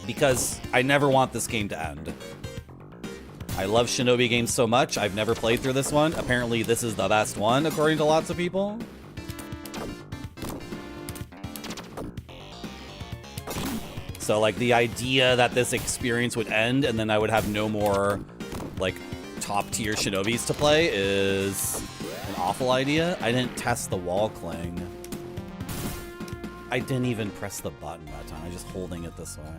Because I never want this game to end. I love Shinobi games so much. I've never played through this one. Apparently, this is the best one, according to lots of people. So, like, the idea that this experience would end and then I would have no more, like, top-tier Shinobis to play is an awful idea. I didn't test the wall cling. I didn't even press the button that time. I was just holding it this way.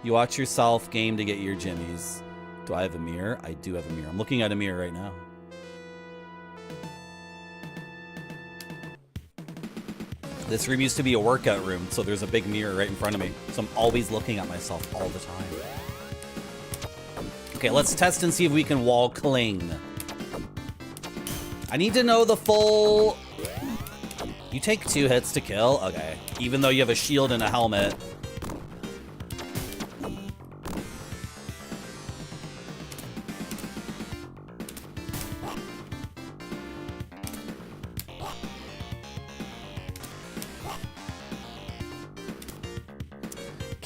You watch yourself game to get your jimmies. Do I have a mirror? I do have a mirror. I'm looking at a mirror right now. This room used to be a workout room, so there's a big mirror right in front of me. So I'm always looking at myself all the time. Okay, let's test and see if we can wall cling. I need to know the full... You take 2 hits to kill? Okay. Even though you have a shield and a helmet.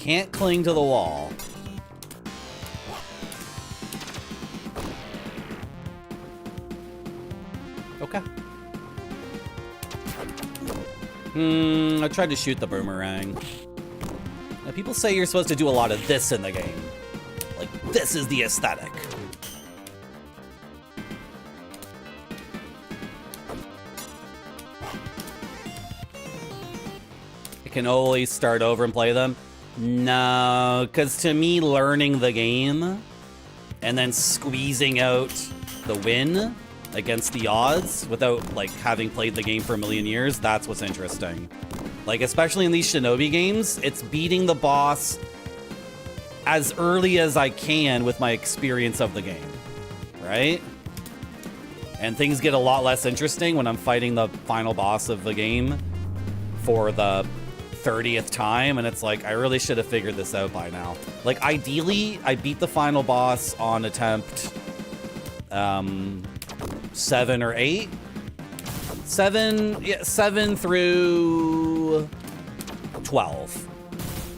can't cling to the wall. Okay. I tried to shoot the boomerang. Now, people say you're supposed to do a lot of this in the game. Like, this is the aesthetic. I can always start over and play them. No, because to me, learning the game and then squeezing out the win against the odds without, like, having played the game for a million years, that's what's interesting. Like, especially in these Shinobi games, it's beating the boss as early as I can with my experience of the game, right? And things get a lot less interesting when I'm fighting the final boss of the game for the 30th time, and it's like, I really should have figured this out by now. Like, ideally, I beat the final boss on attempt 7 or 8. 7 through 12.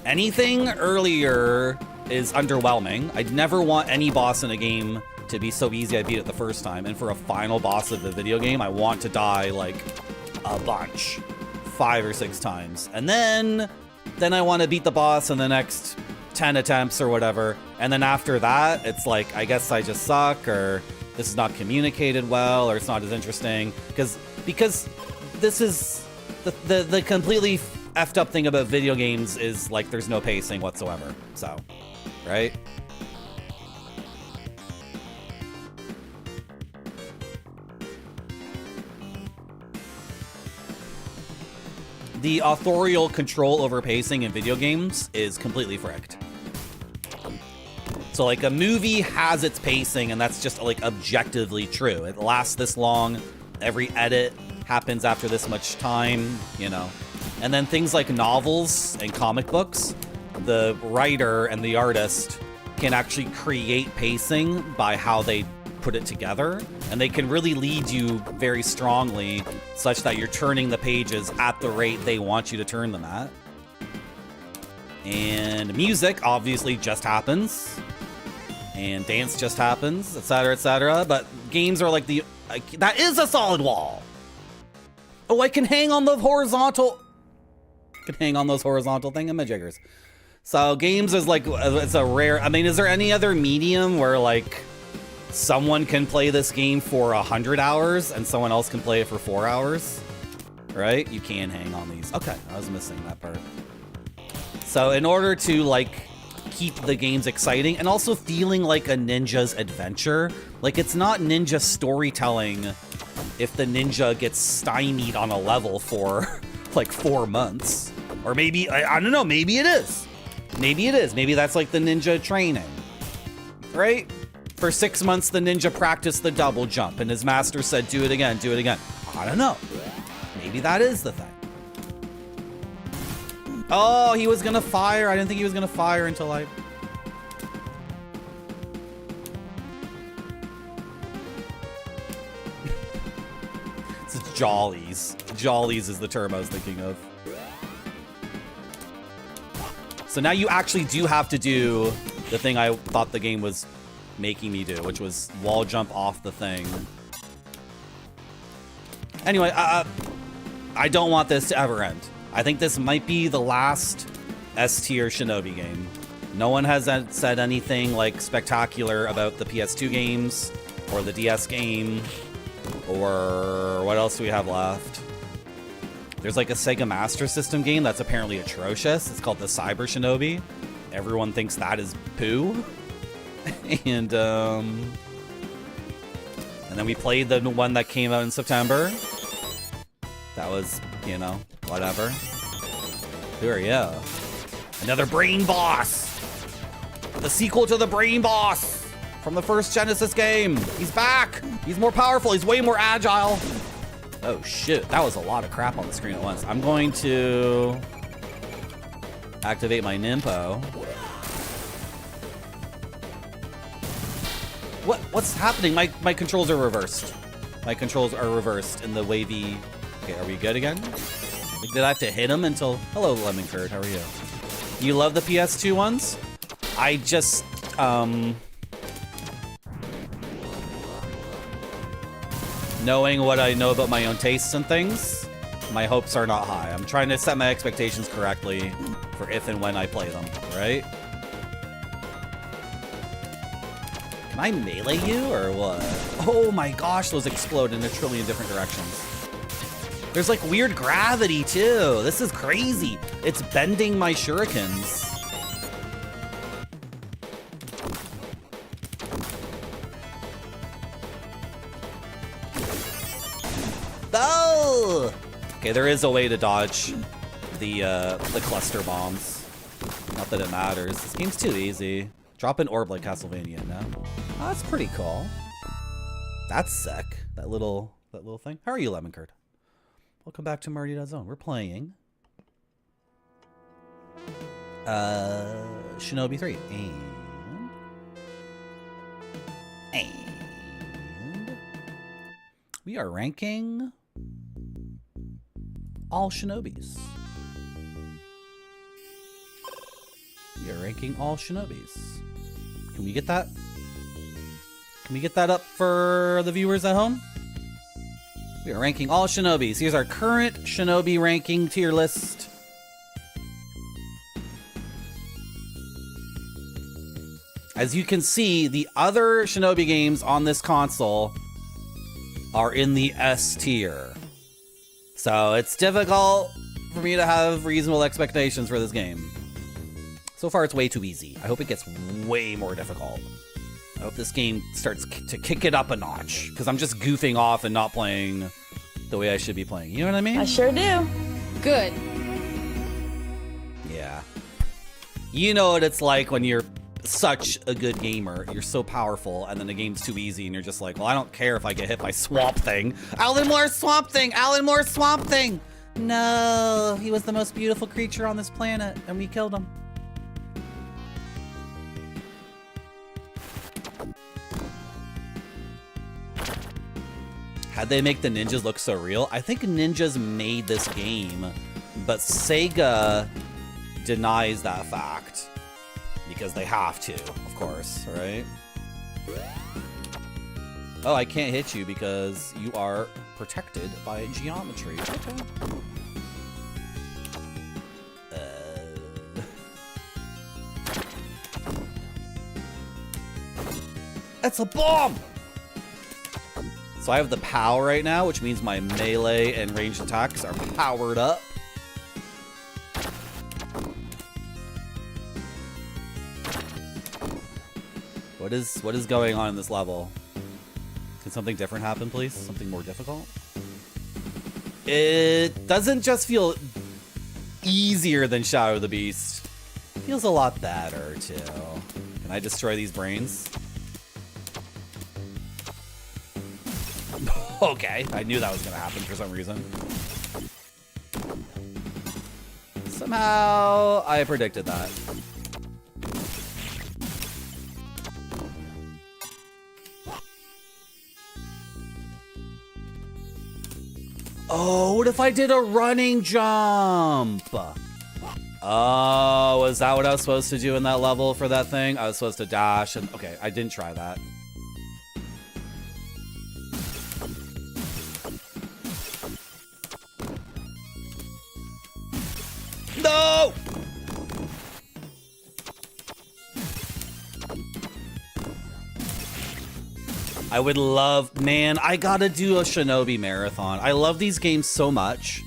Anything earlier is underwhelming. I'd never want any boss in a game to be so easy I beat it the first time. And for a final boss of the video game, I want to die like a bunch. 5 or 6 times. And then I want to beat the boss in the next 10 attempts or whatever. And then after that, it's like, I guess I just suck, or this is not communicated well, or it's not as interesting. Because this is the completely effed up thing about video games is, like, there's no pacing whatsoever. So, right? The authorial control over pacing in video games is completely fricked. So, like, a movie has its pacing, and that's just, like, objectively true. It lasts this long. Every edit happens after this much time, you know. And then things like novels and comic books, the writer and the artist can actually create pacing by how they put it together, and they can really lead you very strongly such that you're turning the pages at the rate they want you to turn them at. And music obviously just happens, and dance just happens, etc., etc. But games are like that is a solid wall. Oh, I can hang on the horizontal. I can hang on those horizontal thingamajiggers. So games is like, it's a rare. I mean, is there any other medium where, like, someone can play this game for 100 hours and someone else can play it for 4 hours? Right? You can hang on these. Okay, I was missing that part. So in order to, like, keep the games exciting and also feeling like a ninja's adventure, like, it's not ninja storytelling if the ninja gets stymied on a level for like 4 months. Or maybe, I don't know, maybe it is. Maybe it is. Maybe that's like the ninja training, right? For 6 months, the ninja practiced the double jump and his master said, do it again, do it again. I don't know. Maybe that is the thing. Oh, he was gonna fire. I didn't think he was gonna fire until I... This is Jollies. Jollies is the term I was thinking of. So now you actually do have to do the thing I thought the game was making me do, which was wall jump off the thing. Anyway, I don't want this to ever end. I think this might be the last S-tier Shinobi game. No one has said anything like spectacular about the PS2 games or the DS game, or what else do we have left? There's like a Sega Master System game that's apparently atrocious. It's called the Cyber Shinobi. Everyone thinks that is poo. And then we played the one that came out in September. That was, you know, whatever. Who are you? Another brain boss! The sequel to the brain boss from the first Genesis game. He's back! He's more powerful, he's way more agile. Oh shit, that was a lot of crap on the screen at once. I'm going to activate my Nimpo. What's happening? My controls are reversed. My controls are reversed in the wavy... Okay, are we good again? Did I have to hit him until... Hello, Lemon Curd, how are you? You love the PS2 ones? I just, knowing what I know about my own tastes and things, my hopes are not high. I'm trying to set my expectations correctly for if and when I play them, right? Can I melee you or what? Oh my gosh, those explode in a trillion different directions. There's like weird gravity too. This is crazy. It's bending my shurikens. Oh! Okay, there is a way to dodge the cluster bombs. Not that it matters. This game's too easy. Drop an orb like Castlevania, no? Oh, that's pretty cool. That's sick. That little thing. How are you, Lemon Curd? Welcome back to Marty Zone. We're playing Shinobi 3. And we are ranking all Shinobis. We are ranking all Shinobis. Can we get that? Can we get that up for the viewers at home? We are ranking all Shinobis. Here's our current Shinobi ranking tier list. As you can see, the other Shinobi games on this console are in the S tier. So it's difficult for me to have reasonable expectations for this game. So far, it's way too easy. I hope it gets way more difficult. I hope this game starts to kick it up a notch, because I'm just goofing off and not playing the way I should be playing. You know what I mean? I sure do. Good. Yeah. You know what it's like when you're such a good gamer. You're so powerful, and then the game's too easy, and you're just like, well, I don't care if I get hit by Swamp Thing. Alan Moore Swamp Thing! Alan Moore Swamp Thing! No, he was the most beautiful creature on this planet, and we killed him. How'd they make the ninjas look so real? I think ninjas made this game, but Sega denies that fact. Because they have to, of course, right? Oh, I can't hit you because you are protected by geometry. Okay. That's a bomb! So I have the POW right now, which means my melee and ranged attacks are powered up. What is going on in this level? Can something different happen, please? Something more difficult? It doesn't just feel easier than Shadow of the Beast. It feels a lot better, too. Can I destroy these brains? Okay, I knew that was gonna happen for some reason. Somehow, I predicted that. Oh, what if I did a running jump? Oh, was that what I was supposed to do in that level for that thing? I was supposed to dash and... Okay, I didn't try that. No! I would love... Man, I gotta do a Shinobi marathon. I love these games so much.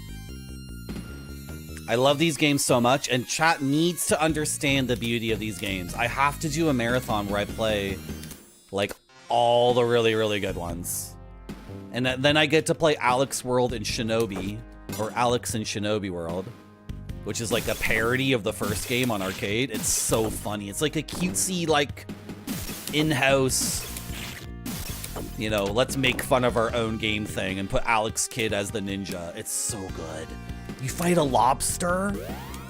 I love these games so much, and chat needs to understand the beauty of these games. I have to do a marathon where I play, like, all the really, really good ones. And then I get to play Alex World in Shinobi, or Alex in Shinobi World, which is like a parody of the first game on arcade. It's so funny. It's like a cutesy, like, in-house, you know, let's make fun of our own game thing and put Alex Kidd as the ninja. It's so good. You fight a lobster,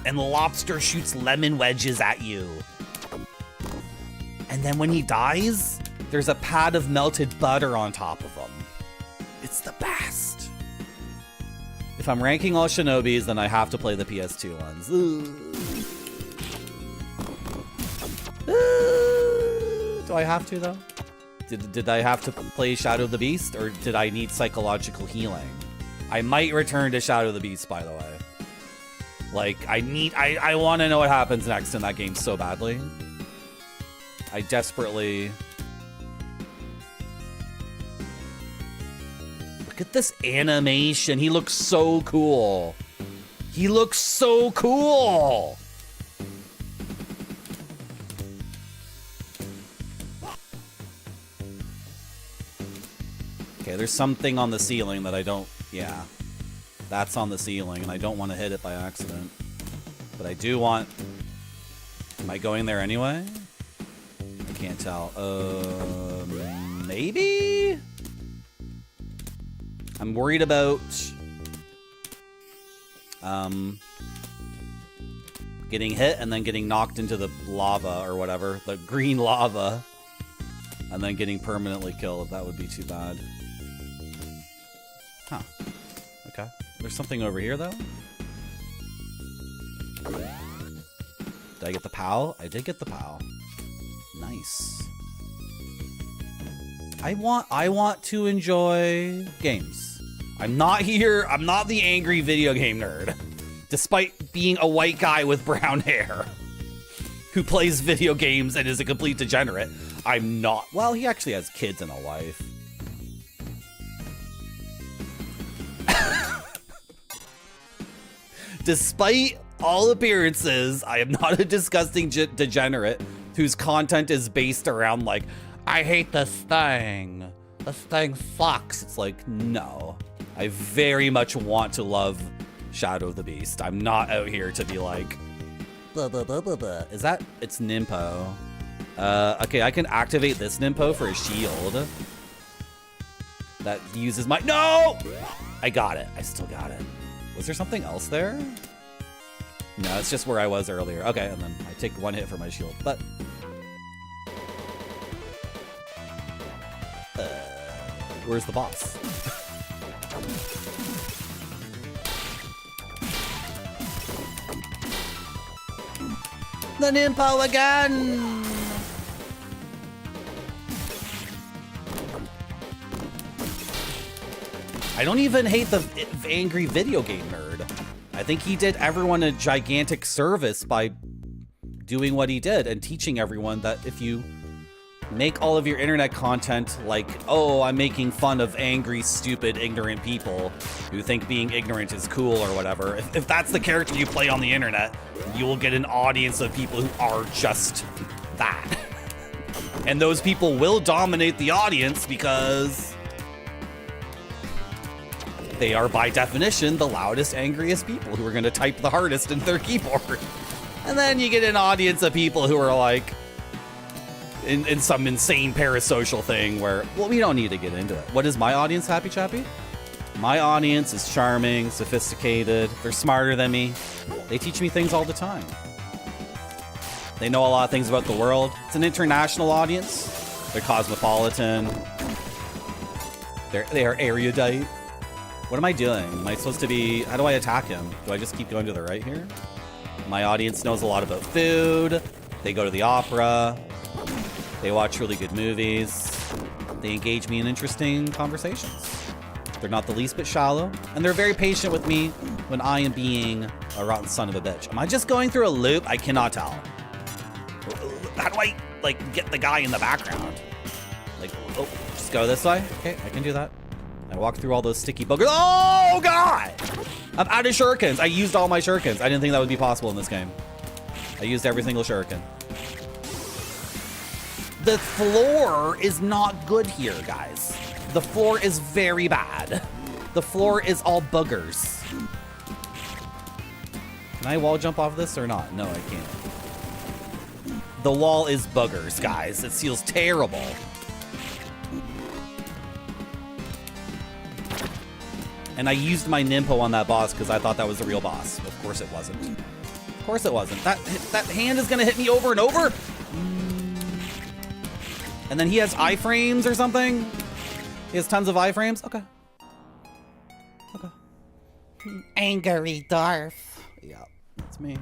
and the lobster shoots lemon wedges at you. And then when he dies, there's a pad of melted butter on top of him. It's the best. If I'm ranking all Shinobis, then I have to play the PS2 ones. Ugh. Do I have to, though? Did I have to play Shadow of the Beast, or did I need psychological healing? I might return to Shadow of the Beast, by the way. Like, I want to know what happens next in that game so badly. I desperately... Look at this animation. He looks so cool. He looks so cool. Okay, there's something on the ceiling that I don't... Yeah. That's on the ceiling, and I don't want to hit it by accident. But I do want... Am I going there anyway? I can't tell. Maybe? I'm worried about... getting hit and then getting knocked into the lava or whatever. The green lava. And then getting permanently killed. That would be too bad. Huh. Okay. There's something over here, though. Did I get the POW? I did get the POW. Nice. I want to enjoy games. I'm not the angry video game nerd. Despite being a white guy with brown hair who plays video games and is a complete degenerate, I'm not. Well, he actually has kids and a wife. Despite all appearances, I am not a disgusting degenerate whose content is based around, like, I hate this thing. This thing sucks. It's like, no. I very much want to love Shadow of the Beast. I'm not out here to be like, blah, blah, blah, blah, blah. Is that? It's Nimpo. Okay, I can activate this Nimpo for a shield. That uses my... No! I got it. I still got it. Was there something else there? No, it's just where I was earlier. Okay, and then I take one hit for my shield, but... where's the boss? The Nimpo again! I don't even hate the angry video game nerd. I think he did everyone a gigantic service by doing what he did and teaching everyone that if you make all of your internet content like, oh, I'm making fun of angry, stupid, ignorant people who think being ignorant is cool or whatever, if that's the character you play on the internet, you will get an audience of people who are just that. And those people will dominate the audience because they are, by definition, the loudest, angriest people who are going to type the hardest in their keyboard. And then you get an audience of people who are like, in some insane parasocial thing where, well, we don't need to get into it. What is my audience, Happy Chappy? My audience is charming, sophisticated. They're smarter than me. They teach me things all the time. They know a lot of things about the world. It's an international audience. They're cosmopolitan. They are erudite. What am I doing? Am I supposed to be... How do I attack him? Do I just keep going to the right here? My audience knows a lot about food. They go to the opera. They watch really good movies. They engage me in interesting conversations. They're not the least bit shallow. And they're very patient with me when I am being a rotten son of a bitch. Am I just going through a loop? I cannot tell. How do I, like, get the guy in the background? Like, oh, just go this way? Okay, I can do that. I walk through all those sticky boogers. Oh, God! I'm out of shurikens. I used all my shurikens. I didn't think that would be possible in this game. I used every single shuriken. The floor is not good here, guys. The floor is very bad. The floor is all boogers. Can I wall jump off this or not? No, I can't. The wall is boogers, guys. It feels terrible. And I used my Nimpo on that boss because I thought that was the real boss. Of course it wasn't. Of course it wasn't. That hand is gonna hit me over and over. And then he has iframes or something. He has tons of iframes. Okay. Okay. Angry Darth. Yeah, that's me.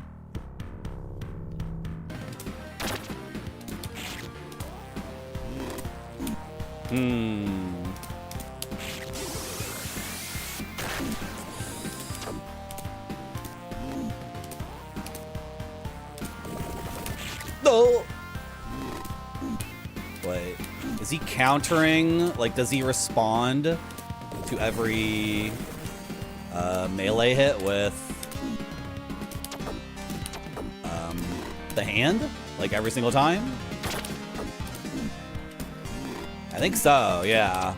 No. Wait, is he countering? Like, does he respond to every melee hit with the hand? Like every single time? I think so, yeah.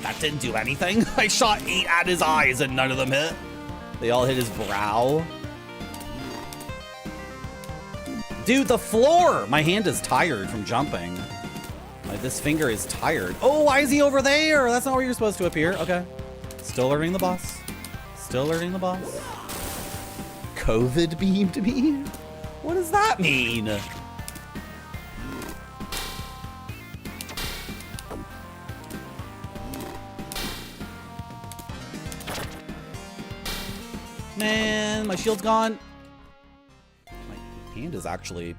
That didn't do anything. I shot 8 at his eyes and none of them hit. They all hit his brow. Dude, the floor! My hand is tired from jumping. Like, this finger is tired. Oh, why is he over there? That's not where you're supposed to appear. Okay. Still learning the boss. Still learning the boss. COVID beamed me? What does that mean? Man, my shield's gone. My hand is actually...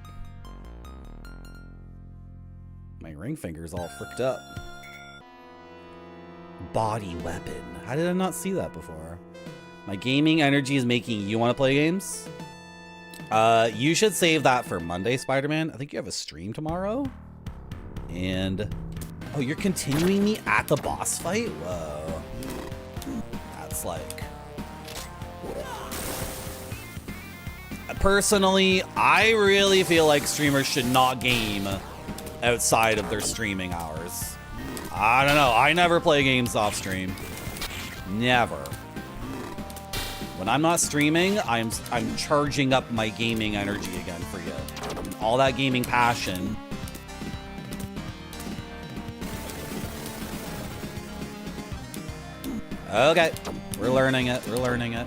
My ring finger's all fricked up. Body weapon. How did I not see that before? My gaming energy is making you want to play games? You should save that for Monday, Spider-Man. I think you have a stream tomorrow. And... Oh, you're continuing me at the boss fight? Whoa. That's like... Personally, I really feel like streamers should not game outside of their streaming hours. I don't know. I never play games off stream. Never. When I'm not streaming, I'm charging up my gaming energy again for you. And all that gaming passion. Okay. We're learning it. We're learning it.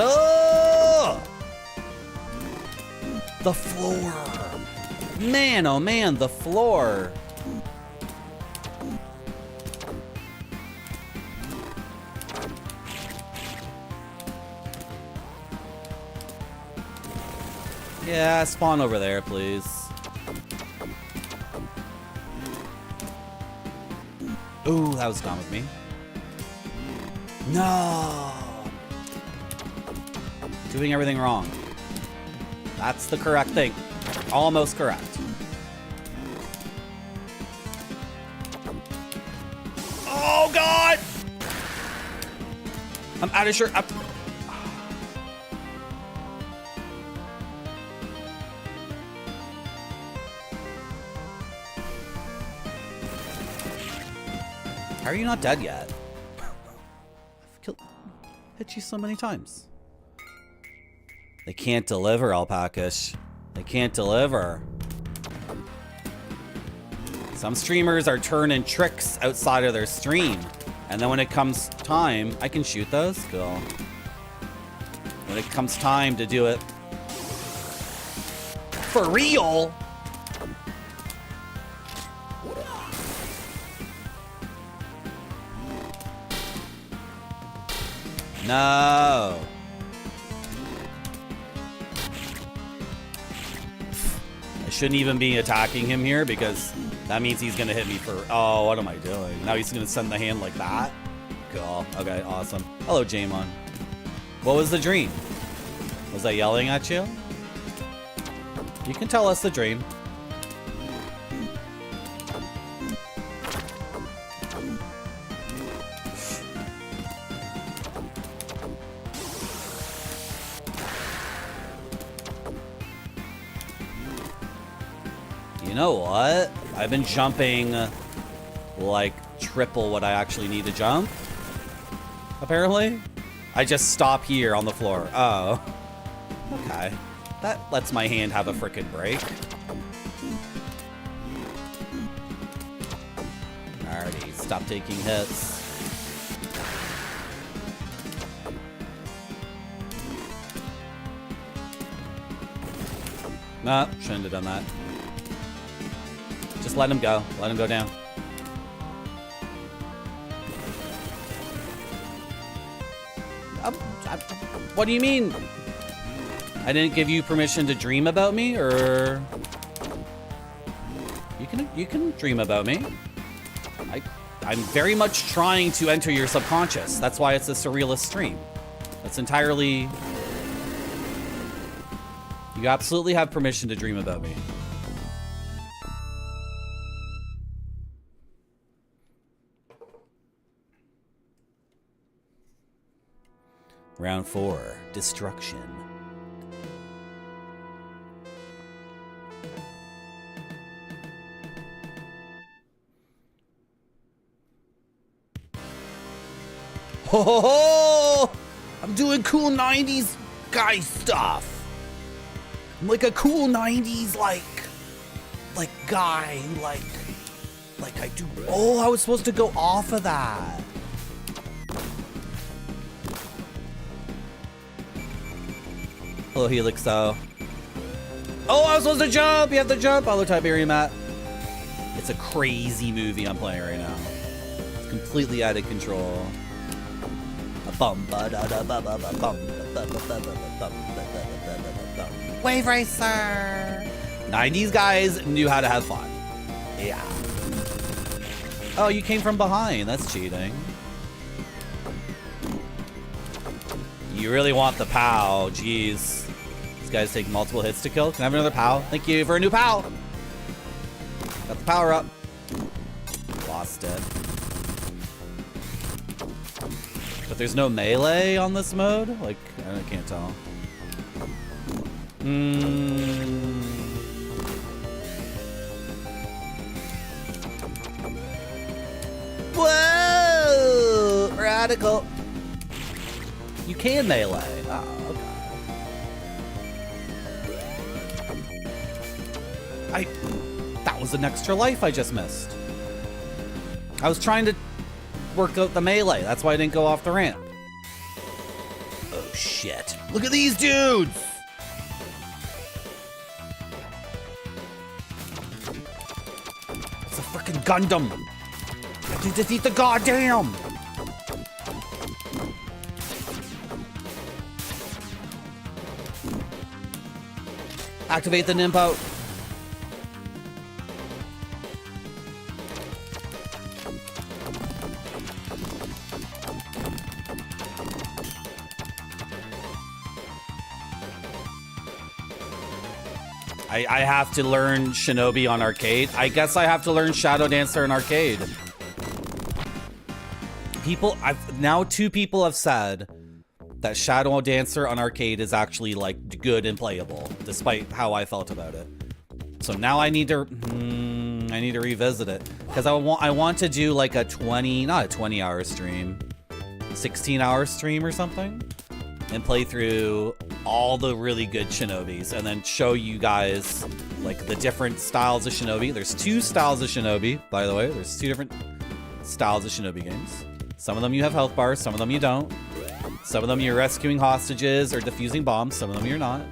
Oh! The floor. Man, oh man, the floor. Yeah, spawn over there, please. Ooh, that was gone with me. No! Doing everything wrong. That's the correct thing. Almost correct. Oh, God! I'm out of shirt. How are you not dead yet? I've hit you so many times. They can't deliver, Alpacas. They can't deliver. Some streamers are turning tricks outside of their stream. And then when it comes time, I can shoot those? Cool. When it comes time to do it for real, no. I shouldn't even be attacking him here because that means he's gonna hit me for... Oh, what am I doing? Now he's gonna send the hand like that? Cool. Okay, awesome. Hello, Jamon. What was the dream? Was I yelling at you? You can tell us the dream. You know what? I've been jumping like triple what I actually need to jump. Apparently. I just stop here on the floor. Oh. Okay. That lets my hand have a frickin' break. Alrighty, stop taking hits. Nah, shouldn't have done that. Just let him go. Let him go down. What do you mean? I didn't give you permission to dream about me, or you can dream about me. I'm very much trying to enter your subconscious. That's why it's a surrealist stream. That's entirely. You absolutely have permission to dream about me. Round 4, destruction. Ho ho ho! I'm doing cool 90s guy stuff. I'm like a cool 90s like guy who like I do. Oh, I was supposed to go off of that. Hello, Helixo. Oh, I was supposed to jump! You have to jump! Hello, Tiberium Matt. It's a crazy movie I'm playing right now. It's completely out of control. Wave Racer! 90s guys knew how to have fun. Yeah. Oh, you came from behind. That's cheating. You really want the POW. Jeez. These guys take multiple hits to kill. Can I have another POW? Thank you for a new POW. Got the power up. Lost it. But there's no melee on this mode? Like, I can't tell. Whoa! Radical. You can melee. Oh, okay. That was an extra life I just missed. I was trying to work out the melee. That's why I didn't go off the ramp. Oh, shit. Look at these dudes! It's a freaking Gundam. I can defeat the goddamn! Activate the Nimpo. I have to learn Shinobi on arcade. I guess I have to learn Shadow Dancer on arcade. Now 2 people have said that Shadow Dancer on arcade is actually like good and playable, despite how I felt about it. So now I need to revisit it because I want to do like a 20-hour stream, 16-hour stream or something, and play through all the really good Shinobis and then show you guys like the different styles of Shinobi. There's 2 styles of Shinobi, by the way. There's 2 different styles of Shinobi games. Some of them you have health bars, some of them you don't. Some of them you're rescuing hostages or defusing bombs, some of them you're not.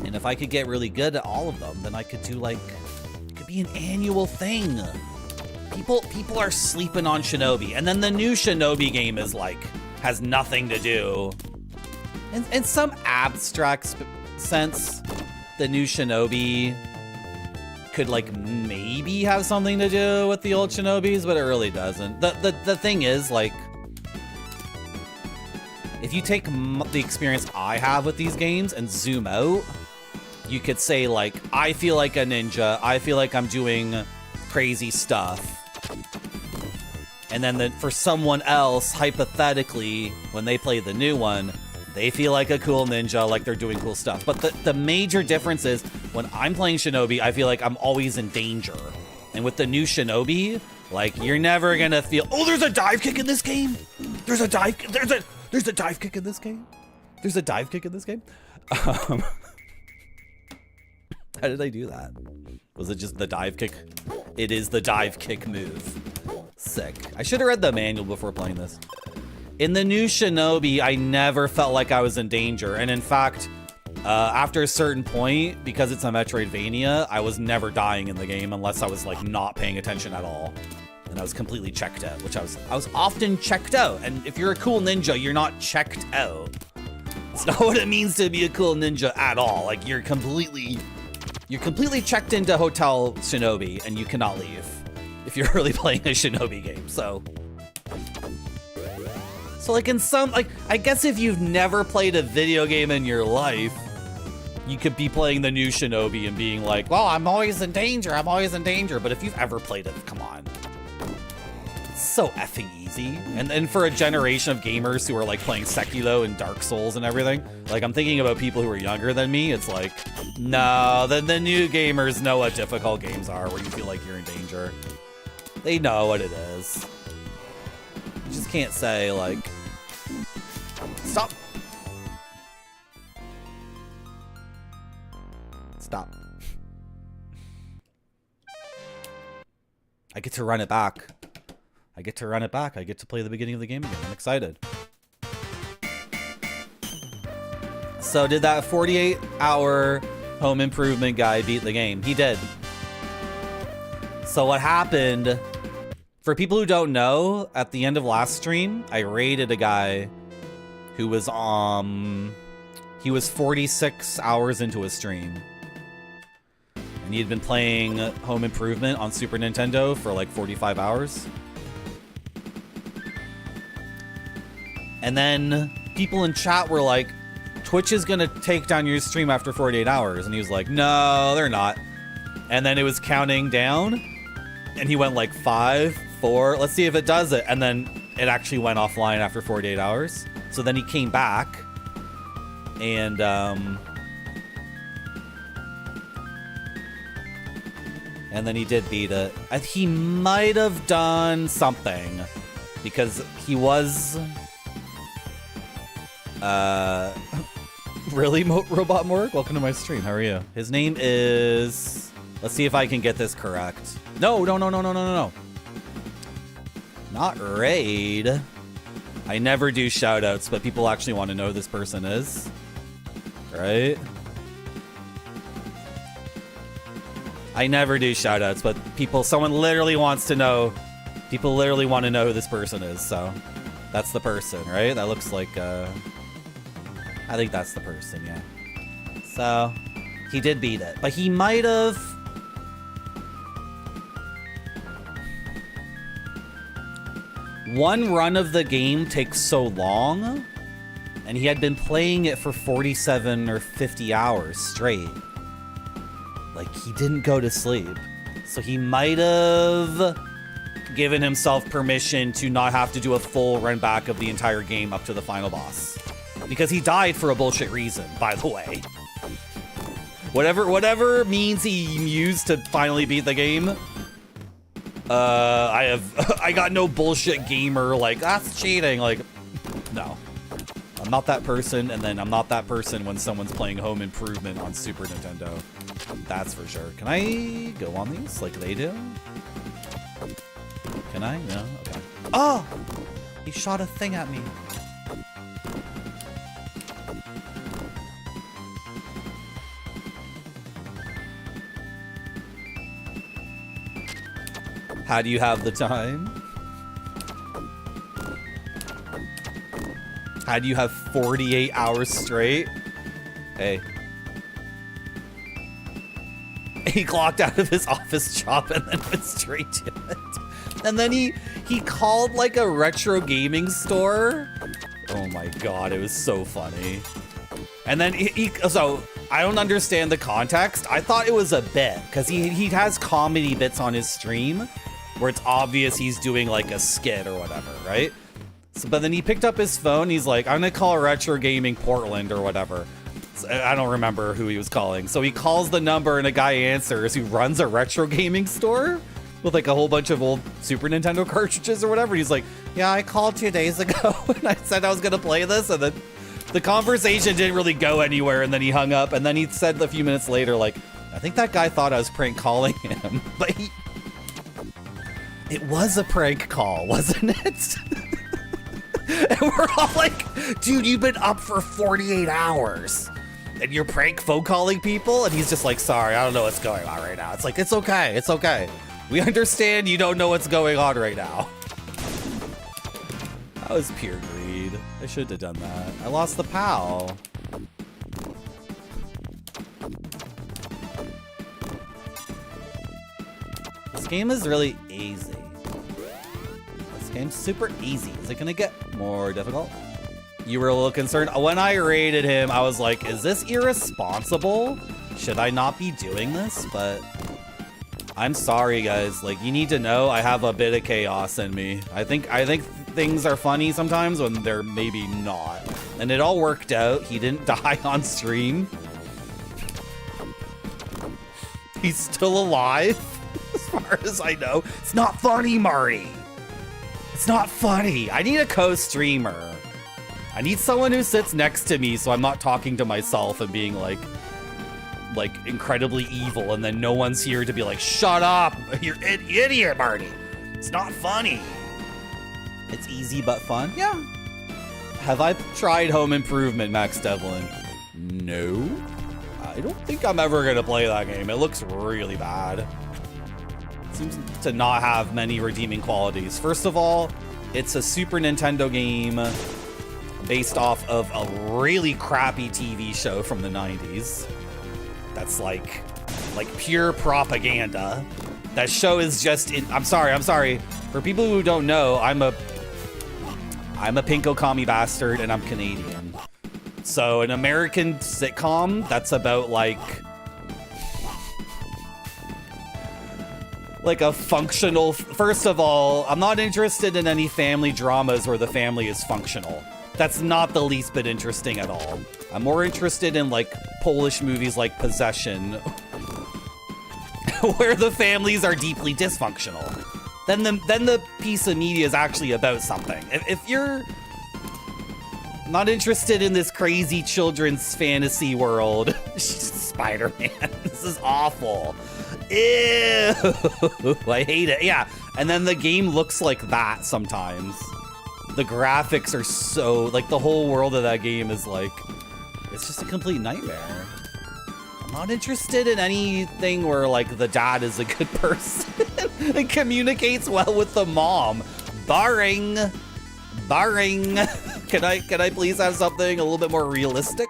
And if I could get really good at all of them, then I could do like, it could be an annual thing. People are sleeping on Shinobi, and then the new Shinobi game is like, has nothing to do. In some abstract sense, the new Shinobi could like maybe have something to do with the old Shinobis, but it really doesn't. The thing is, like, if you take the experience I have with these games and zoom out, you could say like, I feel like a ninja, I feel like I'm doing crazy stuff. And then for someone else, hypothetically, when they play the new one, they feel like a cool ninja, like they're doing cool stuff. But the major difference is, when I'm playing Shinobi, I feel like I'm always in danger. And with the new Shinobi, like, you're never gonna feel, oh, there's a dive kick in this game? There's a dive kick in this game? There's a dive kick in this game? How did I do that? Was it just the dive kick? It is the dive kick move. Sick. I should have read the manual before playing this. In the new Shinobi, I never felt like I was in danger. And in fact, after a certain point, because it's a Metroidvania, I was never dying in the game unless I was like not paying attention at all. and I was completely checked out, which I was often checked out. And if you're a cool ninja, you're not checked out. It's not what it means to be a cool ninja at all. Like you're completely checked into Hotel Shinobi, and you cannot leave if you're really playing a Shinobi game. So like in some, like, I guess if you've never played a video game in your life, you could be playing the new Shinobi and being like, well, I'm always in danger. But if you've ever played it, come on. It's so effing easy. And then for a generation of gamers who are like playing Sekiro and Dark Souls and everything, like I'm thinking about people who are younger than me. It's like, no, the new gamers know what difficult games are where you feel like you're in danger. They know what it is. You just can't say like, stop. Stop. I get to run it back. I get to play the beginning of the game again. I'm excited. So did that 48-hour home improvement guy beat the game? He did. So what happened, for people who don't know, at the end of last stream, I raided a guy who was he was 46 hours into a stream. And he had been playing Home Improvement on Super Nintendo for like 45 hours. And then people in chat were like, Twitch is gonna take down your stream after 48 hours. And he was like, no, they're not. And then it was counting down. And he went like 5, 4, let's see if it does it. And then it actually went offline after 48 hours. So then he came back. And then he did beat it. He might have done something because he was really Robot Morg? Welcome to my stream. How are you? His name is, let's see if I can get this correct. No. Not Raid. I never do shout outs, but people actually want to know who this person is. Right? I never do shoutouts, but someone literally wants to know. People literally want to know who this person is, so that's the person, right? That looks like, I think that's the person, yeah. So, he did beat it, but he might have. One run of the game takes so long, and he had been playing it for 47 or 50 hours straight. Like, he didn't go to sleep. So he might have given himself permission to not have to do a full run back of the entire game up to the final boss. Because he died for a bullshit reason, by the way. Whatever means he used to finally beat the game, I got no bullshit gamer, like, that's cheating, like, no. I'm not that person, and then I'm not that person when someone's playing Home Improvement on Super Nintendo. That's for sure. Can I go on these like they do? Can I? No? Okay. Oh! He shot a thing at me. How do you have the time? How do you have 48 hours straight? Hey. He clocked out of his office job and then went straight to it. And then he called like a retro gaming store. Oh my god, it was so funny. And then so I don't understand the context. I thought it was a bit because he has comedy bits on his stream where it's obvious he's doing like a skit or whatever, right? So, but then he picked up his phone. He's like, I'm gonna call Retro Gaming Portland or whatever. So, I don't remember who he was calling. So he calls the number and a guy answers who runs a retro gaming store with like a whole bunch of old Super Nintendo cartridges or whatever. He's like, yeah, I called 2 days ago and I said I was gonna play this, and then the conversation didn't really go anywhere, and then he hung up, and then he said a few minutes later, like, I think that guy thought I was prank calling him. But it was a prank call, wasn't it? And we're all like, dude, you've been up for 48 hours and you're prank phone calling people? And he's just like, sorry, I don't know what's going on right now. It's like, it's okay. We understand you don't know what's going on right now. That was pure greed. I should have done that. I lost the POW. This game is really easy. This game's super easy. Is it gonna get more difficult? You were a little concerned. When I rated him, I was like, is this irresponsible? Should I not be doing this? But I'm sorry, guys. Like, you need to know I have a bit of chaos in me. I think things are funny sometimes when they're maybe not. And it all worked out. He didn't die on stream. He's still alive, as far as I know. It's not funny, Marty. It's not funny. I need a co-streamer. I need someone who sits next to me so I'm not talking to myself and being like incredibly evil, and then no one's here to be like, shut up, you're an idiot, Marty. It's not funny. It's easy but fun. Yeah. Have I tried Home Improvement, Max Devlin? No. I don't think I'm ever gonna play that game. It looks really bad. It seems to not have many redeeming qualities. First of all, it's a Super Nintendo game based off of a really crappy TV show from the 90s. That's like pure propaganda. That show is just I'm sorry. For people who don't know, I'm a pinko commie bastard and I'm Canadian. So an American sitcom that's about like a functional, first of all, I'm not interested in any family dramas where the family is functional. That's not the least bit interesting at all. I'm more interested in like Polish movies like Possession, where the families are deeply dysfunctional. Then the piece of media is actually about something. If you're not interested in this crazy children's fantasy world, Spider-Man, this is awful. Ew, I hate it. Yeah, and then the game looks like that sometimes. The graphics are so, like, the whole world of that game is like, it's just a complete nightmare. I'm not interested in anything where, like, the dad is a good person and communicates well with the mom. Barring. Can I please have something a little bit more realistic?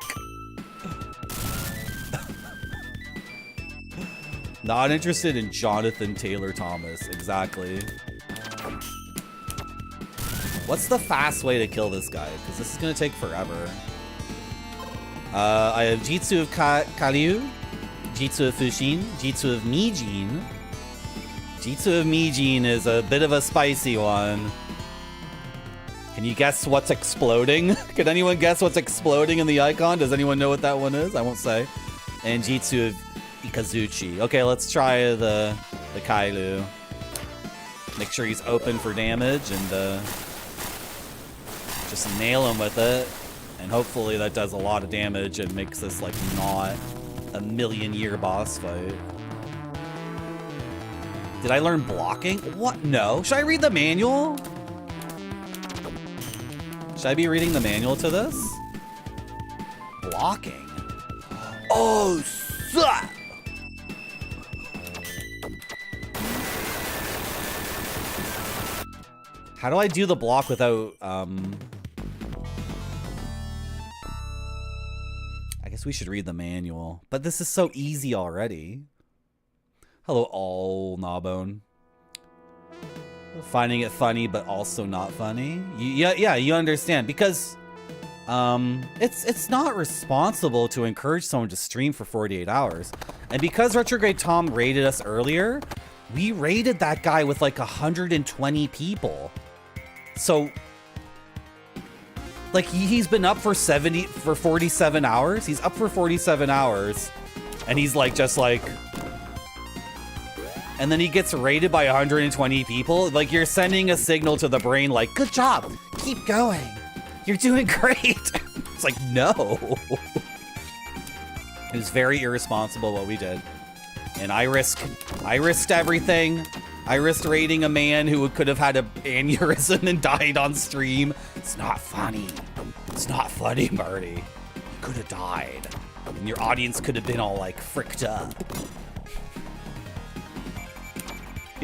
Not interested in Jonathan Taylor Thomas, exactly. What's the fast way to kill this guy? Because this is going to take forever. I have Jitsu of Kalyu, Jitsu of Fushin, Jitsu of Mijin. Jitsu of Mijin is a bit of a spicy one. Can you guess what's exploding? Can anyone guess what's exploding in the icon? Does anyone know what that one is? I won't say. And Jitsu of Ikazuchi. Okay, let's try the Kailu. Make sure he's open for damage and just nail him with it, and hopefully that does a lot of damage and makes this like not a million-year boss fight. Did I learn blocking? What? No. Should I read the manual? Should I be reading the manual to this? Blocking? Oh, suck! How do I do the block without, I guess we should read the manual. But this is so easy already. Hello, all Gnawbone. Finding it funny, but also not funny. Yeah, you understand. Because, it's not responsible to encourage someone to stream for 48 hours. And because Retrograde Tom raided us earlier, we raided that guy with like 120 people. So, like, he's been up for 47 hours. He's up for 47 hours. And he's like, just like, and then he gets raided by 120 people. Like, you're sending a signal to the brain like, good job, keep going. You're doing great. It's like, no. It was very irresponsible what we did. And I risked everything. I risked raiding a man who could have had an aneurysm and died on stream. It's not funny. It's not funny, Marty. You could have died. And your audience could have been all like fricked up.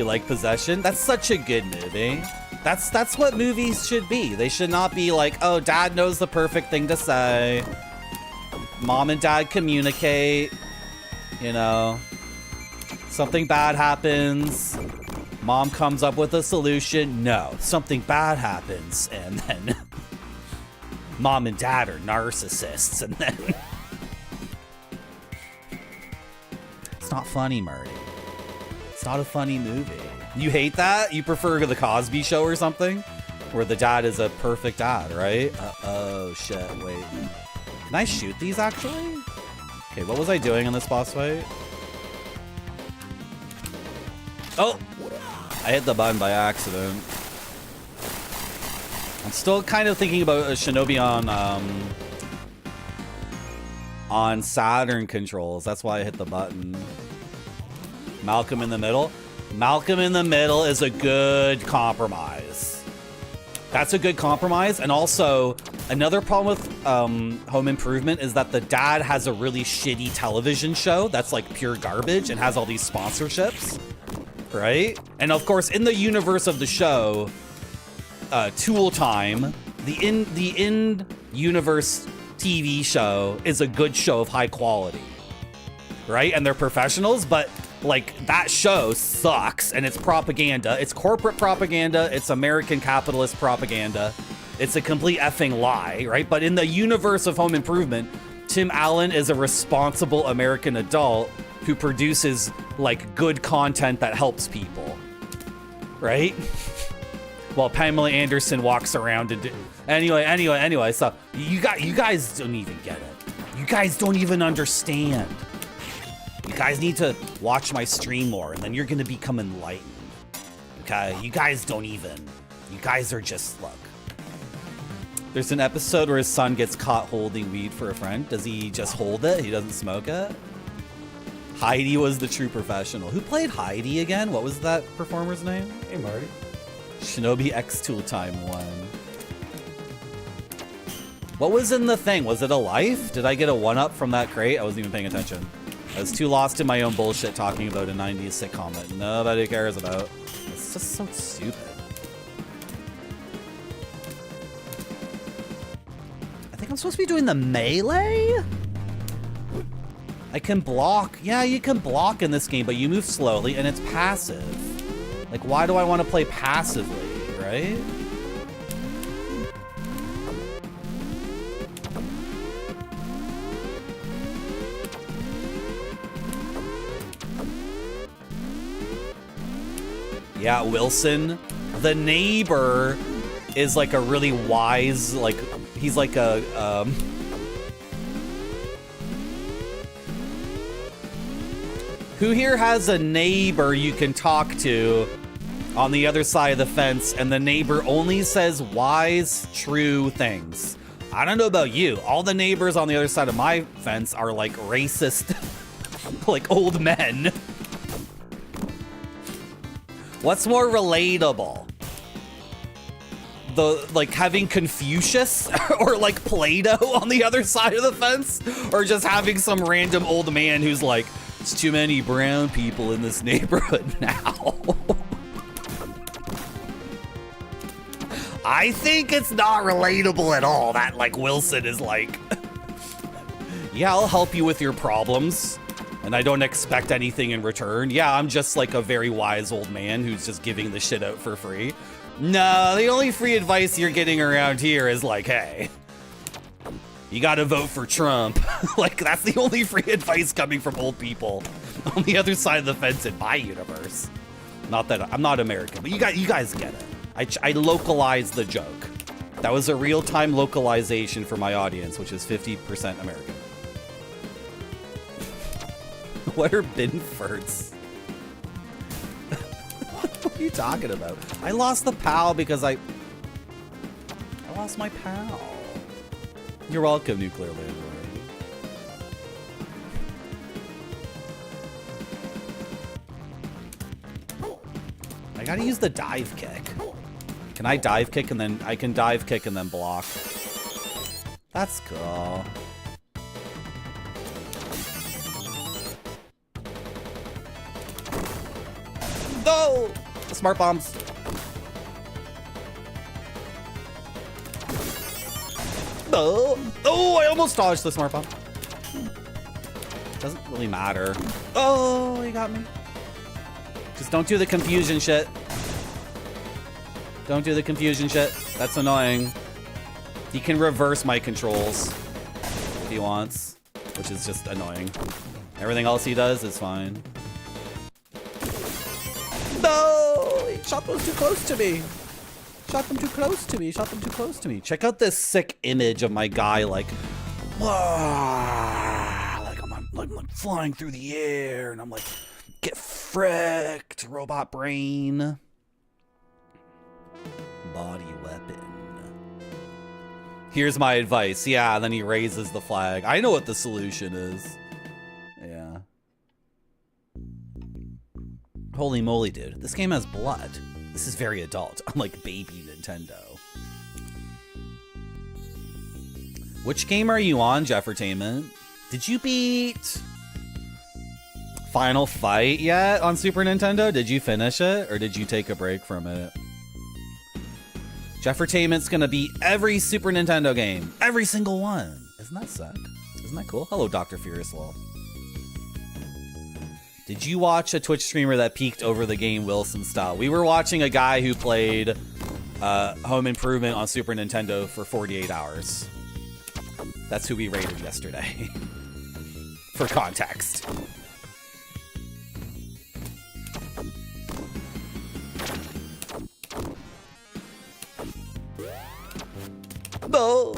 You like Possession? That's such a good movie. That's what movies should be. They should not be like, oh, dad knows the perfect thing to say. Mom and dad communicate. You know, something bad happens. Mom comes up with a solution. No, something bad happens, and then mom and dad are narcissists, and then it's not funny, Murray. It's not a funny movie. You hate that? You prefer the Cosby Show or something, where the dad is a perfect dad, right? Oh shit! Wait, can I shoot these actually? Okay, what was I doing in this boss fight? Oh! I hit the button by accident. I'm still kind of thinking about a Shinobi on Saturn controls. That's why I hit the button. Malcolm in the Middle. Malcolm in the Middle is a good compromise. That's a good compromise. And also, another problem with Home Improvement is that the dad has a really shitty television show that's like pure garbage and has all these sponsorships. Right? And of course, in the universe of the show, Tool Time, the in-universe TV show is a good show of high quality. Right? And they're professionals, but like that show sucks and it's propaganda. It's corporate propaganda. It's American capitalist propaganda. It's a complete effing lie, right? But in the universe of Home Improvement, Tim Allen is a responsible American adult who produces like good content that helps people, right? While Pamela Anderson walks around and anyway. So you guys don't even get it. You guys don't even understand. You guys need to watch my stream more, and then you're gonna become enlightened. Okay? You guys don't even. You guys are just look. There's an episode where his son gets caught holding weed for a friend. Does he just hold it? He doesn't smoke it? Heidi was the true professional. Who played Heidi again? What was that performer's name? Hey, Marty. Shinobi X Tool Time 1. What was in the thing? Was it a life? Did I get a 1-up from that crate? I wasn't even paying attention. I was too lost in my own bullshit talking about a 90s sitcom that nobody cares about. It's just so stupid. I think I'm supposed to be doing the melee? I can block. Yeah, you can block in this game, but you move slowly and it's passive. Like, why do I want to play passively, right? Yeah, Wilson. The neighbor is like a really wise, like, he's like a, who here has a neighbor you can talk to on the other side of the fence, and the neighbor only says wise, true things? I don't know about you. All the neighbors on the other side of my fence are like racist, like old men. What's more relatable? Like having Confucius or like Plato on the other side of the fence? Or just having some random old man who's like, it's too many brown people in this neighborhood now. I think it's not relatable at all that like Wilson is like, yeah, I'll help you with your problems. And I don't expect anything in return. Yeah, I'm just like a very wise old man who's just giving the shit out for free. No, the only free advice you're getting around here is like, hey, you gotta vote for Trump. Like, that's the only free advice coming from old people on the other side of the fence in my universe. Not that I'm not American, but you guys get it. I localized the joke. That was a real-time localization for my audience, which is 50% American. What are Binfords? What are you talking about? I lost the PAL because I lost my PAL. You're welcome, Nuclear Landlord. I gotta use the dive kick. Can I dive kick and then I can dive kick and then block? That's cool. No! The smart bombs. No! Oh, I almost dodged the smart bomb. Doesn't really matter. Oh, he got me. Just don't do the confusion shit. Don't do the confusion shit. That's annoying. He can reverse my controls if he wants, which is just annoying. Everything else he does is fine. No! He shot those too close to me. Shot them too close to me. Shot them too close to me. Check out this sick image of my guy, like, I'm flying through the air, and I'm like, get fricked, robot brain. Body weapon. Here's my advice. Yeah, then he raises the flag. I know what the solution is. Yeah. Holy moly, dude. This game has blood. This is very adult, unlike baby Nintendo. Which game are you on, Jeffertainment? Did you beat Final Fight yet on Super Nintendo? Did you finish it, or did you take a break from it? Jeffertainment's gonna beat every Super Nintendo game. Every single one. Isn't that sick? Isn't that cool? Hello, Dr. Furious Wolf. Did you watch a Twitch streamer that peaked over the game Wilson style? We were watching a guy who played Home Improvement on Super Nintendo for 48 hours. That's who we rated yesterday. For context. No.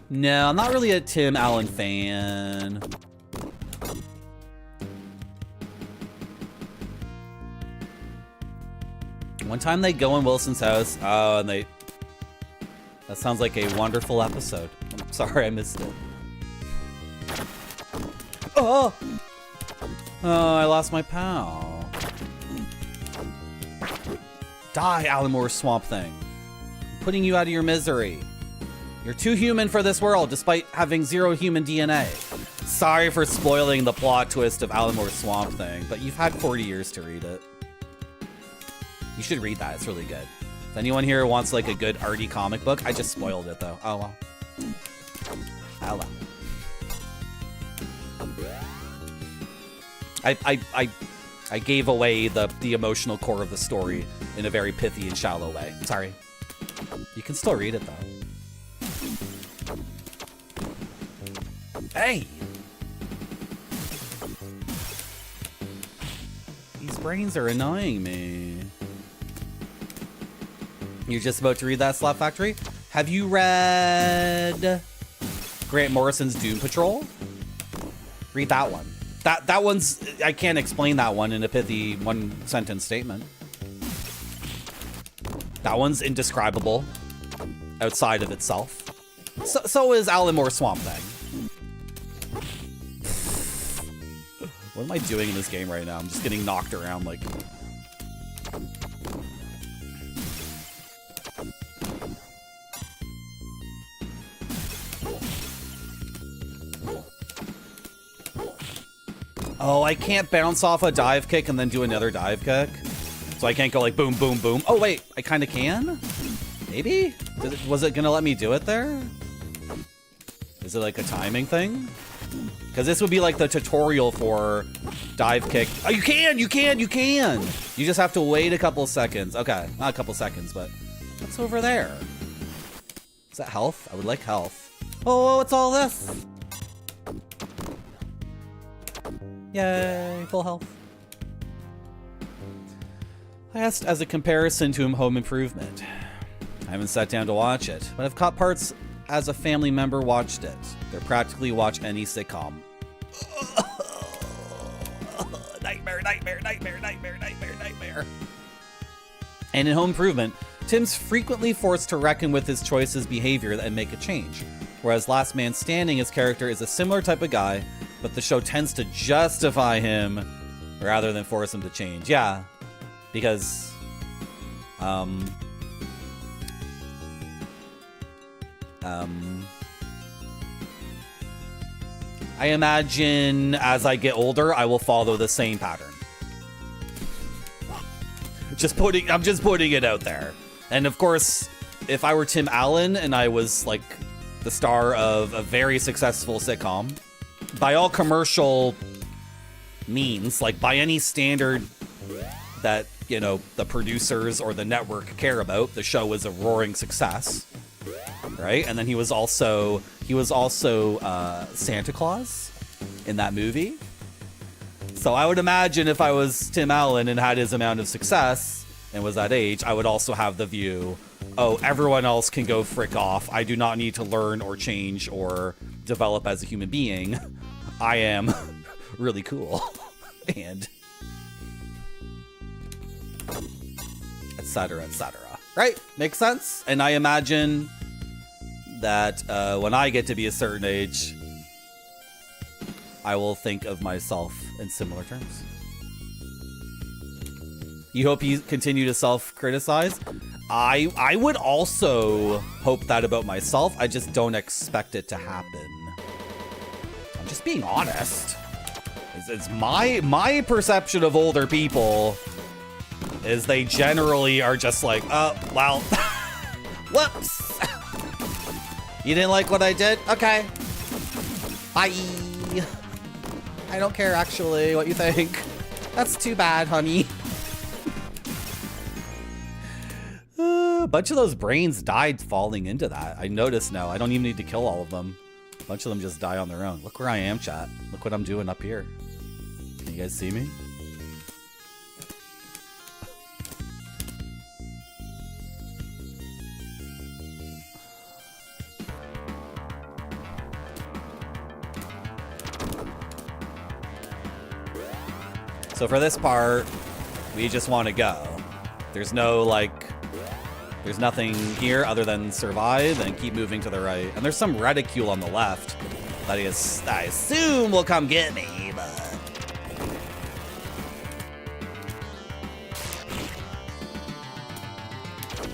No, I'm not really a Tim Allen fan. One time they go in Wilson's house, oh, and they... That sounds like a wonderful episode. I'm sorry I missed it. Oh! Oh, I lost my pal. Die, Alan Moore's Swamp Thing. I'm putting you out of your misery. You're too human for this world, despite having 0 human DNA. Sorry for spoiling the plot twist of Alan Moore's Swamp Thing, but you've had 40 years to read it. You should read that, it's really good. If anyone here wants like a good arty comic book, I just spoiled it though. Oh well. Oh well. I gave away the emotional core of the story in a very pithy and shallow way. Sorry. You can still read it though. Hey! These brains are annoying me. You're just about to read that, Slap Factory? Have you read Grant Morrison's Doom Patrol? Read that one. That one's... I can't explain that one in a pithy one-sentence statement. That one's indescribable outside of itself. So is Alan Moore's Swamp Thing. What am I doing in this game right now? I'm just getting knocked around like... Oh, I can't bounce off a dive kick and then do another dive kick. So I can't go like boom, boom, boom. Oh, wait, I kind of can? Maybe? Was it gonna let me do it there? Is it like a timing thing? Because this would be like the tutorial for dive kick. Oh, you can! You just have to wait a couple seconds. Okay, not a couple seconds, but what's over there? Is that health? I would like health. Oh, what's all this? Yay, full health. I asked as a comparison to Home Improvement. I haven't sat down to watch it, but I've caught parts as a family member watched it. They're practically watch any sitcom. Nightmare, nightmare, nightmare, nightmare, nightmare, nightmare. And in Home Improvement, Tim's frequently forced to reckon with his choices, behavior, and make a change. Whereas Last Man Standing, his character is a similar type of guy, but the show tends to justify him rather than force him to change. Yeah, because I imagine as I get older, I will follow the same pattern. I'm just putting it out there. And of course, if I were Tim Allen and I was like the star of a very successful sitcom, by all commercial means, like by any standard that, you know, the producers or the network care about, the show was a roaring success, right? And then he was also Santa Claus in that movie. So I would imagine if I was Tim Allen and had his amount of success and was that age, I would also have the view, oh, everyone else can go frick off. I do not need to learn or change or develop as a human being. I am really cool. And etc., etc. Right? Makes sense? And I imagine that when I get to be a certain age, I will think of myself in similar terms. You hope you continue to self-criticize? I would also hope that about myself. I just don't expect it to happen. I'm just being honest. It's my perception of older people is they generally are just like, oh, well, whoops. You didn't like what I did? Okay. Bye. I don't care, actually, what you think. That's too bad, honey. A bunch of those brains died falling into that. I notice now. I don't even need to kill all of them. A bunch of them just die on their own. Look where I am, chat. Look what I'm doing up here. Can you guys see me? So for this part, we just want to go. There's no, like, there's nothing here other than survive and keep moving to the right. And there's some reticule on the left that I assume will come get me, but...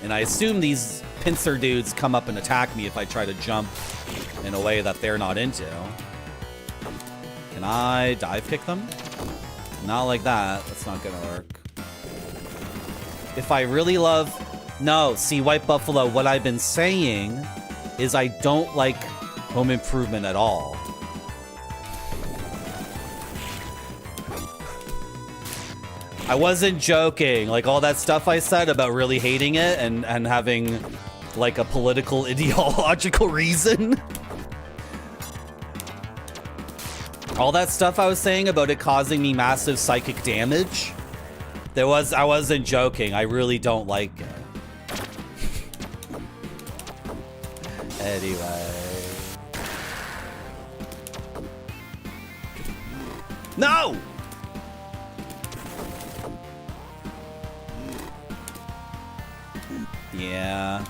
And I assume these pincer dudes come up and attack me if I try to jump in a way that they're not into. Can I dive kick them? Not like that. That's not gonna work. If I really love... No, see, White Buffalo, what I've been saying is I don't like Home Improvement at all. I wasn't joking. Like, all that stuff I said about really hating it and having, like, a political ideological reason. All that stuff I was saying about it causing me massive psychic damage, I wasn't joking. I really don't like it. Anyway. No! Yeah.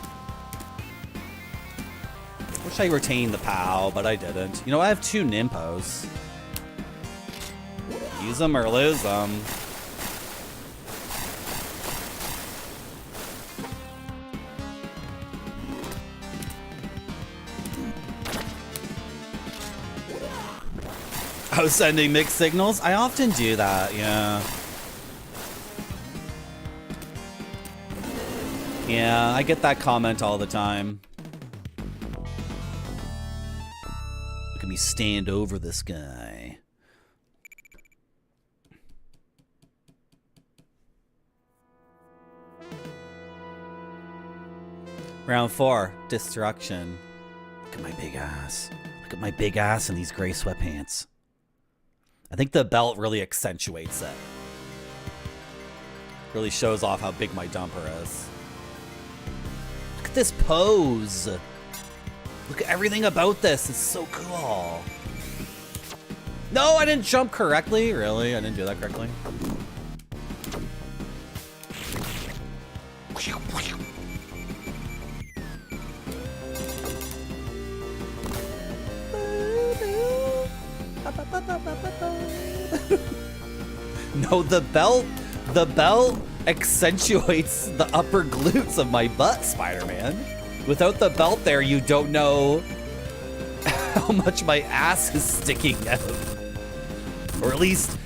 Wish I retained the POW, but I didn't. You know, I have 2 Nimpos. Use them or lose them. I was sending mixed signals. I often do that, yeah. Yeah, I get that comment all the time. Look at me stand over this guy. Round 4, destruction. Look at my big ass. Look at my big ass in these gray sweatpants. I think the belt really accentuates it. Really shows off how big my dumper is. Look at this pose. Look at everything about this. It's so cool. No, I didn't jump correctly. Really? I didn't do that correctly. No, the belt accentuates the upper glutes of my butt, Spider-Man. Without the belt there, you don't know how much my ass is sticking out. Or at least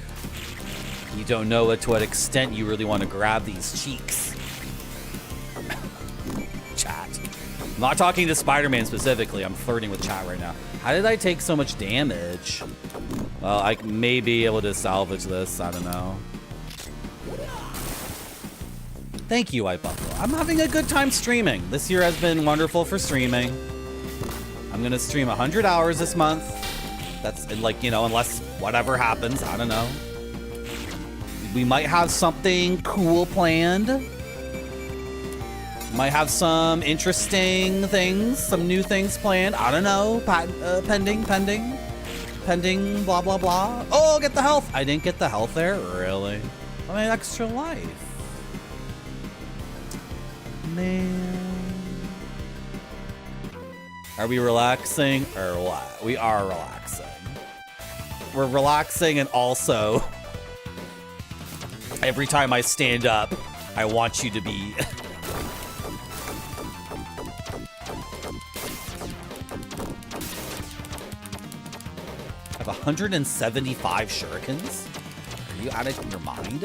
you don't know to what extent you really want to grab these cheeks. Chat. I'm not talking to Spider-Man specifically. I'm flirting with chat right now. How did I take so much damage? Well, I may be able to salvage this. I don't know. Thank you, White Buffalo. I'm having a good time streaming. This year has been wonderful for streaming. I'm gonna stream 100 hours this month. That's like, you know, unless whatever happens, I don't know. We might have something cool planned. Might have some interesting things, some new things planned. I don't know. Pending, blah, blah, blah. Oh, get the health. I didn't get the health there? Really? I mean, extra life. Man. Are we relaxing or what? We are relaxing. We're relaxing, and also every time I stand up, I want you to be I have 175 shurikens? Are you out of your mind?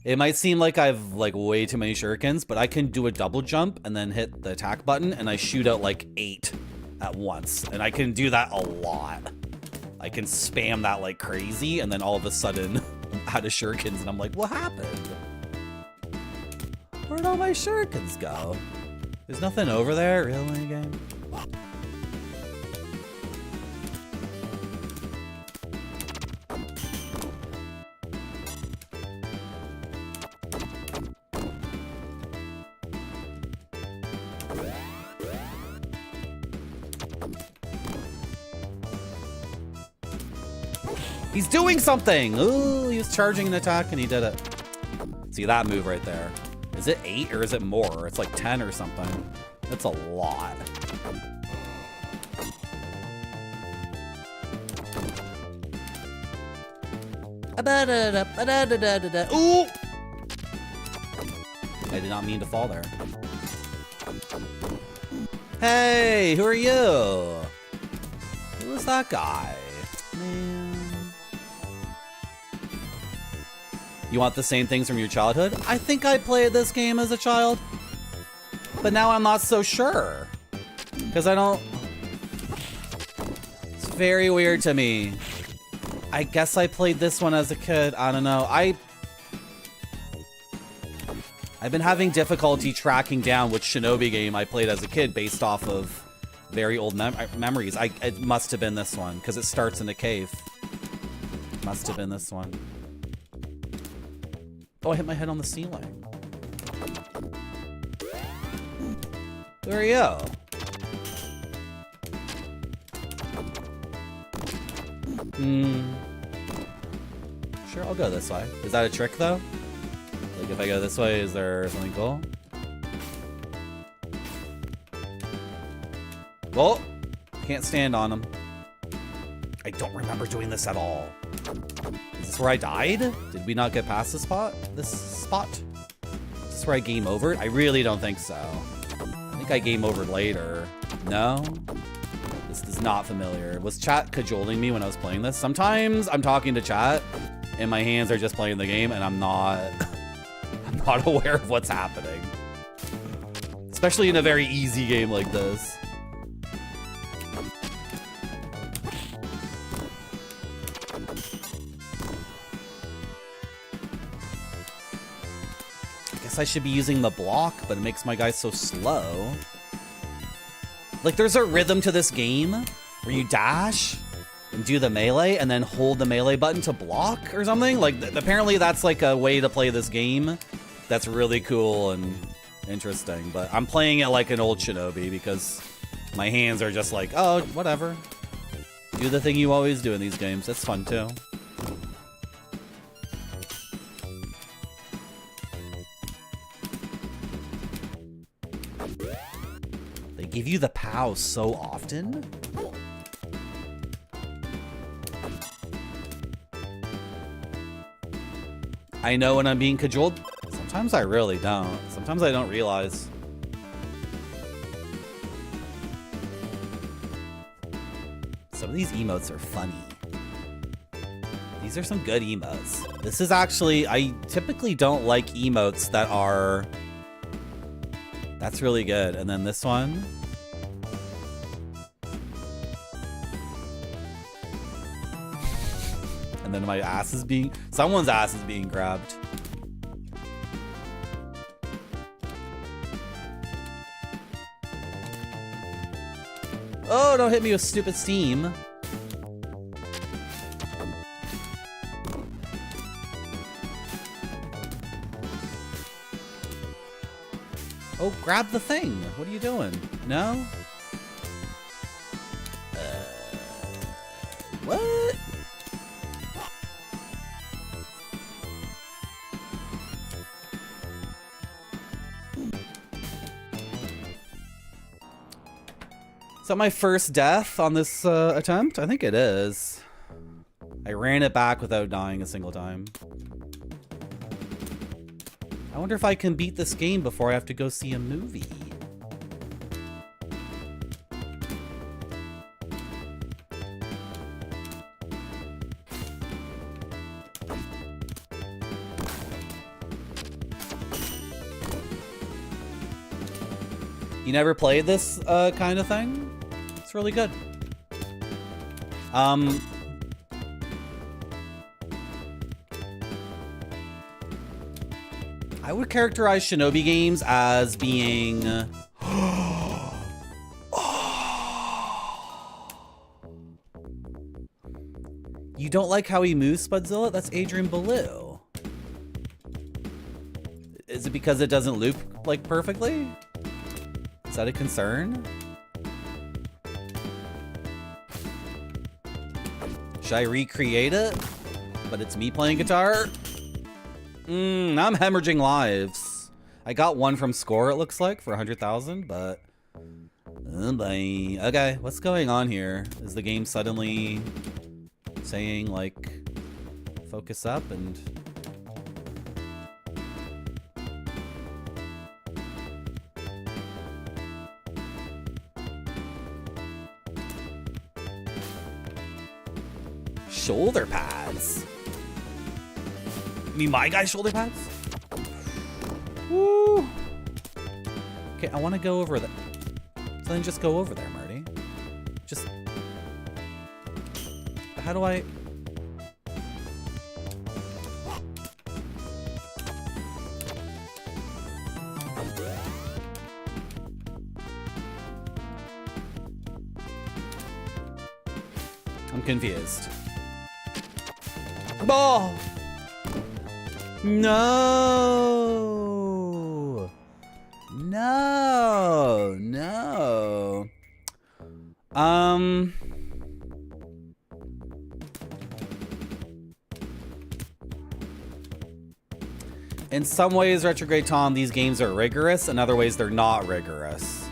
It might seem like I've like way too many shurikens, but I can do a double jump and then hit the attack button and I shoot out like 8 at once. And I can do that a lot. I can spam that like crazy and then all of a sudden I'm out of shurikens and I'm like, what happened? Where'd all my shurikens go? There's nothing over there, really, game? He's doing something! Ooh, he was charging an attack and he did it. See that move right there. Is it 8 or is it more? It's like 10 or something. That's a lot. Ooh! I did not mean to fall there. Hey, who are you? Who is that guy? Man. You want the same things from your childhood? I think I played this game as a child, but now I'm not so sure. Because I don't... It's very weird to me. I guess I played this one as a kid. I don't know. I've been having difficulty tracking down which Shinobi game I played as a kid based off of very old memories. It must have been this one, because it starts in a cave. Must have been this one. Oh, I hit my head on the ceiling. Who are you? Sure, I'll go this way. Is that a trick, though? Like, if I go this way, is there something cool? Well, can't stand on him. I don't remember doing this at all. Is this where I died? Did we not get past this spot? Is this where I game over? I really don't think so. I think I game over later. No? This is not familiar. Was chat cajoling me when I was playing this? Sometimes I'm talking to chat and my hands are just playing the game and I'm not aware of what's happening. Especially in a very easy game like this. I should be using the block, but it makes my guy so slow. Like, there's a rhythm to this game where you dash and do the melee and then hold the melee button to block or something. Like, apparently that's like a way to play this game that's really cool and interesting. But I'm playing it like an old Shinobi because my hands are just like, oh, whatever. Do the thing you always do in these games. That's fun too. Give you the POW so often? I know when I'm being cajoled. Sometimes I really don't. Sometimes I don't realize. Some of these emotes are funny. These are some good emotes. This is actually, I typically don't like emotes that are... That's really good. And then this one. And then my ass is being... Someone's ass is being grabbed. Oh, don't hit me with stupid steam. Oh, grab the thing. What are you doing? No? What? Is that my first death on this attempt? I think it is. I ran it back without dying a single time. I wonder if I can beat this game before I have to go see a movie. You never played this kind of thing? It's really good. I would characterize Shinobi games as being... You don't like how he moves, Spudzilla? That's Adrian Ballou. Is it because it doesn't loop, like, perfectly? Is that a concern? Should I recreate it? But it's me playing guitar? Now I'm hemorrhaging lives. I got one from Score, it looks like, for 100,000, but... Oh boy. Okay, what's going on here? Is the game suddenly saying, like, focus up and... Shoulder pads? You mean my guy's shoulder pads? Woo! Okay, I want to go over there. So then just go over there, Marty. Just... How do I... I'm confused. Ball! No! No! No! In some ways, Retrograde Tom, these games are rigorous. In other ways, they're not rigorous.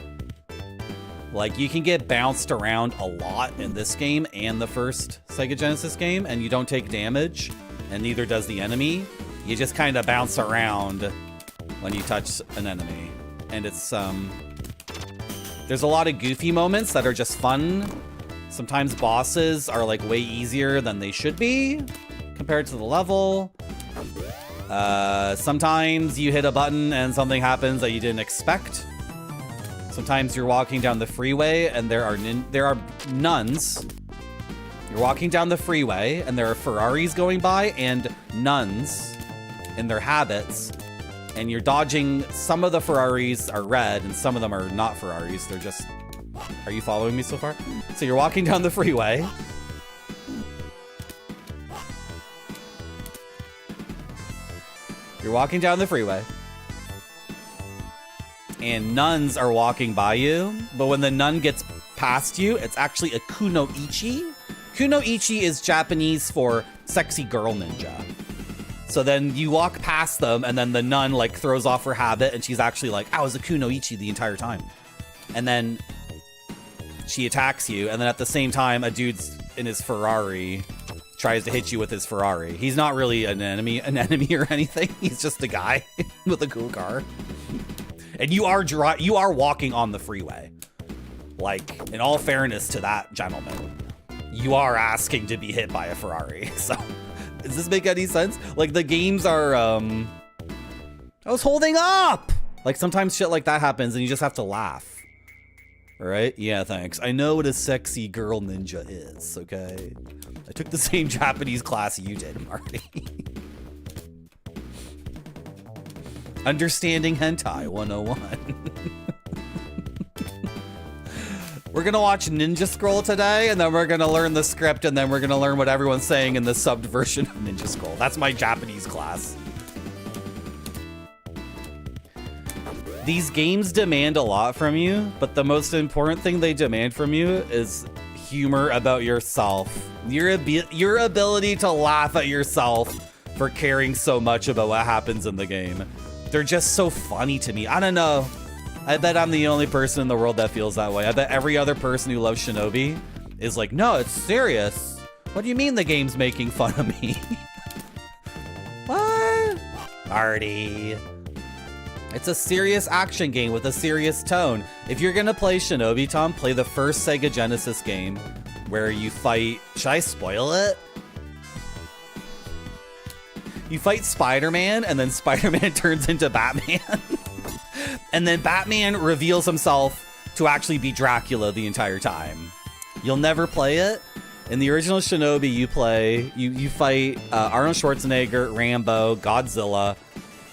Like, you can get bounced around a lot in this game and the first Sega Genesis game, and you don't take damage, and neither does the enemy. You just kind of bounce around when you touch an enemy. And it's, there's a lot of goofy moments that are just fun. Sometimes bosses are, like, way easier than they should be compared to the level. Sometimes you hit a button and something happens that you didn't expect. Sometimes you're walking down the freeway and there are nuns. You're walking down the freeway and there are Ferraris going by and nuns in their habits. And you're dodging. Some of the Ferraris are red and some of them are not Ferraris. They're just... Are you following me so far? So you're walking down the freeway. You're walking down the freeway. And nuns are walking by you, but when the nun gets past you, it's actually a kunoichi. Kunoichi is Japanese for sexy girl ninja. So then you walk past them, and then the nun, like, throws off her habit, and she's actually like, I was a kunoichi the entire time. And then she attacks you, and then at the same time, a dude's in his Ferrari tries to hit you with his Ferrari. He's not really an enemy or anything. He's just a guy with a cool car. And you are walking on the freeway. Like, in all fairness to that gentleman, you are asking to be hit by a Ferrari. So, does this make any sense? Like, the games are, I was holding up! Like, sometimes shit like that happens and you just have to laugh. Alright? Yeah, thanks. I know what a sexy girl ninja is, okay? I took the same Japanese class you did, Marty. Understanding Hentai 101. We're gonna watch Ninja Scroll today, and then we're gonna learn the script, and then we're gonna learn what everyone's saying in the subbed version of Ninja Scroll. That's my Japanese class. These games demand a lot from you, but the most important thing they demand from you is humor about yourself. Your ability to laugh at yourself for caring so much about what happens in the game. They're just so funny to me. I don't know. I bet I'm the only person in the world that feels that way. I bet every other person who loves Shinobi is like, no, it's serious. What do you mean the game's making fun of me? What? Marty. It's a serious action game with a serious tone. If you're gonna play Shinobi, Tom, play the first Sega Genesis game where you fight... Should I spoil it? You fight Spider-Man, and then Spider-Man turns into Batman. And then Batman reveals himself to actually be Dracula the entire time. You'll never play it. In the original Shinobi, you fight Arnold Schwarzenegger, Rambo, Godzilla,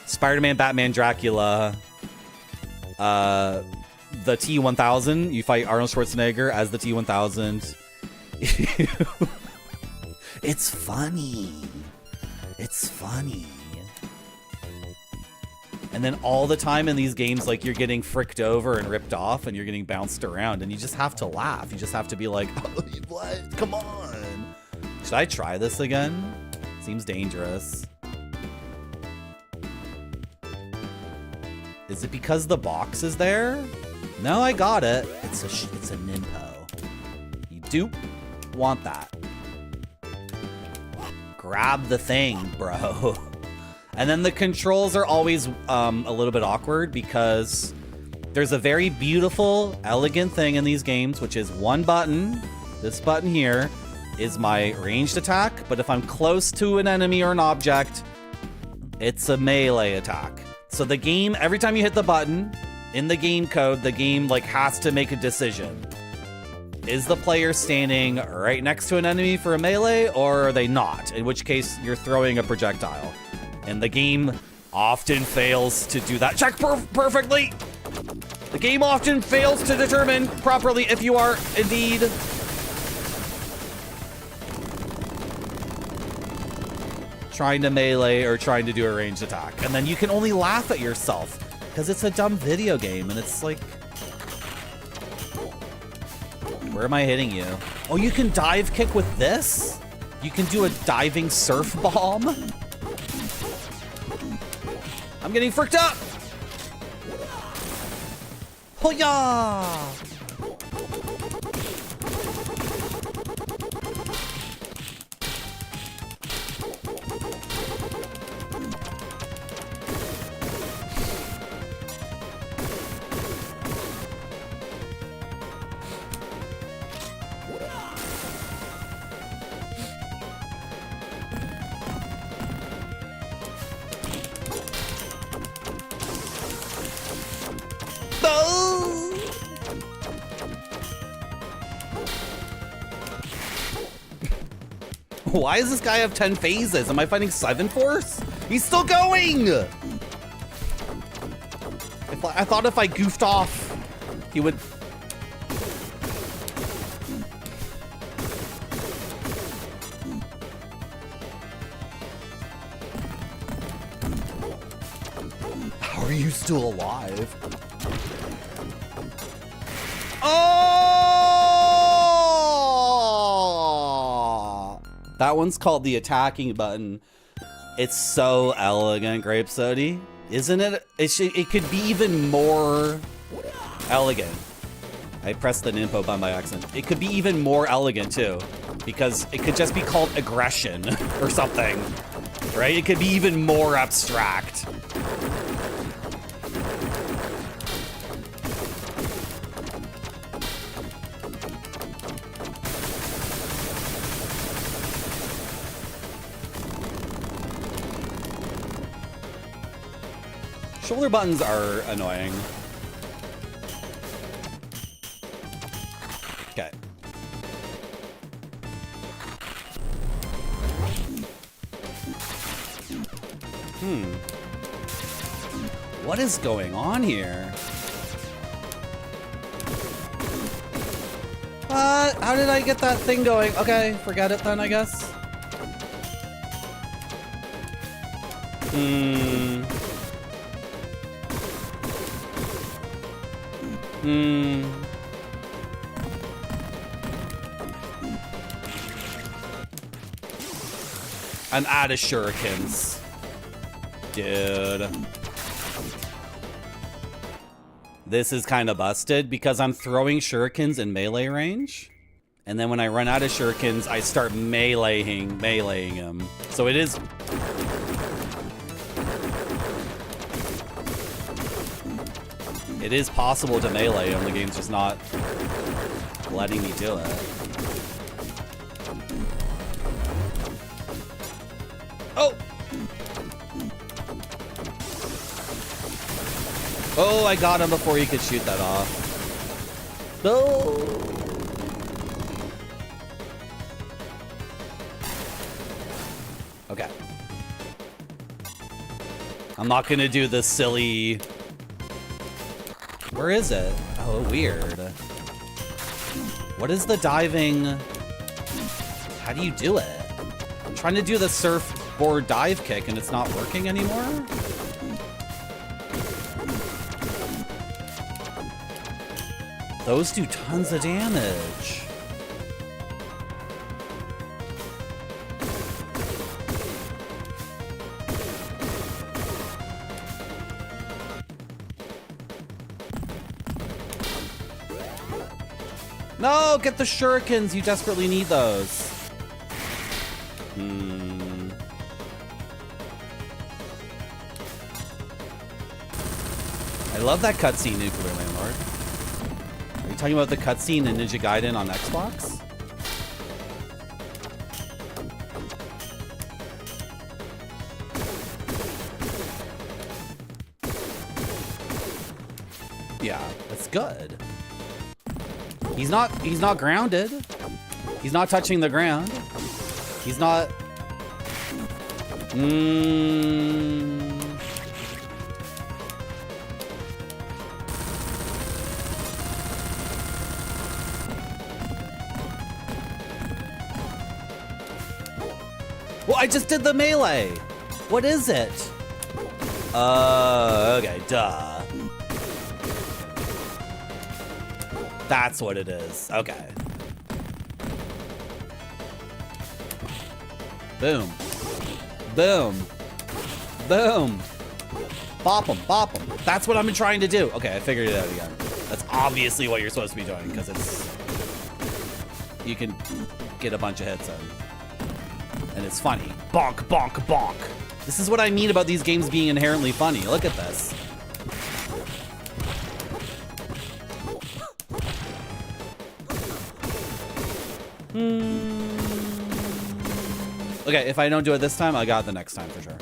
Spider-Man, Batman, Dracula, the T-1000. You fight Arnold Schwarzenegger as the T-1000. It's funny. It's funny. And then all the time in these games, like, you're getting fricked over and ripped off and you're getting bounced around and you just have to laugh. You just have to be like, oh, what? Come on. Should I try this again? Seems dangerous. Is it because the box is there? No, I got it. It's a Ninpo. You do want that. Grab the thing, bro. And then the controls are always a little bit awkward because there's a very beautiful, elegant thing in these games, which is one button. This button here is my ranged attack, but if I'm close to an enemy or an object, it's a melee attack. So the game, every time you hit the button, in the game code, the game like has to make a decision. Is the player standing right next to an enemy for a melee, or are they not? In which case, you're throwing a projectile. And the game often fails to do that. Check perfectly! The game often fails to determine properly if you are indeed trying to melee or trying to do a ranged attack. And then you can only laugh at yourself because it's a dumb video game and it's like... Where am I hitting you? Oh, you can dive kick with this? You can do a diving surf bomb? I'm getting fricked up! Hoya! Why does this guy have 10 phases? Am I fighting 7 Force? He's still going! I thought if I goofed off, he would... How are you still alive? Oh! That one's called the attacking button. It's so elegant, Grape Sody. Isn't it? It could be even more elegant. I pressed the Ninpo button by accident. It could be even more elegant, too. because it could just be called aggression or something, right? It could be even more abstract. Shoulder buttons are annoying. Okay. What is going on here? How did I get that thing going? Okay, forget it then, I guess. I'm out of shurikens. Dude. This is kind of busted because I'm throwing shurikens in melee range. And then when I run out of shurikens, I start meleeing him. So it is... It is possible to melee him. The game's just not letting me do it. Oh! Oh, I got him before he could shoot that off. No! Okay. I'm not gonna do the silly... Where is it? Oh, weird. What is the diving... How do you do it? I'm trying to do the surfboard dive kick and it's not working anymore? Those do tons of damage. No, get the shurikens. You desperately need those. I love that cutscene, Nuclear Landlord. Are you talking about the cutscene in Ninja Gaiden on Xbox? Yeah, that's good. He's not grounded. He's not touching the ground. He's not... Well, I just did the melee. What is it? Okay, duh. That's what it is. Okay. Boom. Boom. Boom. Bop him. Bop him. That's what I'm trying to do. Okay, I figured it out again. That's obviously what you're supposed to be doing because it's... You can get a bunch of hits in. And it's funny. Bonk, bonk, bonk. This is what I mean about these games being inherently funny. Look at this. Okay, if I don't do it this time, I got it the next time for sure.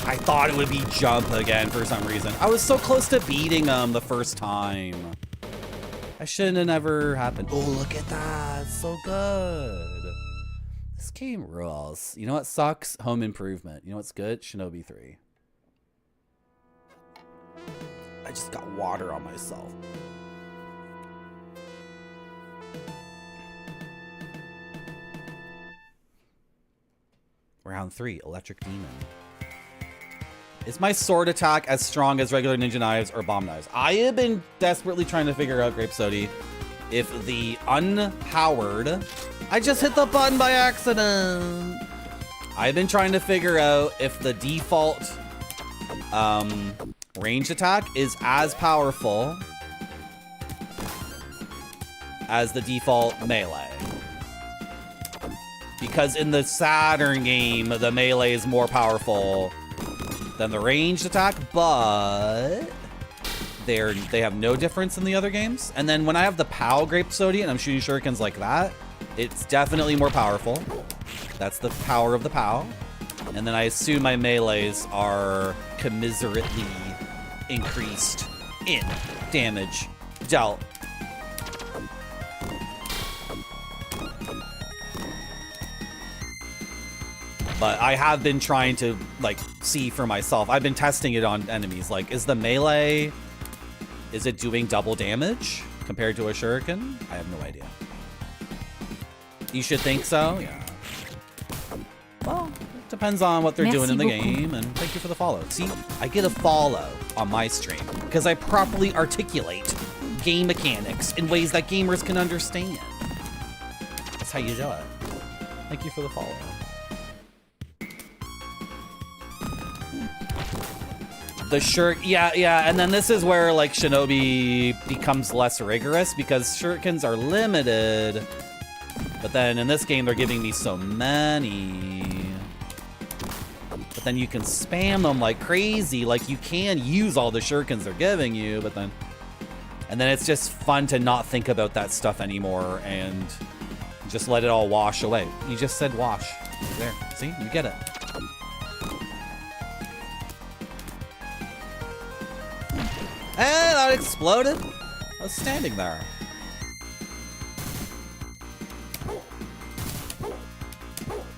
I thought it would be jump again for some reason. I was so close to beating him the first time. I shouldn't have never happened. Oh, look at that. It's so good. This game rules. You know what sucks? Home Improvement. You know what's good? Shinobi 3. I just got water on myself. Round 3, Electric Demon. Is my sword attack as strong as regular ninja knives or bomb knives? I have been desperately trying to figure out, Grape Sody, if the unpowered... I just hit the button by accident. I've been trying to figure out if the default range attack is as powerful as the default melee. Because in the Saturn game, the melee is more powerful than the ranged attack, but they have no difference in the other games. And then when I have the POW Grape Sody and I'm shooting shurikens like that, it's definitely more powerful. That's the power of the POW. And then I assume my melees are commiserately increased in damage dealt. But I have been trying to, like, see for myself. I've been testing it on enemies. Like, is the melee, is it doing double damage compared to a shuriken? I have no idea. You should think so? Yeah. Well, it depends on what they're doing in the game. And thank you for the follow. See, I get a follow on my stream because I properly articulate game mechanics in ways that gamers can understand. That's how you do it. Thank you for the follow. The yeah, and then this is where, like, Shinobi becomes less rigorous because shurikens are limited, but then in this game they're giving me so many. But then you can spam them like crazy, like you can use all the shurikens they're giving you, but then... And then it's just fun to not think about that stuff anymore and just let it all wash away. You just said wash. There, see? You get it. And that exploded. I was standing there.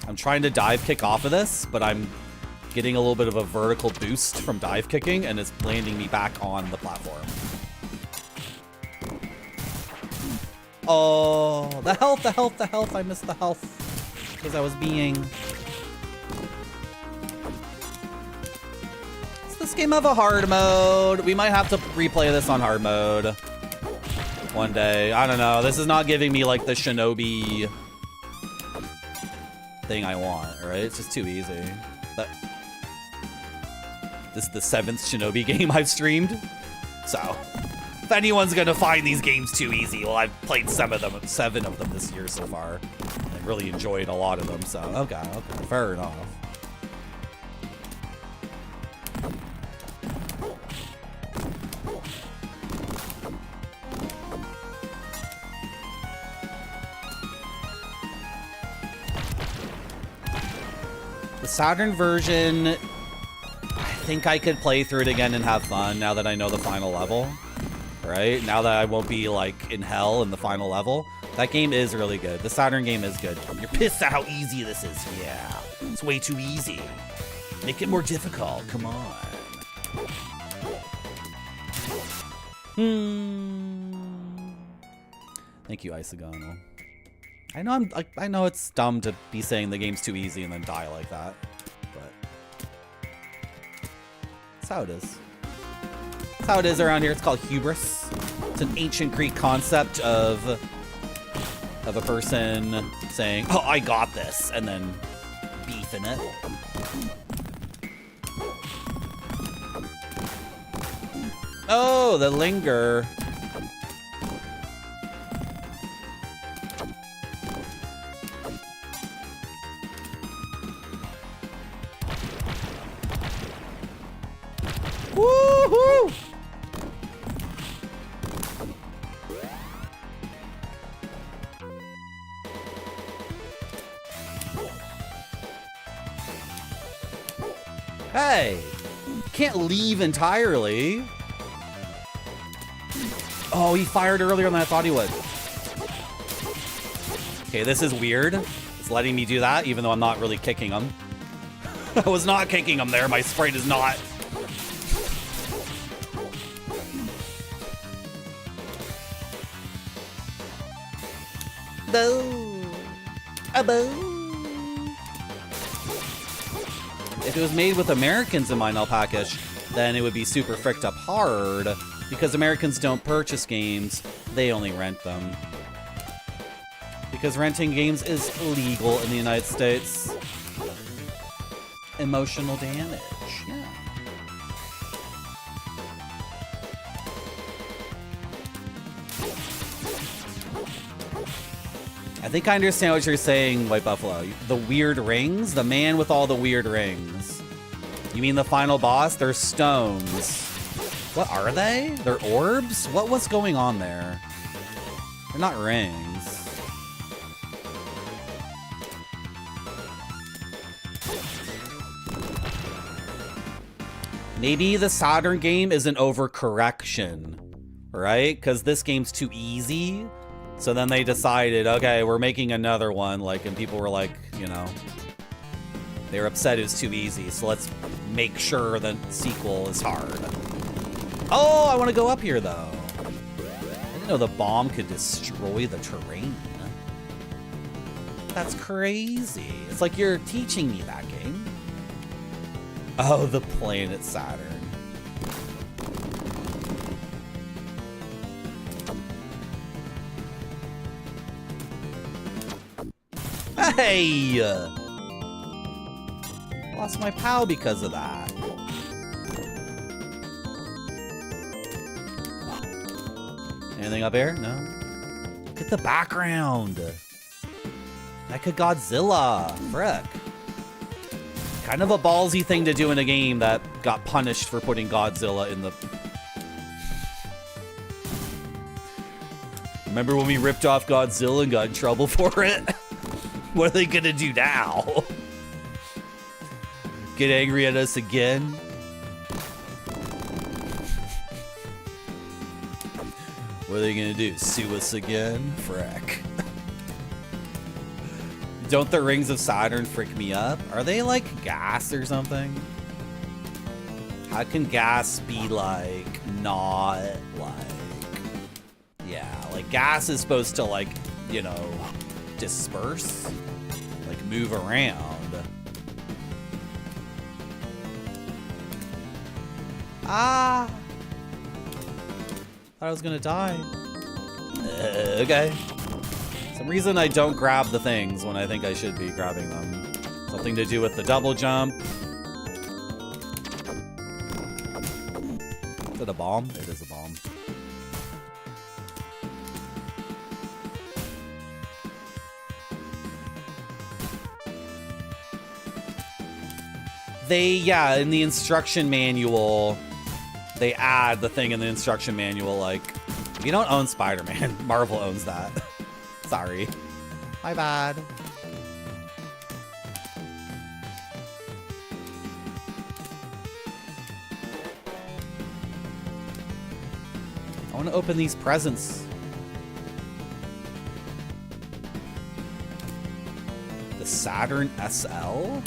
I'm trying to dive kick off of this, but I'm getting a little bit of a vertical boost from dive kicking, and it's landing me back on the platform. Oh, the health, the health, the health. I missed the health because I was being... This game have a hard mode. We might have to replay this on hard mode one day. I don't know. This is not giving me like the Shinobi thing I want, right? It's just too easy. This is the 7th Shinobi game I've streamed. So if anyone's gonna find these games too easy, well, I've played 7 of them this year so far. I really enjoyed a lot of them. So okay, fair enough. The Saturn version, I think I could play through it again and have fun now that I know the final level, right? Now that I won't be like in hell in the final level. That game is really good. The Saturn game is good. You're pissed at how easy this is. Yeah, it's way too easy. Make it more difficult, come on. Thank you, Isagano. I know it's dumb to be saying the game's too easy and then die like that, but that's how it is. That's how it is around here. It's called hubris. It's an ancient Greek concept of a person saying, "Oh, I got this," and then beefing it. Oh, the linger. Woohoo! Hey, can't leave entirely. Oh, he fired earlier than I thought he would. Okay, this is weird. It's letting me do that, even though I'm not really kicking him. I was not kicking him there. My sprite is not. Boo. A boo. if it was made with Americans in mind, Alpacash, then it would be super fricked up hard because Americans don't purchase games, they only rent them. Because renting games is illegal in the United States. Emotional damage, yeah. I think I understand what you're saying, White Buffalo. The weird rings? The man with all the weird rings. You mean the final boss? They're stones. What are they? They're orbs? What's going on there? They're not rings. Maybe the Saturn game is an overcorrection, right? Because this game's too easy. So then they decided, okay, we're making another one, like, and people were like, you know, they were upset it was too easy, so let's make sure the sequel is hard. Oh, I want to go up here, though. I didn't know the bomb could destroy the terrain. That's crazy. It's like you're teaching me that game. Oh, the planet Saturn. Hey! Lost my POW because of that. Anything up here? No? Look at the background. Mecha Godzilla. Frick. Kind of a ballsy thing to do in a game that got punished for putting Godzilla in the... Remember when we ripped off Godzilla and got in trouble for it? What are they gonna do now? Get angry at us again? What are they gonna do? Sue us again? Frick. Don't the rings of Saturn freak me up? Are they like gas or something? How can gas be like not like... Yeah, like gas is supposed to like, you know, disperse, like move around. Ah! Thought I was gonna die. Okay. Some reason I don't grab the things when I think I should be grabbing them. Something to do with the double jump. Is it a bomb? It is a bomb. Yeah, in the instruction manual, they add the thing in the instruction manual, like, you don't own Spider-Man. Marvel owns that. Sorry. My bad. I want to open these presents. The Saturn SL?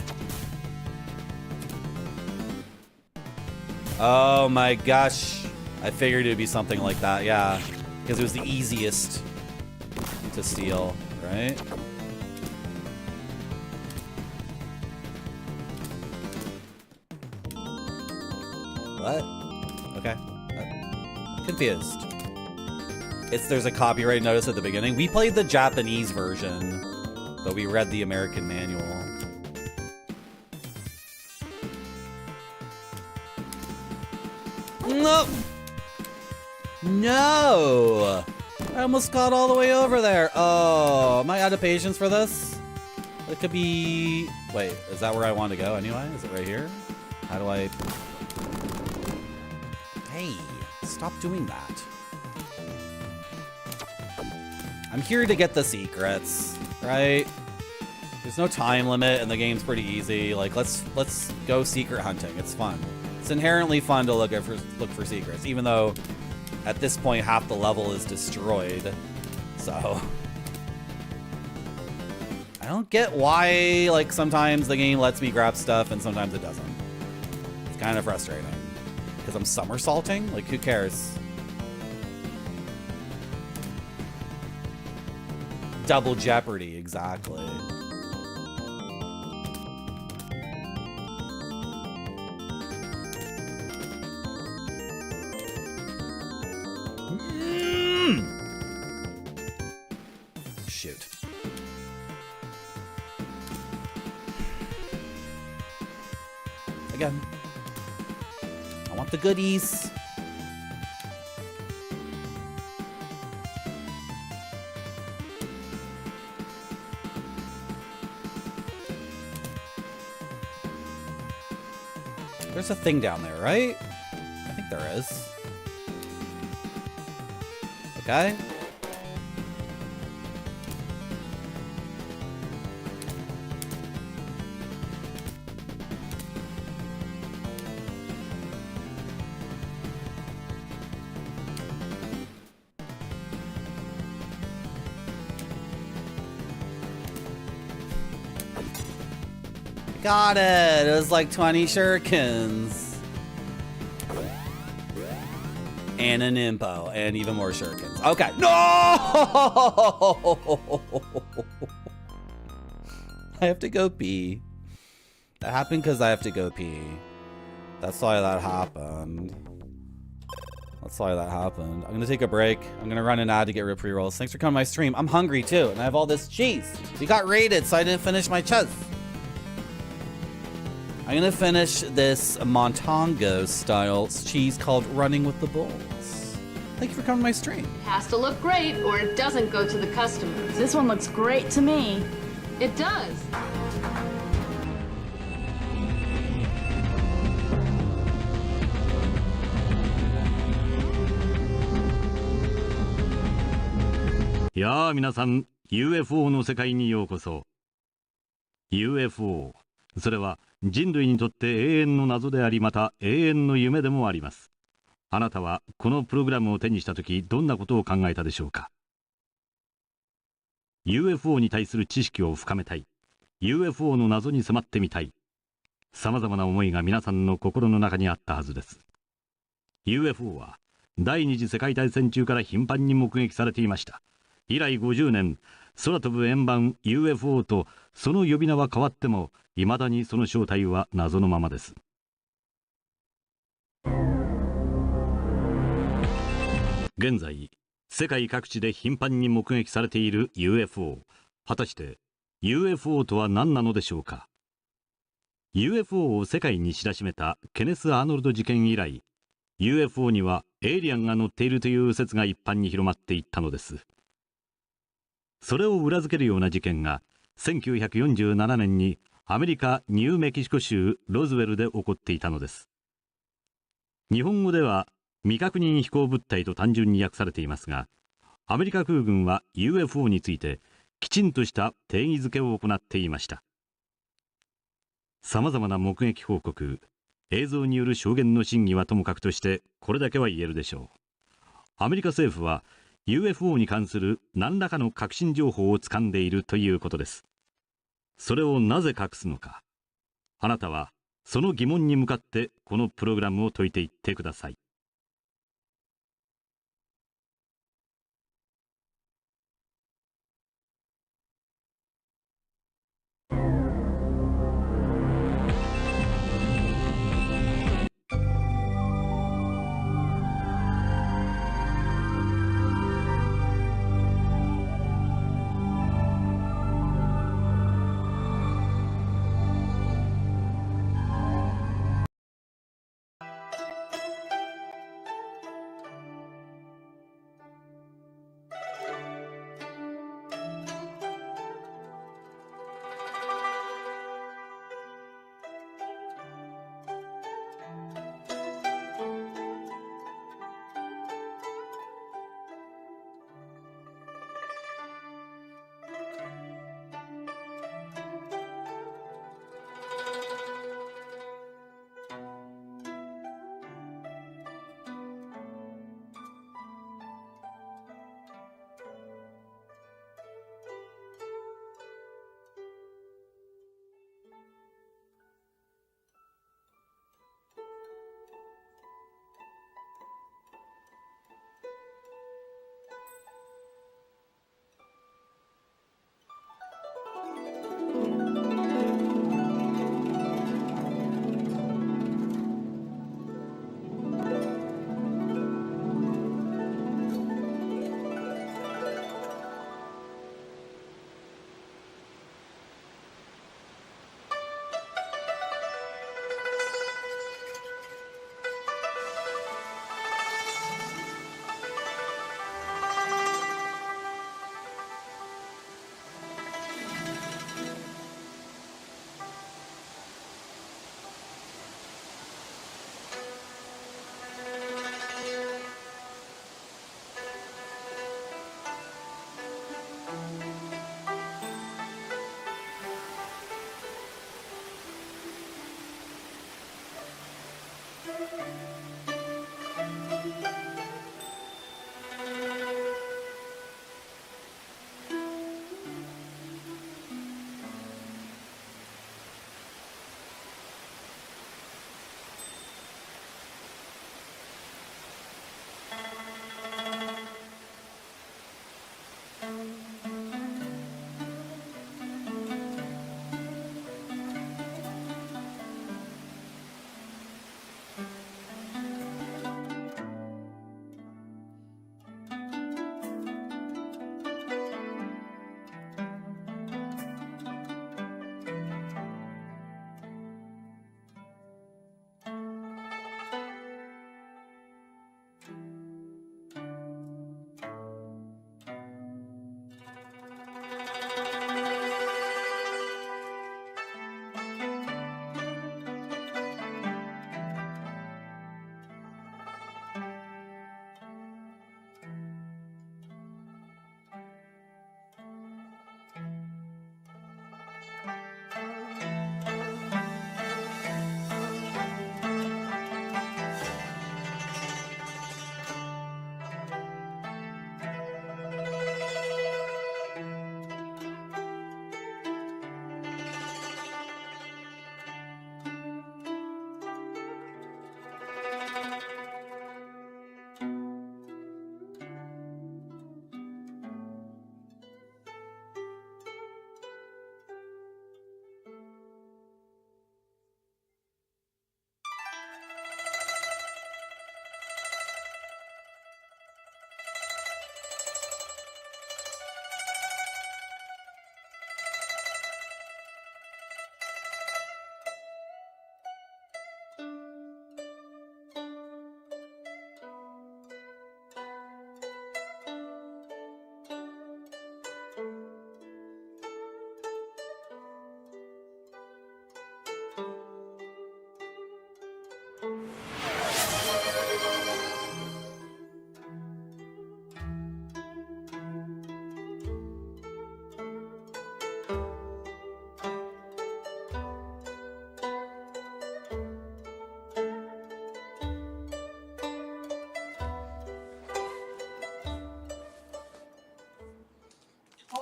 Oh my gosh. I figured it would be something like that, yeah. Because it was the easiest to steal, right? What? Okay. I'm confused. There's a copyright notice at the beginning. We played the Japanese version, but we read the American manual. No! No! I almost got all the way over there. Oh, am I out of patience for this? It could be... Wait, is that where I want to go anyway? Is it right here? How do I... Hey, stop doing that. I'm here to get the secrets, right? There's no time limit and the game's pretty easy. Like, let's go secret hunting. It's fun. It's inherently fun to look for secrets, even though at this point half the level is destroyed. So I don't get why, like, sometimes the game lets me grab stuff and sometimes it doesn't. It's kind of frustrating. Because I'm somersaulting? Like, who cares? Double jeopardy, exactly. Shoot. Again. I want the goodies. There's a thing down there, right? I think there is. Okay. Got it! It was like 20 shurikens. And an impo. And even more shurikens. Okay. No! I have to go pee. That happened because I have to go pee. That's why that happened. That's why that happened. I'm gonna take a break. I'm gonna run an ad to get rid of pre-rolls. Thanks for coming to my stream. I'm hungry too, and I have all this cheese. We got raided, so I didn't finish my chest. I'm gonna finish this Montongo style cheese called Running with the Bulls. Thank you for coming to my stream. It has to look great or it doesn't go to the customers. This one looks great to me. It does.やあ皆さん UFO の世界にようこそ。 UFO それは人類にとって永遠の謎でありまた永遠の夢でもあります。あなたはこのプログラムを手にしたときどんなことを考えたでしょうか。 UFO に対する知識を深めたい。 UFO の謎に迫ってみたい。さまざまな思いが皆さんの心の中にあったはずです。 UFO は第二次世界大戦中から頻繁に目撃されていました。以来50年、空飛ぶ円盤 UFO とその呼び名は変わってもいまだにその正体は謎のままです。現在世界各地で頻繁に目撃されている UFO。 果たして UFO とは何なのでしょうか。 UFO を世界に知らしめたケネス・アーノルド事件以来、 UFO にはエイリアンが乗っているという説が一般に広まっていったのです。それを裏付けるような事件が1947年にアメリカ・ニューメキシコ州ロズウェルで起こっていたのです。日本語では未確認飛行物体と単純に訳されていますが、アメリカ空軍は UFO についてきちんとした定義づけを行っていました。さまざまな目撃報告、映像による証言の真偽はともかくとしてこれだけは言えるでしょう。アメリカ政府は UFO に関する何らかの確信情報をつかんでいるということです。それをなぜ隠すのか。あなたはその疑問に向かってこのプログラムを解いていってください。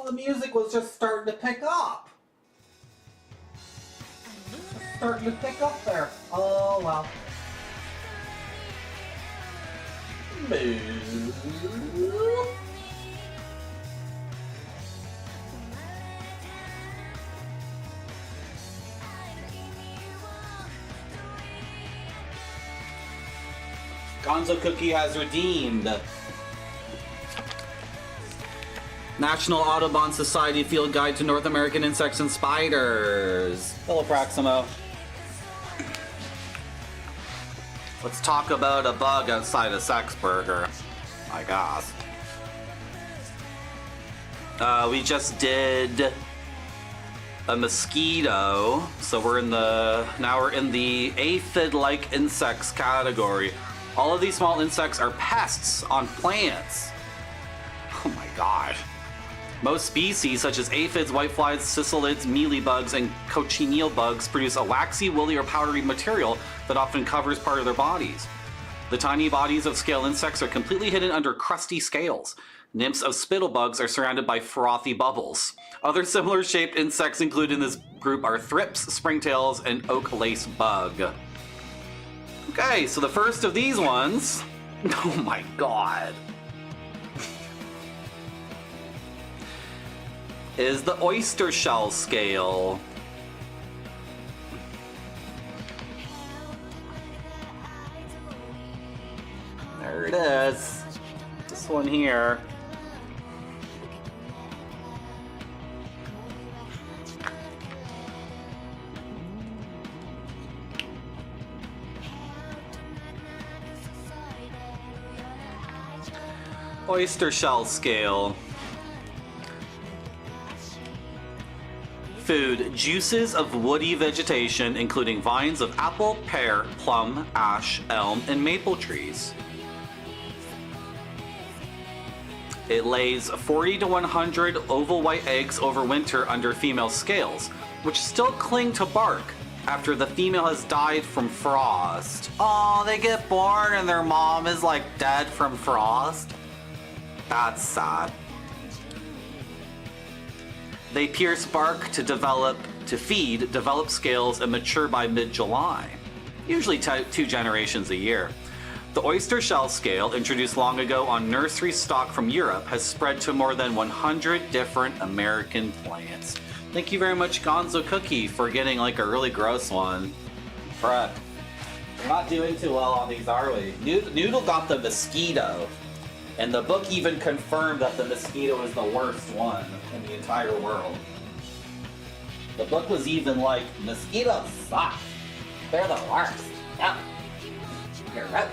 the music was just starting to pick up. Starting to pick up there. Oh, well. Moo. Gonzo Cookie has redeemed National Audubon Society Field Guide to North American Insects and Spiders. Hello, Proximo. Let's talk about a bug outside a sex burger, I guess. We just did a mosquito, so now we're in the aphid-like insects category. All of these small insects are pests on plants. Oh my god. Most species, such as aphids, whiteflies, cicelids, mealybugs, and cochineal bugs, produce a waxy, woolly, or powdery material that often covers part of their bodies. The tiny bodies of scale insects are completely hidden under crusty scales. Nymphs of spittlebugs are surrounded by frothy bubbles. Other similar shaped insects included in this group are thrips, springtails, and oak lace bug. Okay, so the first of these ones, oh my god, is the oyster shell scale. There it is. This one here. Oyster shell scale. Food: juices of woody vegetation, including vines of apple, pear, plum, ash, elm, and maple trees. It lays 40 to 100 oval white eggs over winter under female scales, which still cling to bark after the female has died from frost. Oh, they get born and their mom is like dead from frost? That's sad. They pierce bark to feed, develop scales, and mature by mid-July, usually 2 generations a year. The oyster shell scale, introduced long ago on nursery stock from Europe, has spread to more than 100 different American plants. Thank you very much, Gonzo Cookie, for getting like a really gross one. Frick. We're not doing too well on these, are we? Noodle got the mosquito. And the book even confirmed that the mosquito is the worst one in the entire world. The book was even like, mosquitoes suck. They're the worst. Yep. You're right.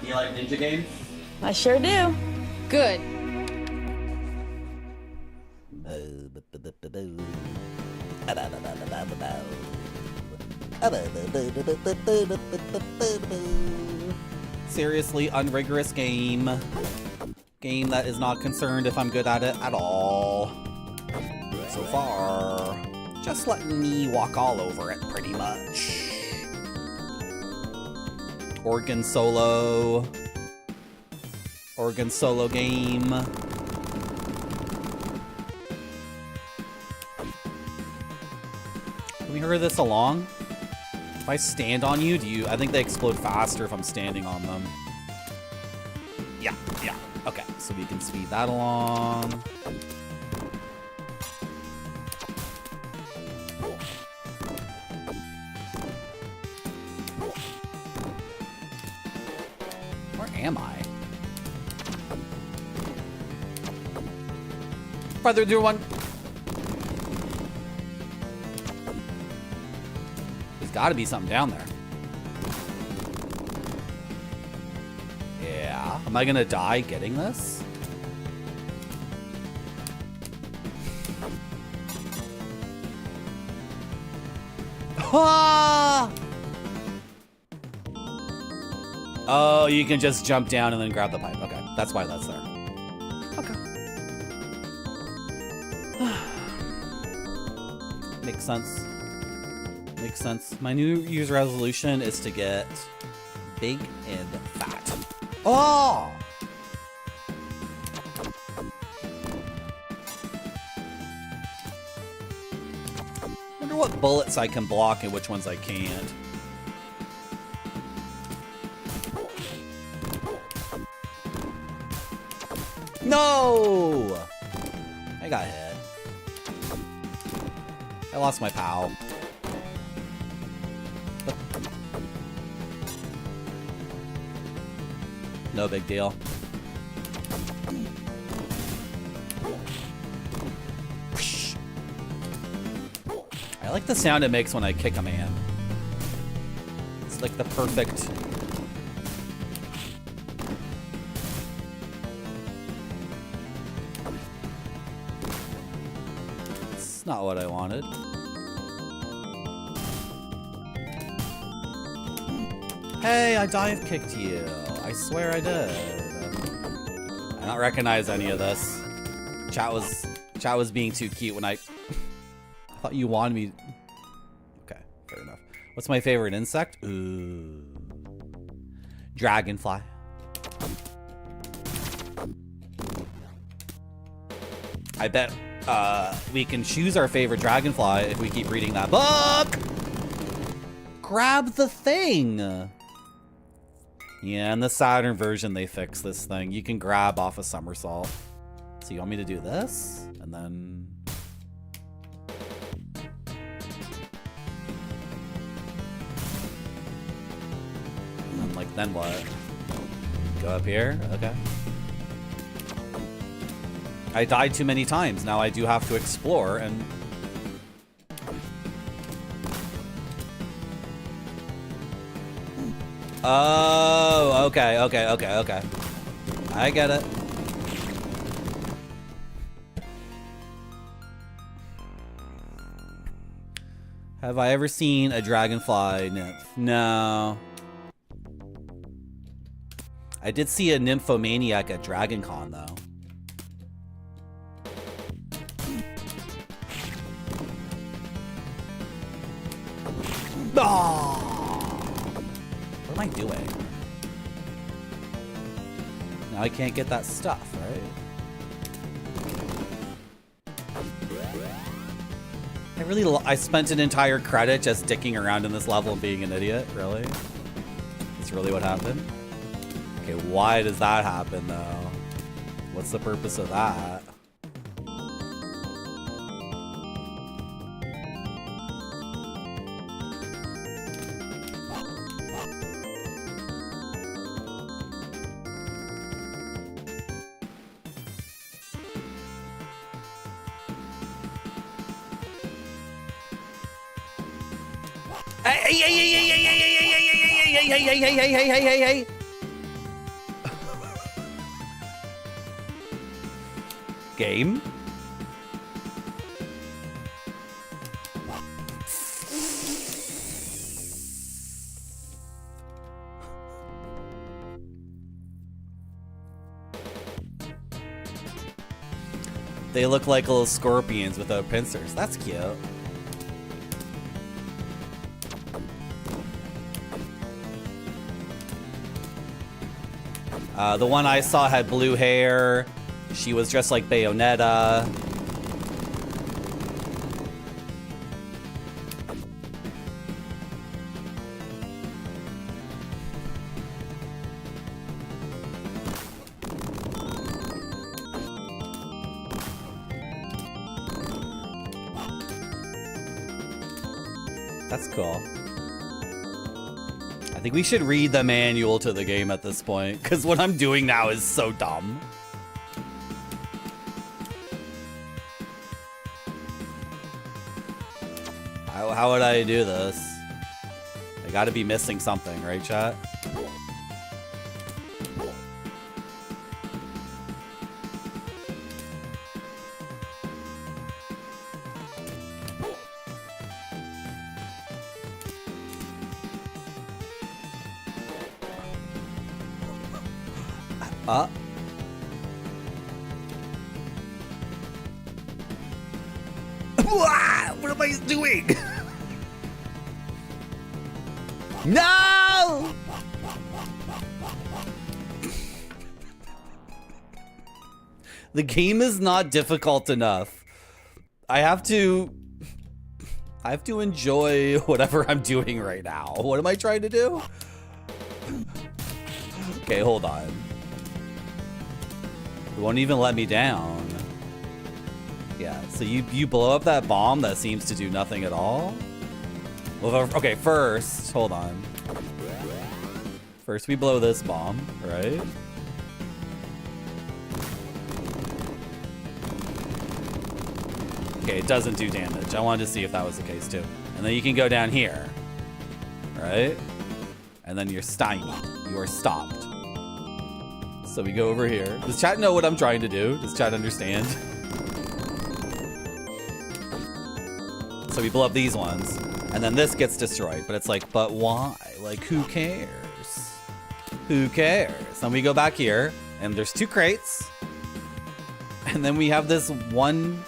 You like ninja games? I sure do. Good. Seriously unrigorous game. Game that is not concerned if I'm good at it at all. So far, just letting me walk all over it pretty much. Organ solo game. Can we hurry this along? If I stand on you, I think they explode faster if I'm standing on them. Yeah. Okay, so we can speed that along. Where am I? Brother, do one. There's got to be something down there. Yeah. Am I gonna die getting this? Ah! Oh, you can just jump down and then grab the pipe. Okay, that's why that's there. Okay. Makes sense. Makes sense. My New Year's resolution is to get big and fat. Oh! Wonder what bullets I can block and which ones I can't. No! I got hit. I lost my POW. No big deal. I like the sound it makes when I kick a man. It's like the perfect... It's not what I wanted. Hey, I dive kicked you. I swear I did. I don't recognize any of this. Chat was being too cute when I thought you wanted me. Okay, fair enough. What's my favorite insect? Ooh. Dragonfly. I bet we can choose our favorite dragonfly if we keep reading that book. Grab the thing. Yeah, in the Saturn version, they fixed this thing. You can grab off a somersault. So you want me to do this? And then... And then, like, then what? Go up here? Okay. I died too many times. Now I do have to explore and... Oh, okay. I get it. Have I ever seen a dragonfly nymph? No. I did see a nymphomaniac at DragonCon, though. Oh! What am I doing? Now I can't get that stuff, right? I spent an entire credit just dicking around in this level and being an idiot, really? That's really what happened? Okay, why does that happen, though? What's the purpose of that? Hey. Game? They look like little scorpions without pincers. That's cute. The one I saw had blue hair. She was dressed like Bayonetta. That's cool. I think we should read the manual to the game at this point, because what I'm doing now is so dumb. How would I do this? I gotta be missing something, right, chat? What am I doing? No! The game is not difficult enough. I have to enjoy whatever I'm doing right now. What am I trying to do? Okay, hold on. It won't even let me down. Yeah, so you blow up that bomb that seems to do nothing at all. Well, okay, first, hold on. First we blow this bomb, right? Okay, it doesn't do damage. I wanted to see if that was the case too. And then you can go down here, right? And then you're stymied. You are stopped. So we go over here. Does chat know what I'm trying to do? Does chat understand? So we blow up these ones, and then this gets destroyed. But it's like, but why? Like, who cares? Who cares? Then we go back here, and there's 2 crates. And then we have this one.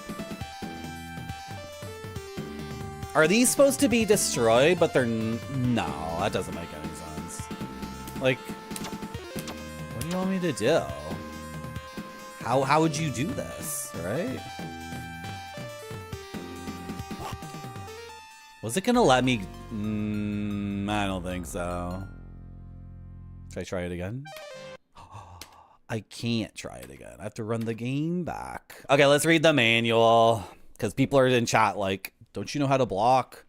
Are these supposed to be destroyed? But they're no, that doesn't make any sense. Like, what do you want me to do? How would you do this, right? Was it gonna let me? I don't think so. Should I try it again? I can't try it again. I have to run the game back. Okay, let's read the manual. Because people are in chat like, don't you know how to block?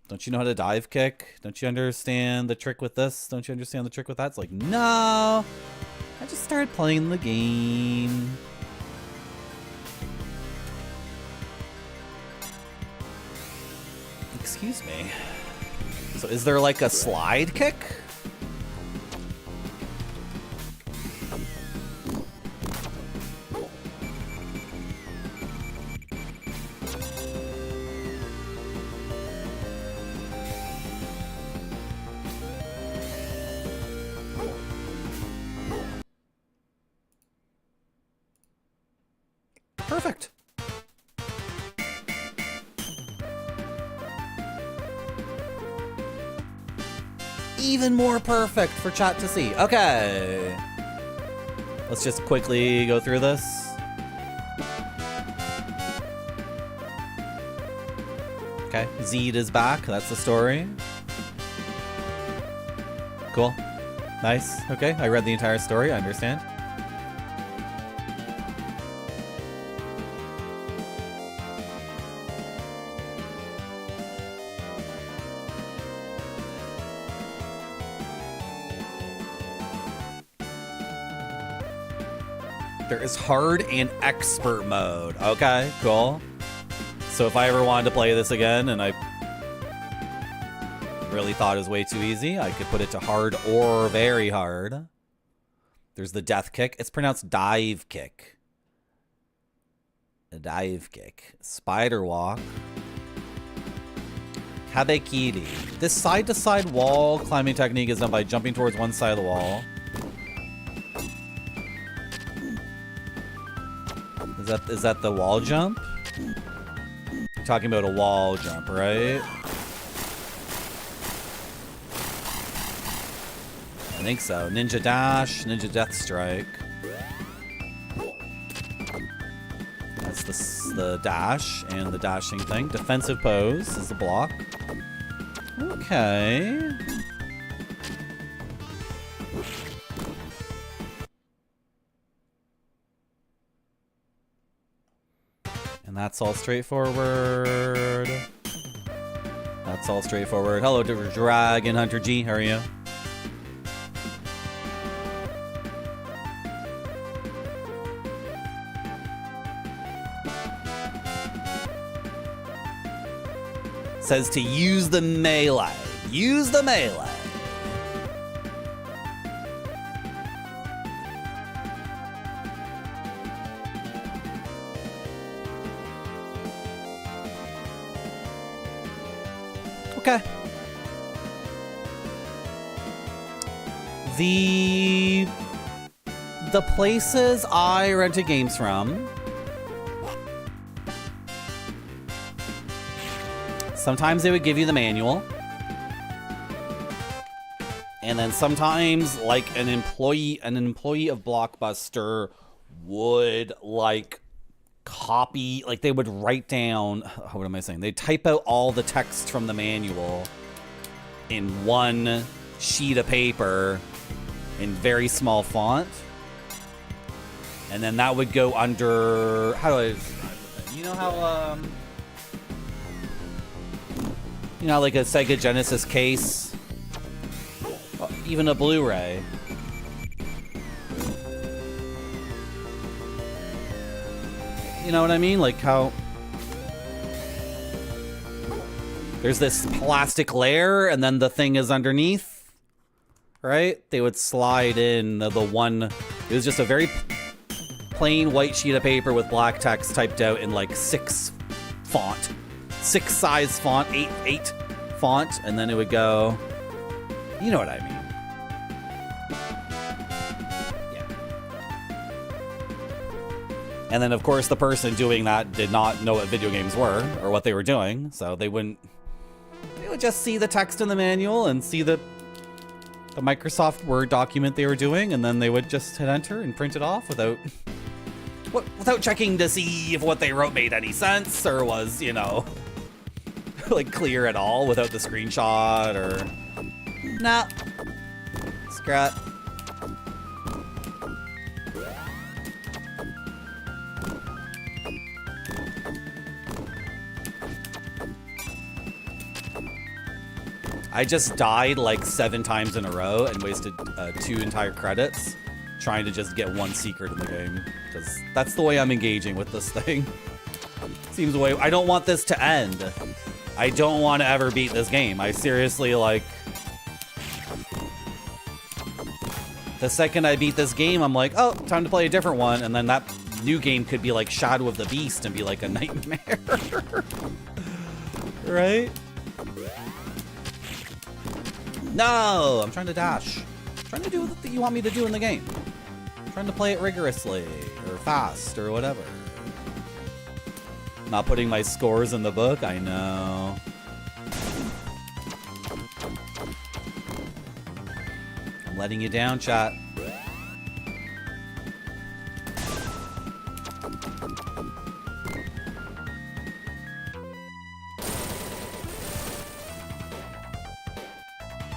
Don't you know how to dive kick? Don't you understand the trick with this? Don't you understand the trick with that? It's like, no. I just started playing the game. Excuse me. So is there like a slide kick? Perfect. Even more perfect for chat to see. Okay. Let's just quickly go through this. Okay, Zed is back. That's the story. Cool. Nice. Okay, I read the entire story. I understand. There is hard and expert mode. Okay, cool. So if I ever wanted to play this again and I really thought it was way too easy, I could put it to hard or very hard. There's the death kick. It's pronounced dive kick. A dive kick. Spider walk. Kabekiri. This side-to-side wall climbing technique is done by jumping towards one side of the wall. Is that the wall jump? You're talking about a wall jump, right? I think so. Ninja dash, ninja death strike. That's the dash and the dashing thing. Defensive pose is the block. Okay. And that's all straightforward. That's all straightforward. Hello, Dragon Hunter G. How are you? Says to use the melee. Use the melee. Okay. The places I rented games from Sometimes they would give you the manual. And then sometimes, like, an employee of Blockbuster would, like, copy, like, they would write down, what am I saying? They'd type out all the text from the manual in one sheet of paper in very small font. And then that would go under, how do I, you know how, you know, like a Sega Genesis case, even a Blu-ray. You know what I mean? Like how there's this plastic layer and then the thing is underneath, right? They would slide in the one, it was just a very plain white sheet of paper with black text typed out in like 6 size font, 8 font, and then it would go, you know what I mean. And then, of course, the person doing that did not know what video games were or what they were doing, so they would just see the text in the manual and see the Microsoft Word document they were doing, and then they would just hit enter and print it off without checking to see if what they wrote made any sense or was, you know, like clear at all without the screenshot or... Nah. Screw it. I just died like 7 times in a row and wasted 2 entire credits trying to just get 1 secret in the game. Because that's the way I'm engaging with this thing. Seems the way... I don't want this to end. I don't want to ever beat this game. I seriously, like... The second I beat this game, I'm like, oh, time to play a different one. And then that new game could be like Shadow of the Beast and be like a nightmare. Right? No! I'm trying to dash. I'm trying to do what you want me to do in the game. I'm trying to play it rigorously, or fast, or whatever. Not putting my scores in the book, I know. I'm letting you down, chat.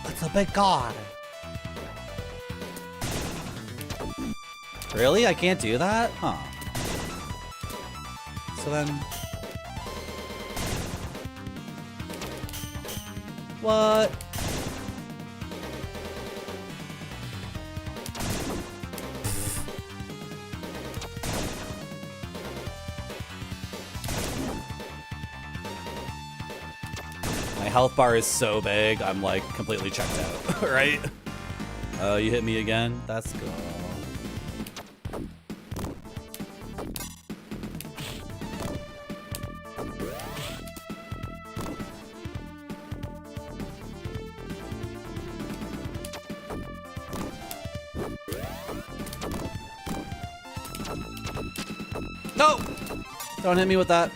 It's a big god. Really? I can't do that? Huh. So then... What? My health bar is so big, I'm like completely checked out, right? Oh, you hit me again? That's cool. No! Don't hit me with that.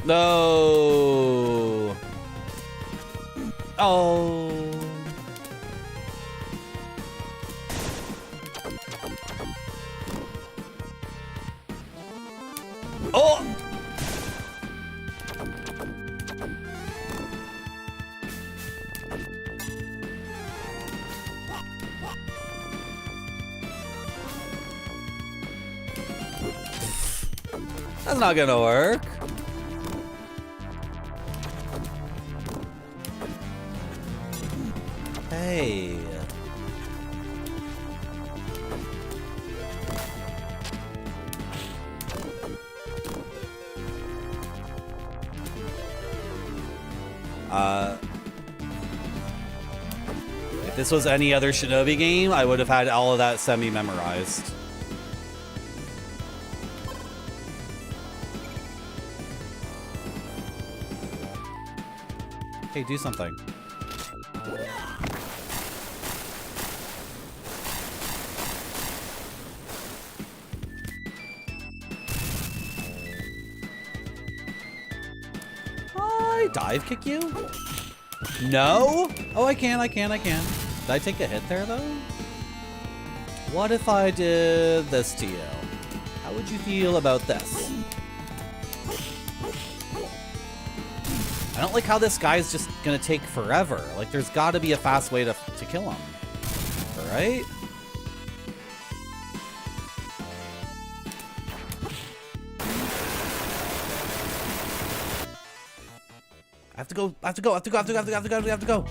No. Oh. Oh. That's not gonna work. Hey. If this was any other Shinobi game, I would have had all of that semi-memorized. Hey, do something. I dive kick you? No? Oh, I can. Did I take a hit there, though? What if I did this to you? How would you feel about this? I don't like how this guy's just gonna take forever. Like, there's gotta be a fast way to kill him. Alright? I have to go.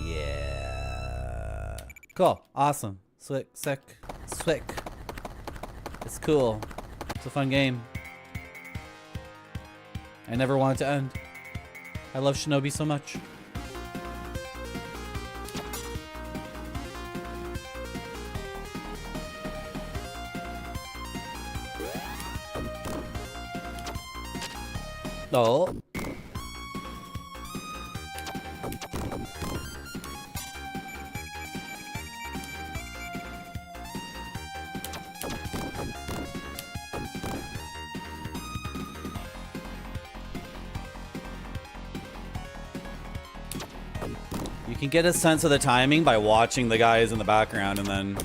Yeah. Cool. Awesome. Sick. It's cool. It's a fun game. I never want it to end. I love Shinobi so much. Oh. You can get a sense of the timing by watching the guys in the background, and then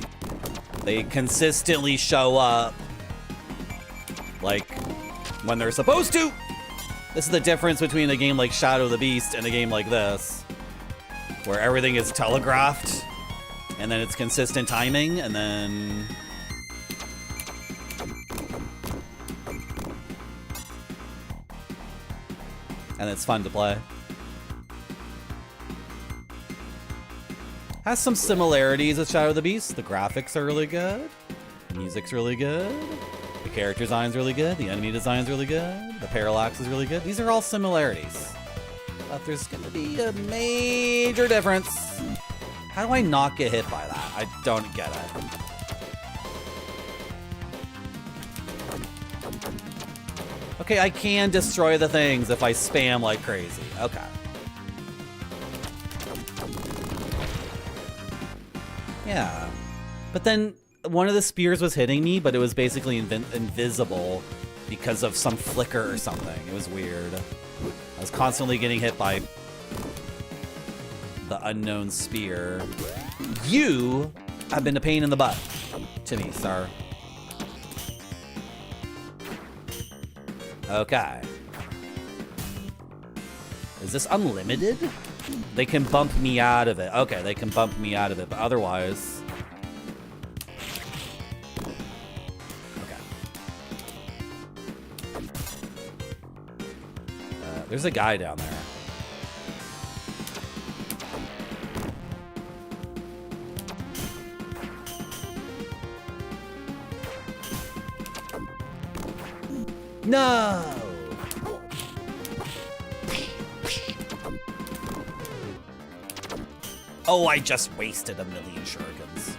they consistently show up like when they're supposed to. This is the difference between a game like Shadow of the Beast and a game like this, where everything is telegraphed and then it's consistent timing, and then it's fun to play. Has some similarities with Shadow of the Beast. The graphics are really good. The music's really good. The character design's really good. The enemy design's really good. The parallax is really good. These are all similarities. But there's gonna be a major difference. How do I not get hit by that? I don't get it. Okay, I can destroy the things if I spam like crazy. Okay. Yeah. But then one of the spears was hitting me, but it was basically invisible because of some flicker or something. It was weird. I was constantly getting hit by the unknown spear. You have been a pain in the butt to me, sir. Okay. Is this unlimited? They can bump me out of it. Okay, they can bump me out of it, but otherwise... Okay. There's a guy down there. No! Oh, I just wasted 1,000,000 shurikens.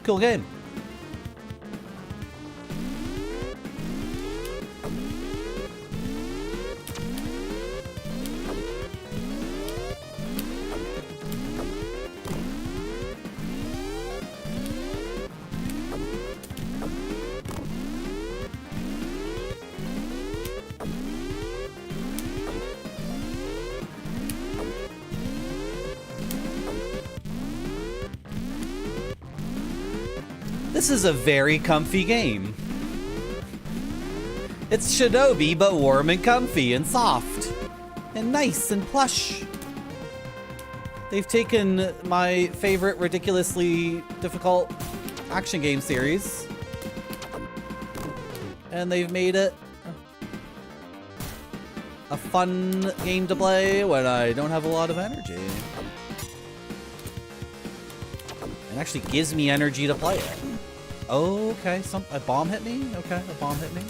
Cool game. This is a very comfy game. It's Shinobi, but warm and comfy and soft and nice and plush. They've taken my favorite ridiculously difficult action game series and they've made it a fun game to play when I don't have a lot of energy. It actually gives me energy to play it. Okay, a bomb hit me? Okay, a bomb hit me.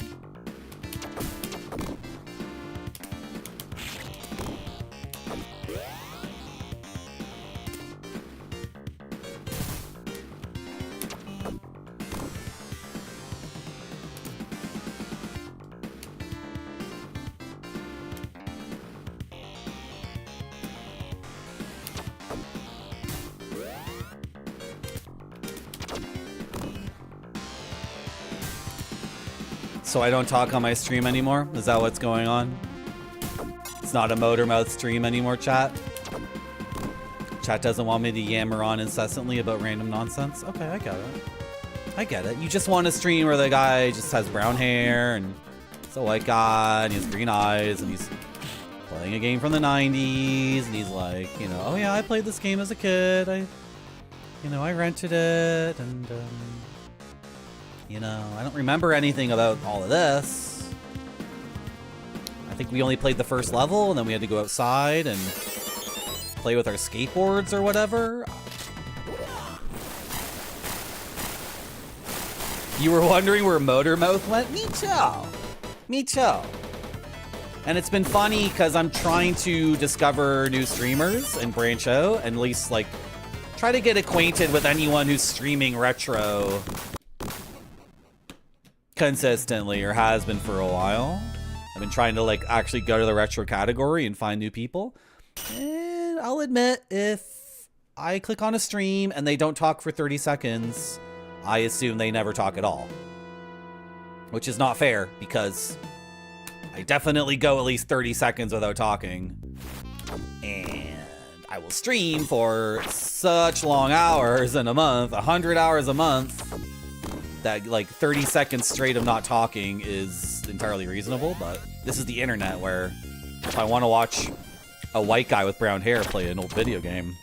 So I don't talk on my stream anymore? Is that what's going on? It's not a motor mouth stream anymore, chat? Chat doesn't want me to yammer on incessantly about random nonsense? Okay, I get it. I get it. You just want a stream where the guy just has brown hair and he's a white guy and he has green eyes and he's playing a game from the 90s and he's like, you know, oh yeah, I played this game as a kid. I rented it and, you know, I don't remember anything about all of this. I think we only played the first level and then we had to go outside and play with our skateboards or whatever. You were wondering where Motormouth went? Me too. Me too. And it's been funny because I'm trying to discover new streamers and branch out and at least like try to get acquainted with anyone who's streaming retro consistently or has been for a while. I've been trying to like actually go to the retro category and find new people. And I'll admit, if I click on a stream and they don't talk for 30 seconds, I assume they never talk at all. Which is not fair because I definitely go at least 30 seconds without talking. And I will stream for such long hours in a month, 100 hours a month, that like 30 seconds straight of not talking is entirely reasonable. But this is the internet where if I want to watch a white guy with brown hair play an old video game,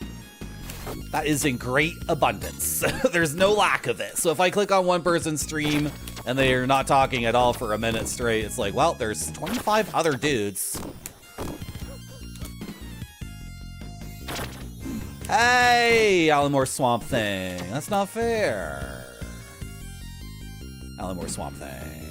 that is in great abundance. There's no lack of it. So if I click on one person's stream and they are not talking at all for a minute straight, it's like, well, there's 25 other dudes. Hey, Alan Moore Swamp Thing. That's not fair. Alan Moore Swamp Thing.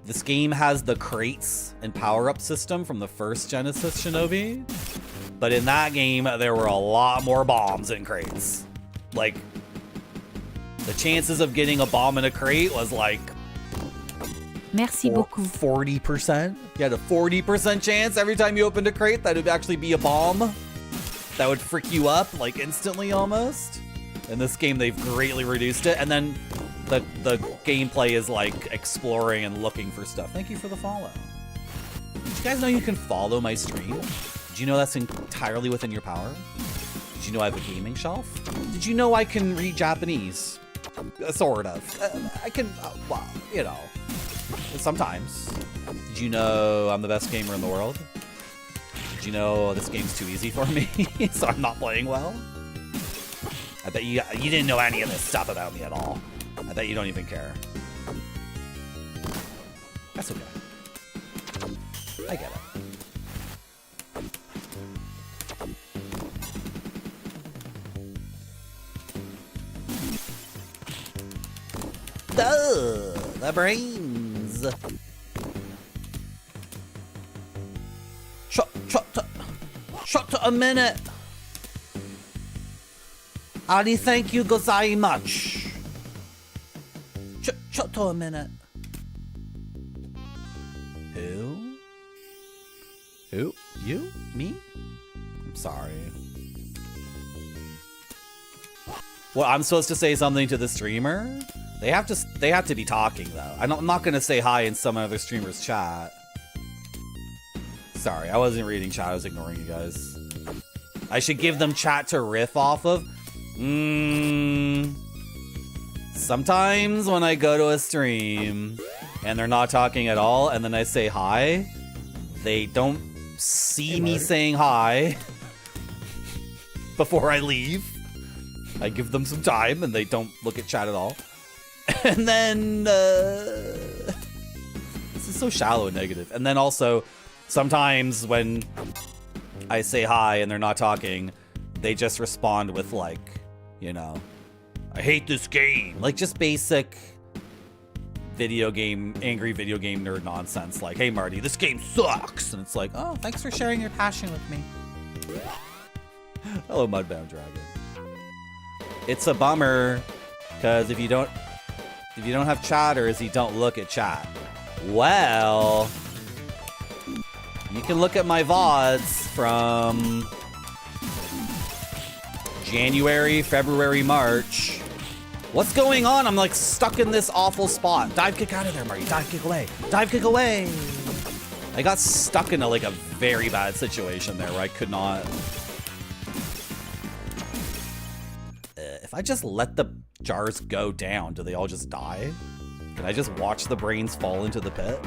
This game has the crates and power-up system from the first Genesis Shinobi, but in that game, there were a lot more bombs in crates. Like, the chances of getting a bomb in a crate was like... Merci beaucoup. 40%? You had a 40% chance every time you opened a crate that it would actually be a bomb that would frick you up, like, instantly almost. In this game, they've greatly reduced it, and then the gameplay is like exploring and looking for stuff. Thank you for the follow. Did you guys know you can follow my stream? Did you know that's entirely within your power? Did you know I have a gaming shelf? Did you know I can read Japanese? Sort of. I can, well, you know, sometimes. Did you know I'm the best gamer in the world? Did you know this game's too easy for me, so I'm not playing well? I bet you didn't know any of this stuff about me at all. I bet you don't even care. That's okay. I get it. Duh, the brains. Shut a minute. Ari, thank you gozaimasu. Shut a minute. Who? Who? You? Me? I'm sorry. Well, I'm supposed to say something to the streamer? They have to be talking though. I'm not gonna say hi in some other streamer's chat. Sorry, I wasn't reading chat, I was ignoring you guys. I should give them chat to riff off of? Sometimes when I go to a stream and they're not talking at all and then I say hi, they don't see me saying hi before I leave. I give them some time and they don't look at chat at all. And then, this is so shallow and negative. And then also, sometimes when I say hi and they're not talking, they just respond with like, you know, I hate this game. Like just basic video game, angry video game nerd nonsense. Like, hey Marty, this game sucks. And it's like, oh, thanks for sharing your passion with me. Hello, Mudbound Dragon. It's a bummer, because if you don't have chatters, you don't look at chat. Well, you can look at my VODs. from January, February, March. What's going on? I'm like stuck in this awful spot. Dive kick out of there, Marty. Dive kick away. Dive kick away. I got stuck in a very bad situation there where I could not. If I just let the jars go down, do they all just die? Can I just watch the brains fall into the pit?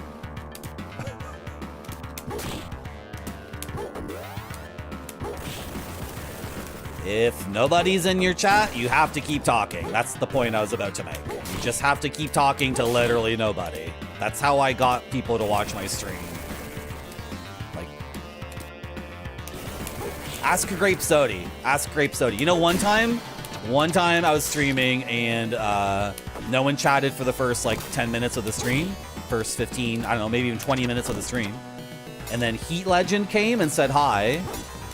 If nobody's in your chat, you have to keep talking. That's the point I was about to make. You just have to keep talking to literally nobody. That's how I got people to watch my stream. Like, ask Grape Sody. Ask Grape Sody. You know, one time I was streaming and no one chatted for the first 10 minutes of the stream. First 15, I don't know, maybe even 20 minutes of the stream. And then Heat Legend came and said hi.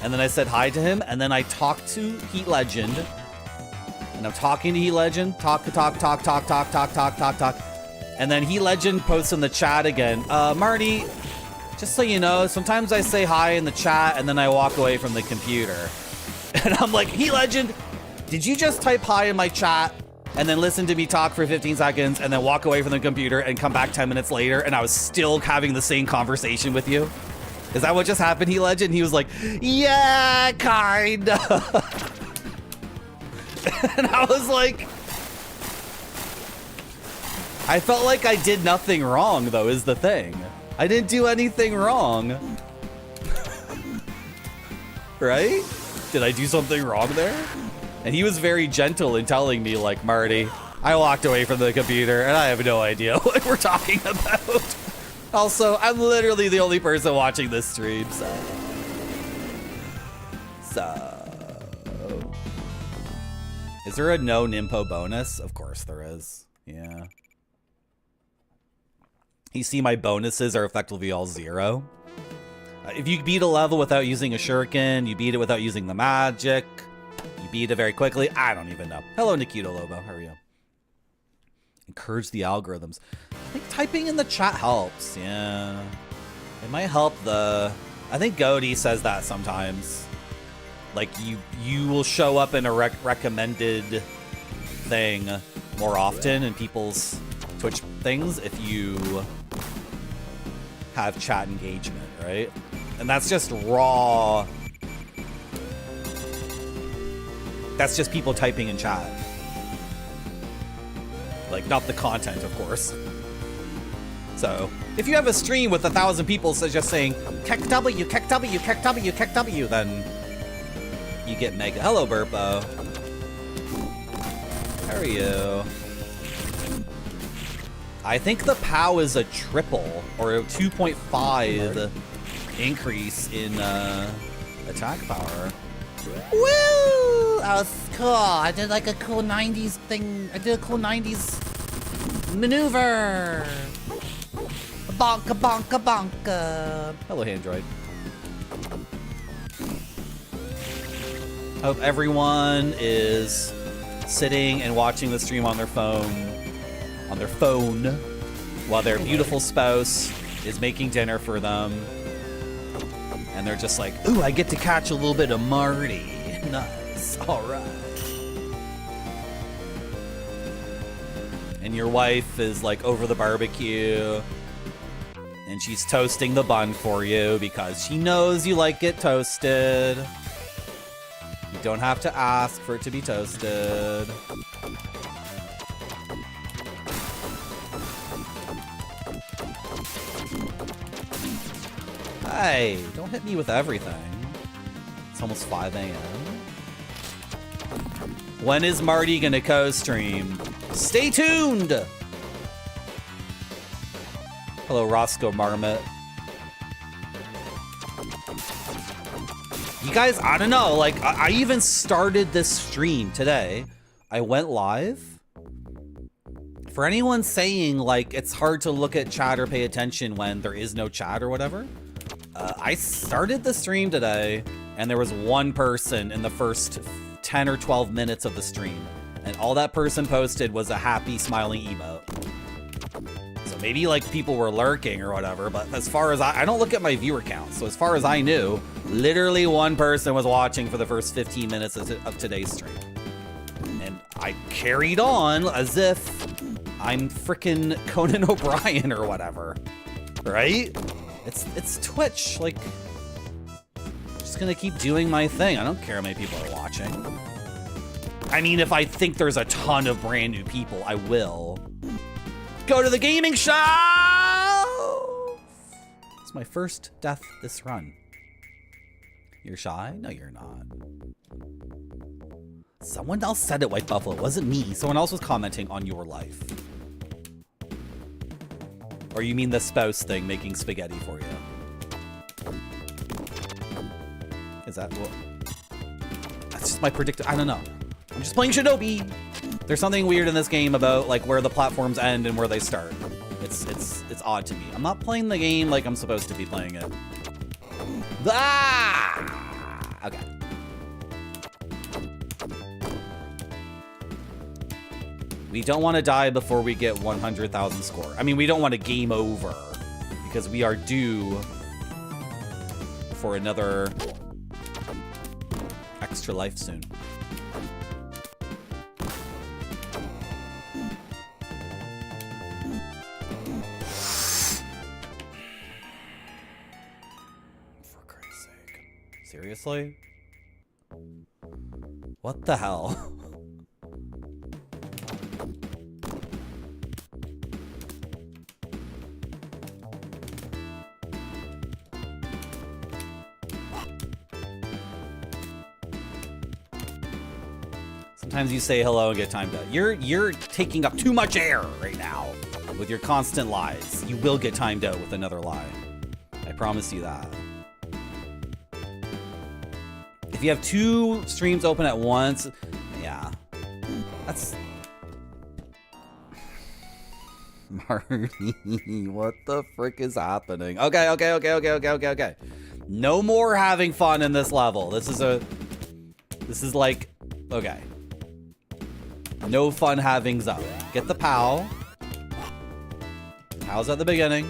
And then I said hi to him, and then I talked to Heat Legend. And I'm talking to Heat Legend, talk. And then Heat Legend posts in the chat again, Marty, just so you know, sometimes I say hi in the chat, and then I walk away from the computer. And I'm like, Heat Legend, did you just type hi in my chat, and then listen to me talk for 15 seconds, and then walk away from the computer, and come back 10 minutes later, and I was still having the same conversation with you? Is that what just happened, He Legend? He was like, yeah, kinda. And I was like, I felt like I did nothing wrong, though, is the thing. I didn't do anything wrong. Right? Did I do something wrong there? And he was very gentle in telling me, like, Marty, I walked away from the computer and I have no idea what we're talking about. Also, I'm literally the only person watching this stream, so. Is there a no Nimpo bonus? Of course there is. Yeah. You see my bonuses are effectively all 0. If you beat a level without using a shuriken, you beat it without using the magic, you beat it very quickly, I don't even know. Hello, Nikita Lobo, how are you? Encourage the algorithms. I think typing in the chat helps, yeah. It might help I think Goaty says that sometimes. Like, you will show up in a recommended thing more often in people's Twitch things if you have chat engagement, right? And that's just raw. That's just people typing in chat. Like, not the content, of course. So, if you have a stream with 1,000 people just saying, Kek W, Kek W, Kek W, Kek W, then you get mega. Hello, Burpo. How are you? I think the POW is a triple, or a 2.5 increase in attack power. Woo! That was cool. I did like a cool 90s thing. I did a cool 90s maneuver. Bonka, bonka, bonka. Hello, Android. Hope everyone is sitting and watching the stream on their phone. While their beautiful spouse is making dinner for them. And they're just like, ooh, I get to catch a little bit of Marty. Nice. All right. And your wife is like over the barbecue. And she's toasting the bun for you because she knows you like it toasted. You don't have to ask for it to be toasted. Hey, don't hit me with everything. It's almost 5 a.m. When is Marty gonna co-stream? Stay tuned! Hello, Roscoe Marmot. You guys, I don't know, like, I even started this stream today. I went live. For anyone saying, like, it's hard to look at chat or pay attention when there is no chat or whatever, I started the stream today, and there was one person in the first 10 or 12 minutes of the stream. And all that person posted was a happy, smiling emote. So maybe like people were lurking or whatever, but as far as I don't look at my viewer count. So as far as I knew, literally one person was watching for the first 15 minutes of today's stream. And I carried on as if I'm freaking Conan O'Brien or whatever, right? It's Twitch, like, just gonna keep doing my thing. I don't care how many people are watching. I mean, if I think there's a ton of brand new people, I will go to the gaming show. It's my first death this run. You're shy? No, you're not. Someone else said it, White Buffalo. It wasn't me. Someone else was commenting on your life. Or you mean the spouse thing, making spaghetti for you? Is that what? That's just my predictor. I don't know. I'm just playing Shinobi. There's something weird in this game about like where the platforms end and where they start. It's odd to me. I'm not playing the game like I'm supposed to be playing it. Ah! Okay. We don't want to die before we get 100,000 score. I mean, we don't want to game over because we are due for another extra life soon. For Christ's sake. Seriously? What the hell? Sometimes you say hello and get timed out. You're taking up too much air right now with your constant lies. You will get timed out with another lie. I promise you that. If you have 2 streams open at once, yeah. That's... Marty, what the frick is happening? Okay. No more having fun in this level. This is like, okay. No fun having zone. Get the POW. POW's at the beginning.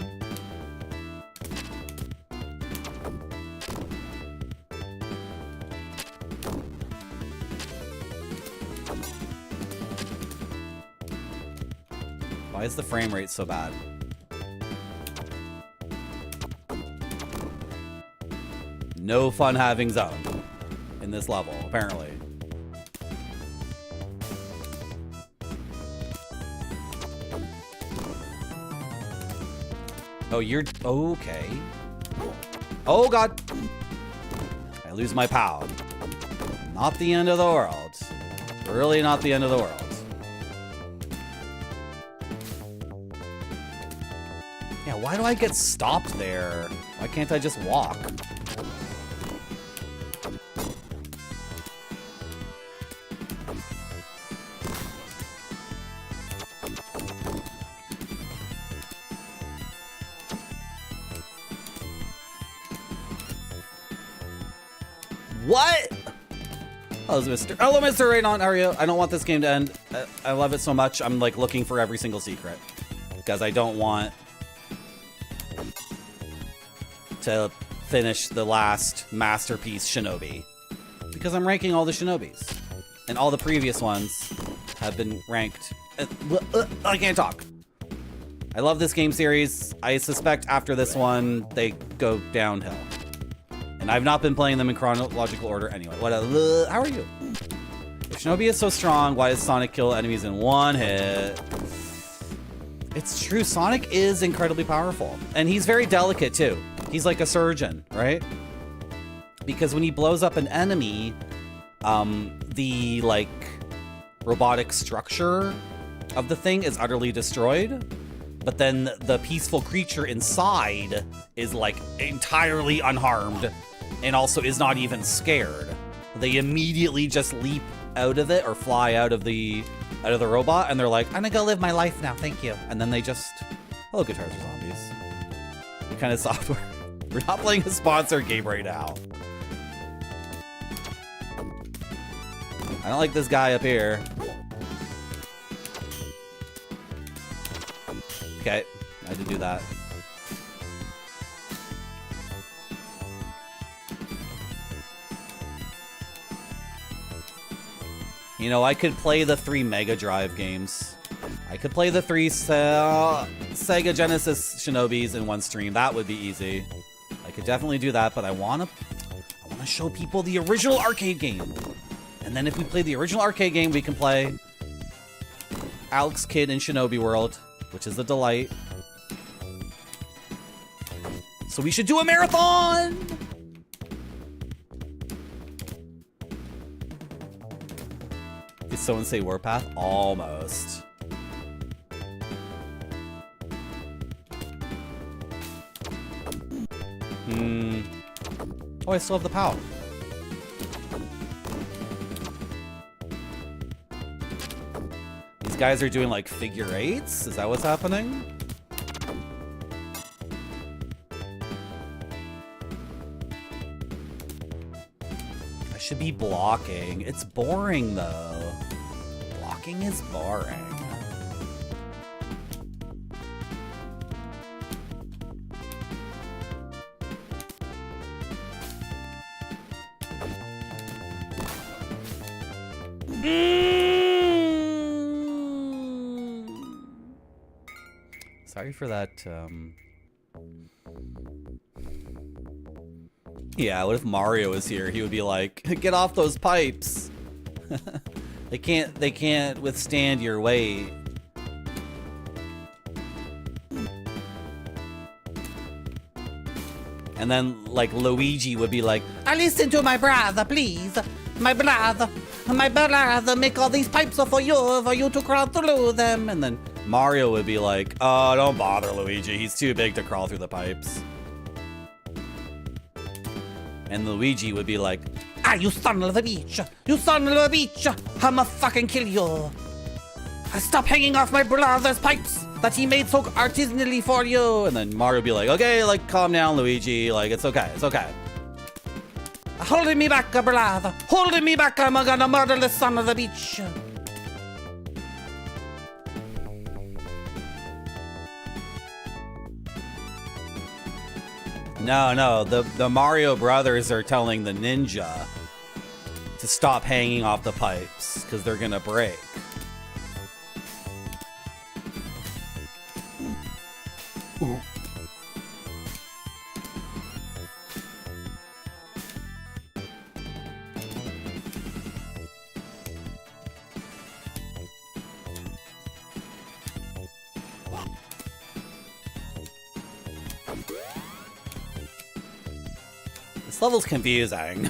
Why is the frame rate so bad? No fun having zone in this level, apparently. Oh, you're... Okay. Oh, God. I lose my POW. Not the end of the world. Really not the end of the world. Yeah, why do I get stopped there? Why can't I just walk? What? Hello, Mr. Raynon, how are you? I don't want this game to end. I love it so much. I'm like looking for every single secret because I don't want to finish the last masterpiece Shinobi because I'm ranking all the Shinobis and all the previous ones have been ranked. I can't talk. I love this game series. I suspect after this one, they go downhill. And I've not been playing them in chronological order anyway. How are you? If Shinobi is so strong, why does Sonic kill enemies in one hit? It's true, Sonic is incredibly powerful. And he's very delicate too. He's like a surgeon, right? Because when he blows up an enemy, the like robotic structure of the thing is utterly destroyed. But then the peaceful creature inside is like entirely unharmed and also is not even scared. They immediately just leap out of it or fly out of the robot and they're like, I'm gonna go live my life now, thank you. And then they just, hello Guitars for Zombies. What kind of software? We're not playing a sponsored game right now. I don't like this guy up here. Okay, I had to do that. You know, I could play the 3 Mega Drive games. I could play the 3 Sega Genesis Shinobis in one stream. That would be easy. I could definitely do that, but I wanna show people the original arcade game. And then if we play the original arcade game, we can play Alex Kidd in Shinobi World, which is a delight. So we should do a marathon! Did someone say Warpath? Almost. Oh, I still have the POW. These guys are doing like figure 8s? Is that what's happening? I should be blocking. It's boring though. Blocking is boring. Sorry for that, Yeah, what if Mario was here? He would be like, get off those pipes! They can't withstand your weight. And then, like, Luigi would be like, listen to my brother, please! My brother, make all these pipes for you to crawl through them. And then Mario would be like, oh, don't bother Luigi, he's too big to crawl through the pipes. And Luigi would be like, you son of a bitch, you son of a bitch, I'ma fucking kill you. Stop hanging off my brother's pipes that he made so artisanally for you. And then Mario would be like, okay, like, calm down, Luigi, like, it's okay, it's okay. Holding me back, brother. Holding me back, I'm gonna murder the son of the bitch. No, the Mario brothers are telling the ninja to stop hanging off the pipes, because they're gonna break. Ooh. This level's confusing.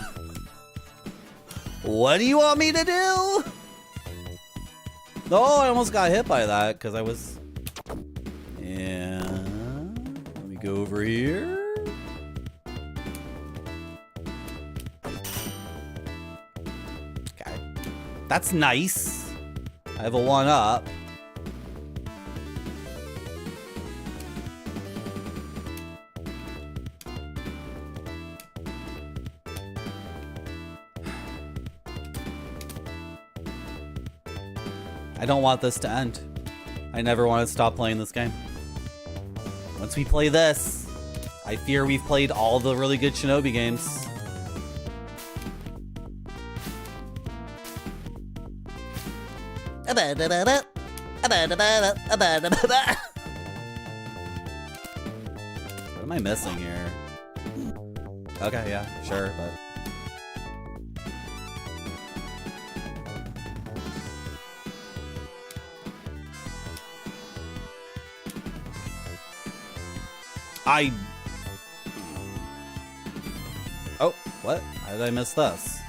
What do you want me to do? No, I almost got hit by that because I was... Yeah. Let me go over here. Okay. That's nice. I have a 1-up. I don't want this to end. I never want to stop playing this game. Once we play this, I fear we've played all the really good Shinobi games. What am I missing here? Okay, yeah, sure, but... Oh, what? How did I miss this?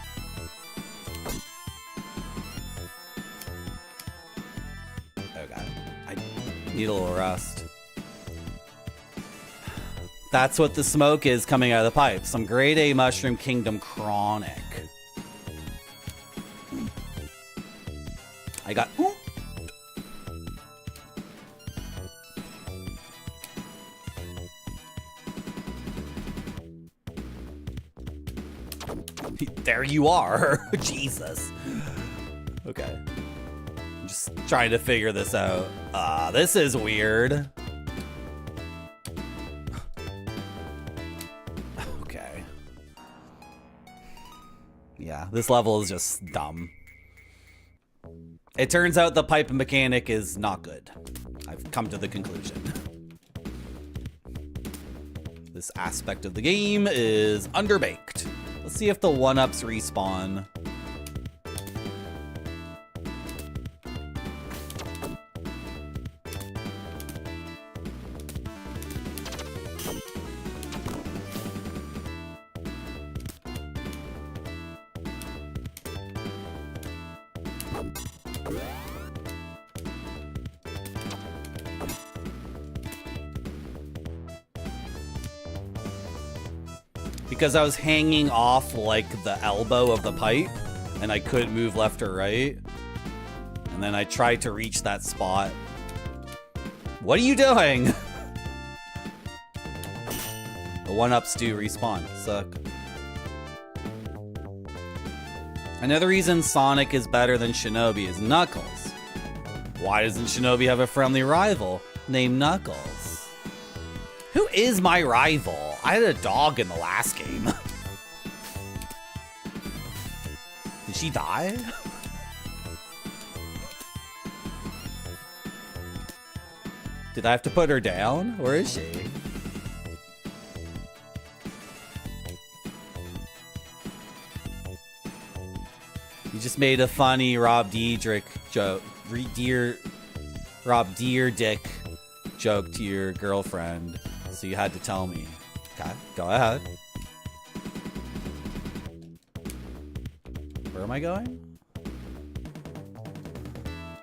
Okay. I need a little rest. That's what the smoke is coming out of the pipe. Some grade A Mushroom Kingdom Chronic. I got... Ooh. There you are. Jesus. Okay. I'm just trying to figure this out. This is weird. this level is just dumb. It turns out the pipe mechanic is not good. I've come to the conclusion. This aspect of the game is underbaked. Let's see if the 1-ups respawn. Because I was hanging off like the elbow of the pipe and I couldn't move left or right. And then I tried to reach that spot. What are you doing? The 1-ups do respawn. Suck. Another reason Sonic is better than Shinobi is Knuckles. Why doesn't Shinobi have a friendly rival named Knuckles? Who is my rival? I had a dog in the last game. Did she die? Did I have to put her down? Where is she? You just made a funny Rob Dyrdek joke. Rob Dyrdek joke to your girlfriend, so you had to tell me. Okay, go ahead. Where am I going?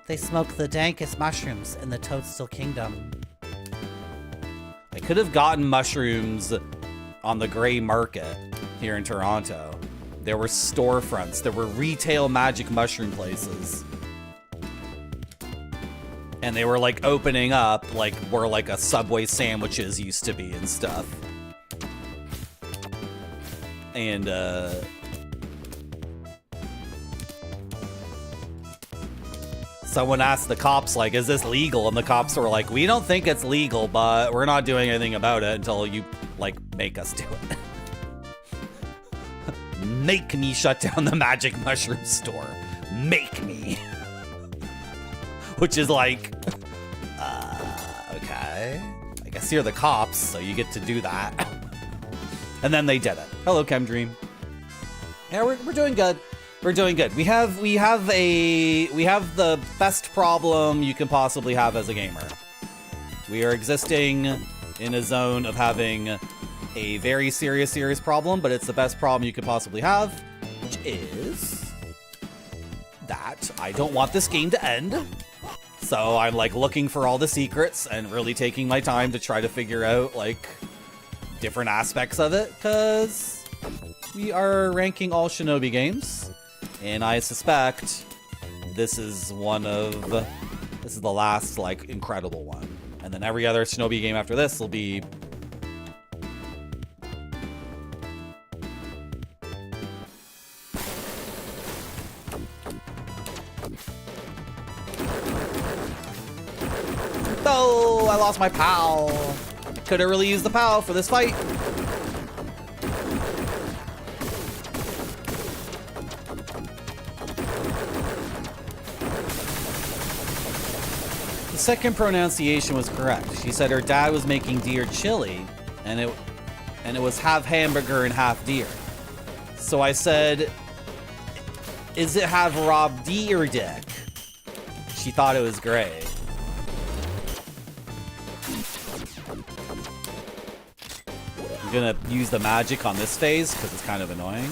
They smoke the dankest mushrooms in the Toadstool Kingdom. I could have gotten mushrooms on the gray market here in Toronto. There were storefronts. There were retail magic mushroom places. And they were like opening up like where like a Subway sandwiches used to be and stuff. And someone asked the cops, like, is this legal? And the cops were like, we don't think it's legal, but we're not doing anything about it until you, like, make us do it. Make me shut down the magic mushroom store. Make me. Which is like, okay. I guess you're the cops, so you get to do that. And then they did it. Hello, Chemdream. Yeah, we're doing good. We're doing good. We have the best problem you can possibly have as a gamer. We are existing in a zone of having a very serious problem, but it's the best problem you could possibly have, which is that I don't want this game to end. So I'm like looking for all the secrets and really taking my time to try to figure out like different aspects of it, because we are ranking all Shinobi games, and I suspect this is the last like incredible one, and then every other Shinobi game after this will be oh, I lost my POW. Could have really used the POW for this fight. The second pronunciation was correct. She said her dad was making deer chili, and it was half hamburger and half deer. So I said, is it half Rob Dyrdek? She thought it was great. I'm gonna use the magic on this phase because it's kind of annoying.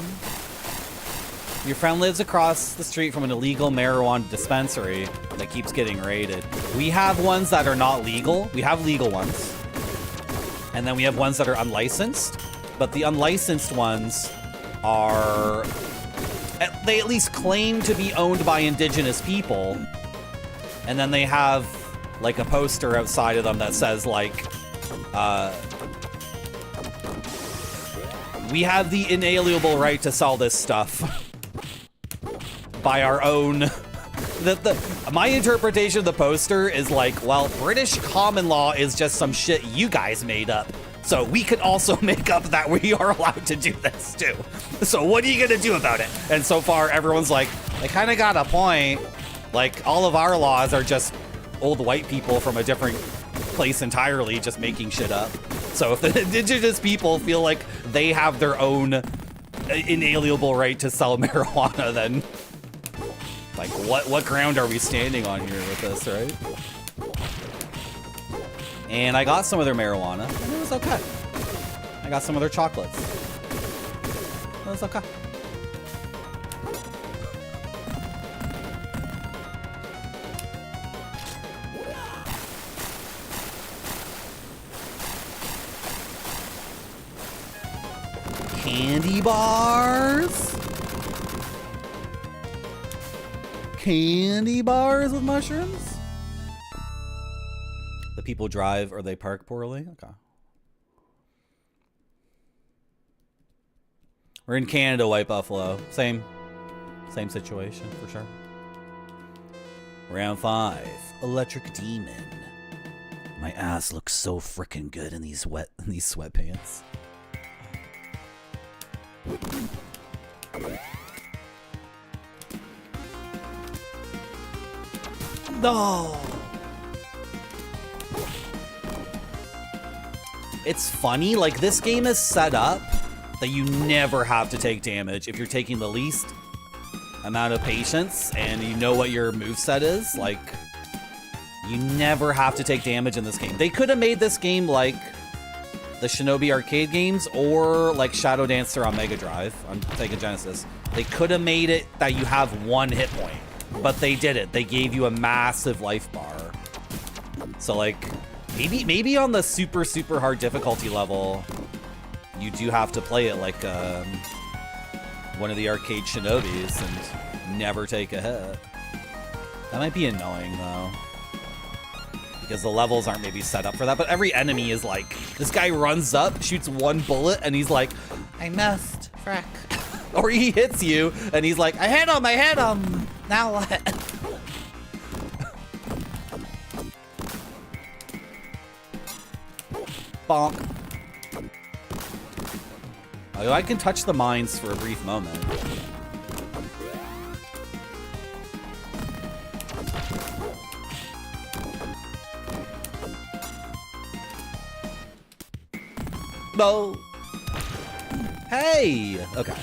Your friend lives across the street from an illegal marijuana dispensary that keeps getting raided. We have ones that are not legal. We have legal ones. And then we have ones that are unlicensed. But the unlicensed ones are... they at least claim to be owned by indigenous people. And then they have like a poster outside of them that says like... we have the inalienable right to sell this stuff by our own. My interpretation of the poster is like, well, British common law is just some shit you guys made up So we could also make up that we are allowed to do this too. So what are you gonna do about it? And so far everyone's like, they kind of got a point. Like all of our laws are just old white people from a different place entirely just making shit up. So if the indigenous people feel like they have their own inalienable right to sell marijuana, then like what ground are we standing on here with this, right? And I got some of their marijuana, and it was okay. I got some of their chocolates. It was okay. Candy bars? Candy bars with mushrooms? The people drive or they park poorly? Okay. We're in Canada, White Buffalo. Same situation for sure. Round 5, Electric Demon. My ass looks so freaking good in these sweatpants. No. It's funny, like this game is set up that you never have to take damage if you're taking the least amount of patience and you know what your moveset is. Like, you never have to take damage in this game. They could have made this game like the Shinobi arcade games or like Shadow Dancer on Mega Drive on Sega Genesis. They could have made it that you have 1 hit point, but they didn't. They gave you a massive life bar. So like, maybe on the super hard difficulty level, you do have to play it like one of the arcade Shinobis and never take a hit. That might be annoying though, because the levels aren't maybe set up for that. But every enemy is like, this guy runs up, shoots 1 bullet, and he's like, I missed, frack. Or he hits you, and he's like, I hit him, now what? Bonk. Oh, I can touch the mines for a brief moment. No. Hey. Okay.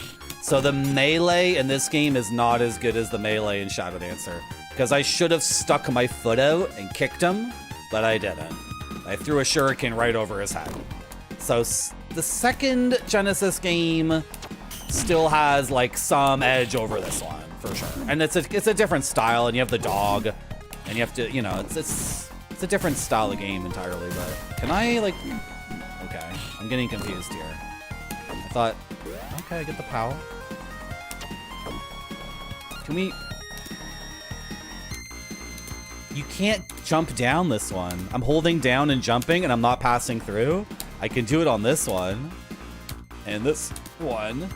So the melee in this game is not as good as the melee in Shadow Dancer, because I should have stuck my foot out and kicked him, but I didn't. I threw a shuriken right over his head. So the second Genesis game still has like some edge over this one for sure, and it's a different style, and you have the dog, and you have to, you know, it's a different style of game entirely. But can I like? Okay, I'm getting confused here. I thought, okay, I get the power. Can we? You can't jump down this one. I'm holding down and jumping, and I'm not passing through. I can do it on this one. And this one.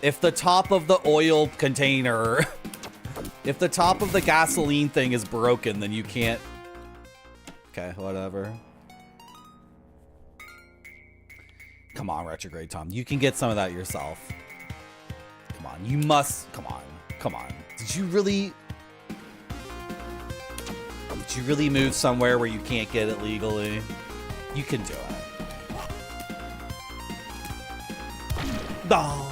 If the top of the oil container, if the top of the gasoline thing is broken, then you can't. Okay, whatever. Come on, Retrograde Tom. You can get some of that yourself. Come on, you must. Come on. Come on. Did you really move somewhere where you can't get it legally? You can do it. No.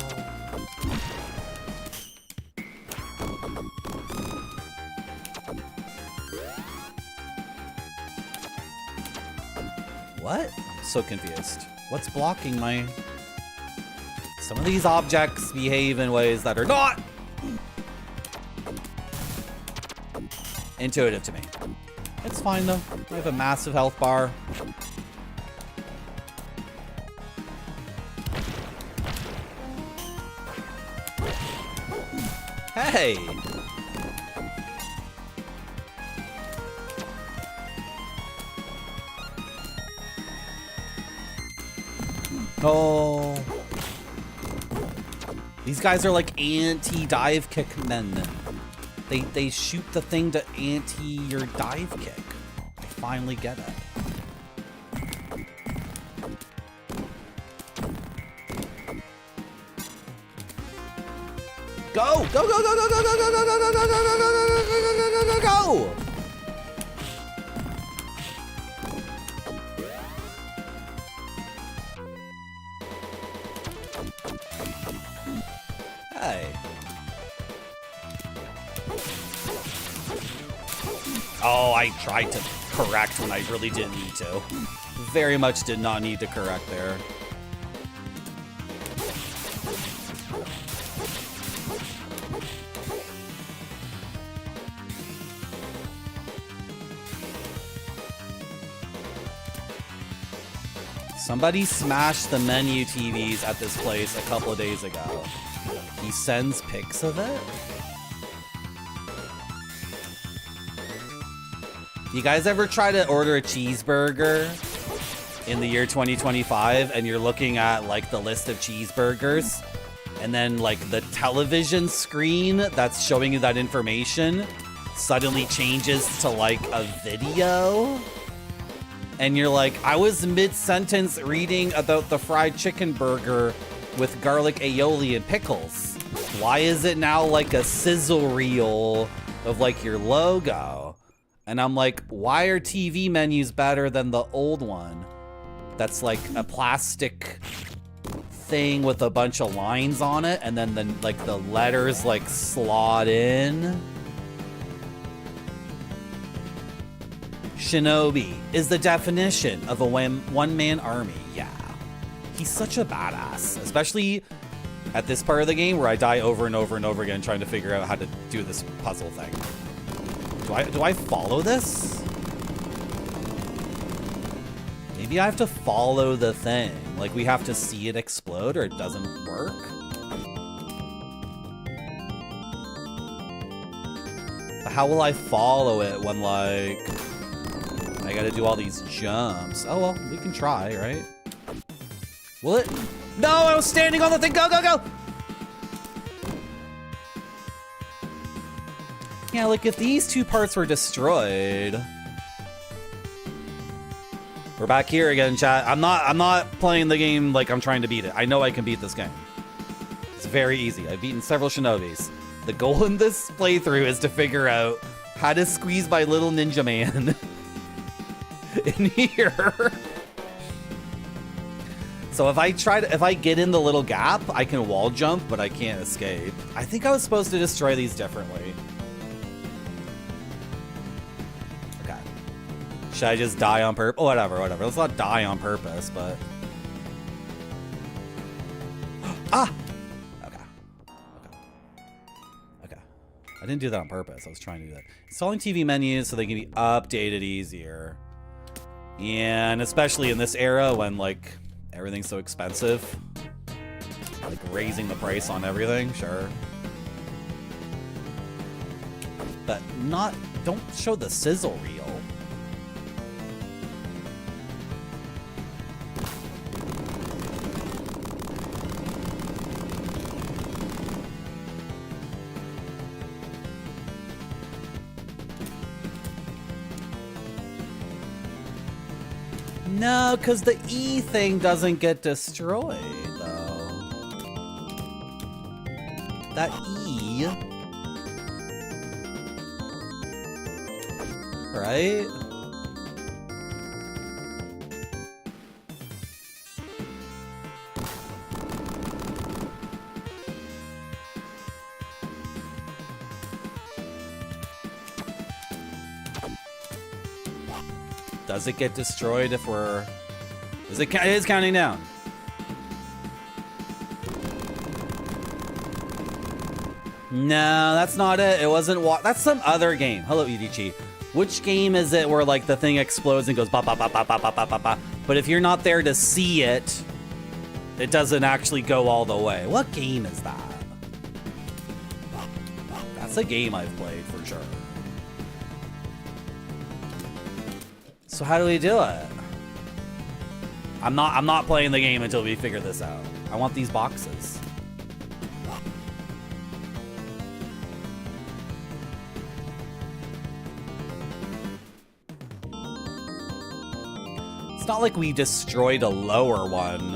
What? I'm so confused. What's blocking my... Some of these objects behave in ways that are not intuitive to me. It's fine though. We have a massive health bar. Hey! Oh. These guys are like anti-dive kick men. They shoot the thing to anti your dive kick. I finally get it. Go! Go, go, go, go, go, go, go, go, go, go, go, go, go, go, go, go! Hey. Oh, I tried to correct when I really didn't need to. Very much did not need to correct there. Somebody smashed the menu TVs at this place a couple of days ago. He sends pics of it? You guys ever try to order a cheeseburger in the year 2025 and you're looking at like the list of cheeseburgers and then like the television screen that's showing you that information suddenly changes to like a video? And you're like, I was mid-sentence reading about the fried chicken burger with garlic aioli and pickles. Why is it now like a sizzle reel of like your logo? And I'm like, why are TV menus better than the old one? That's like a plastic thing with a bunch of lines on it, and then like the letters like slot in. Shinobi is the definition of a one-man army. Yeah, he's such a badass, especially at this part of the game where I die over and over and over again trying to figure out how to do this puzzle thing. Do I follow this? Maybe I have to follow the thing. Like we have to see it explode or it doesn't work. But how will I follow it when like I gotta do all these jumps? Oh well, we can try, right? Will it? No, I was standing on the thing. Go, go, go! Yeah, like if these two parts were destroyed. We're back here again, chat. I'm not playing the game like I'm trying to beat it. I know I can beat this game. It's very easy. I've beaten several Shinobis. The goal in this playthrough is to figure out how to squeeze my little ninja man in here. So if I get in the little gap, I can wall jump, but I can't escape. I think I was supposed to destroy these differently. Okay. Should I just die on purpose? Oh, whatever. Let's not die on purpose, but... Ah! Okay. I didn't do that on purpose. I was trying to do that. Installing TV menus so they can be updated easier. Yeah, and especially in this era when, like, everything's so expensive. Like, raising the price on everything, sure. But don't show the sizzle reel. No, because the E thing doesn't get destroyed, though. That E. Right? Does it get destroyed if we're... It is counting down. No, that's not it. It wasn't... That's some other game. Hello, EDG. Which game is it where, like, the thing explodes and goes ba ba ba ba ba ba ba ba ba? But if you're not there to see it, it doesn't actually go all the way. What game is that? That's a game I've played, for sure. So how do we do it? I'm not playing the game until we figure this out. I want these boxes. It's not like we destroyed a lower one.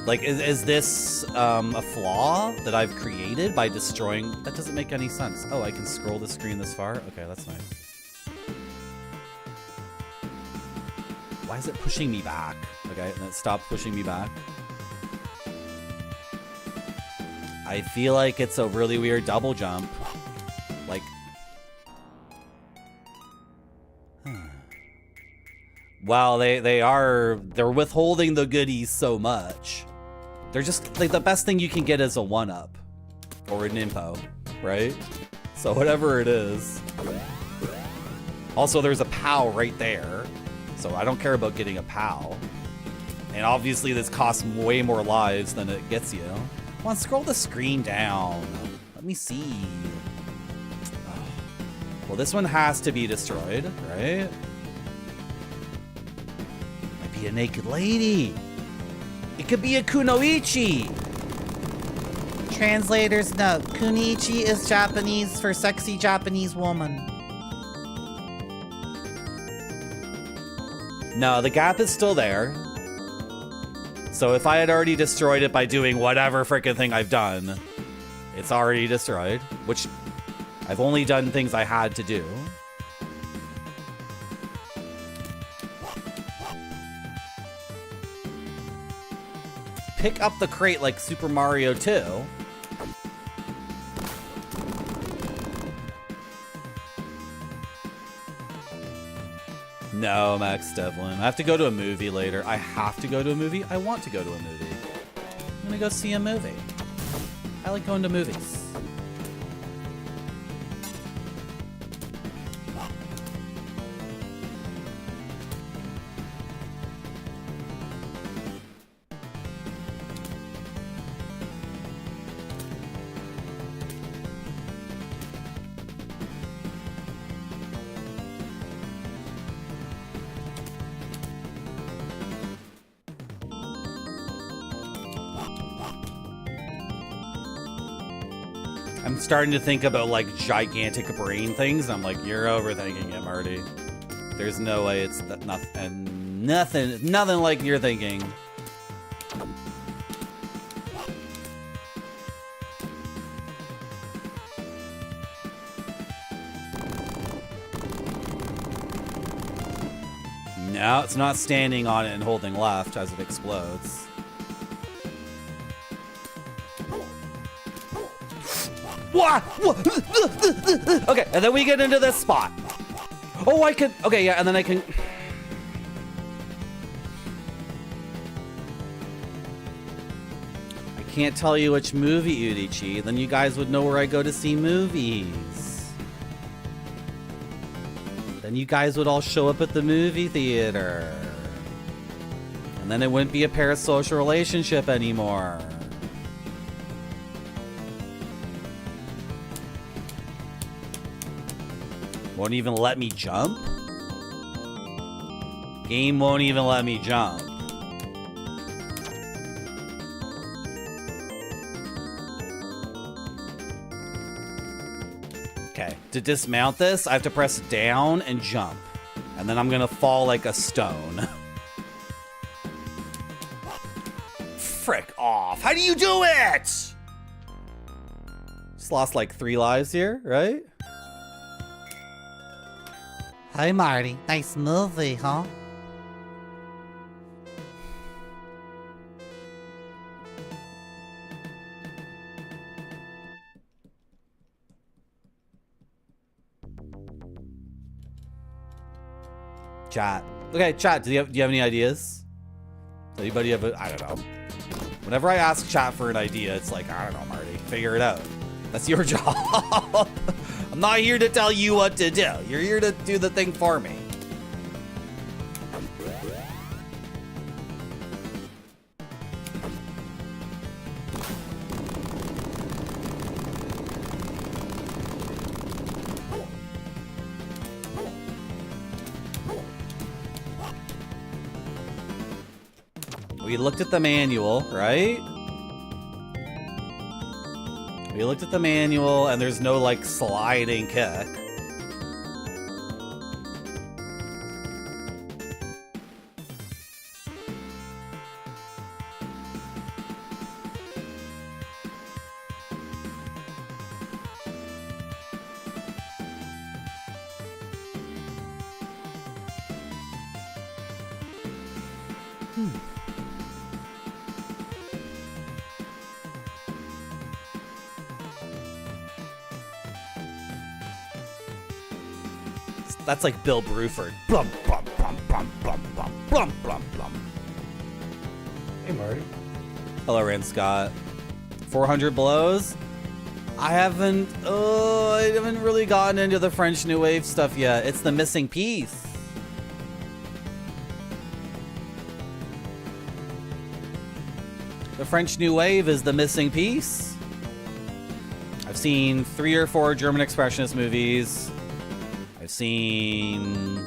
Like, is this a flaw that I've created by destroying? That doesn't make any sense. Oh, I can scroll the screen this far? Okay, that's nice. Why is it pushing me back? Okay, and it stopped pushing me back. I feel like it's a really weird double jump. Like... Wow, they're withholding the goodies so much. They're just, like, the best thing you can get is a 1-up. Or an impo, right? So whatever it is. Also, there's a POW right there. So I don't care about getting a POW. And obviously this costs way more lives than it gets you. Come on, scroll the screen down. Let me see. Oh. Well, this one has to be destroyed, right? Might be a naked lady. It could be a kunoichi. Translator's note. Kunichi is Japanese for sexy Japanese woman. No, the gap is still there. So if I had already destroyed it by doing whatever frickin' thing I've done, it's already destroyed, which I've only done things I had to do. Pick up the crate like Super Mario 2. No, Max Devlin. I have to go to a movie later. I have to go to a movie? I want to go to a movie. I'm gonna go see a movie. I like going to movies. I'm starting to think about like gigantic brain things. I'm like, you're overthinking it, Marty. There's no way it's nothing like you're thinking. No, it's not standing on it and holding left as it explodes. Okay, and then we get into this spot. Oh, I could... Okay, yeah, and then I can... I can't tell you which movie, Udichi. Then you guys would know where I go to see movies. Then you guys would all show up at the movie theater. And then it wouldn't be a parasocial relationship anymore. Won't even let me jump? Game won't even let me jump. Okay, to dismount this, I have to press down and jump. And then I'm gonna fall like a stone. Frick off. How do you do it? Just lost like 3 lives here, right? Hi, Marty. Nice movie, huh? Chat. Okay, chat. Do you have any ideas? Does anybody have a... I don't know. Whenever I ask chat for an idea, it's like, I don't know, Marty. Figure it out. That's your job. I'm not here to tell you what to do. You're here to do the thing for me. We looked at the manual, right? We looked at the manual, and there's no, like, sliding kick. That's like Bill Bruford. Blum, blum, blum, blum, blum, blum, blum, blum, blum. Hey, Marty. Hello, Rand Scott. 400 blows? I haven't really gotten into the French New Wave stuff yet. It's the missing piece. The French New Wave is the missing piece. I've seen 3 or 4 German Expressionist movies. I've seen,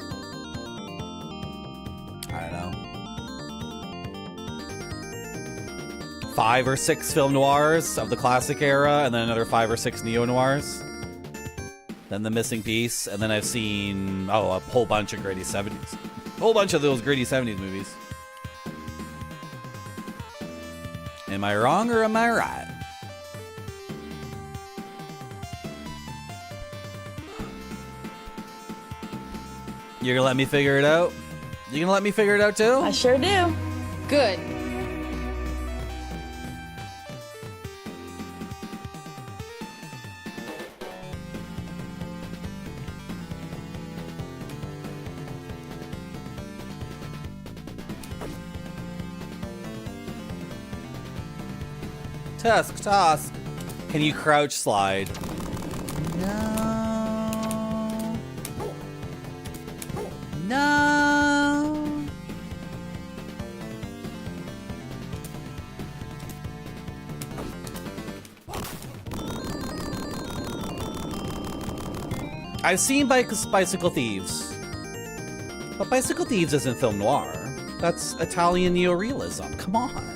I don't know, 5 or 6 film noirs of the classic era, and then another 5 or 6 neo-noirs. Then the missing piece, and then I've seen, a whole bunch of gritty 70s. A whole bunch of those gritty 70s movies. Am I wrong or am I right? You're gonna let me figure it out? You gonna let me figure it out too? I sure do. Good. Task. Can you crouch slide? No. I've seen Bicycle Thieves. But Bicycle Thieves isn't film noir. That's Italian neorealism. Come on.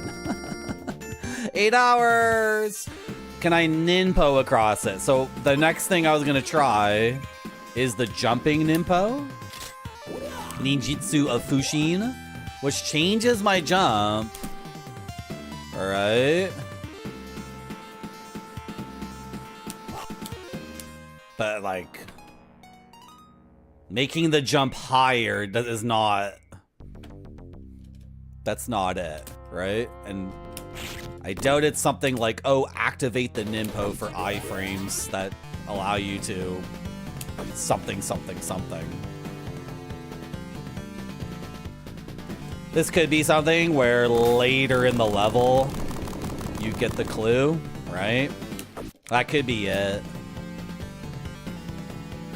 8 hours! Can I ninpo across it? So the next thing I was gonna try is the jumping ninpo. Ninjutsu of Fushin, which changes my jump. Alright. But like, making the jump higher that's not it, right? And I doubt it's something like, activate the ninpo for iframes that allow you to something. This could be something where later in the level you get the clue, right? That could be it.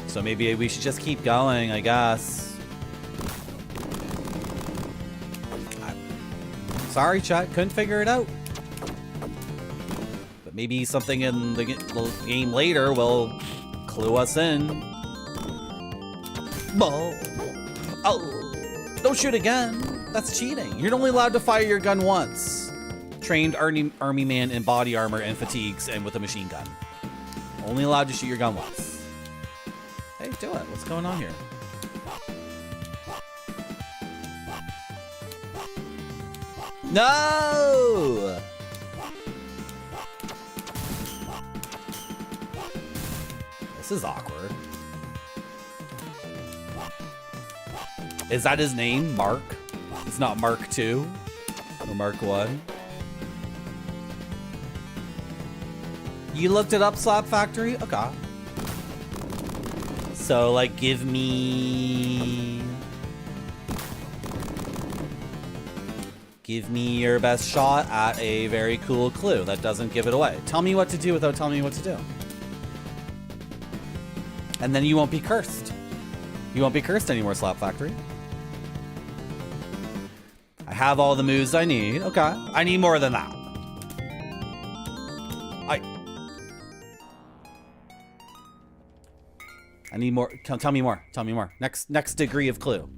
So maybe we should just keep going, I guess. Sorry, chat, couldn't figure it out. But maybe something in the game later will clue us in. Oh, don't shoot again. That's cheating. You're only allowed to fire your gun once. Trained army man in body armor and fatigues and with a machine gun. Only allowed to shoot your gun once. Hey, do it. What's going on here? No! This is awkward. Is that his name? Mark? It's not Mark 2 or Mark 1. You looked it up, Slap Factory? Okay. So, like, give me your best shot at a very cool clue that doesn't give it away. Tell me what to do without telling me what to do. And then you won't be cursed. You won't be cursed anymore, Slap Factory. I have all the moves I need. Okay. I need more than that. I need more. Tell me more. Tell me more. Next degree of clue.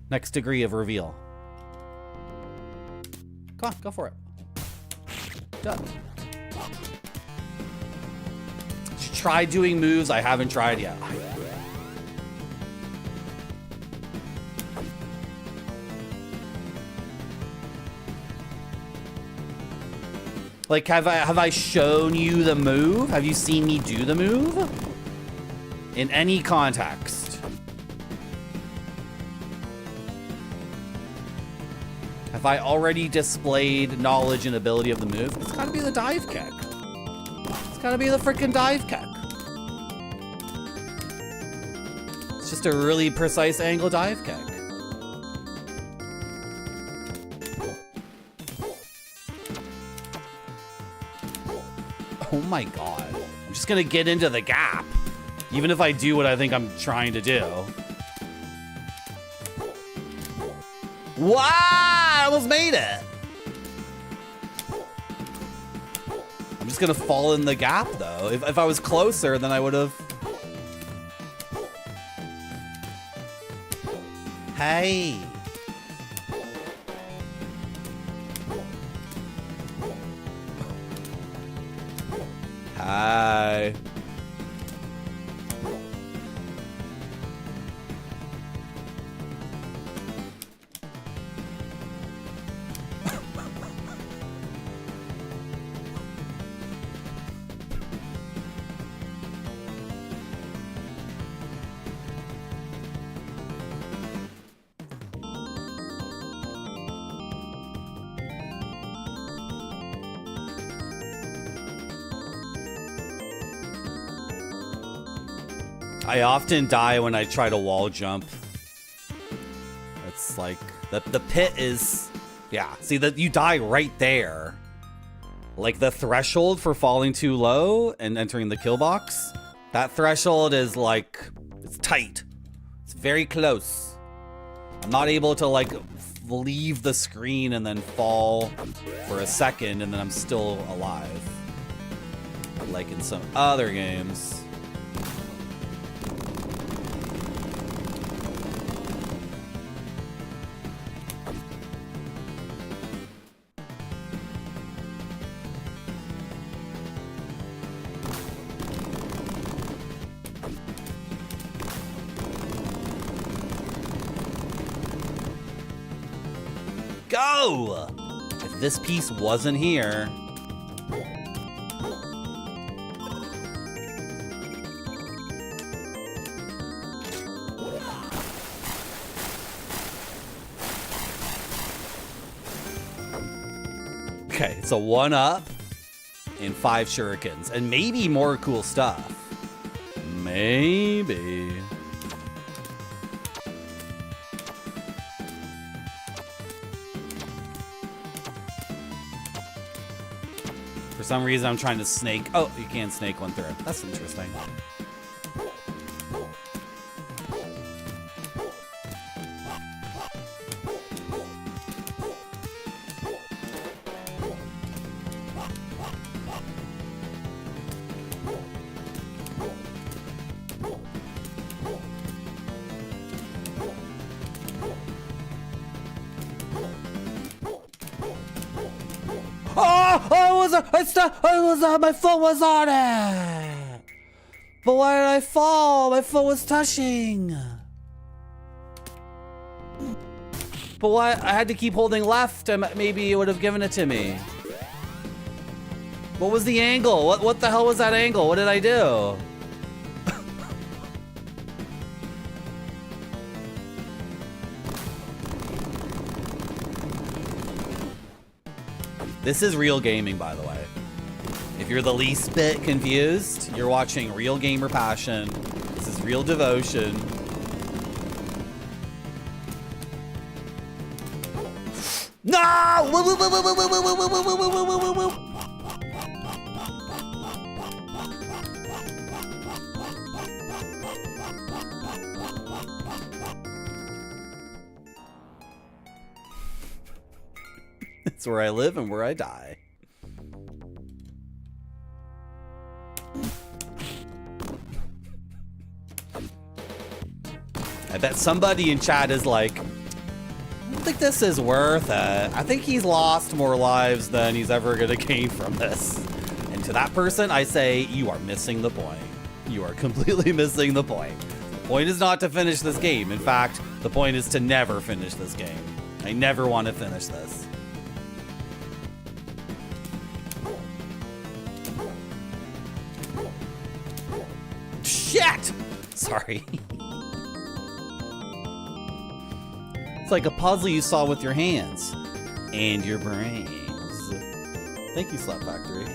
Next degree of reveal. Come on, go for it. Done. Try doing moves I haven't tried yet. Like, have I shown you the move? Have you seen me do the move? In any context. Have I already displayed knowledge and ability of the move? It's gotta be the dive kick. It's gotta be the freaking dive kick. It's just a really precise angle dive kick. Oh my god. I'm just gonna get into the gap. Even if I do what I think I'm trying to do. Wow! I almost made it! I'm just gonna fall in the gap though. If I was closer, then I would have... Hey! Hi. I often die when I try to wall jump. It's like the pit is, yeah. See that you die right there. Like the threshold for falling too low and entering the kill box. That threshold is like, it's tight. It's very close. I'm not able to like leave the screen and then fall for a second and then I'm still alive. Like in some other games. Go! If this piece wasn't here... Okay, it's a 1-up and 5 shurikens. And maybe more cool stuff. Maybe... For some reason, I'm trying to snake. Oh, you can't snake one through. That's interesting. My foot was on it. But why did I fall? My foot was touching. But why? I had to keep holding left and maybe it would have given it to me. What was the angle? What the hell was that angle? What did I do? This is real gaming, by the way. If you're the least bit confused, you're watching real gamer passion. This is real devotion. No! It's where I live and where I die. I bet somebody in chat is like, I don't think this is worth it. I think he's lost more lives than he's ever gonna gain from this. And to that person, I say, you are missing the point. You are completely missing the point. The point is not to finish this game. In fact, the point is to never finish this game. I never want to finish this. Shit! Sorry. It's like a puzzle you saw with your hands. And your brains. Thank you, Slap Factory.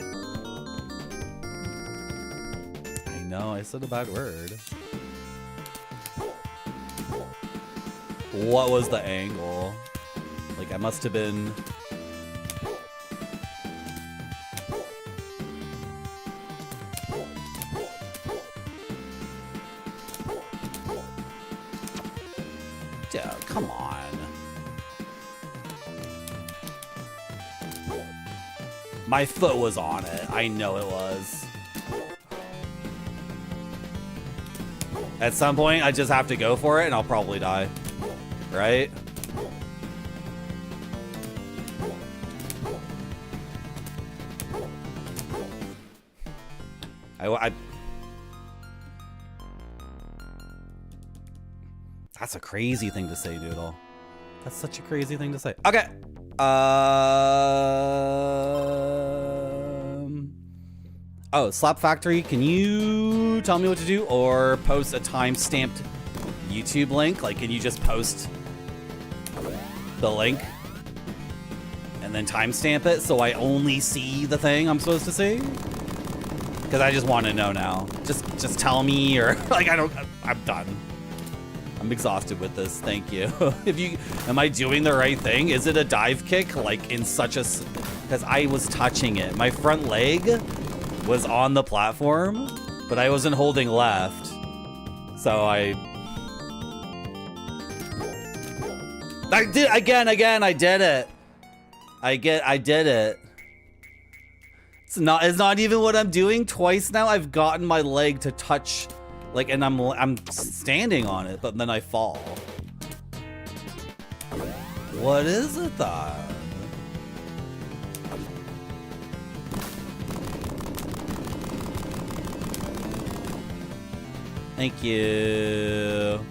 I know, I said a bad word. What was the angle? Like, I must have been... Dude, come on. My foot was on it. I know it was. At some point, I just have to go for it and I'll probably die. Right? That's a crazy thing to say, Doodle. That's such a crazy thing to say. Okay. Oh, Slap Factory, can you tell me what to do? Or post a time-stamped YouTube link? Like, can you just post the link and then timestamp it so I only see the thing I'm supposed to see? Because I just want to know now. Just tell me, or like, I'm done. I'm exhausted with this. Thank you. Am I doing the right thing? Is it a dive kick? Like in such a, because I was touching it. My front leg was on the platform, but I wasn't holding left. So I did again. I did it. I did it. It's not even what I'm doing. Twice now I've gotten my leg to touch, like, and I'm standing on it, but then I fall. What is it then? Thank you.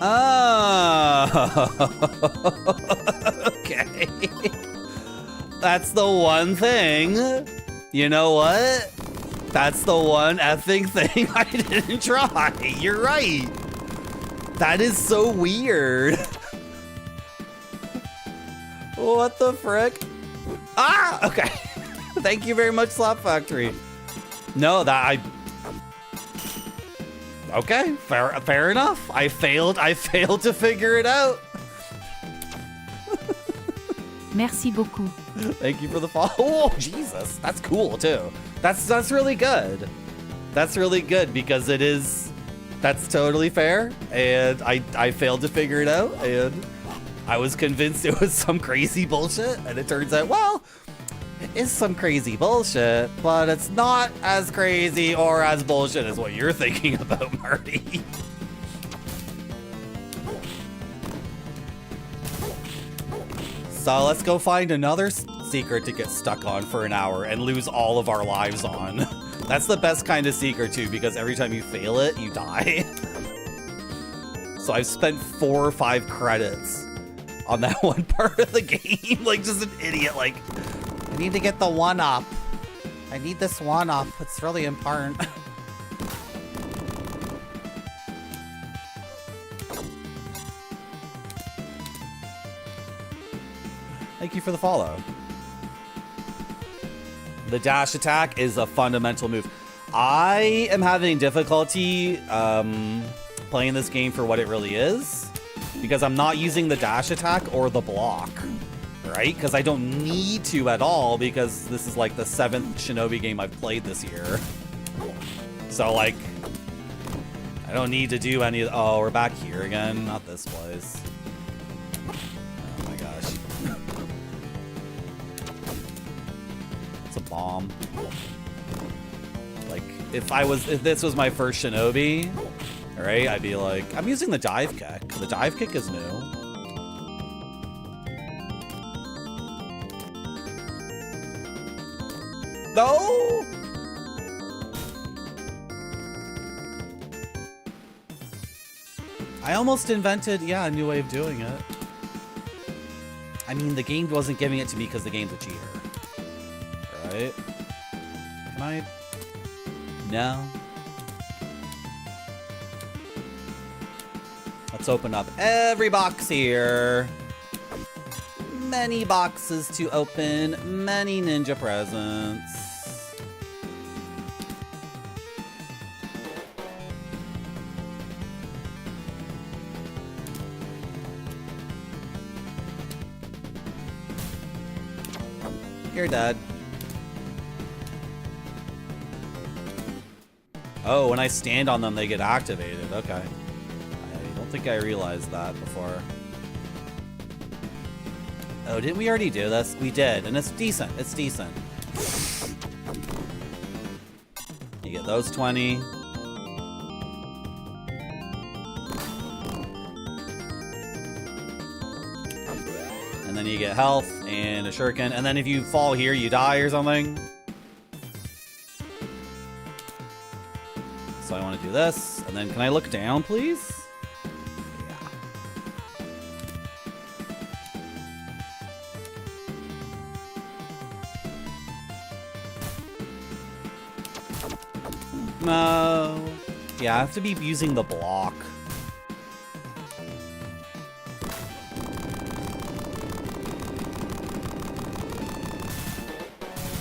Oh, okay. That's the one thing. You know what? That's the one effing thing I didn't try. You're right. That is so weird. What the frick? Ah, okay. Thank you very much, Slap Factory. No, okay, fair enough. I failed to figure it out. Merci beaucoup. Thank you for the follow. Oh, Jesus. That's cool too. That's really good. That's really good because that's totally fair. And I failed to figure it out, and I was convinced it was some crazy bullshit, and it turns out, well, it is some crazy bullshit, but it's not as crazy or as bullshit as what you're thinking about, Marty. So let's go find another secret to get stuck on for an hour and lose all of our lives on. That's the best kind of secret too, because every time you fail it, you die. So I've spent 4 or 5 credits on that one part of the game. Like just an idiot, like, I need to get the 1-up. I need this 1-up. It's really important. Thank you for the follow. The dash attack is a fundamental move. I am having difficulty playing this game for what it really is, because I'm not using the dash attack or the block, right? Because I don't need to at all, because this is like the 7th Shinobi game I've played this year. So like, I don't need to do any of, oh, we're back here again, not this place. Oh my gosh. It's a bomb. Like, if this was my first Shinobi, right, I'd be like, I'm using the dive kick. The dive kick is new. No! I almost invented, yeah, a new way of doing it. I mean, the game wasn't giving it to me because the game's a cheater. Right? Can I? No. Let's open up every box here. Many boxes to open, many ninja presents. You're dead. Oh, when I stand on them, they get activated. Okay. I don't think I realized that before. Oh, didn't we already do this? We did, and it's decent. It's decent. You get those 20. And then you get health and a shuriken. And then if you fall here, you die or something. So I want to do this. And then can I look down, please? No. Yeah, I have to be using the block.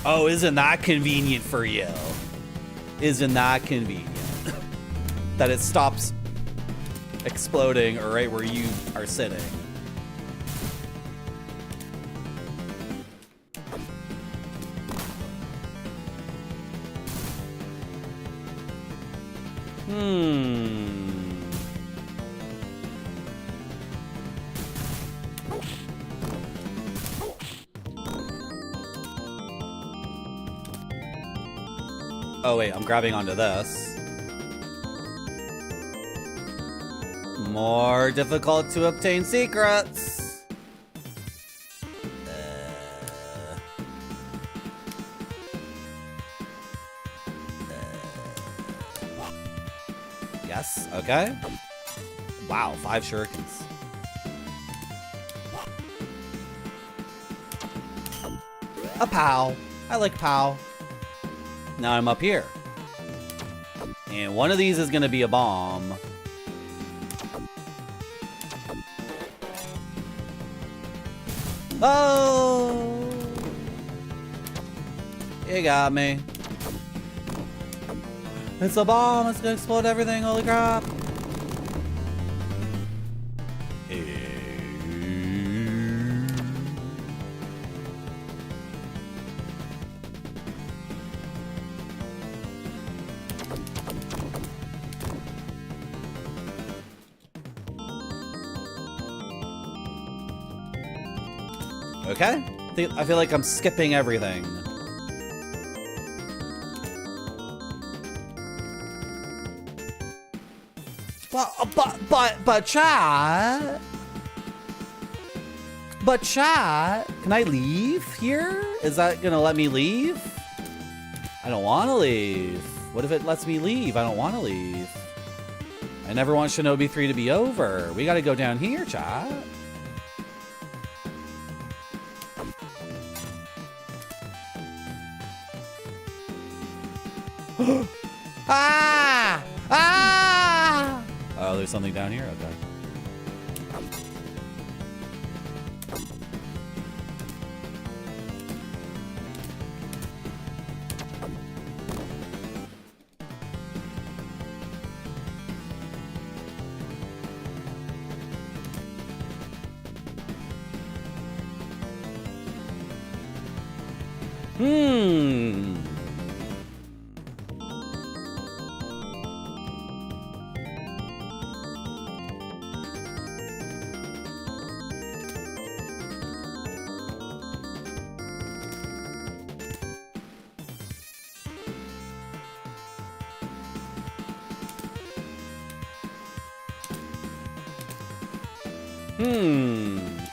Oh, isn't that convenient for you? Isn't that convenient? That it stops exploding right where you are sitting. Oh wait, I'm grabbing onto this. More difficult to obtain secrets. Yes, okay. Wow, 5 shurikens. A POW. I like POW. Now I'm up here. And one of these is gonna be a bomb. Oh! You got me. It's a bomb, it's gonna explode everything, holy crap. Okay? I feel like I'm skipping everything. But chat. But chat. Can I leave here? Is that gonna let me leave? I don't want to leave. What if it lets me leave? I don't want to leave. I never want Shinobi 3 to be over. We gotta go down here, chat. Ah! Ah! Oh, there's something down here? Okay.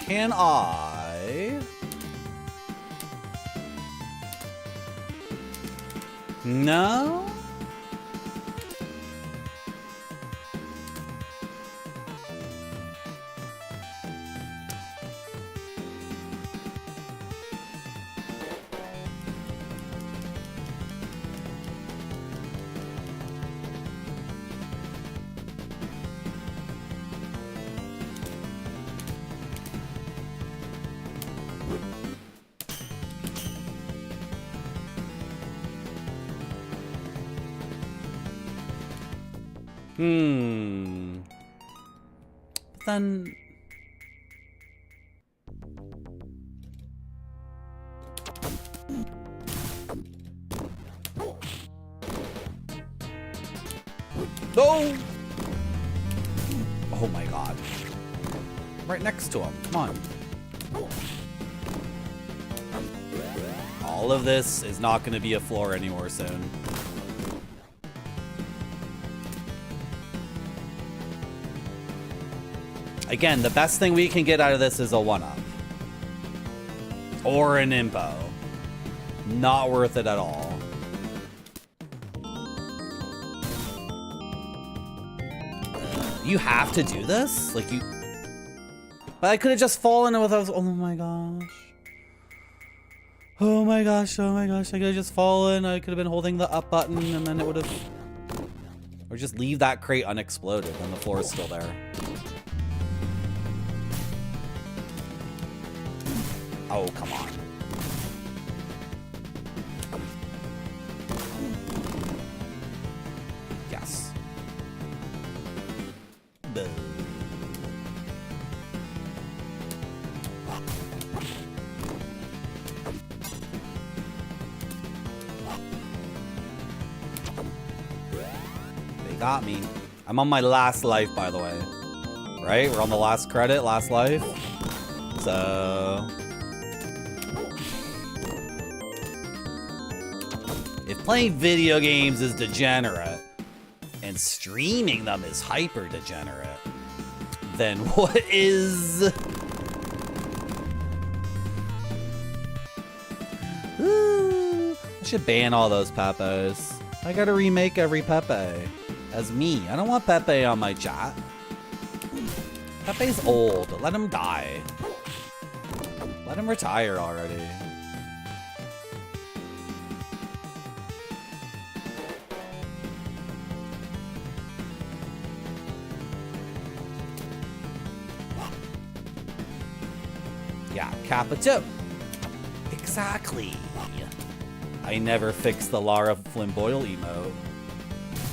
Can I? No? But then... No! Oh my god. Right next to him. Come on. All of this is not going to be a floor anymore soon. Again, the best thing we can get out of this is a 1-up. Or an impo. Not worth it at all. You have to do this? Like you... But I could have just fallen with those... Oh my gosh. Oh my gosh, oh my gosh. I could have just fallen. I could have been holding the up button and then it would have... Or just leave that crate unexploded and the floor is still there. Oh, come on. Yes. Duh. They got me. I'm on my last life, by the way. Right? We're on the last credit, last life. So... if playing video games is degenerate, and streaming them is hyper degenerate, then what is... Ooh, I should ban all those Pepes. I gotta remake every Pepe as me. I don't want Pepe on my chat. Pepe's old. Let him die. Let him retire already. Yeah, Kappa 2. Exactly. I never fixed the Lara Flynn Boyle emote.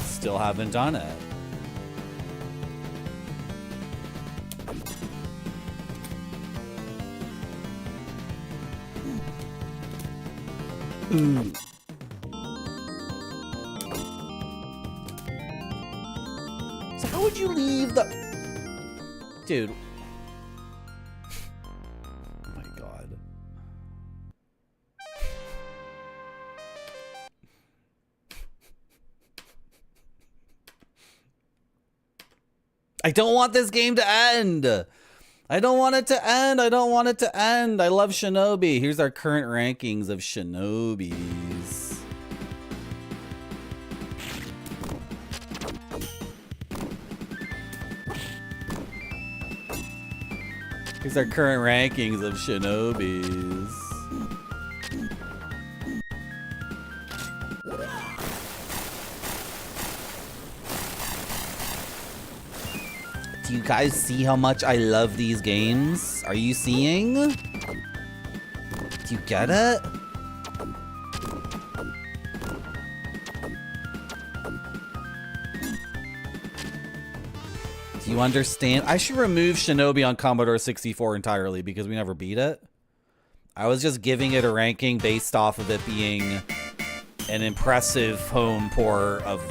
Still haven't done it. Ooh. So how would you leave the... Dude. Oh my god. I don't want this game to end. I don't want it to end. I don't want it to end. I love Shinobi. Here's our current rankings of Shinobis. Here's our current rankings of Shinobis. Do you guys see how much I love these games? Are you seeing? Do you get it? Do you understand? I should remove Shinobi on Commodore 64 entirely because we never beat it. I was just giving it a ranking based off of it being an impressive home port of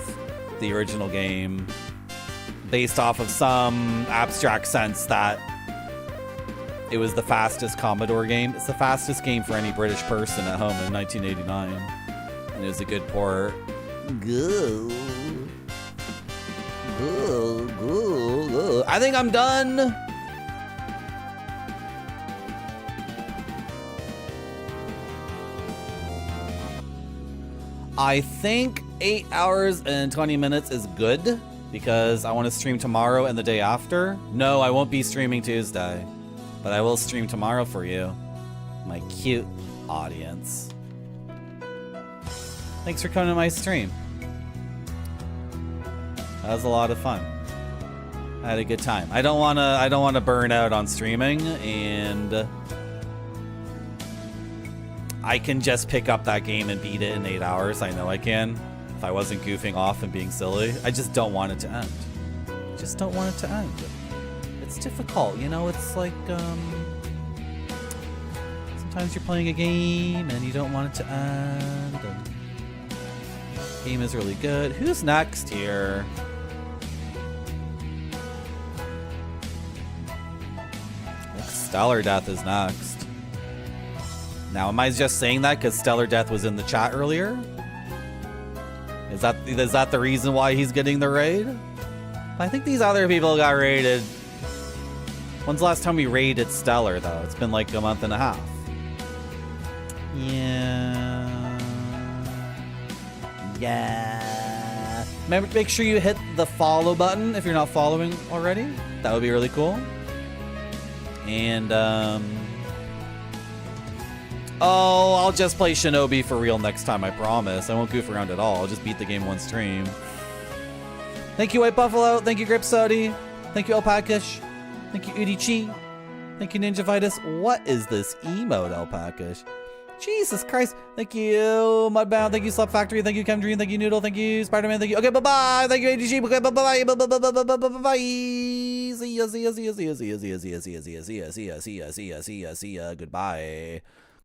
the original game. Based off of some abstract sense that it was the fastest Commodore game. It's the fastest game for any British person at home in 1989. And it was a good port. Go. Go, go, go. I think I'm done. I think 8 hours and 20 minutes is good. Because I want to stream tomorrow and the day after. No, I won't be streaming Tuesday. But I will stream tomorrow for you. My cute audience. Thanks for coming to my stream. That was a lot of fun. I had a good time. I don't wanna burn out on streaming, and I can just pick up that game and beat it in 8 hours. I know I can. if I wasn't goofing off and being silly. I just don't want it to end. I just don't want it to end. It's difficult, you know, it's like, sometimes you're playing a game and you don't want it to end. And the game is really good. Who's next here? Stellar Death is next. Now, am I just saying that because Stellar Death was in the chat earlier? Is that the reason why he's getting the raid? I think these other people got raided. When's the last time we raided Stellar, though? It's been like a month and a half. Yeah. Yeah. Remember, make sure you hit the follow button if you're not following already. That would be really cool. And, oh, I'll just play Shinobi for real next time, I promise. I won't goof around at all. I'll just beat the game one stream. Thank you, White Buffalo. Thank you, Grip Sodi. Thank you, Alpacish. Thank you, Udichi. Thank you, Ninja Vitus. What is this emote, Alpacish? Jesus Christ. Thank you, Mudbound. Thank you, Slap Factory. Thank you, Chemdream. Thank you, Noodle. Thank you, Spider-Man. Thank you. Okay, bye-bye. Thank you, ADG. Okay, bye-bye. Bye-bye. See ya, see ya, see ya, see ya, see ya, see ya, see ya, see ya, see ya, see ya, see ya, see ya, see ya, see ya. Goodbye.